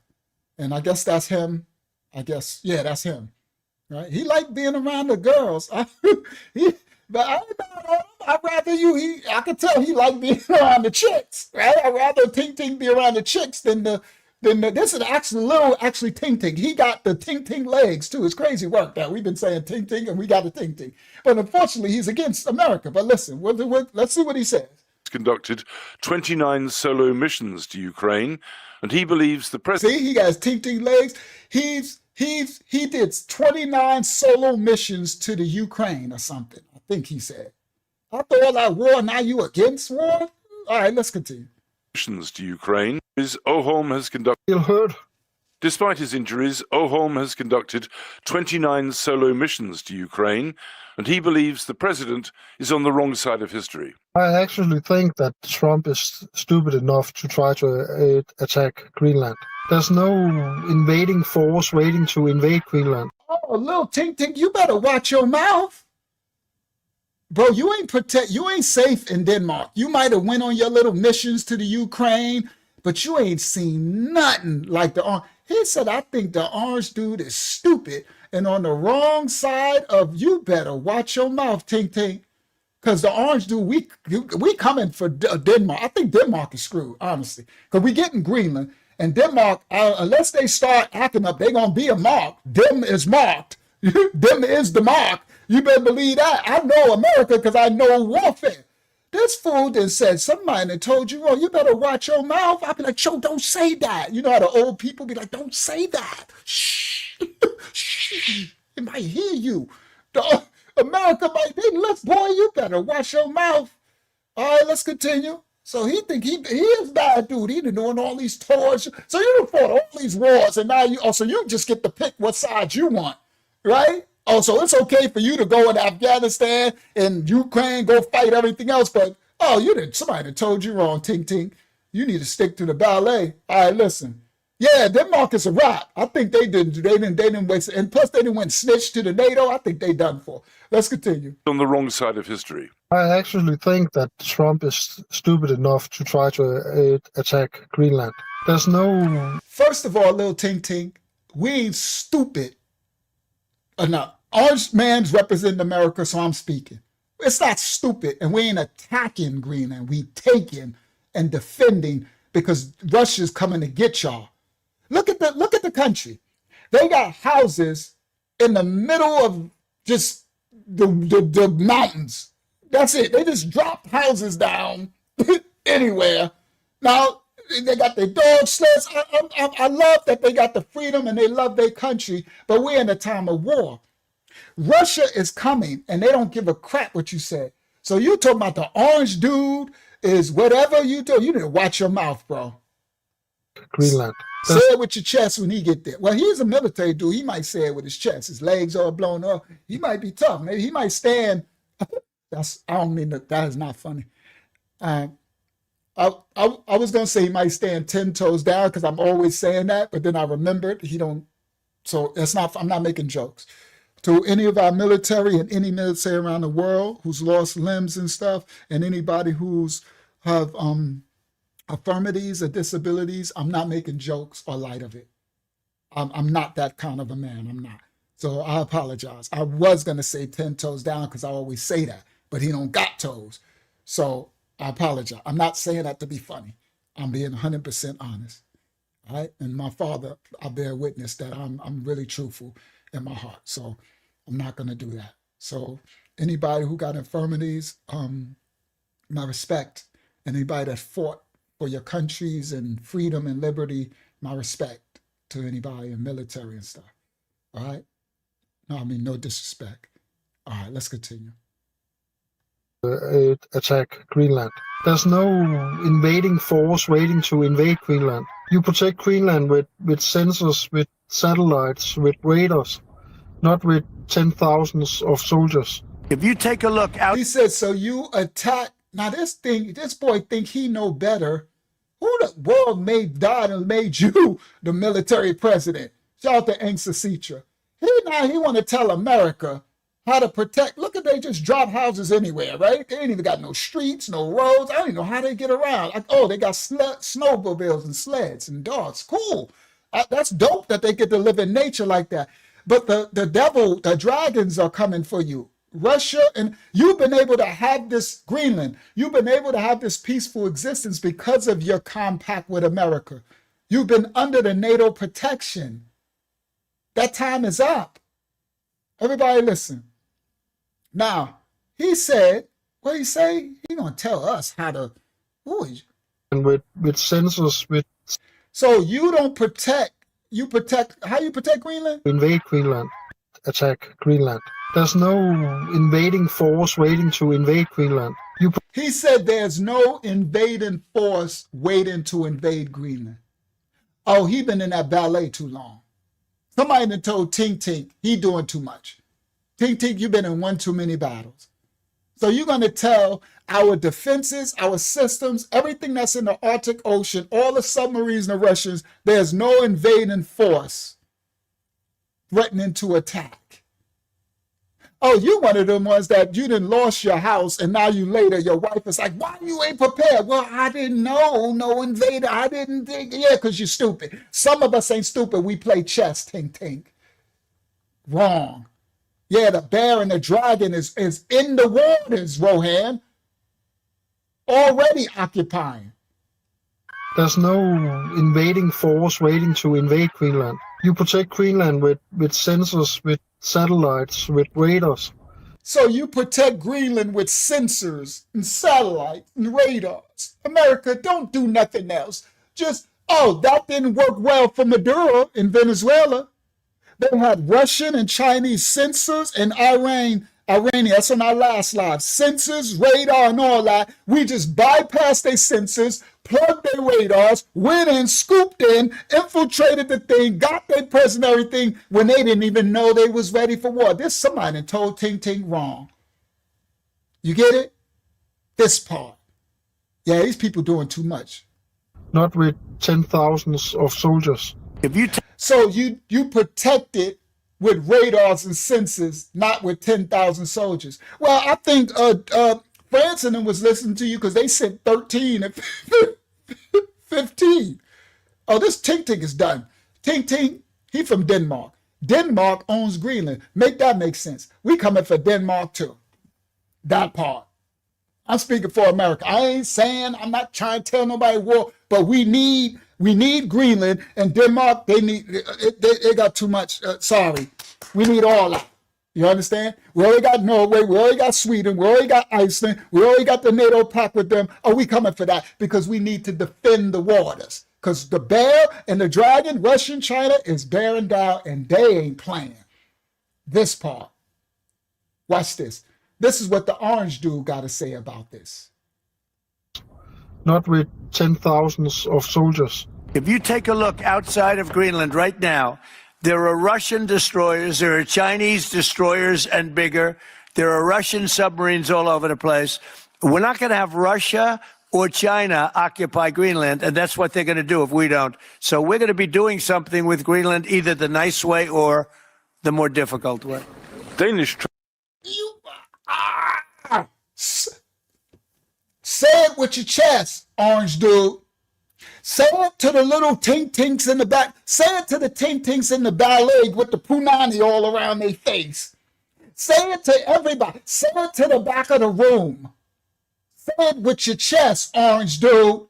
And I guess that's him. Yeah, that's him. Right? He like being around the girls. But I'd rather I could tell he like being around the chicks, right? I'd rather Tink be around the chicks than this is actually Tink. He got the Tink legs too. It's crazy work that we've been saying Tink and we got a Tink. But unfortunately, he's against America. But listen, let's see what he says. Conducted 29 solo missions to Ukraine, and he believes the president... See, he got his Tink legs. He did 29 solo missions to the Ukraine or something, I think he said. After all that war, now you against war? All right, let's continue. Missions to Ukraine is Oholm has conducted... Feel hurt. Despite his injuries, Oholm has conducted 29 solo missions to Ukraine, and he believes the president is on the wrong side of history. I actually think that Trump is stupid enough to try to attack Greenland. There's no invading force waiting to invade Greenland. Oh, little Tink, you better watch your mouth. Bro, you ain't safe in Denmark. You might have went on your little missions to the Ukraine, but you ain't seen nothing like the orange. He said, I think the orange dude is stupid and on the wrong side of you better watch your mouth, Tink. Because the orange dude, we coming for Denmark. I think Denmark is screwed, honestly. Because we getting Greenland. And Denmark, unless they start acting up, they're going to be a mark. Them is marked. Them is the mark. You better believe that. I know America because I know warfare. This fool that said somebody that told you, oh, you better watch your mouth. I'll be like, Joe, don't say that. You know how the old people be like, don't say that. Shh. Shh. It might hear you. America might be, let's, boy, you better watch your mouth. All right, let's continue. So he think he is bad, dude. He been doing all these tours. So you fought all these wars, and now you just get to pick what side you want, right? Oh, so it's okay for you to go in Afghanistan and Ukraine, go fight everything else, but somebody told you wrong, Tink. You need to stick to the ballet. All right, listen. Yeah, Denmark is a wrap. I think they didn't waste, and plus they didn't went snitch to the NATO. I think they done for. Let's continue. On the wrong side of history. I actually think that Trump is stupid enough to try to attack Greenland. There's no... First of all, little Tink, we ain't stupid enough. Orange man's representing America, so I'm speaking. It's not stupid, and we ain't attacking Greenland. We taking and defending because Russia's coming to get y'all. Look at the country. They got houses in the middle of just the mountains. That's it. They just dropped houses down anywhere. Now, they got their dog sleds. I love that they got the freedom and they love their country, but we're in a time of war. Russia is coming, and they don't give a crap what you say. So you talking about the orange dude is whatever you do. You need to watch your mouth, bro. Greenland. Say it with your chest when he get there. Well, he's a military dude. He might say it with his chest. His legs all blown up. He might be tough. Maybe he might stand. I don't mean that is not funny. I was gonna say he might stand 10 toes down because I'm always saying that, but then I remembered he don't. So that's not. I'm not making jokes. To any of our military and any military around the world who's lost limbs and stuff, and anybody who's have infirmities or disabilities, I'm not making jokes or light of it. I'm not that kind of a man. I'm not. So I apologize. I was going to say 10 toes down because I always say that, but he don't got toes. So I apologize. I'm not saying that to be funny. I'm being 100% honest. All right. And my father, I bear witness that I'm really truthful in my heart. So I'm not going to do that. So anybody who got infirmities, my respect. And anybody that fought for your countries and freedom and liberty, my respect to anybody in military and stuff. All right. No, I mean, no disrespect. All right, let's continue. Attack Greenland. There's no invading force waiting to invade Greenland. You protect Greenland with sensors, with satellites, with radars, not with 10,000s of soldiers. If you take a look out, he said, so you attack. Now this boy think he know better. Who the world made God and made you the military president? Shout out to Angsa Citra. He want to tell America how to protect. Look at, they just drop houses anywhere, right? They ain't even got no streets, no roads. I don't even know how they get around. Like, oh, they got snowmobiles and sleds and dogs. Cool. That's dope that they get to live in nature like that. But the dragons are coming for you. Russia, and you've been able to have this Greenland. You've been able to have this peaceful existence because of your compact with America. You've been under the NATO protection. That time is up. Everybody listen. Now, he said, what he say? He gonna tell us how to, and with sensors, with. So you don't protect, how you protect Greenland? Invade Greenland, attack Greenland. There's no invading force waiting to invade Greenland. He said there's no invading force waiting to invade Greenland. Oh, he been in that ballet too long. Somebody done told Tink Tink he doing too much. Tink Tink, you've been in one too many battles. So you're going to tell our defenses, our systems, everything that's in the Arctic Ocean, all the submarines and the Russians, there's no invading force threatening to attack. Oh, you one of them ones that you done lost your house and now you later, your wife is like, why you ain't prepared? Well, I didn't know, no invader. I didn't think, yeah, because you're stupid. Some of us ain't stupid. We play chess, Tink Tink. Wrong. Yeah, the bear and the dragon is in the waters, Rohan. Already occupying. There's no invading force waiting to invade Greenland. You protect Greenland with sensors, with satellites, with radars. So you protect Greenland with sensors and satellites and radars. America, don't do nothing else. Just, oh, that didn't work well for Maduro in Venezuela. They had Russian and Chinese sensors and Iranian, that's on our last live. Sensors, radar, and all that. We just bypassed their sensors, plugged their radars, went in, scooped in, infiltrated the thing, got their president everything when they didn't even know they was ready for war. This somebody told Ting Ting wrong. You get it? This part. Yeah, these people doing too much. Not with 10,000s of soldiers. So you protect it with radars and sensors, not with 10,000 soldiers. Well, I think France and them was listening to you because they sent 13 and 15. Oh, this Tink Tink is done. Tink Tink, he from Denmark. Denmark owns Greenland. Make that make sense. We coming for Denmark too. That part. I'm speaking for America. I ain't saying, I'm not trying to tell nobody war, but we need Greenland, and Denmark, they got too much. Sorry. We need all that. You understand? We already got Norway. We already got Sweden. We already got Iceland. We already got the NATO pact with them. Oh, we coming for that because we need to defend the waters. Because the bear and the dragon, Russia, China, is bearing down, and they ain't playing. This part. Watch this. This is what the orange dude got to say about this. Not with 10,000s of soldiers. If you take a look outside of Greenland right now, there are Russian destroyers, there are Chinese destroyers and bigger, there are Russian submarines all over the place. We're not going to have Russia or China occupy Greenland, and that's what they're going to do if we don't. So we're going to be doing something with Greenland, either the nice way or the more difficult way. Say it with your chest, orange dude. Say it to the little tink-tinks in the back. Say it to the tink-tinks in the ballet with the punani all around their face. Say it to everybody. Say it to the back of the room. Say it with your chest, orange dude.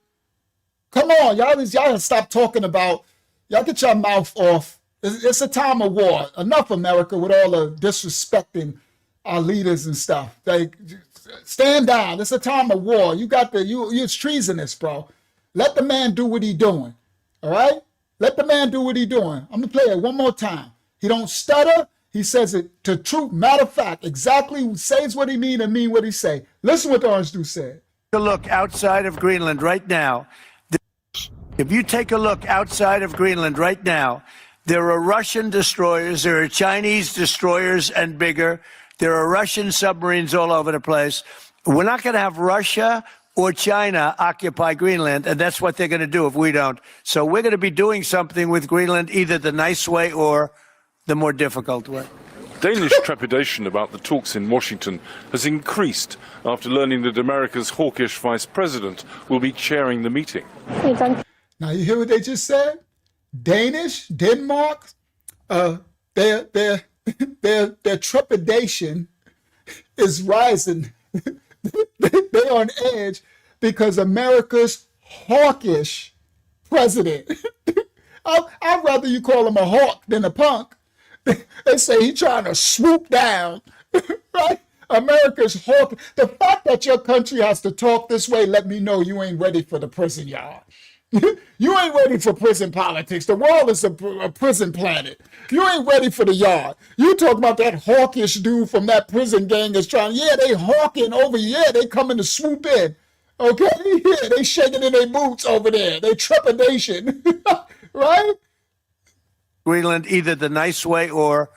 Come on, y'all stop talking about, y'all get your mouth off. It's a time of war. Enough, America, with all the disrespecting our leaders and stuff. Like, stand down. It's a time of war. It's treasonous, bro. Let the man do what he doing. All right? Let the man do what he doing. I'm gonna play it one more time. He don't stutter. He says it to truth. Matter of fact, exactly says what he mean and mean what he say. Listen what the orange dude said. Take a look outside of Greenland right now. If you take a look outside of Greenland right now, there are Russian destroyers, there are Chinese destroyers and bigger. There are Russian submarines all over the place. We're not going to have Russia or China occupy Greenland, and that's what they're going to do if we don't. So we're going to be doing something with Greenland, either the nice way or the more difficult way. Danish trepidation about the talks in Washington has increased after learning that America's hawkish vice president will be chairing the meeting. Now you hear what they just said? Danish, Denmark, their trepidation is rising. They're on edge because America's hawkish president. I'd rather you call him a hawk than a punk. They say he's trying to swoop down, right? America's hawk. The fact that your country has to talk this way, let me know you ain't ready for the prison yard. You ain't ready for prison politics. The world is a prison planet. You ain't ready for the yard. You talk about that hawkish dude from that prison gang is trying, yeah, they hawking over, yeah, they coming to swoop in. Okay? Yeah, they shaking in their boots over there. They trepidation. Right? Greenland, either the nice way or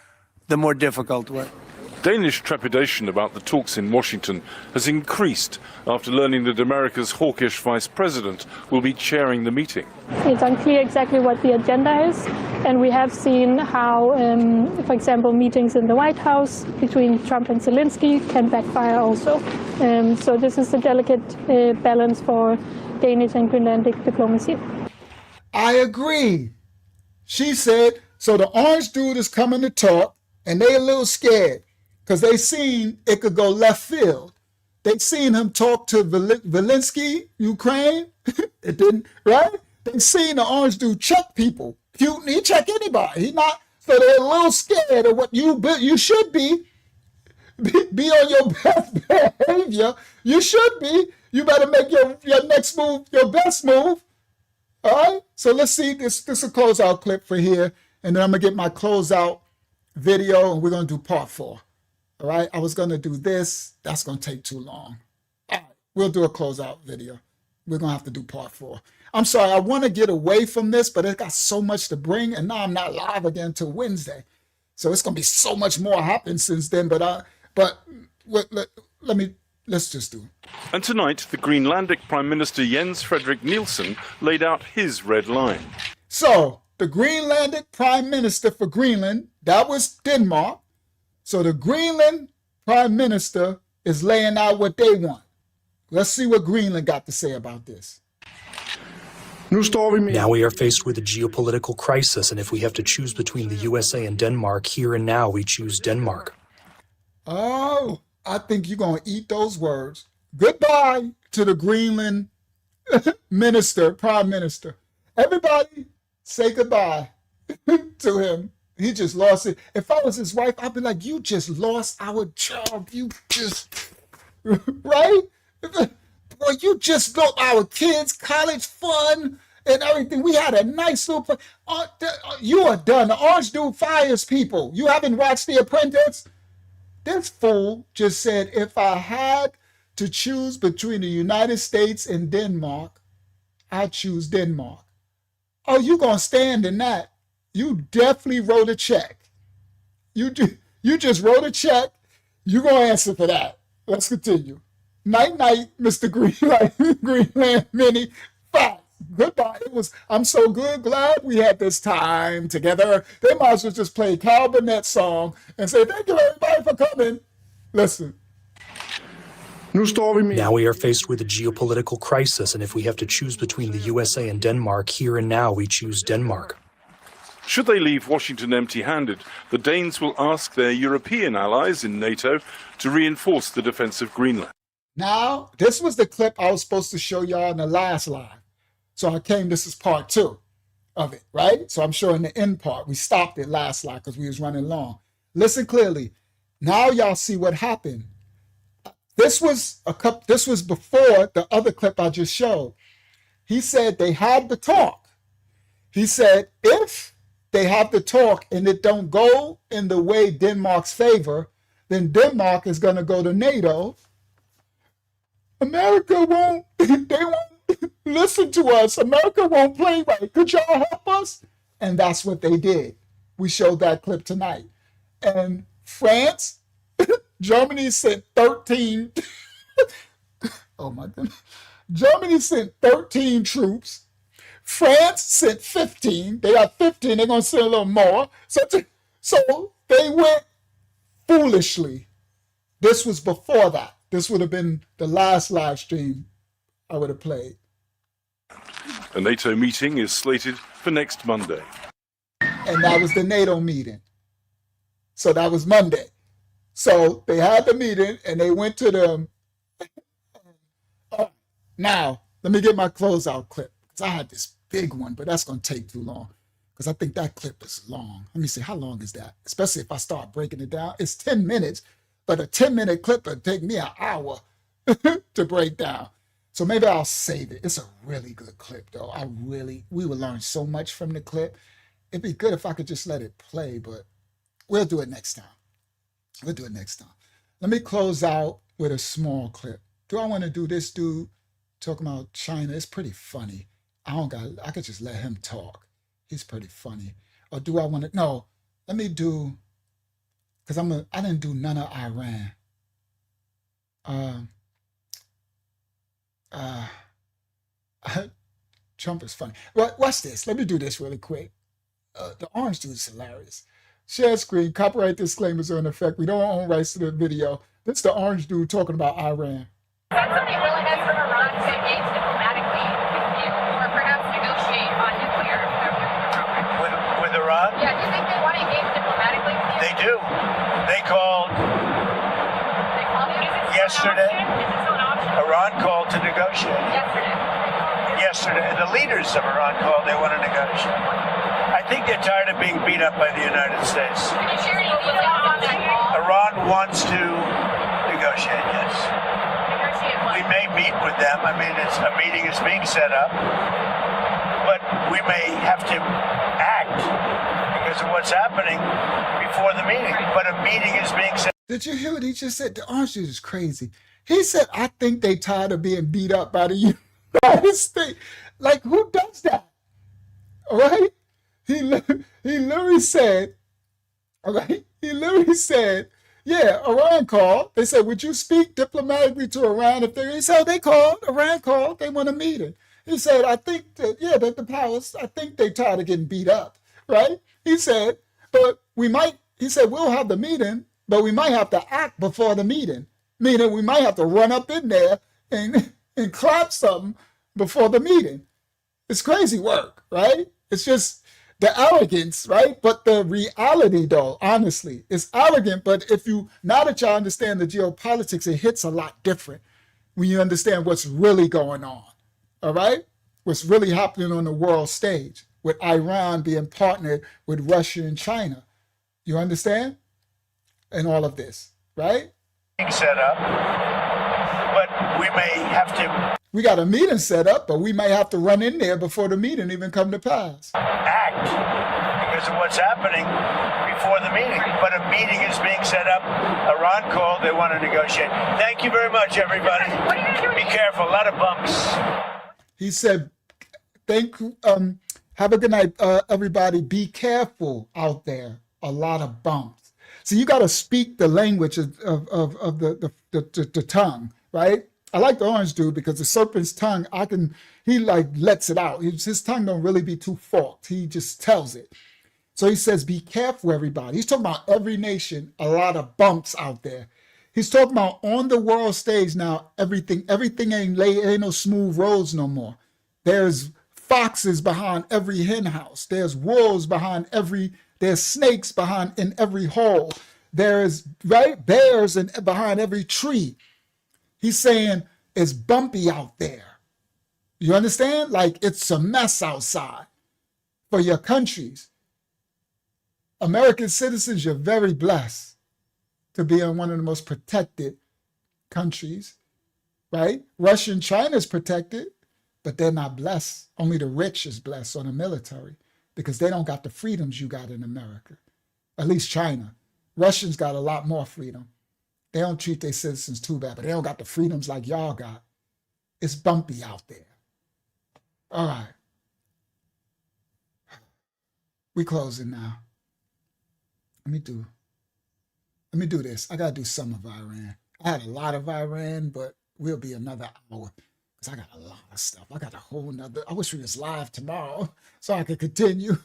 the more difficult way. Danish trepidation about the talks in Washington has increased after learning that America's hawkish vice president will be chairing the meeting. It's unclear exactly what the agenda is, and we have seen how, for example, meetings in the White House between Trump and Zelensky can backfire also. So this is a delicate balance for Danish and Greenlandic diplomacy. I agree. She said, so the orange dude is coming to talk, and they a little scared because they seen it could go left field. They seen him talk to Zelensky, Ukraine. It didn't, right? They seen the orange dude check people. Putin, he check anybody. He not. So they're a little scared of what you should be. Be on your best behavior. You should be. You better make your next move your best move. All right, so let's see, this is a closeout clip for here, and then I'm going to get my closeout video, and we're going to do part 4. All right, I was going to do this. That's going to take too long. All right, we'll do a closeout video. We're going to have to do part 4. I'm sorry, I want to get away from this, but it got so much to bring, and now I'm not live again until Wednesday. So it's going to be so much more happened since then, let's just do it. And tonight, the Greenlandic Prime Minister Jens Frederik Nielsen laid out his red line. So, the Greenlandic Prime Minister for Greenland, that was Denmark. So the Greenland Prime Minister is laying out what they want. Let's see what Greenland got to say about this. Now we are faced with a geopolitical crisis, and if we have to choose between the USA and Denmark, here and now we choose Denmark. Oh, I think you're going to eat those words. Goodbye to the Greenland Prime Minister. Everybody say goodbye to him. He just lost it. If I was his wife, I'd be like, you just lost our job. You just, right? Boy, you just lost our kids' college fund and everything. We had a nice little, you are done. The orange dude fires people. You haven't watched The Apprentice? This fool just said, if I had to choose between the United States and Denmark, I'd choose Denmark. Oh, you gonna stand in that? You definitely wrote a check. You just wrote a check. You gonna answer for that. Let's continue. Night, night, Mr. Greenland Mini. Bye. Goodbye. I'm so glad we had this time together. They might as well just play Carl Burnett song and say, thank you everybody for coming. Listen. Now we are faced with a geopolitical crisis, and if we have to choose between the USA and Denmark, here and now we choose Denmark. Should they leave Washington empty-handed, the Danes will ask their European allies in NATO to reinforce the defense of Greenland. Now, this was the clip I was supposed to show y'all in the last live. So this is part 2 of it, right? So I'm showing the end part. We stopped it last live because we was running long. Listen clearly. Now y'all see what happened. This was before the other clip I just showed. He said they had the talk. He said if they have the talk and it don't go in the way Denmark's favor, then Denmark is going to go to NATO. America won't, they won't listen to us. America won't play right. Could y'all help us? And that's what they did. We showed that clip tonight. And France, Germany sent 13. Oh my goodness. Germany sent 13 troops. France sent 15. They got 15. They're going to send a little more. So they went foolishly. This was before that. This would have been the last live stream I would have played. A NATO meeting is slated for next Monday. And that was the NATO meeting. So that was Monday. So they had the meeting and they went to them. Now, let me get my closeout clip. Because I had this big one, but that's going to take too long. Because I think that clip is long. Let me see, how long is that? Especially if I start breaking it down. It's 10 minutes, but a 10-minute clip would take me an hour to break down. So maybe I'll save it. It's a really good clip, though. We would learn so much from the clip. It'd be good if I could just let it play, but we'll do it next time. We'll do it next time. Let me close out with a small clip. Do I want to do this dude talking about China? It's pretty funny. I could just let him talk. He's pretty funny. Or do I want to? No, let me do, because I didn't do none of Iran. Trump is funny. Watch this. Let me do this really quick. The orange dude is hilarious. Share screen. Copyright disclaimers are in effect. We don't own rights to the video. This is the orange dude talking about Iran. That's something willingness from Iran to engage diplomatically with you, or perhaps negotiate on nuclear program. With Iran? Yeah, do you think they want to engage diplomatically with you? They do. They called yesterday. Iran called to negotiate. Yesterday. The leaders of Iran called. They want to negotiate. I think they're tired of being beat up by the United States. Can you share any details on that call? Iran wants to negotiate, yes. We may meet with them. I mean, a meeting is being set up, but we may have to act because of what's happening before the meeting. But a meeting is being set. Did you hear what he just said? The orange dude is crazy. He said, I think they tired of being beat up by the United States. Like, who does that? All right? He literally said, all right? He literally said, yeah, Iran called. They said, would you speak diplomatically to Iran? He said, they called. Iran called. They want a meeting. He said, I think that, that the powers, I think they tired of getting beat up, right? He said, we'll have the meeting, but we might have to act before the meeting. Meaning we might have to run up in there and clap something before the meeting. It's crazy work, right? It's just the arrogance, right? But the reality, though, honestly, is arrogant. But now that y'all understand the geopolitics, it hits a lot different when you understand what's really going on, all right? What's really happening on the world stage with Iran being partnered with Russia and China. You understand? And all of this, right? Set up, but we may have to. We got a meeting set up, but we may have to run in there before the meeting even come to pass. Act because of what's happening before the meeting. But a meeting is being set up. Iran called. They want to negotiate. Thank you very much, everybody. Be careful. A lot of bumps. He said, "Thank you. Have a good night, everybody. Be careful out there. A lot of bumps." So you got to speak the language of the tongue, right? I like the orange dude because the serpent's tongue, he lets it out. His tongue don't really be too forked. He just tells it. So he says, be careful, everybody. He's talking about every nation, a lot of bumps out there. He's talking about on the world stage now, everything ain't no smooth roads no more. There's foxes behind every hen house. There's wolves behind there's snakes in every hole. There's bears behind every tree. He's saying it's bumpy out there. You understand? Like it's a mess outside for your countries. American citizens, you're very blessed to be in one of the most protected countries, right? Russia and China is protected, but they're not blessed. Only the rich is blessed on the military because they don't got the freedoms you got in America. At least China. Russians got a lot more freedom. They don't treat their citizens too bad, but they don't got the freedoms like y'all got. It's bumpy out there. All right. We closing now. Let me do this. I got to do some of Iran. I had a lot of Iran, but we'll be another hour because I got a lot of stuff. I got a whole nother. I wish we was live tomorrow so I could continue,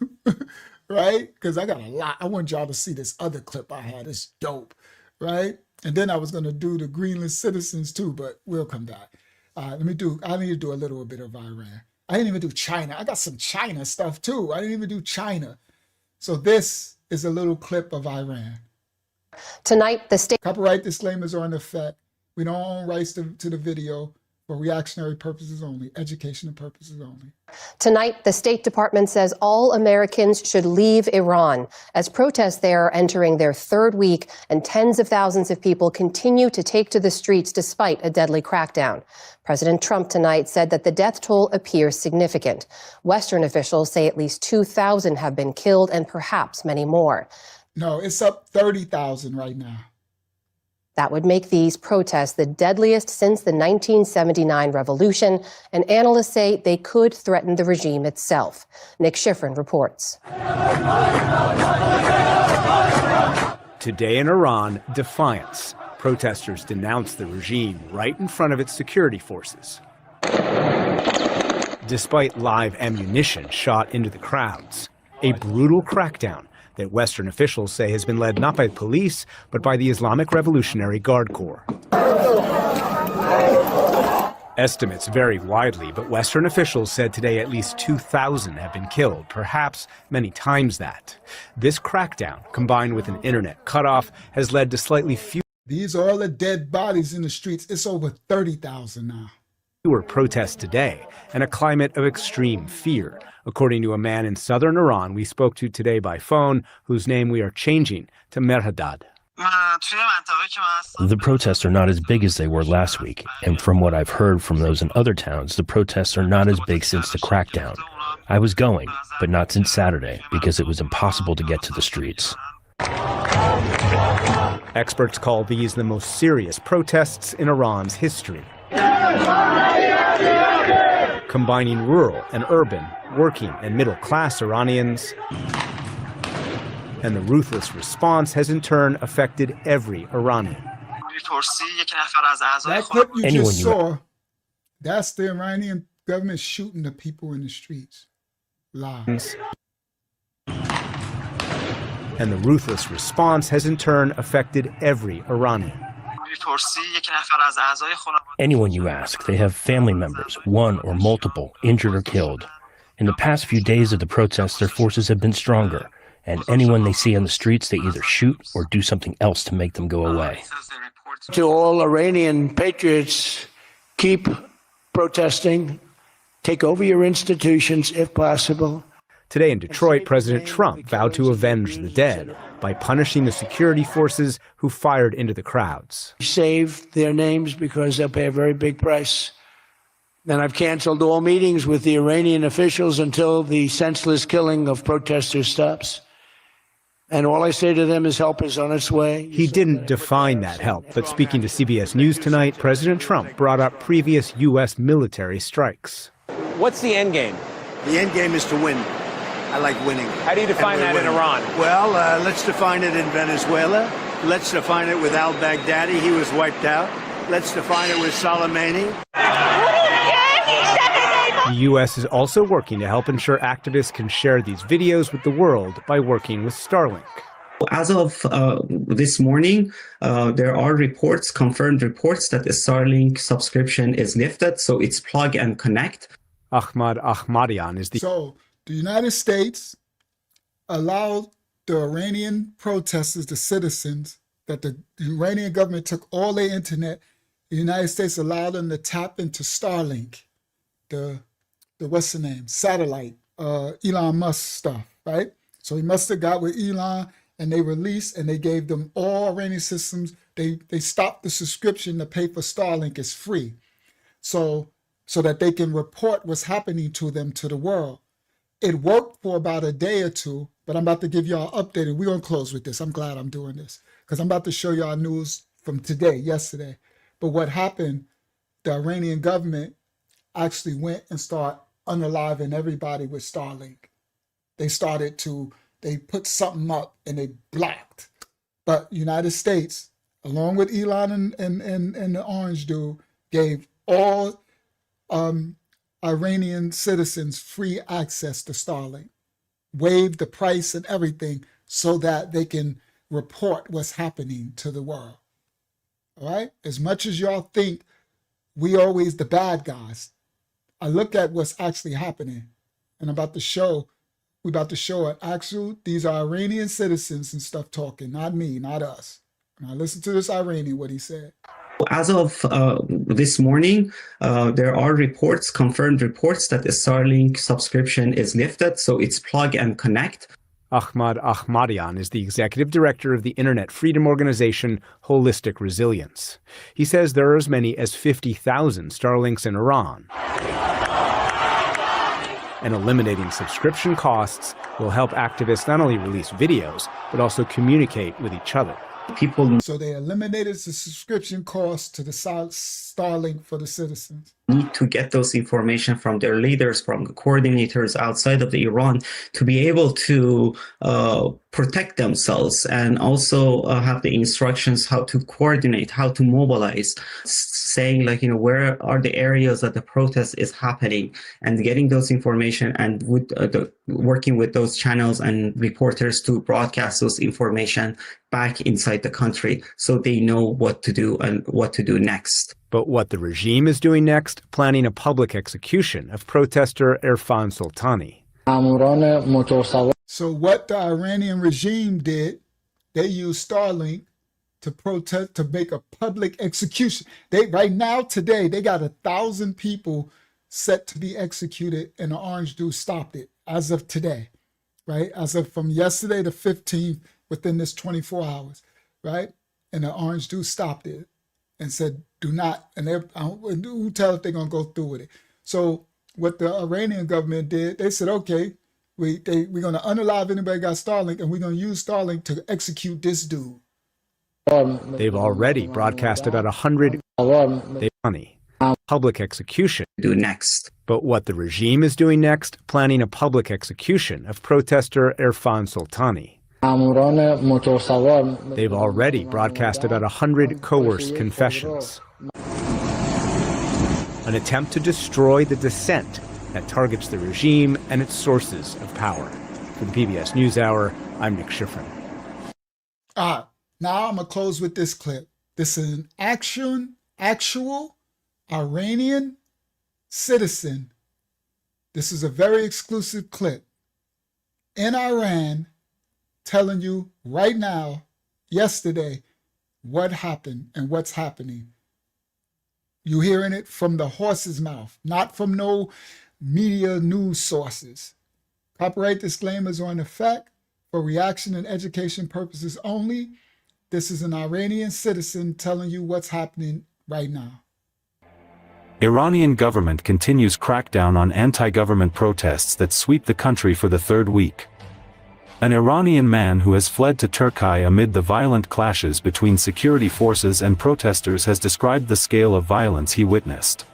right? Because I got a lot. I want y'all to see this other clip I had. It's dope, right? And then I was going to do the Greenland citizens too, but we'll come back. I need to do a little bit of Iran. I didn't even do China. I got some China stuff too. I didn't even do China. So this is a little clip of Iran. Tonight, the state copyright disclaimers are in effect. We don't own rights to the video for reactionary purposes only, educational purposes only. Tonight, the State Department says all Americans should leave Iran as protests there are entering their third week and tens of thousands of people continue to take to the streets despite a deadly crackdown. President Trump tonight said that the death toll appears significant. Western officials say at least 2,000 have been killed and perhaps many more. No, it's up 30,000 right now. That would make these protests the deadliest since the 1979 revolution, and analysts say they could threaten the regime itself. Nick Schifrin reports. Today in Iran, defiance. Protesters denounced the regime right in front of its security forces. Despite live ammunition shot into the crowds, a brutal crackdown that Western officials say has been led not by police, but by the Islamic Revolutionary Guard Corps. Estimates vary widely, but Western officials said today at least 2,000 have been killed, perhaps many times that. This crackdown, combined with an internet cutoff, has led to slightly fewer. These are all the dead bodies in the streets. It's over 30,000 now. Fewer protests today, and a climate of extreme fear, according to a man in southern Iran we spoke to today by phone, whose name we are changing to Merhadad. The protests are not as big as they were last week, and from what I've heard from those in other towns, the protests are not as big since the crackdown. I was going, but not since Saturday, because it was impossible to get to the streets. Experts call these the most serious protests in Iran's history, combining rural and urban, working and middle-class Iranians. And the ruthless response has in turn affected every Iranian. That clip you just saw, that's the Iranian government shooting the people in the streets. Live. And the ruthless response has in turn affected every Iranian. Anyone you ask, they have family members, one or multiple, injured or killed. In the past few days of the protests, their forces have been stronger, and anyone they see on the streets, they either shoot or do something else to make them go away. To all Iranian patriots, keep protesting, take over your institutions if possible. Today in Detroit, President Trump vowed to avenge the dead by punishing the security forces who fired into the crowds. Save their names because they'll pay a very big price. And I've canceled all meetings with the Iranian officials until the senseless killing of protesters stops. And all I say to them is help is on its way. He didn't define that help, but speaking to CBS News tonight, President Trump brought up previous U.S. military strikes. What's the end game? The end game is to win. I like winning. How do you define that in Iran? Well, let's define it in Venezuela. Let's define it with al-Baghdadi. He was wiped out. Let's define it with Soleimani. The U.S. is also working to help ensure activists can share these videos with the world by working with Starlink. As of this morning, there are reports, confirmed reports, that the Starlink subscription is lifted, so it's plug and connect. Ahmad Ahmadian is the... So the United States allowed the Iranian protesters, the citizens, that the Iranian government took all their internet. The United States allowed them to tap into Starlink, the what's the name, satellite, Elon Musk stuff, right? So he must have got with Elon, and they released, and they gave them all Iranian systems. They stopped the subscription to pay for Starlink. It's free, so that they can report what's happening to them to the world. It worked for about a day or two, but I'm about to give y'all an update, and we're gonna close with this. I'm glad I'm doing this because I'm about to show y'all news from today, yesterday. But what happened? The Iranian government actually went and started unaliving everybody with Starlink. They put something up and they blocked. But United States, along with Elon and the orange dude, gave all Iranian citizens free access to Starlink, waived the price and everything so that they can report what's happening to the world. All right? As much as y'all think we always the bad guys, I look at what's actually happening, and we're about to show an actual, these are Iranian citizens and stuff talking, not me, not us. Now listen to this Iranian, what he said. As of this morning, there are reports, confirmed reports, that the Starlink subscription is lifted, so it's plug and connect. Ahmad Ahmadian is the executive director of the internet freedom organization Holistic Resilience. He says there are as many as 50,000 Starlinks in Iran. And eliminating subscription costs will help activists not only release videos, but also communicate with each other. So they eliminated the subscription cost to the Starlink for the citizens. Need to get those information from their leaders, from the coordinators outside of Iran, to be able to protect themselves, and also have the instructions how to coordinate, how to mobilize, saying like, where are the areas that the protest is happening, and getting those information, and with working with those channels and reporters to broadcast those information back inside the country so they know what to do and what to do next. But what the regime is doing next, planning a public execution of protester Irfan Soltani. So what the Iranian regime did, they used Starlink to protest, to make a public execution. Right now, today, they got 1,000 people set to be executed, and the orange dude stopped it as of today, right? As of from yesterday the 15th, within this 24 hours, right? And the orange dude stopped it and said, do not, and who tell if they're gonna go through with it. So what the Iranian government did, they said, okay, we're gonna unalive anybody got Starlink, and we're gonna use Starlink to execute this dude. They've already broadcast about 100 money. Public execution. Do next. But what the regime is doing next, planning a public execution of protester Irfan Soltani. They've already broadcast about 100 coerced confessions. An attempt to destroy the dissent that targets the regime and its sources of power. For the PBS NewsHour, I'm Nick Schifrin. Now I'm gonna close with this clip. This is an actual Iranian citizen. This is a very exclusive clip in Iran, telling you right now, yesterday, what happened and what's happening. You hearing it from the horse's mouth, not from no media news sources. Copyright disclaimers are in effect for reaction and education purposes only. This is an Iranian citizen telling you what's happening right now. Iranian government continues crackdown on anti-government protests that sweep the country for the third week. An Iranian man who has fled to Turkey amid the violent clashes between security forces and protesters has described the scale of violence he witnessed.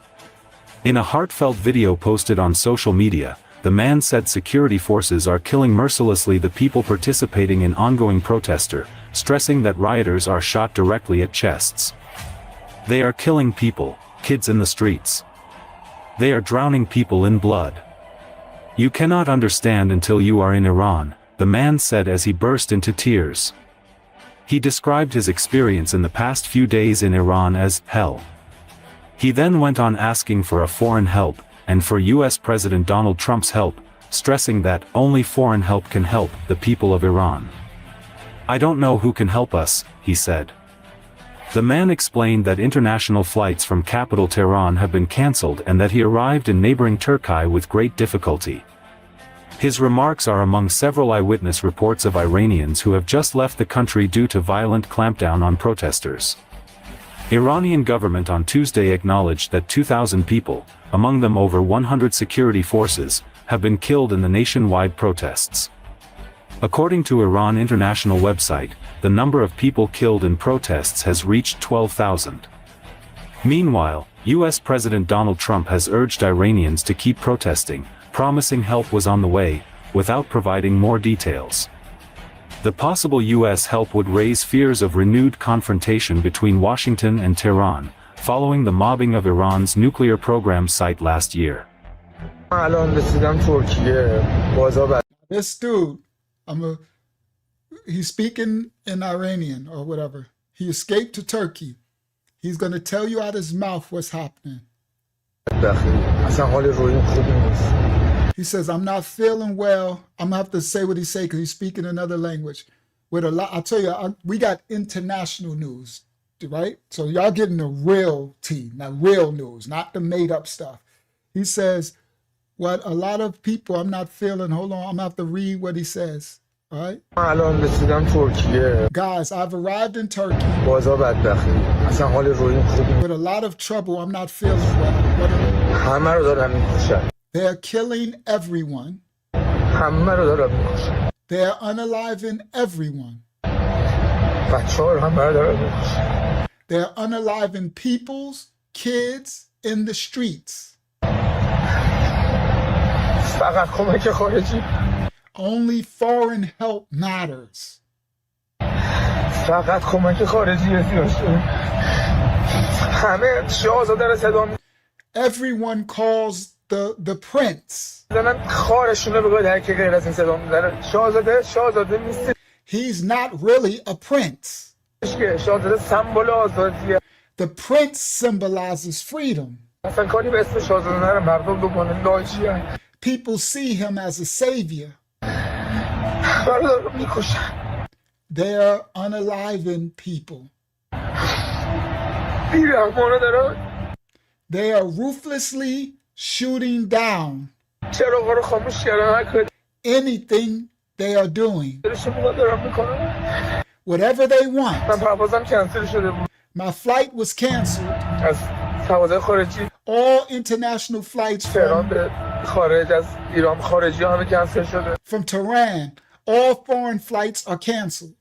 In a heartfelt video posted on social media, the man said security forces are killing mercilessly the people participating in ongoing protester, stressing that rioters are shot directly at chests. They are killing people, kids in the streets. They are drowning people in blood. You cannot understand until you are in Iran, the man said as he burst into tears. He described his experience in the past few days in Iran as hell. He then went on asking for a foreign help, and for US President Donald Trump's help, stressing that only foreign help can help the people of Iran. "I don't know who can help us," he said. The man explained that international flights from capital Tehran have been cancelled and that he arrived in neighboring Turkey with great difficulty. His remarks are among several eyewitness reports of Iranians who have just left the country due to violent clampdown on protesters. Iranian government on Tuesday acknowledged that 2,000 people, among them over 100 security forces, have been killed in the nationwide protests. According to Iran International website, the number of people killed in protests has reached 12,000. Meanwhile, US President Donald Trump has urged Iranians to keep protesting, promising help was on the way, without providing more details. The possible US help would raise fears of renewed confrontation between Washington and Tehran, following the mobbing of Iran's nuclear program site last year. This dude, he's speaking in Iranian or whatever. He escaped to Turkey. He's going to tell you out his mouth what's happening. He says, "I'm not feeling well." I'm going to have to say what he say because he's speaking another language. With a lot, I'll tell you, we got international news, right? So y'all getting the real tea, not real news, not the made up stuff. He says, what a lot of people, I'm not feeling, hold on, I'm going to have to read what he says. All right? Guys, I've arrived in Turkey with a lot of trouble. I'm not feeling well. They're killing everyone. They're unaliving everyone. They're unaliving peoples, kids in the streets. Only foreign help matters. Everyone calls the prince. He's not really a prince. The prince symbolizes freedom. People see him as a savior. They're unaliving people. They are ruthlessly shooting down anything they are doing. Whatever they want. My flight was canceled. All international flights from Tehran, all foreign flights are canceled.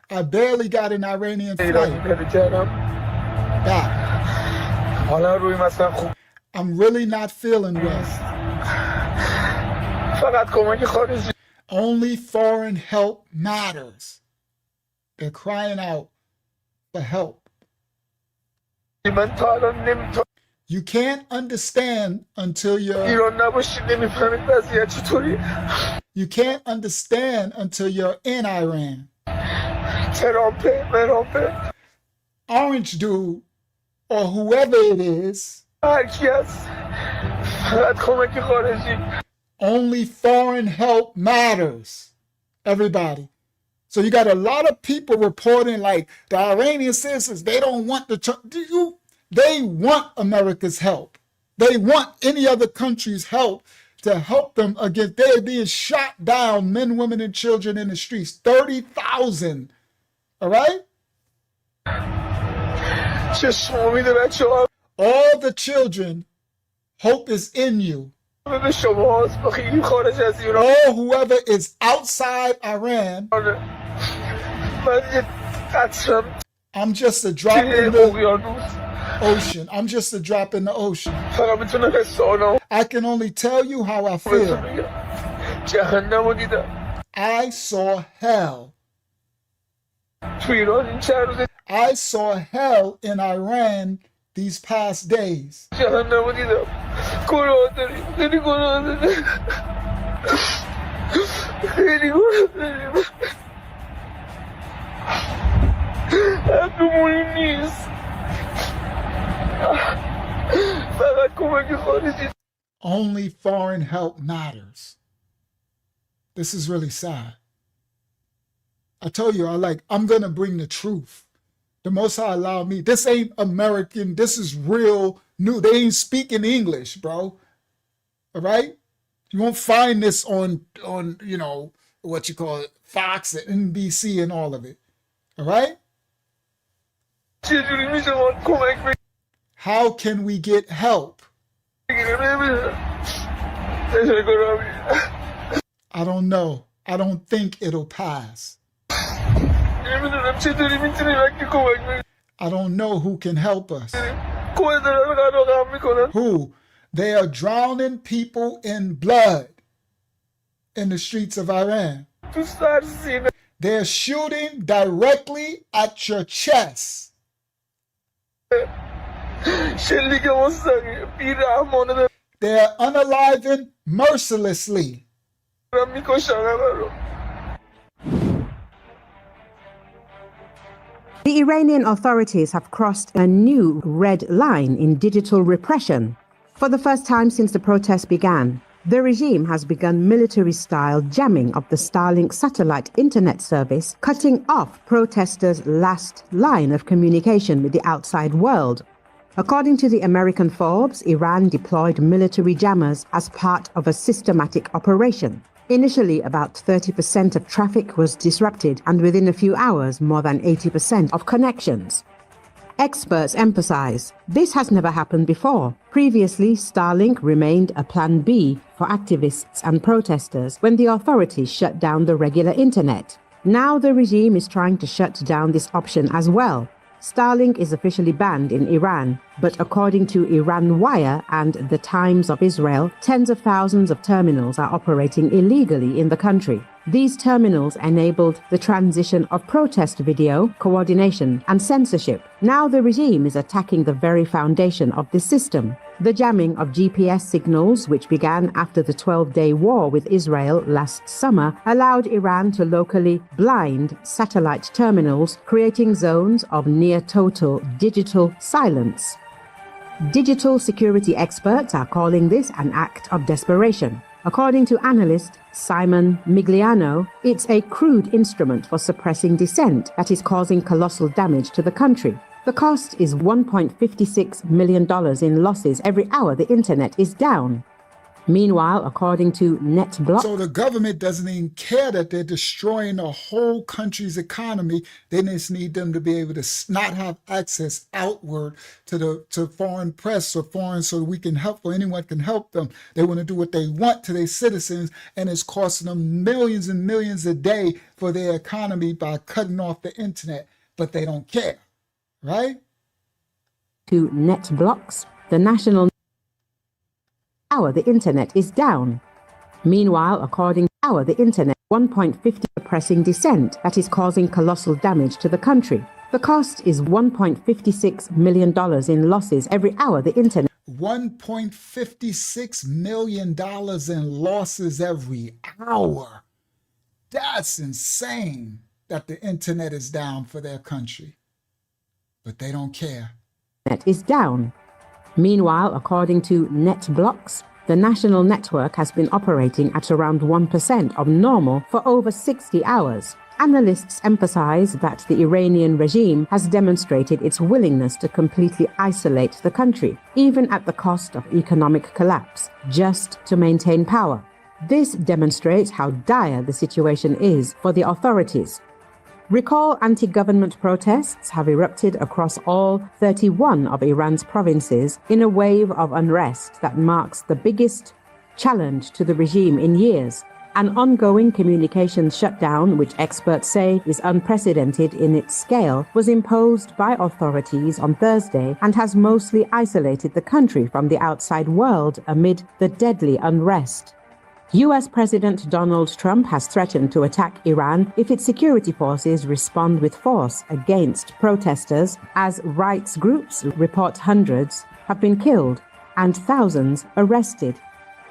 I barely got an Iranian flight back. I'm really not feeling well. Only foreign help matters. They're crying out for help. You can't understand until you're... You can't understand until you're in Iran. Orange dude, or whoever it is, only foreign help matters. Everybody. So you got a lot of people reporting like the Iranian citizens, they don't want they want America's help. They want any other country's help to help them against, they're being shot down, men, women, and children in the streets. 30,000. All right? All the children, hope is in you. Or whoever is outside Iran, I'm just a drop in the ocean. I'm just a drop in the ocean. I can only tell you how I feel. I saw hell. I saw hell in Iran these past days. Only foreign help matters. This is really sad. I told you, I'm going to bring the truth. The Most High allowed me. This ain't American. This is real new. They ain't speaking English, bro. All right? You won't find this on what you call it, Fox and NBC and all of it. All right? How can we get help? I don't know. I don't think it'll pass. I don't know who can help us. Who? They are drowning people in blood in the streets of Iran. They're shooting directly at your chest. They're unaliving mercilessly. The Iranian authorities have crossed a new red line in digital repression. For the first time since the protests began, the regime has begun military-style jamming of the Starlink satellite internet service, cutting off protesters' last line of communication with the outside world. According to the American Forbes, Iran deployed military jammers as part of a systematic operation. Initially, about 30% of traffic was disrupted, and within a few hours, more than 80% of connections. Experts emphasize this has never happened before. Previously, Starlink remained a plan B for activists and protesters when the authorities shut down the regular internet. Now the regime is trying to shut down this option as well. Starlink is officially banned in Iran, but according to Iran Wire and The Times of Israel, tens of thousands of terminals are operating illegally in the country. These terminals enabled the transition of protest video, coordination, and censorship. Now the regime is attacking the very foundation of this system. The jamming of GPS signals, which began after the 12-day war with Israel last summer, allowed Iran to locally blind satellite terminals, creating zones of near-total digital silence. Digital security experts are calling this an act of desperation. According to analyst Simon Migliano, it's a crude instrument for suppressing dissent that is causing colossal damage to the country. The cost is $1.56 million in losses every hour the internet is down. Meanwhile, according to NetBlock... So the government doesn't even care that they're destroying a whole country's economy. They just need them to be able to not have access outward to foreign press or foreign so that we can help or anyone can help them. They want to do what they want to their citizens, and it's costing them millions and millions a day for their economy by cutting off the internet. But they don't care, right? To NetBlocks, the national... hour the internet is down. Meanwhile, according to the internet, 1.50 suppressing dissent that is causing colossal damage to the country. The cost is $1.56 million in losses every hour the internet. $1.56 million in losses every hour. That's insane that the internet is down for their country. But they don't care. Is down. Meanwhile, according to NetBlocks, the national network has been operating at around 1% of normal for over 60 hours. Analysts emphasize that the Iranian regime has demonstrated its willingness to completely isolate the country, even at the cost of economic collapse, just to maintain power. This demonstrates how dire the situation is for the authorities. Recall anti-government protests have erupted across all 31 of Iran's provinces in a wave of unrest that marks the biggest challenge to the regime in years. An ongoing communications shutdown, which experts say is unprecedented in its scale, was imposed by authorities on Thursday and has mostly isolated the country from the outside world amid the deadly unrest. US President Donald Trump has threatened to attack Iran if its security forces respond with force against protesters, as rights groups report hundreds have been killed and thousands arrested.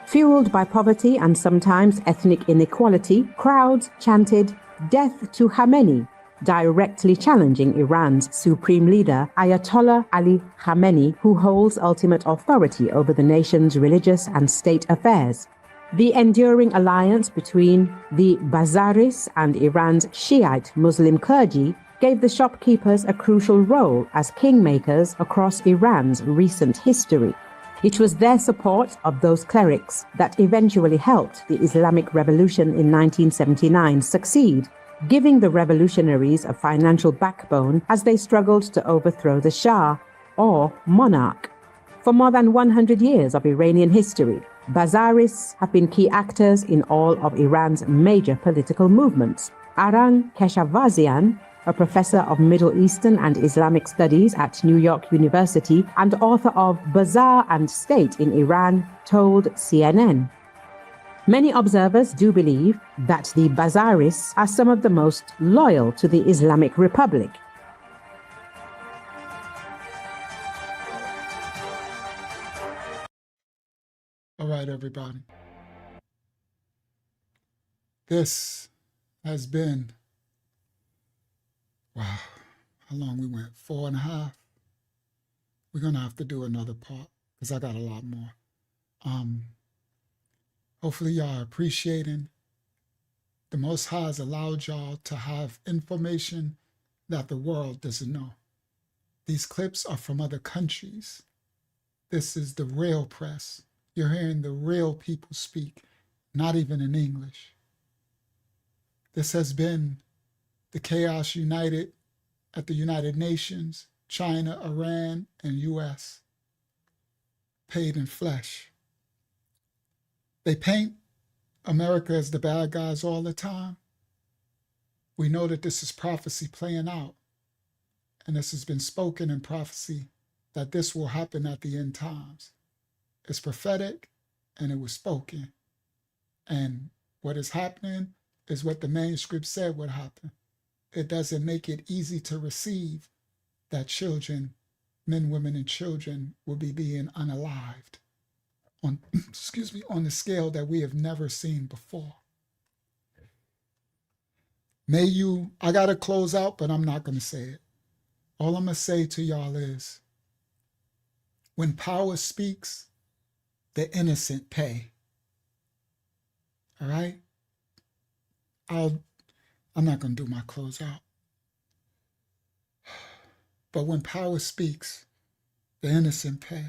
Fueled by poverty and sometimes ethnic inequality, crowds chanted, "Death to Khamenei," directly challenging Iran's supreme leader, Ayatollah Ali Khamenei, who holds ultimate authority over the nation's religious and state affairs. The enduring alliance between the Bazaris and Iran's Shiite Muslim clergy gave the shopkeepers a crucial role as kingmakers across Iran's recent history. It was their support of those clerics that eventually helped the Islamic Revolution in 1979 succeed, giving the revolutionaries a financial backbone as they struggled to overthrow the Shah, or monarch. For more than 100 years of Iranian history, Bazaris have been key actors in all of Iran's major political movements. Aran Keshavazian, a professor of Middle Eastern and Islamic Studies at New York University and author of Bazaar and State in Iran, told CNN. Many observers do believe that the Bazaris are some of the most loyal to the Islamic Republic. All right, everybody. This has been, wow, how long we went? 4.5. We're going to have to do another part because I got a lot more. Hopefully y'all are appreciating. The Most High has allowed y'all to have information that the world doesn't know. These clips are from other countries. This is the real press. You're hearing the real people speak, not even in English. This has been the Chaos United at the United Nations, China, Iran, and US, paid in flesh. They paint America as the bad guys all the time. We know that this is prophecy playing out, and this has been spoken in prophecy that this will happen at the end times. It's prophetic, and it was spoken. And what is happening is what the manuscript said would happen. It doesn't make it easy to receive that children, men, women, and children will be being unalived on, on the scale that we have never seen before. May you, I got to close out, but I'm not going to say it. All I'm going to say to y'all is, when power speaks, the innocent pay. All right? I'm not going to do my close out. But when power speaks, the innocent pay.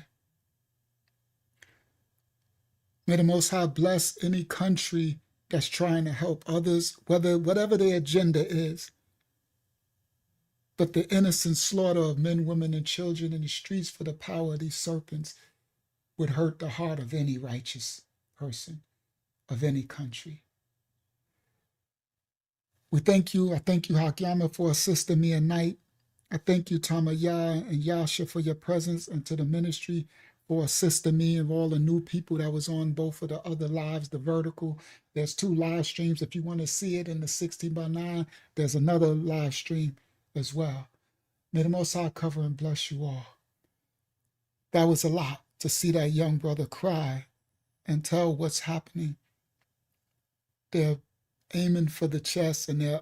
May the Most High bless any country that's trying to help others, whatever their agenda is. But the innocent slaughter of men, women, and children in the streets for the power of these serpents would hurt the heart of any righteous person of any country. We thank you. I thank you, Hakyama, for assisting me at night. I thank you, Tamaya and Yasha, for your presence, and to the ministry for assisting me and all the new people that was on both of the other lives, the vertical. There's 2 live streams. If you want to see it in the 16:9, there's another live stream as well. May the Most High cover and bless you all. That was a lot to see that young brother cry and tell what's happening. They're aiming for the chest and they're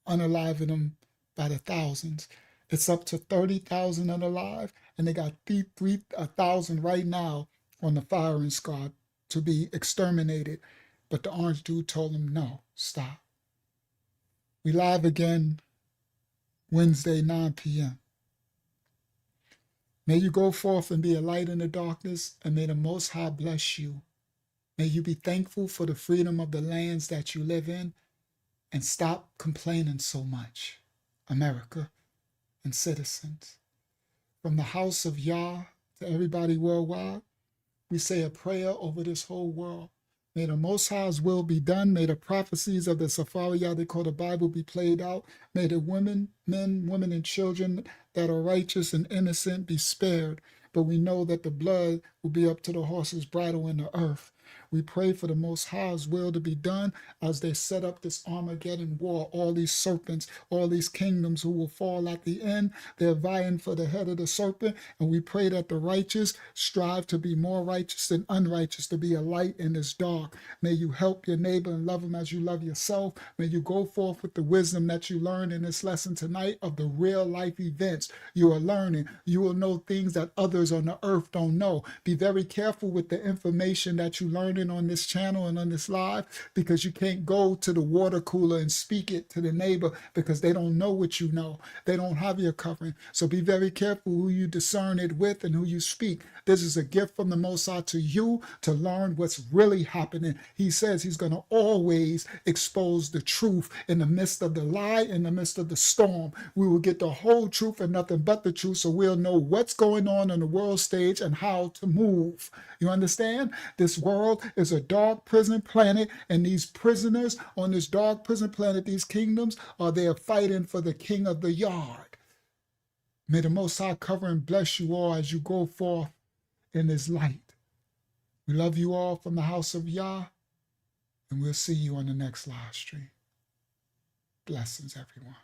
unaliving them by the thousands. It's up to 30,000 unalive, and they got 3,000 right now on the firing squad to be exterminated. But the orange dude told them, no, stop. We live again Wednesday, 9 p.m. May you go forth and be a light in the darkness, and may the Most High bless you. May you be thankful for the freedom of the lands that you live in, and stop complaining so much, America and citizens. From the house of Yah to everybody worldwide, we say a prayer over this whole world. May the Most High's will be done. May the prophecies of the Safariyah they call the Bible be played out. May the men, women, and children that are righteous and innocent be spared. But we know that the blood will be up to the horse's bridle in the earth. We pray for the Most High's will to be done as they set up this Armageddon war. All these serpents, all these kingdoms who will fall at the end, they're vying for the head of the serpent. And we pray that the righteous strive to be more righteous than unrighteous, to be a light in this dark. May you help your neighbor and love him as you love yourself. May you go forth with the wisdom that you learned in this lesson tonight of the real life events you are learning. You will know things that others on the earth don't know. Be very careful with the information that you're learning on this channel and on this live, because you can't go to the water cooler and speak it to the neighbor because they don't know what you know. They don't have your covering. So be very careful who you discern it with and who you speak. This is a gift from the Most High to you to learn what's really happening. He says he's going to always expose the truth in the midst of the lie, in the midst of the storm. We will get the whole truth and nothing but the truth, so we'll know what's going on the world stage and how to move. You understand? This world is a dark prison planet, and these prisoners on this dark prison planet, these kingdoms, are there fighting for the king of the yard. May the Most High cover and bless you all as you go forth in His light. We love you all from the house of Yah, and we'll see you on the next live stream. Blessings, everyone.